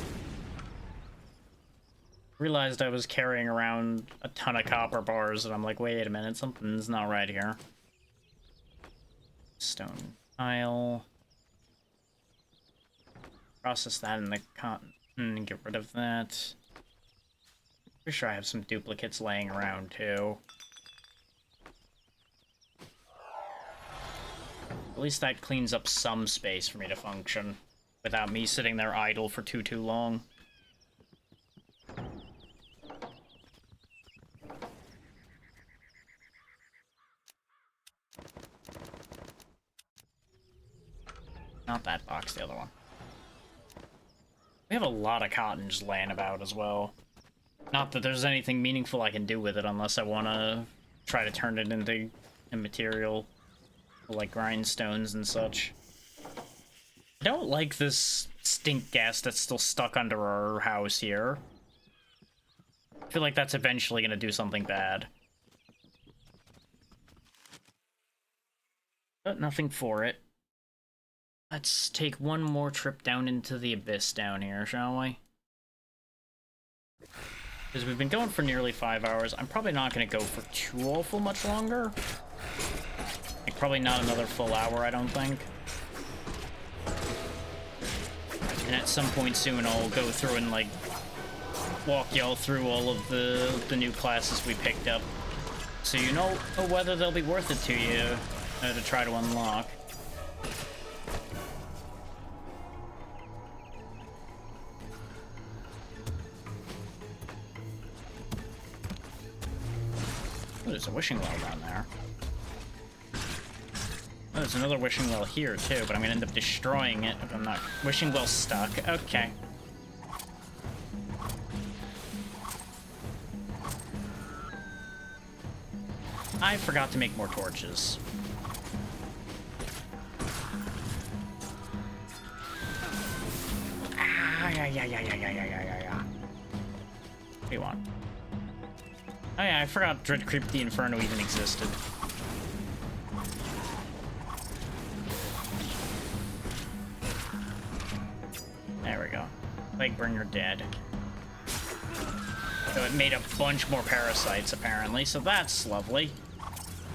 Realized I was carrying around a ton of copper bars, and I'm like, wait a minute, something's not right here. Stone tile. Process that in the cotton and get rid of that. Pretty sure I have some duplicates laying around too. At least that cleans up some space for me to function without me sitting there idle for too long. Not that box, the other one. We have a lot of cotton just laying about as well. Not that there's anything meaningful I can do with it unless I want to try to turn it into a material like grindstones and such. I don't like this stink gas that's still stuck under our house here. I feel like that's eventually going to do something bad. But nothing for it. Let's take one more trip down into the abyss down here, shall we? Because we've been going for nearly 5 hours. I'm probably not going to go for too awful much longer. Like, probably not another full hour, I don't think. And at some point soon, I'll go through and, like, walk y'all through all of the new classes we picked up. So you know whether they'll be worth it to you to try to unlock. Oh, there's a wishing well down there. Oh, there's another wishing well here, too, but I'm gonna end up destroying it if I'm not... Wishing well stuck. Okay. I forgot to make more torches. Yeah. What do you want? Oh yeah, I forgot Dread Creep the Inferno even existed. There we go. Plaguebringer dead. So it made a bunch more parasites, apparently, so that's lovely.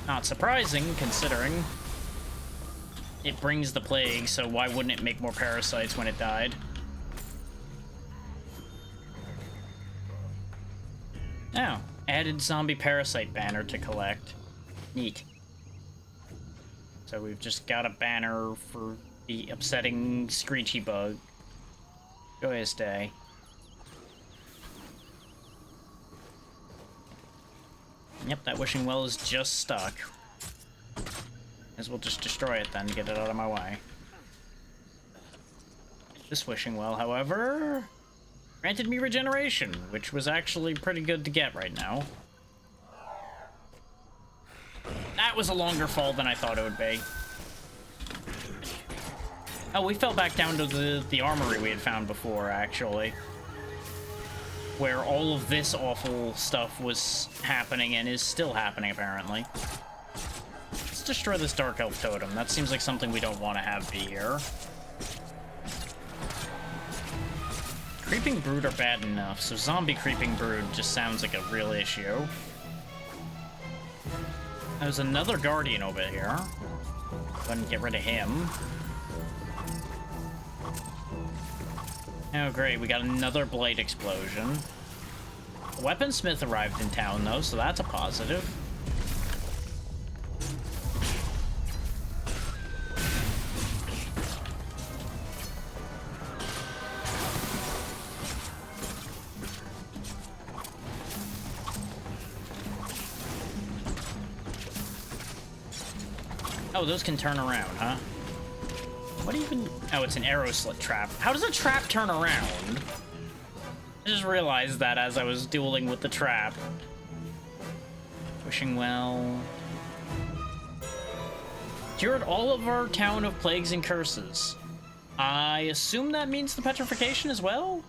Not surprising, considering it brings the plague, so why wouldn't it make more parasites when it died? Oh, added zombie parasite banner to collect. Neat. So we've just got a banner for the upsetting Screechy Bug. Joyous day. Yep, that wishing well is just stuck. As we'll just destroy it then to get it out of my way. This wishing well, however, granted me regeneration, which was actually pretty good to get right now. That was a longer fall than I thought it would be. Oh, we fell back down to the armory we had found before, actually. Where all of this awful stuff was happening and is still happening, apparently. Let's destroy this Dark Elf Totem. That seems like something we don't want to have be here. Creeping Brood are bad enough, so Zombie Creeping Brood just sounds like a real issue. There's another Guardian over here. Go ahead and get rid of him. Oh great, we got another Blight Explosion. The Weaponsmith arrived in town though, so that's a positive. Oh, those can turn around, huh? What even... Oh, it's an arrow slit trap. How does a trap turn around? I just realized that as I was dueling with the trap. Wishing well... Cured all of our town of plagues and curses. I assume that means the petrification as well?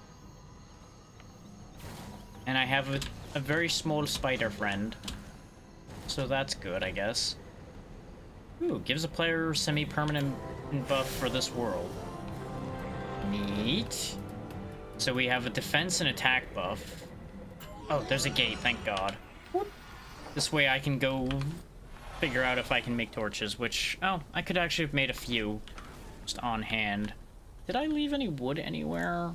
And I have a very small spider friend. So that's good, I guess. Ooh, gives a player semi-permanent buff for this world. Neat. So we have a defense and attack buff. Oh, there's a gate, thank God. Whoop. This way I can go figure out if I can make torches, which... Oh, I could actually have made a few just on hand. Did I leave any wood anywhere?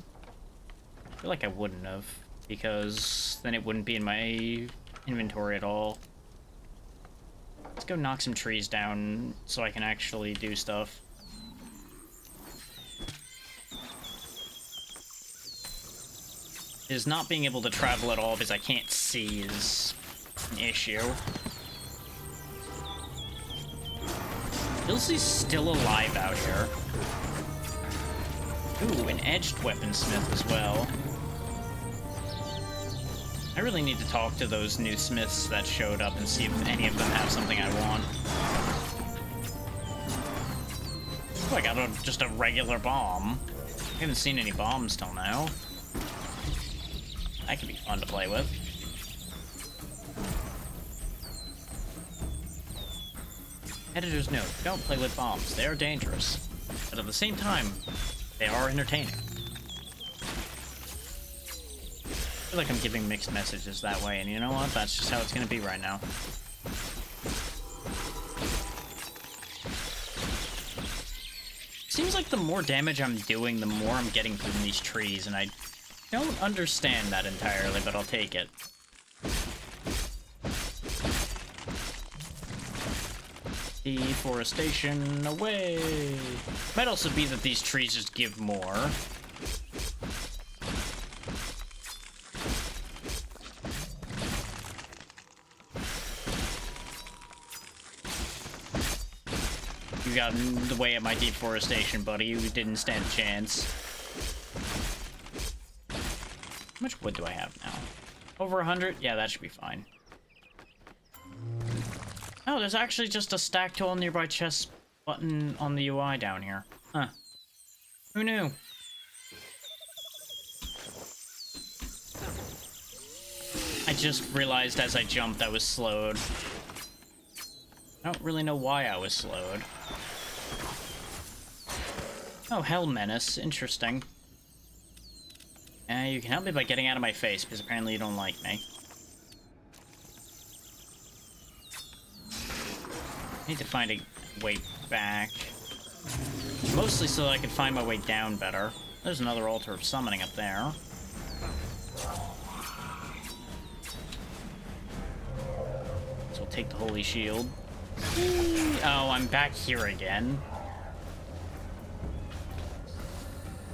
I feel like I wouldn't have, because then it wouldn't be in my inventory at all. Let's go knock some trees down so I can actually do stuff. Is not being able to travel at all because I can't see is an issue. Ilse's still alive out here. Ooh, an edged weaponsmith as well. I really need to talk to those new smiths that showed up and see if any of them have something I want. Oh, I got just a regular bomb. I haven't seen any bombs till now. That could be fun to play with. Editor's note, don't play with bombs. They are dangerous. But at the same time, they are entertaining. I feel like I'm giving mixed messages that way, and you know what? That's just how it's gonna be right now. Seems like the more damage I'm doing, the more I'm getting from these trees, and I don't understand that entirely, but I'll take it. Deforestation away! Might also be that these trees just give more. You got in the way of my deforestation, buddy. You didn't stand a chance. How much wood do I have now? Over 100? Yeah, that should be fine. Oh, there's actually just a stack to all nearby chests button on the UI down here. Huh. Who knew? I just realized as I jumped I was slowed. I don't really know why I was slowed. Oh, Hell Menace. Interesting. You can help me by getting out of my face, because apparently you don't like me. I need to find a way back. Mostly so that I can find my way down better. There's another altar of summoning up there. So we'll take the Holy Shield. Oh, I'm back here again.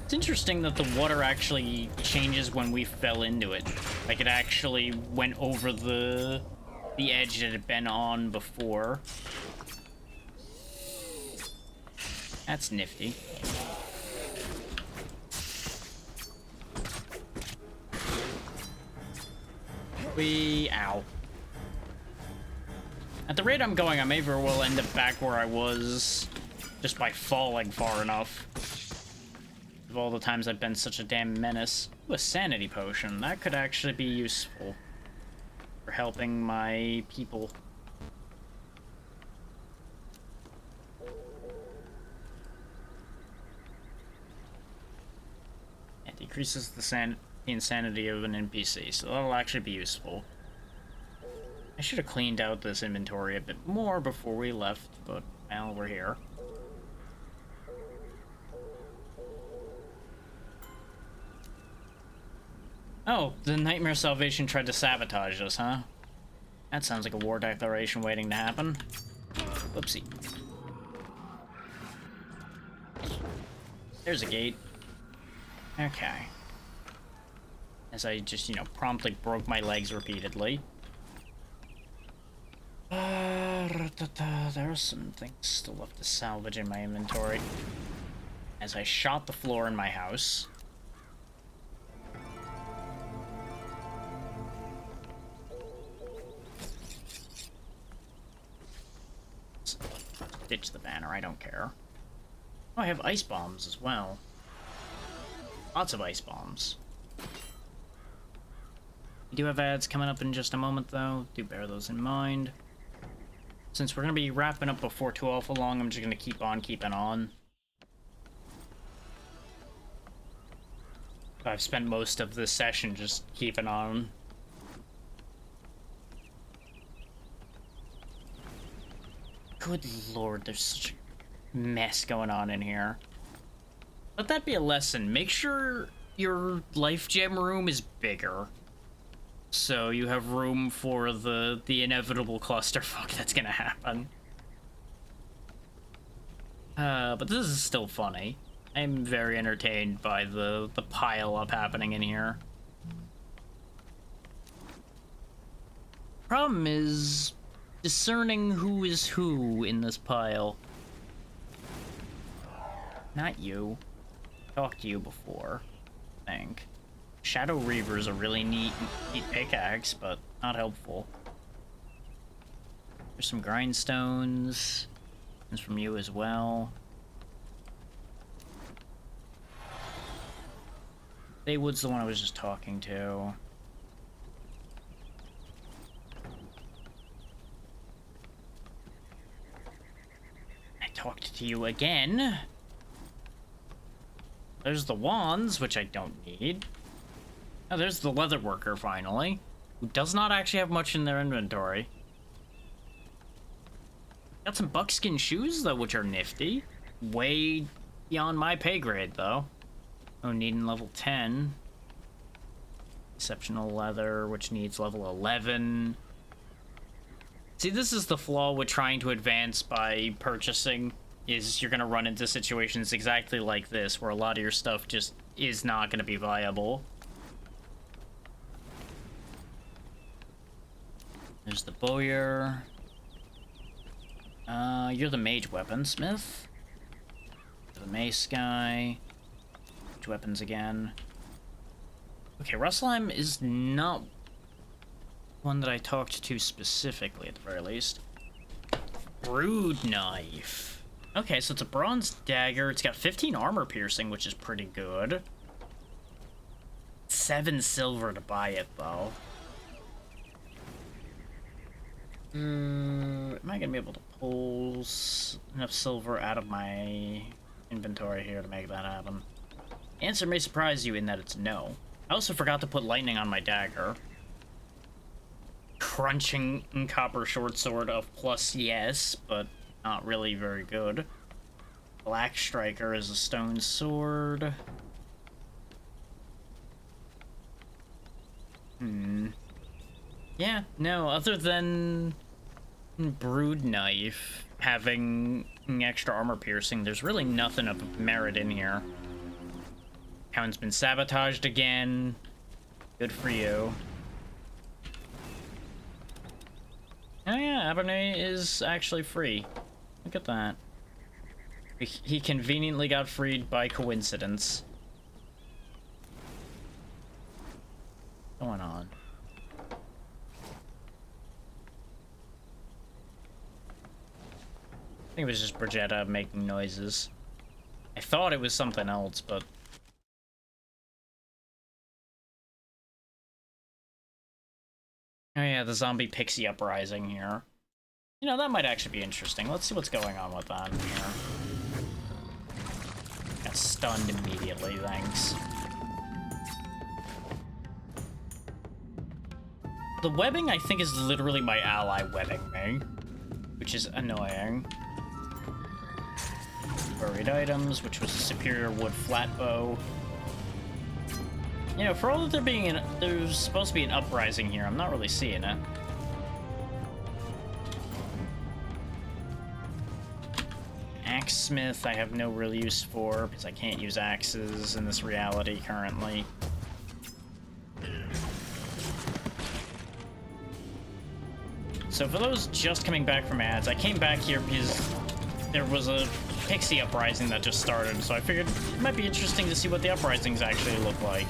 It's interesting that the water actually changes when we fell into it. Like, it actually went over the edge that it had been on before. That's nifty. Ow. At the rate I'm going, I may very well end up back where I was just by falling far enough. Of all the times I've been such a damn menace. Ooh, a sanity potion. That could actually be useful for helping my people. It decreases the insanity of an NPC, so that'll actually be useful. I should have cleaned out this inventory a bit more before we left, but, well, we're here. Oh, the Nightmare Salvation tried to sabotage us, huh? That sounds like a war declaration waiting to happen. Whoopsie. There's a gate. Okay. As I just, you know, promptly broke my legs repeatedly. There are some things still left to salvage in my inventory. As I shot the floor in my house. Ditch the banner, I don't care. Oh, I have ice bombs as well. Lots of ice bombs. We do have ads coming up in just a moment, though. Do bear those in mind. Since we're going to be wrapping up before too awful long, I'm just going to keep on keeping on. I've spent most of this session just keeping on. Good lord, there's such a mess going on in here. Let that be a lesson. Make sure your life gem room is bigger. So you have room for the inevitable clusterfuck that's gonna happen. But this is still funny. I'm very entertained by the pile-up happening in here. Problem is discerning who is who in this pile. Not you. Talked to you before, I think. Shadow Reaver is a really neat pickaxe, but not helpful. There's some grindstones. There's from you as well. Daywood's the one I was just talking to. I talked to you again. There's the wands, which I don't need. Oh, there's the leather worker, finally, who does not actually have much in their inventory. Got some buckskin shoes, though, which are nifty. Way beyond my pay grade, though. Oh, needing level 10. Exceptional leather, which needs level 11. See, this is the flaw with trying to advance by purchasing, is you're gonna run into situations exactly like this, where a lot of your stuff just is not gonna be viable. There's the bowyer. You're the mage weaponsmith. The mace guy. Mage weapons again. Okay, Rustlheim is not one that I talked to specifically, at the very least. Brood knife. Okay, so it's a bronze dagger. It's got 15 armor piercing, which is pretty good. 7 silver to buy it, though. Am I gonna be able to pull enough silver out of my inventory here to make that happen? Answer may surprise you in that it's no. I also forgot to put lightning on my dagger. Crunching copper short sword of plus yes, but not really very good. Black striker is a stone sword. Yeah, no, other than brood knife having extra armor piercing, there's really nothing of merit in here. Hound's been sabotaged again. Good for you. Oh yeah, Abernay is actually free. Look at that. He conveniently got freed by coincidence. What's going on? I think it was just Brigetta making noises. I thought it was something else, but... Oh yeah, the zombie pixie uprising here. You know, that might actually be interesting. Let's see what's going on with that here. Got stunned immediately, thanks. The webbing, I think, is literally my ally webbing me, which is annoying. Buried items, which was a superior wood flatbow. You know, for all that there's supposed to be an uprising here, I'm not really seeing it. Axesmith I have no real use for, because I can't use axes in this reality currently. So for those just coming back from ads, I came back here because there was a pixie uprising that just started, so I figured it might be interesting to see what the uprisings actually look like.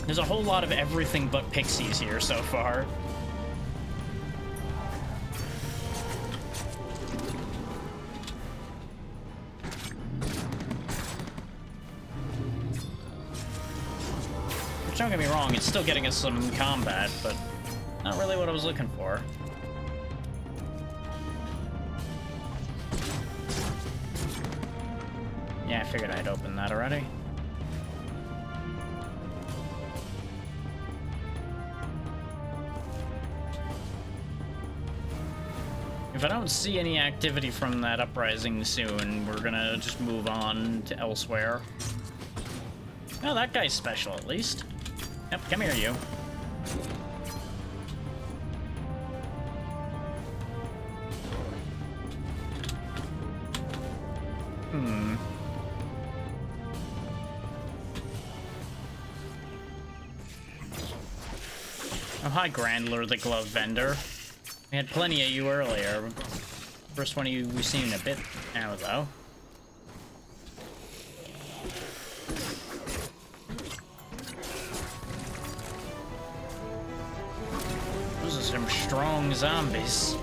There's a whole lot of everything but pixies here so far. Which, don't get me wrong, it's still getting us some combat, but not really what I was looking for. Yeah, I figured I'd open that already. If I don't see any activity from that uprising soon, we're gonna just move on to elsewhere. Oh, that guy's special, at least. Yep, come here, you. Oh, hi, Grandler, the glove vendor. We had plenty of you earlier. First one of you we've seen in a bit now, though. Those are some strong zombies.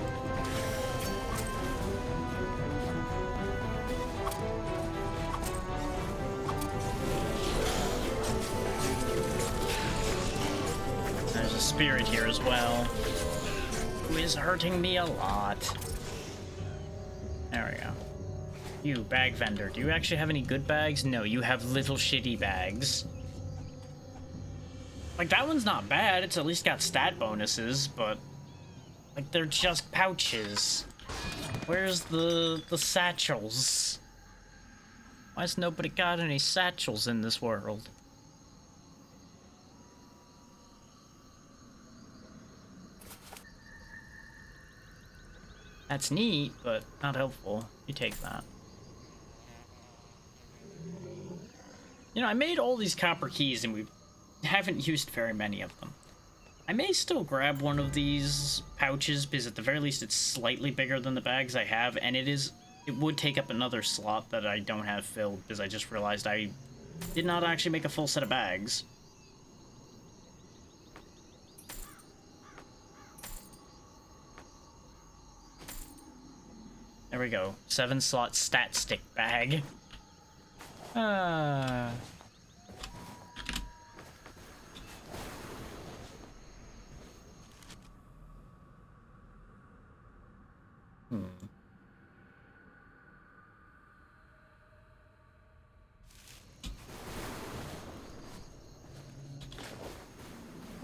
There's a spirit here as well, who is hurting me a lot. There we go. You, bag vendor, do you actually have any good bags? No, you have little shitty bags. Like, that one's not bad, it's at least got stat bonuses, but... like, they're just pouches. Where's the satchels? Why's nobody got any satchels in this world? That's neat, but not helpful. You take that. You know, I made all these copper keys and we haven't used very many of them. I may still grab one of these pouches because at the very least it's slightly bigger than the bags I have, and it would take up another slot that I don't have filled because I just realized I did not actually make a full set of bags. There we go. 7-slot stat stick bag. Hmm.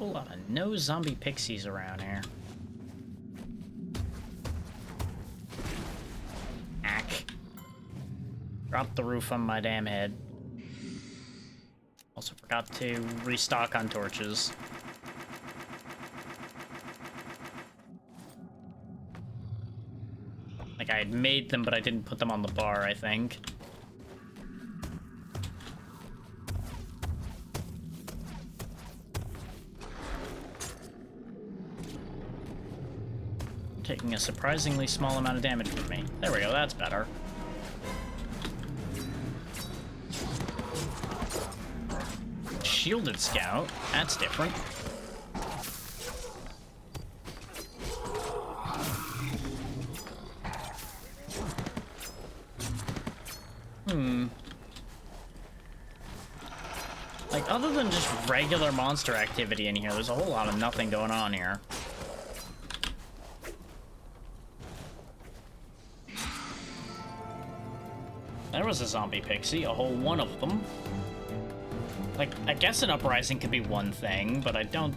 A lot of no zombie pixies around here. Dropped the roof on my damn head. Also forgot to restock on torches. Like, I had made them, but I didn't put them on the bar, I think. Taking a surprisingly small amount of damage from me. There we go, that's better. Shielded scout, that's different. Like, other than just regular monster activity in here, there's a whole lot of nothing going on here. There was a zombie pixie, a whole one of them. Like, I guess an uprising could be one thing, but I don't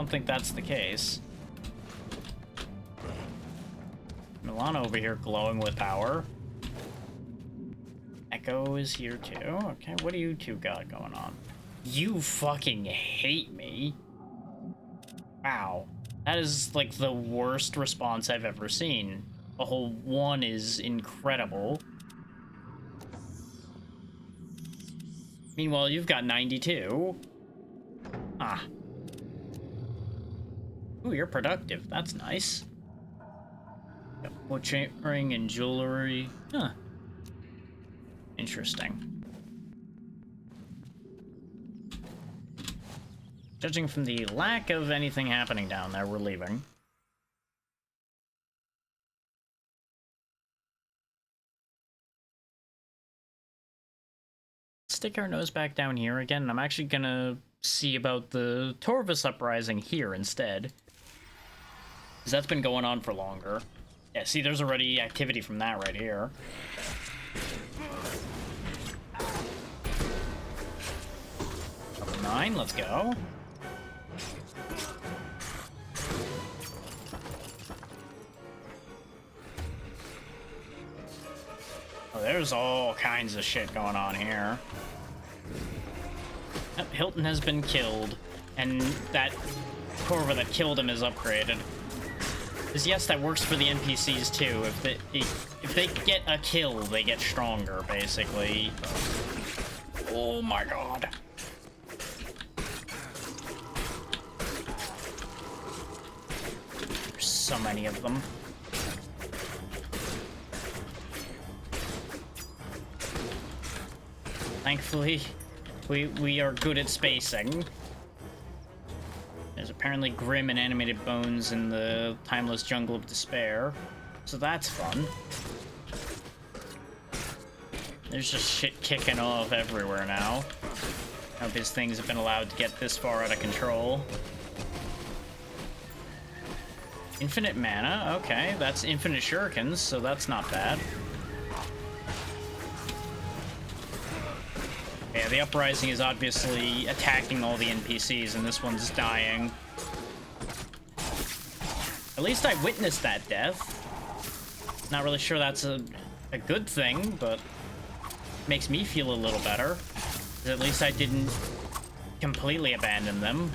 think that's the case. Milano over here glowing with power. Echo is here too. Okay, what do you two got going on? You fucking hate me. Wow. That is like the worst response I've ever seen. A whole one is incredible. Meanwhile, you've got 92. Ah. Ooh, you're productive. That's nice. Got butchering and jewelry. Huh. Interesting. Judging from the lack of anything happening down there, we're leaving. Stick our nose back down here again, and I'm actually gonna see about the Torvus uprising here instead. Because that's been going on for longer. Yeah, see, there's already activity from that right here. Level 9, let's go. Oh, there's all kinds of shit going on here. Yep, Hilton has been killed, and that Corva that killed him is upgraded. Because yes, that works for the NPCs too. If they get a kill, they get stronger, basically. Oh my god. so many of them. Thankfully, we are good at spacing. There's apparently grim and animated bones in the timeless jungle of despair, so that's fun. There's just shit kicking off everywhere now. Hope his things have been allowed to get this far out of control. Infinite mana, okay, that's infinite shurikens, so that's not bad. Yeah, the Uprising is obviously attacking all the NPCs, and this one's dying. At least I witnessed that death. Not really sure that's a good thing, but makes me feel a little better. 'Cause at least I didn't completely abandon them.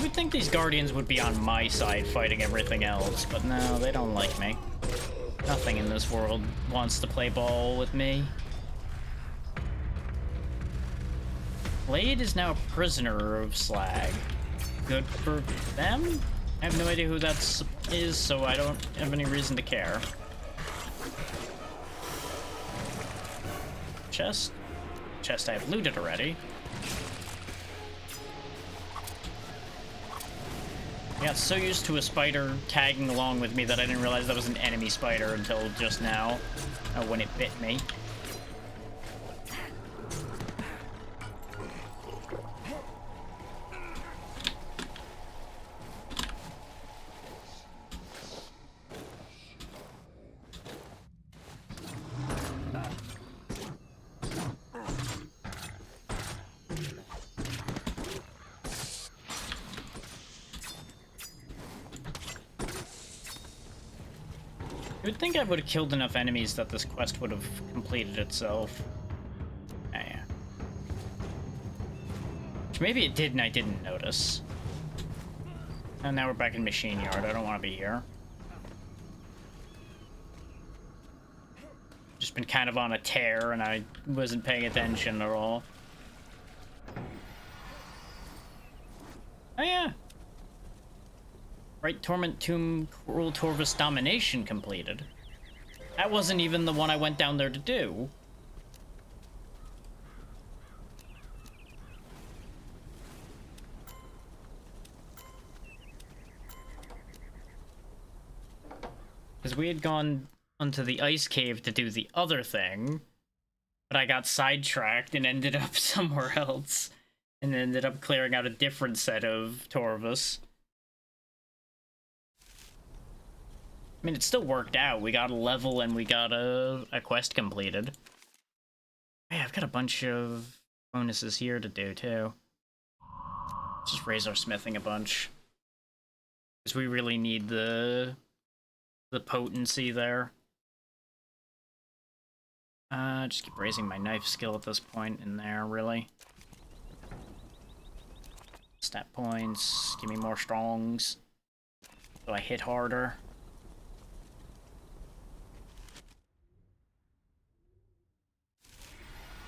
You'd think these Guardians would be on my side fighting everything else, but no, they don't like me. Nothing in this world wants to play ball with me. Blade is now a prisoner of Slag. Good for them? I have no idea who that is, so I don't have any reason to care. Chest? Chest I have looted already. I got so used to a spider tagging along with me that I didn't realize that was an enemy spider until just now, when it bit me. I would think I would have killed enough enemies that this quest would have completed itself. Yeah. Which maybe it did and I didn't notice. And now we're back in Machine Yard. I don't want to be here. Just been kind of on a tear and I wasn't paying attention at all. Oh yeah. Right, Torment Tomb Cruel Torvus Domination completed. That wasn't even the one I went down there to do. Because we had gone onto the ice cave to do the other thing, but I got sidetracked and ended up somewhere else, and ended up clearing out a different set of Torvus. I mean, it still worked out. We got a level and we got a quest completed. Yeah, I've got a bunch of bonuses here to do, too. Just raise our smithing a bunch. Because we really need the potency there. Just keep raising my knife skill at this point in there, really. Stat points, give me more strongs. So I hit harder.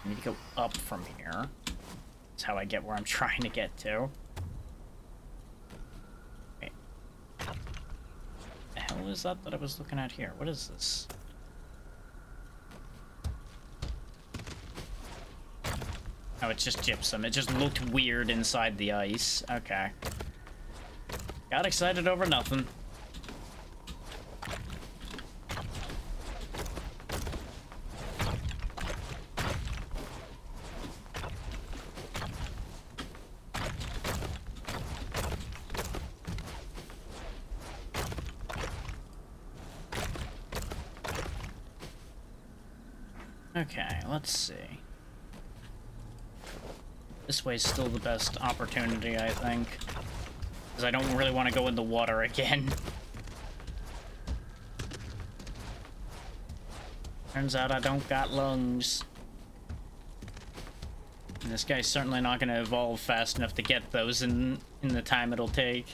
I need to go up from here. That's how I get where I'm trying to get to. Wait. The hell is that I was looking at here? What is this? Oh, it's just gypsum. It just looked weird inside the ice. Okay. Got excited over nothing. Okay, let's see. This way's still the best opportunity, I think. Because I don't really want to go in the water again. Turns out I don't got lungs. And this guy's certainly not going to evolve fast enough to get those in the time it'll take.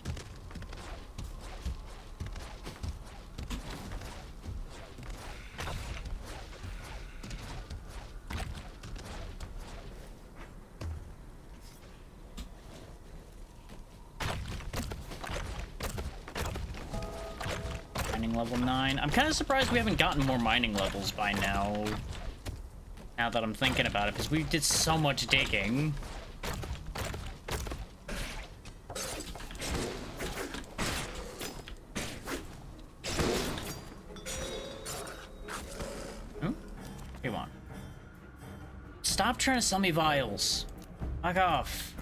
Mining level 9. I'm kind of surprised we haven't gotten more mining levels by now. Now that I'm thinking about it, because we did so much digging. Oh, come on. Stop trying to sell me vials. Fuck off.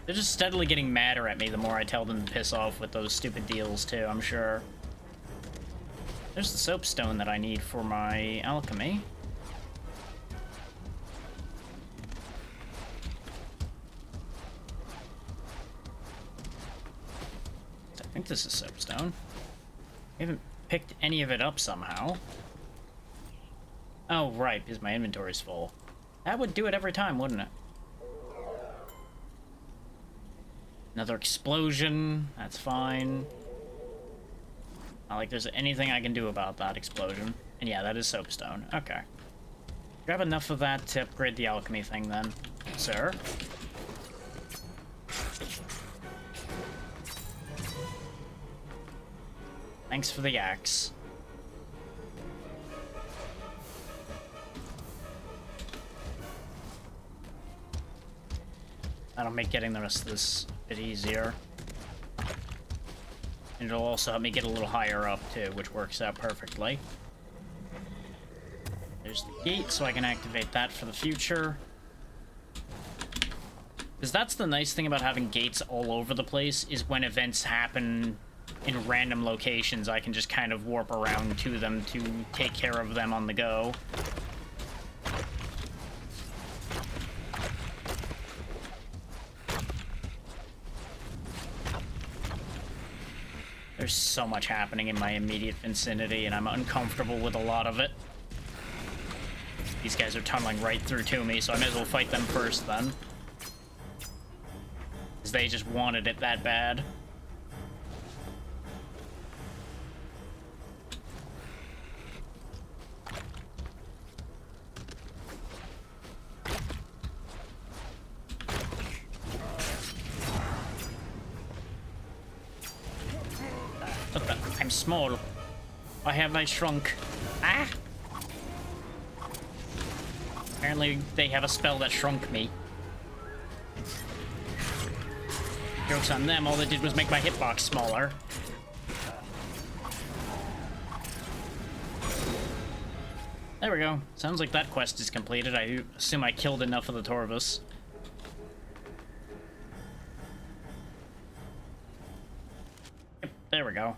They're just steadily getting madder at me the more I tell them to piss off with those stupid deals too, I'm sure. There's the soapstone that I need for my alchemy. I think this is soapstone. I haven't picked any of it up somehow. Oh, right, because my inventory's full. That would do it every time, wouldn't it? Another explosion. That's fine. Not like there's anything I can do about that explosion. And yeah, that is soapstone. Okay. Grab enough of that to upgrade the alchemy thing then, sir. Thanks for the axe. That'll make getting the rest of this a bit easier. And it'll also help me get a little higher up, too, which works out perfectly. There's the gate, so I can activate that for the future. Because that's the nice thing about having gates all over the place, is when events happen in random locations, I can just kind of warp around to them to take care of them on the go. There's so much happening in my immediate vicinity, and I'm uncomfortable with a lot of it. These guys are tunneling right through to me, so I may as well fight them first, then. Because they just wanted it that bad. I'm small. Why have I shrunk? Ah! Apparently they have a spell that shrunk me. Joke's on them, all they did was make my hitbox smaller. There we go. Sounds like that quest is completed. I assume I killed enough of the Torvus. Yep, there we go.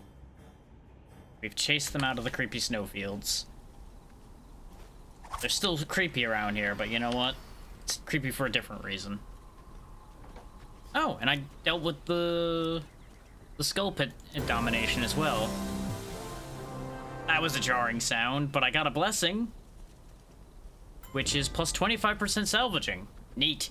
We've chased them out of the creepy snowfields. They're still creepy around here, but you know what? It's creepy for a different reason. Oh, and I dealt with the skull pit domination as well. That was a jarring sound, but I got a blessing, which is plus 25% salvaging. Neat.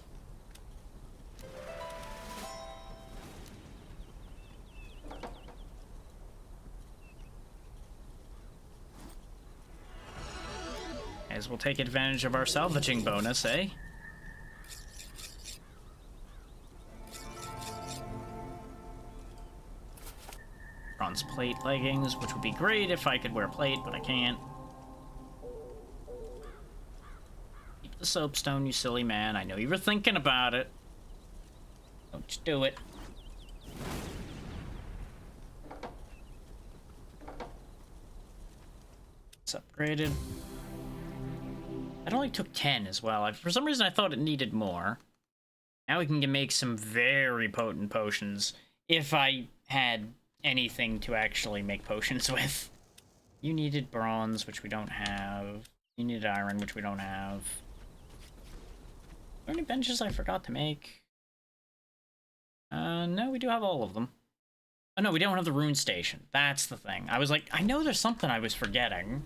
As we'll take advantage of our salvaging bonus, eh? Bronze plate leggings, which would be great if I could wear plate, but I can't. Keep the soapstone, you silly man. I know you were thinking about it. Don't just do it. It's upgraded. It only took 10 as well. For some reason, I thought it needed more. Now we can make some very potent potions. If I had anything to actually make potions with. You needed bronze, which we don't have. You needed iron, which we don't have. Are there any benches I forgot to make? No, we do have all of them. Oh, no, we don't have the rune station. That's the thing. I was like, I know there's something I was forgetting.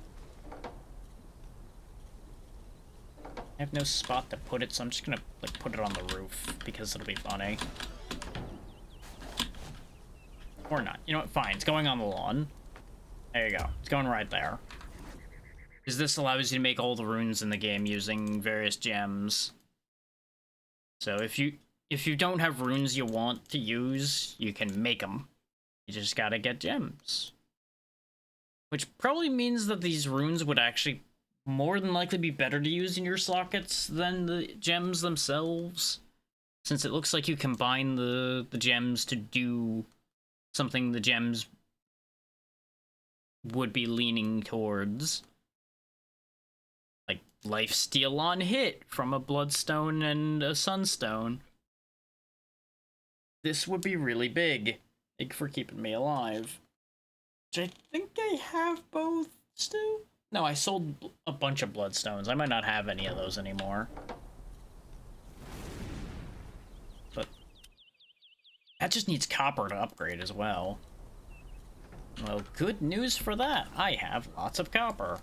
I have no spot to put it, so I'm just gonna like put it on the roof because it'll be funny. Or not. You know what? Fine. It's going on the lawn. There you go. It's going right there. Because this allows you to make all the runes in the game using various gems. So if you don't have runes you want to use, you can make them. You just gotta get gems. Which probably means that these runes would actually more than likely be better to use in your sockets than the gems themselves. Since it looks like you combine the gems to do something the gems would be leaning towards. Like lifesteal on hit from a bloodstone and a sunstone. This would be really big. Big for keeping me alive. Which I think I have both still? No, I sold a bunch of bloodstones. I might not have any of those anymore. But that just needs copper to upgrade as well. Well, good news for that. I have lots of copper.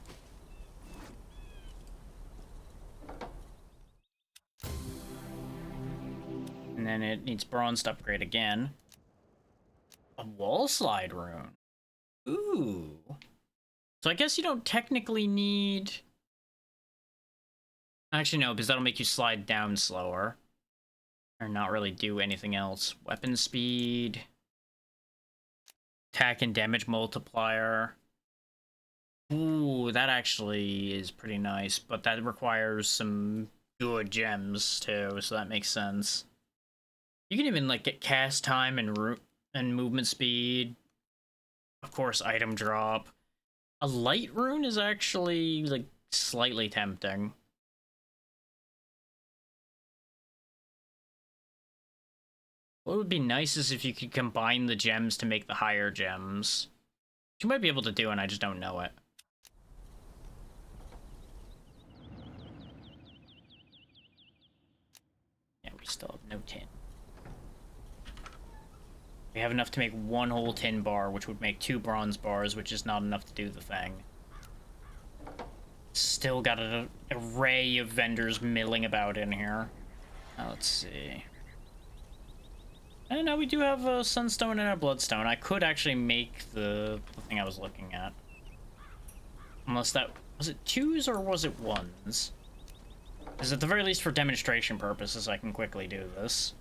And then it needs bronze to upgrade again. A wall slide rune. Ooh. So I guess you don't technically need... Actually, no, because that'll make you slide down slower. Or not really do anything else. Weapon speed. Attack and damage multiplier. Ooh, that actually is pretty nice, but that requires some good gems too, so that makes sense. You can even like get cast time and movement speed. Of course, item drop. A light rune is actually like slightly tempting. What would be nice is if you could combine the gems to make the higher gems. Which you might be able to do, and I just don't know it. Yeah, we still have no tin. We have enough to make one whole tin bar, which would make 2 bronze bars, which is not enough to do the thing. Still got an array of vendors milling about in here. Now, let's see. And now we do have a sunstone and a bloodstone. I could actually make the thing I was looking at. Unless that... Was it 2s or was it 1s? Because at the very least for demonstration purposes, I can quickly do this.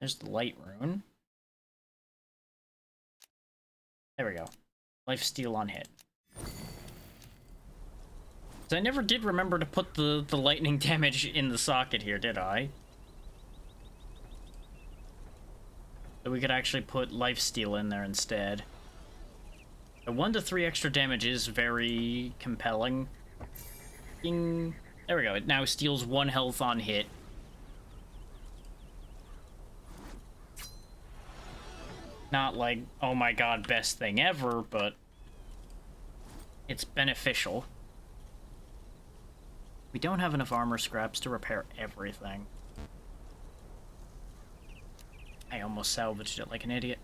There's the light rune. There we go. Lifesteal on hit. So I never did remember to put the lightning damage in the socket here, did I? So we could actually put lifesteal in there instead. The 1 to 3 extra damage is very compelling. Ding. There we go. It now steals 1 health on hit. Not like, oh my god, best thing ever, but it's beneficial. We don't have enough armor scraps to repair everything. I almost salvaged it like an idiot.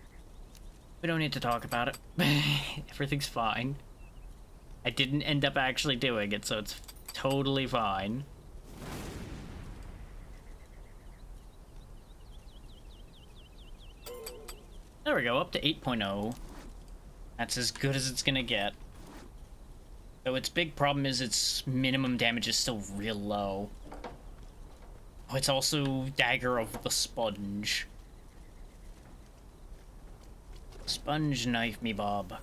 We don't need to talk about it. Everything's fine. I didn't end up actually doing it, so it's totally fine. There we go, up to 8.0. That's as good as it's gonna get. Though its big problem is its minimum damage is still real low. Oh, it's also Dagger of the Sponge. Sponge knife me, Bob.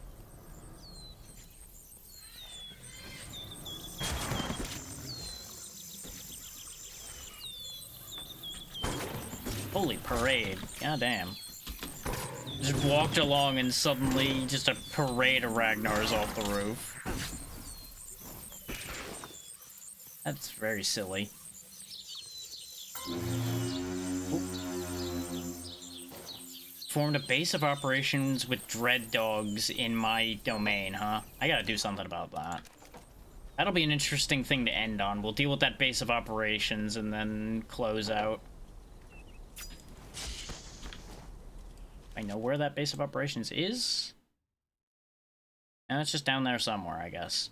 Holy parade. Goddamn. Just walked along and suddenly just a parade of Ragnars off the roof. That's very silly. Oop. Formed a base of operations with dread dogs in my domain, huh? I gotta do something about that. That'll be an interesting thing to end on. We'll deal with that base of operations and then close out. I know where that base of operations is. And it's just down there somewhere, I guess.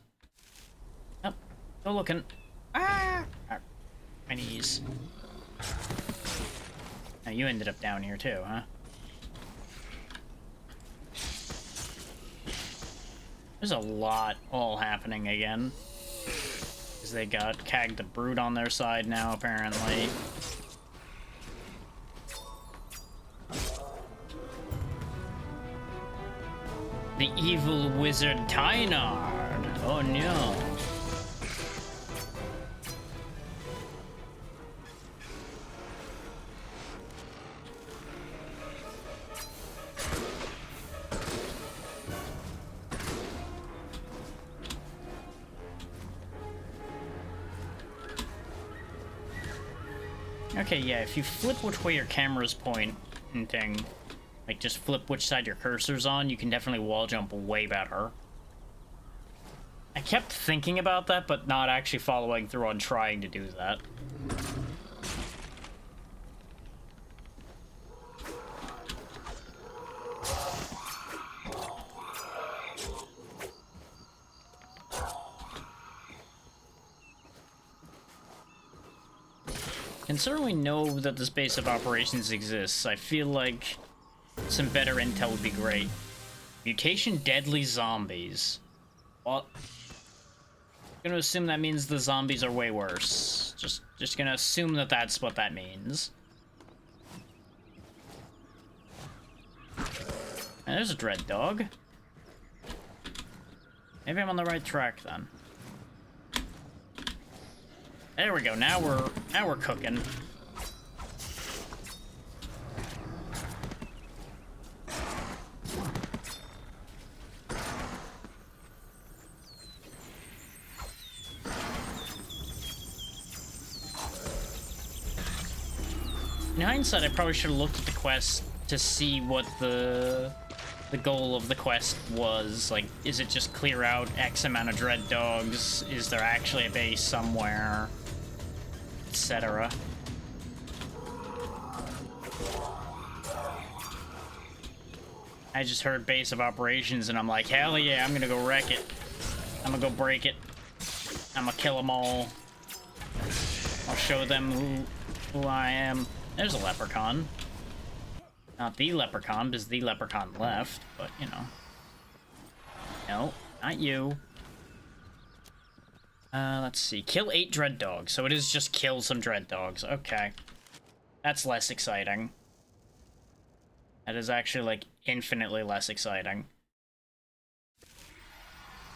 Still looking. Ah! My knees. Now you ended up down here too, huh? There's a lot all happening again. Because they got Cag the Brute on their side now, apparently. The evil wizard Tynard. Oh no. Okay, yeah, if you flip which way your camera's pointing, like just flip which side your cursor's on, you can definitely wall jump way better. I kept thinking about that, but not actually following through on trying to do that. Considering we know that this base of operations exists, I feel like some better intel would be great. Mutation deadly zombies. Well, I'm gonna assume that means the zombies are way worse. Just gonna assume that that's what that means. And there's a dread dog. Maybe I'm on the right track then. There we go. Now we're cooking. In hindsight, I probably should have looked at the quest to see what the goal of the quest was. Like, is it just clear out X amount of dread dogs? Is there actually a base somewhere? Etc. I just heard base of operations and I'm like, hell yeah, I'm gonna go wreck it. I'm gonna go break it. I'm gonna kill them all. I'll show them who I am. There's a leprechaun. Not the leprechaun, because the leprechaun left, but you know. No, not you. Let's see. Kill 8 dread dogs. So it is just kill some dread dogs. Okay. That's less exciting. That is actually, like, infinitely less exciting.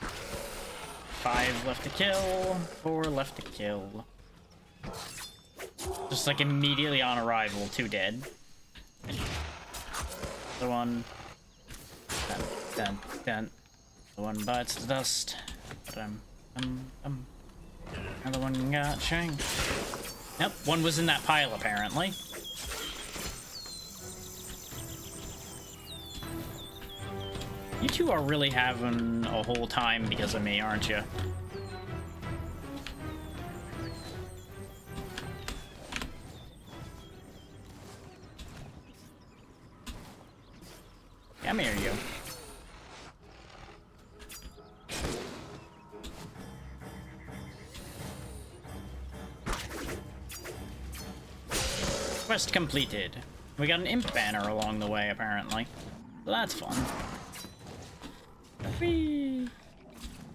5 left to kill. 4 left to kill. Just, like, immediately on arrival, 2 dead. The one... Dun. The one bites the dust. Another one got shanked. Nope, one was in that pile, apparently. You two are really having a whole time because of me, aren't you? Come here, you. Quest completed. We got an imp banner along the way, apparently. So that's fun. Whee!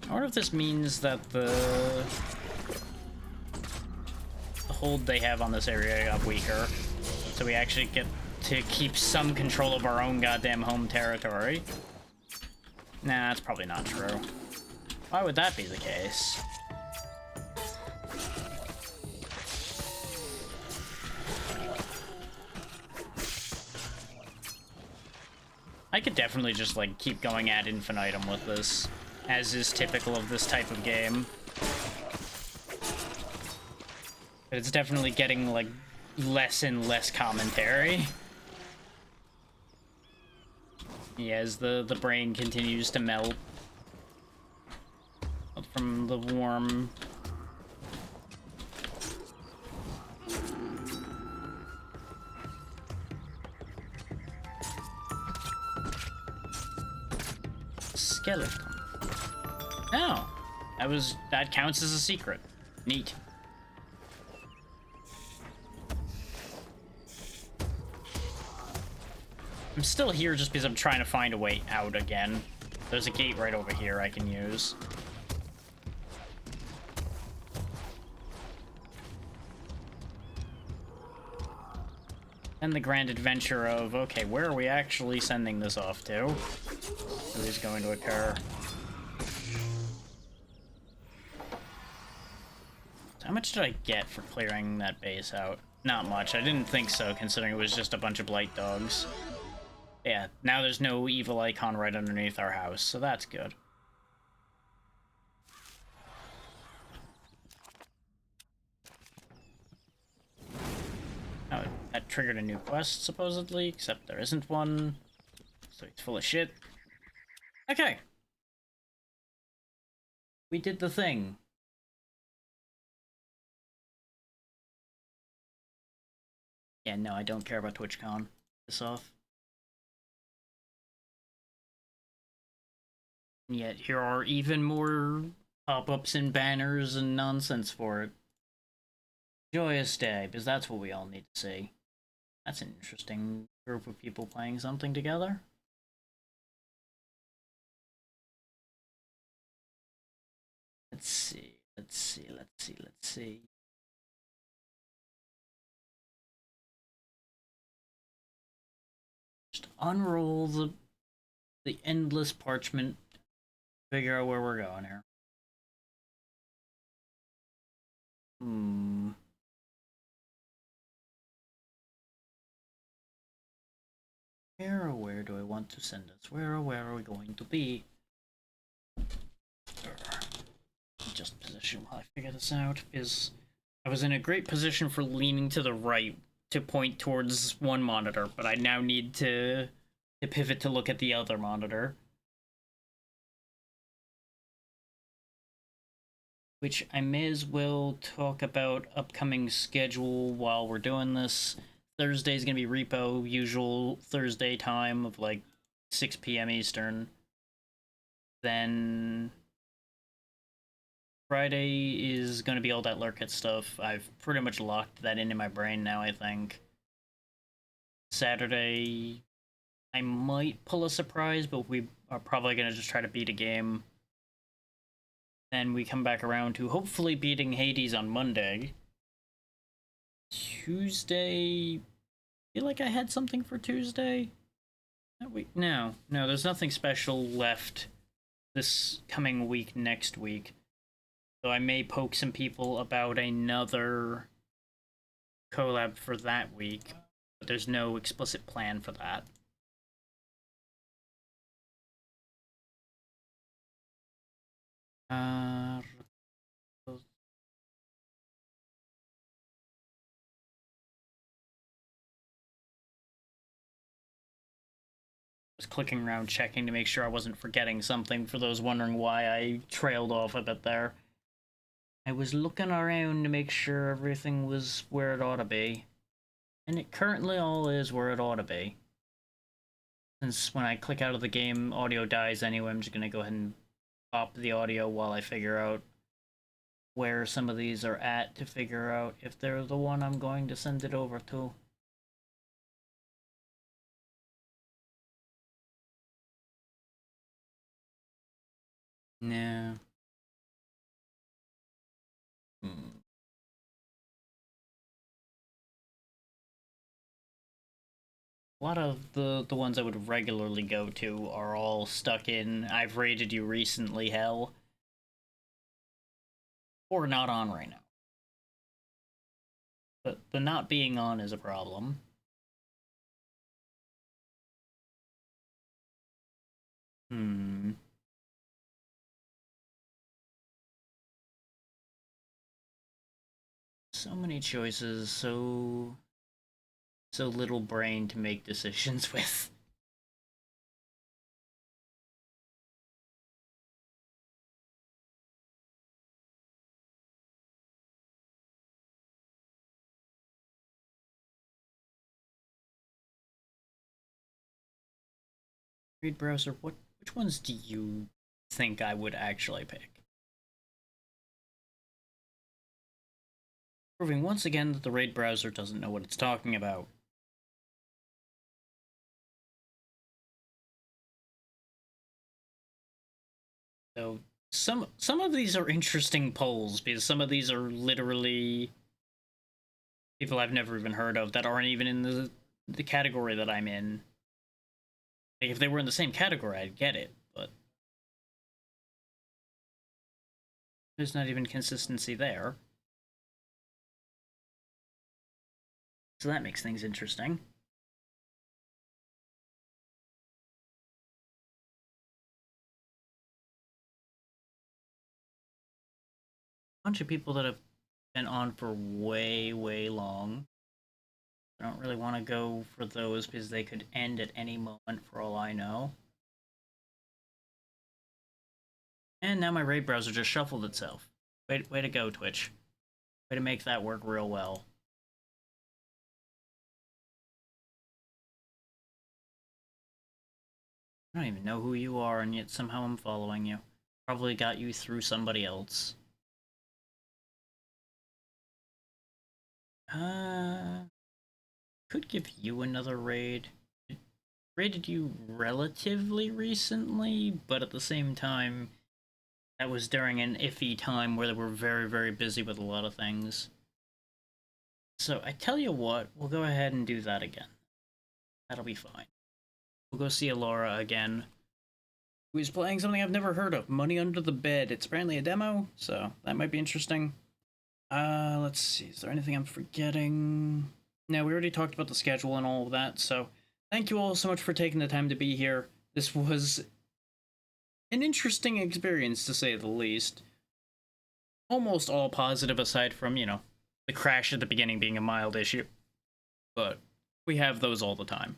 I wonder if this means that the hold they have on this area got weaker. So we actually get to keep some control of our own goddamn home territory. Nah, that's probably not true. Why would that be the case? I could definitely just, like, keep going ad infinitum with this, as is typical of this type of game. But it's definitely getting, like, less and less commentary. Yeah, as the brain continues to melt from the warm... skeleton. Oh. That counts as a secret. Neat. I'm still here just because I'm trying to find a way out again. There's a gate right over here I can use. And the grand adventure of, okay, where are we actually sending this off to? What is going to occur? So how much did I get for clearing that base out? Not much. I didn't think so, considering it was just a bunch of blight dogs. Yeah, now there's no evil icon right underneath our house, so that's good. Oh, that triggered a new quest, supposedly, except there isn't one. So it's full of shit. Okay. We did the thing. Yeah, no, I don't care about TwitchCon. Piss off. And yet, here are even more pop-ups and banners and nonsense for it. Joyous day, because that's what we all need to see. That's an interesting group of people playing something together. Let's see, let's see, let's see, let's see. Just unroll the endless parchment, figure out where we're going here. Where do I want to send us? Where are we going to be? Just position while I figure this out, because I was in a great position for leaning to the right to point towards one monitor, but I now need to pivot to look at the other monitor. Which I may as well talk about upcoming schedule while we're doing this. Thursday's gonna be repo, usual Thursday time of like 6 p.m. Eastern. Then Friday is gonna be all that Lurkit stuff. I've pretty much locked that in my brain now, I think. Saturday, I might pull a surprise, but we are probably gonna just try to beat a game. Then we come back around to hopefully beating Hades on Monday. Tuesday, I feel like I had something for Tuesday that week. No, there's nothing special left this coming week next week. So I may poke some people about another collab for that week, but there's no explicit plan for that. Was clicking around checking to make sure I wasn't forgetting something for those wondering why I trailed off a bit there. I was looking around to make sure everything was where it ought to be. And it currently all is where it ought to be. Since when I click out of the game, audio dies anyway, I'm just gonna go ahead and pop the audio while I figure out where some of these are at to figure out if they're the one I'm going to send it over to. No. A lot of the ones I would regularly go to are all stuck in I've raided you recently hell. Or not on right now. But the not being on is a problem. So many choices, so little brain to make decisions with. Read browser, which ones do you think I would actually pick? proving once again that the raid browser doesn't know what it's talking about. So some of these are interesting polls because some of these are literally people I've never even heard of that aren't even in the category that I'm in. Like if they were in the same category, I'd get it, but there's not even consistency there. So that makes things interesting. Bunch of people that have been on for way, way long. I don't really want to go for those because they could end at any moment for all I know. And now my raid browser just shuffled itself. Way to go, Twitch. Way to make that work real well. I don't even know who you are, and yet somehow I'm following you. Probably got you through somebody else. Could give you another raid. Raided you relatively recently, but at the same time, that was during an iffy time where they were very, very busy with a lot of things. So I tell you what, we'll go ahead and do that again. That'll be fine. We'll go see Alora again, who's playing something I've never heard of, Money Under the Bed. It's apparently a demo, so that might be interesting. Let's see, is there anything I'm forgetting? No, we already talked about the schedule and all of that, so thank you all so much for taking the time to be here. This was an interesting experience, to say the least. Almost all positive, aside from, you know, the crash at the beginning being a mild issue. But we have those all the time.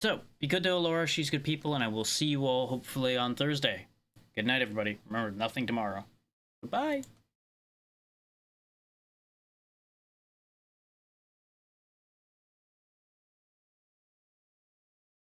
So, be good to Alora, she's good people, and I will see you all hopefully on Thursday. Good night, everybody. Remember, nothing tomorrow. Goodbye.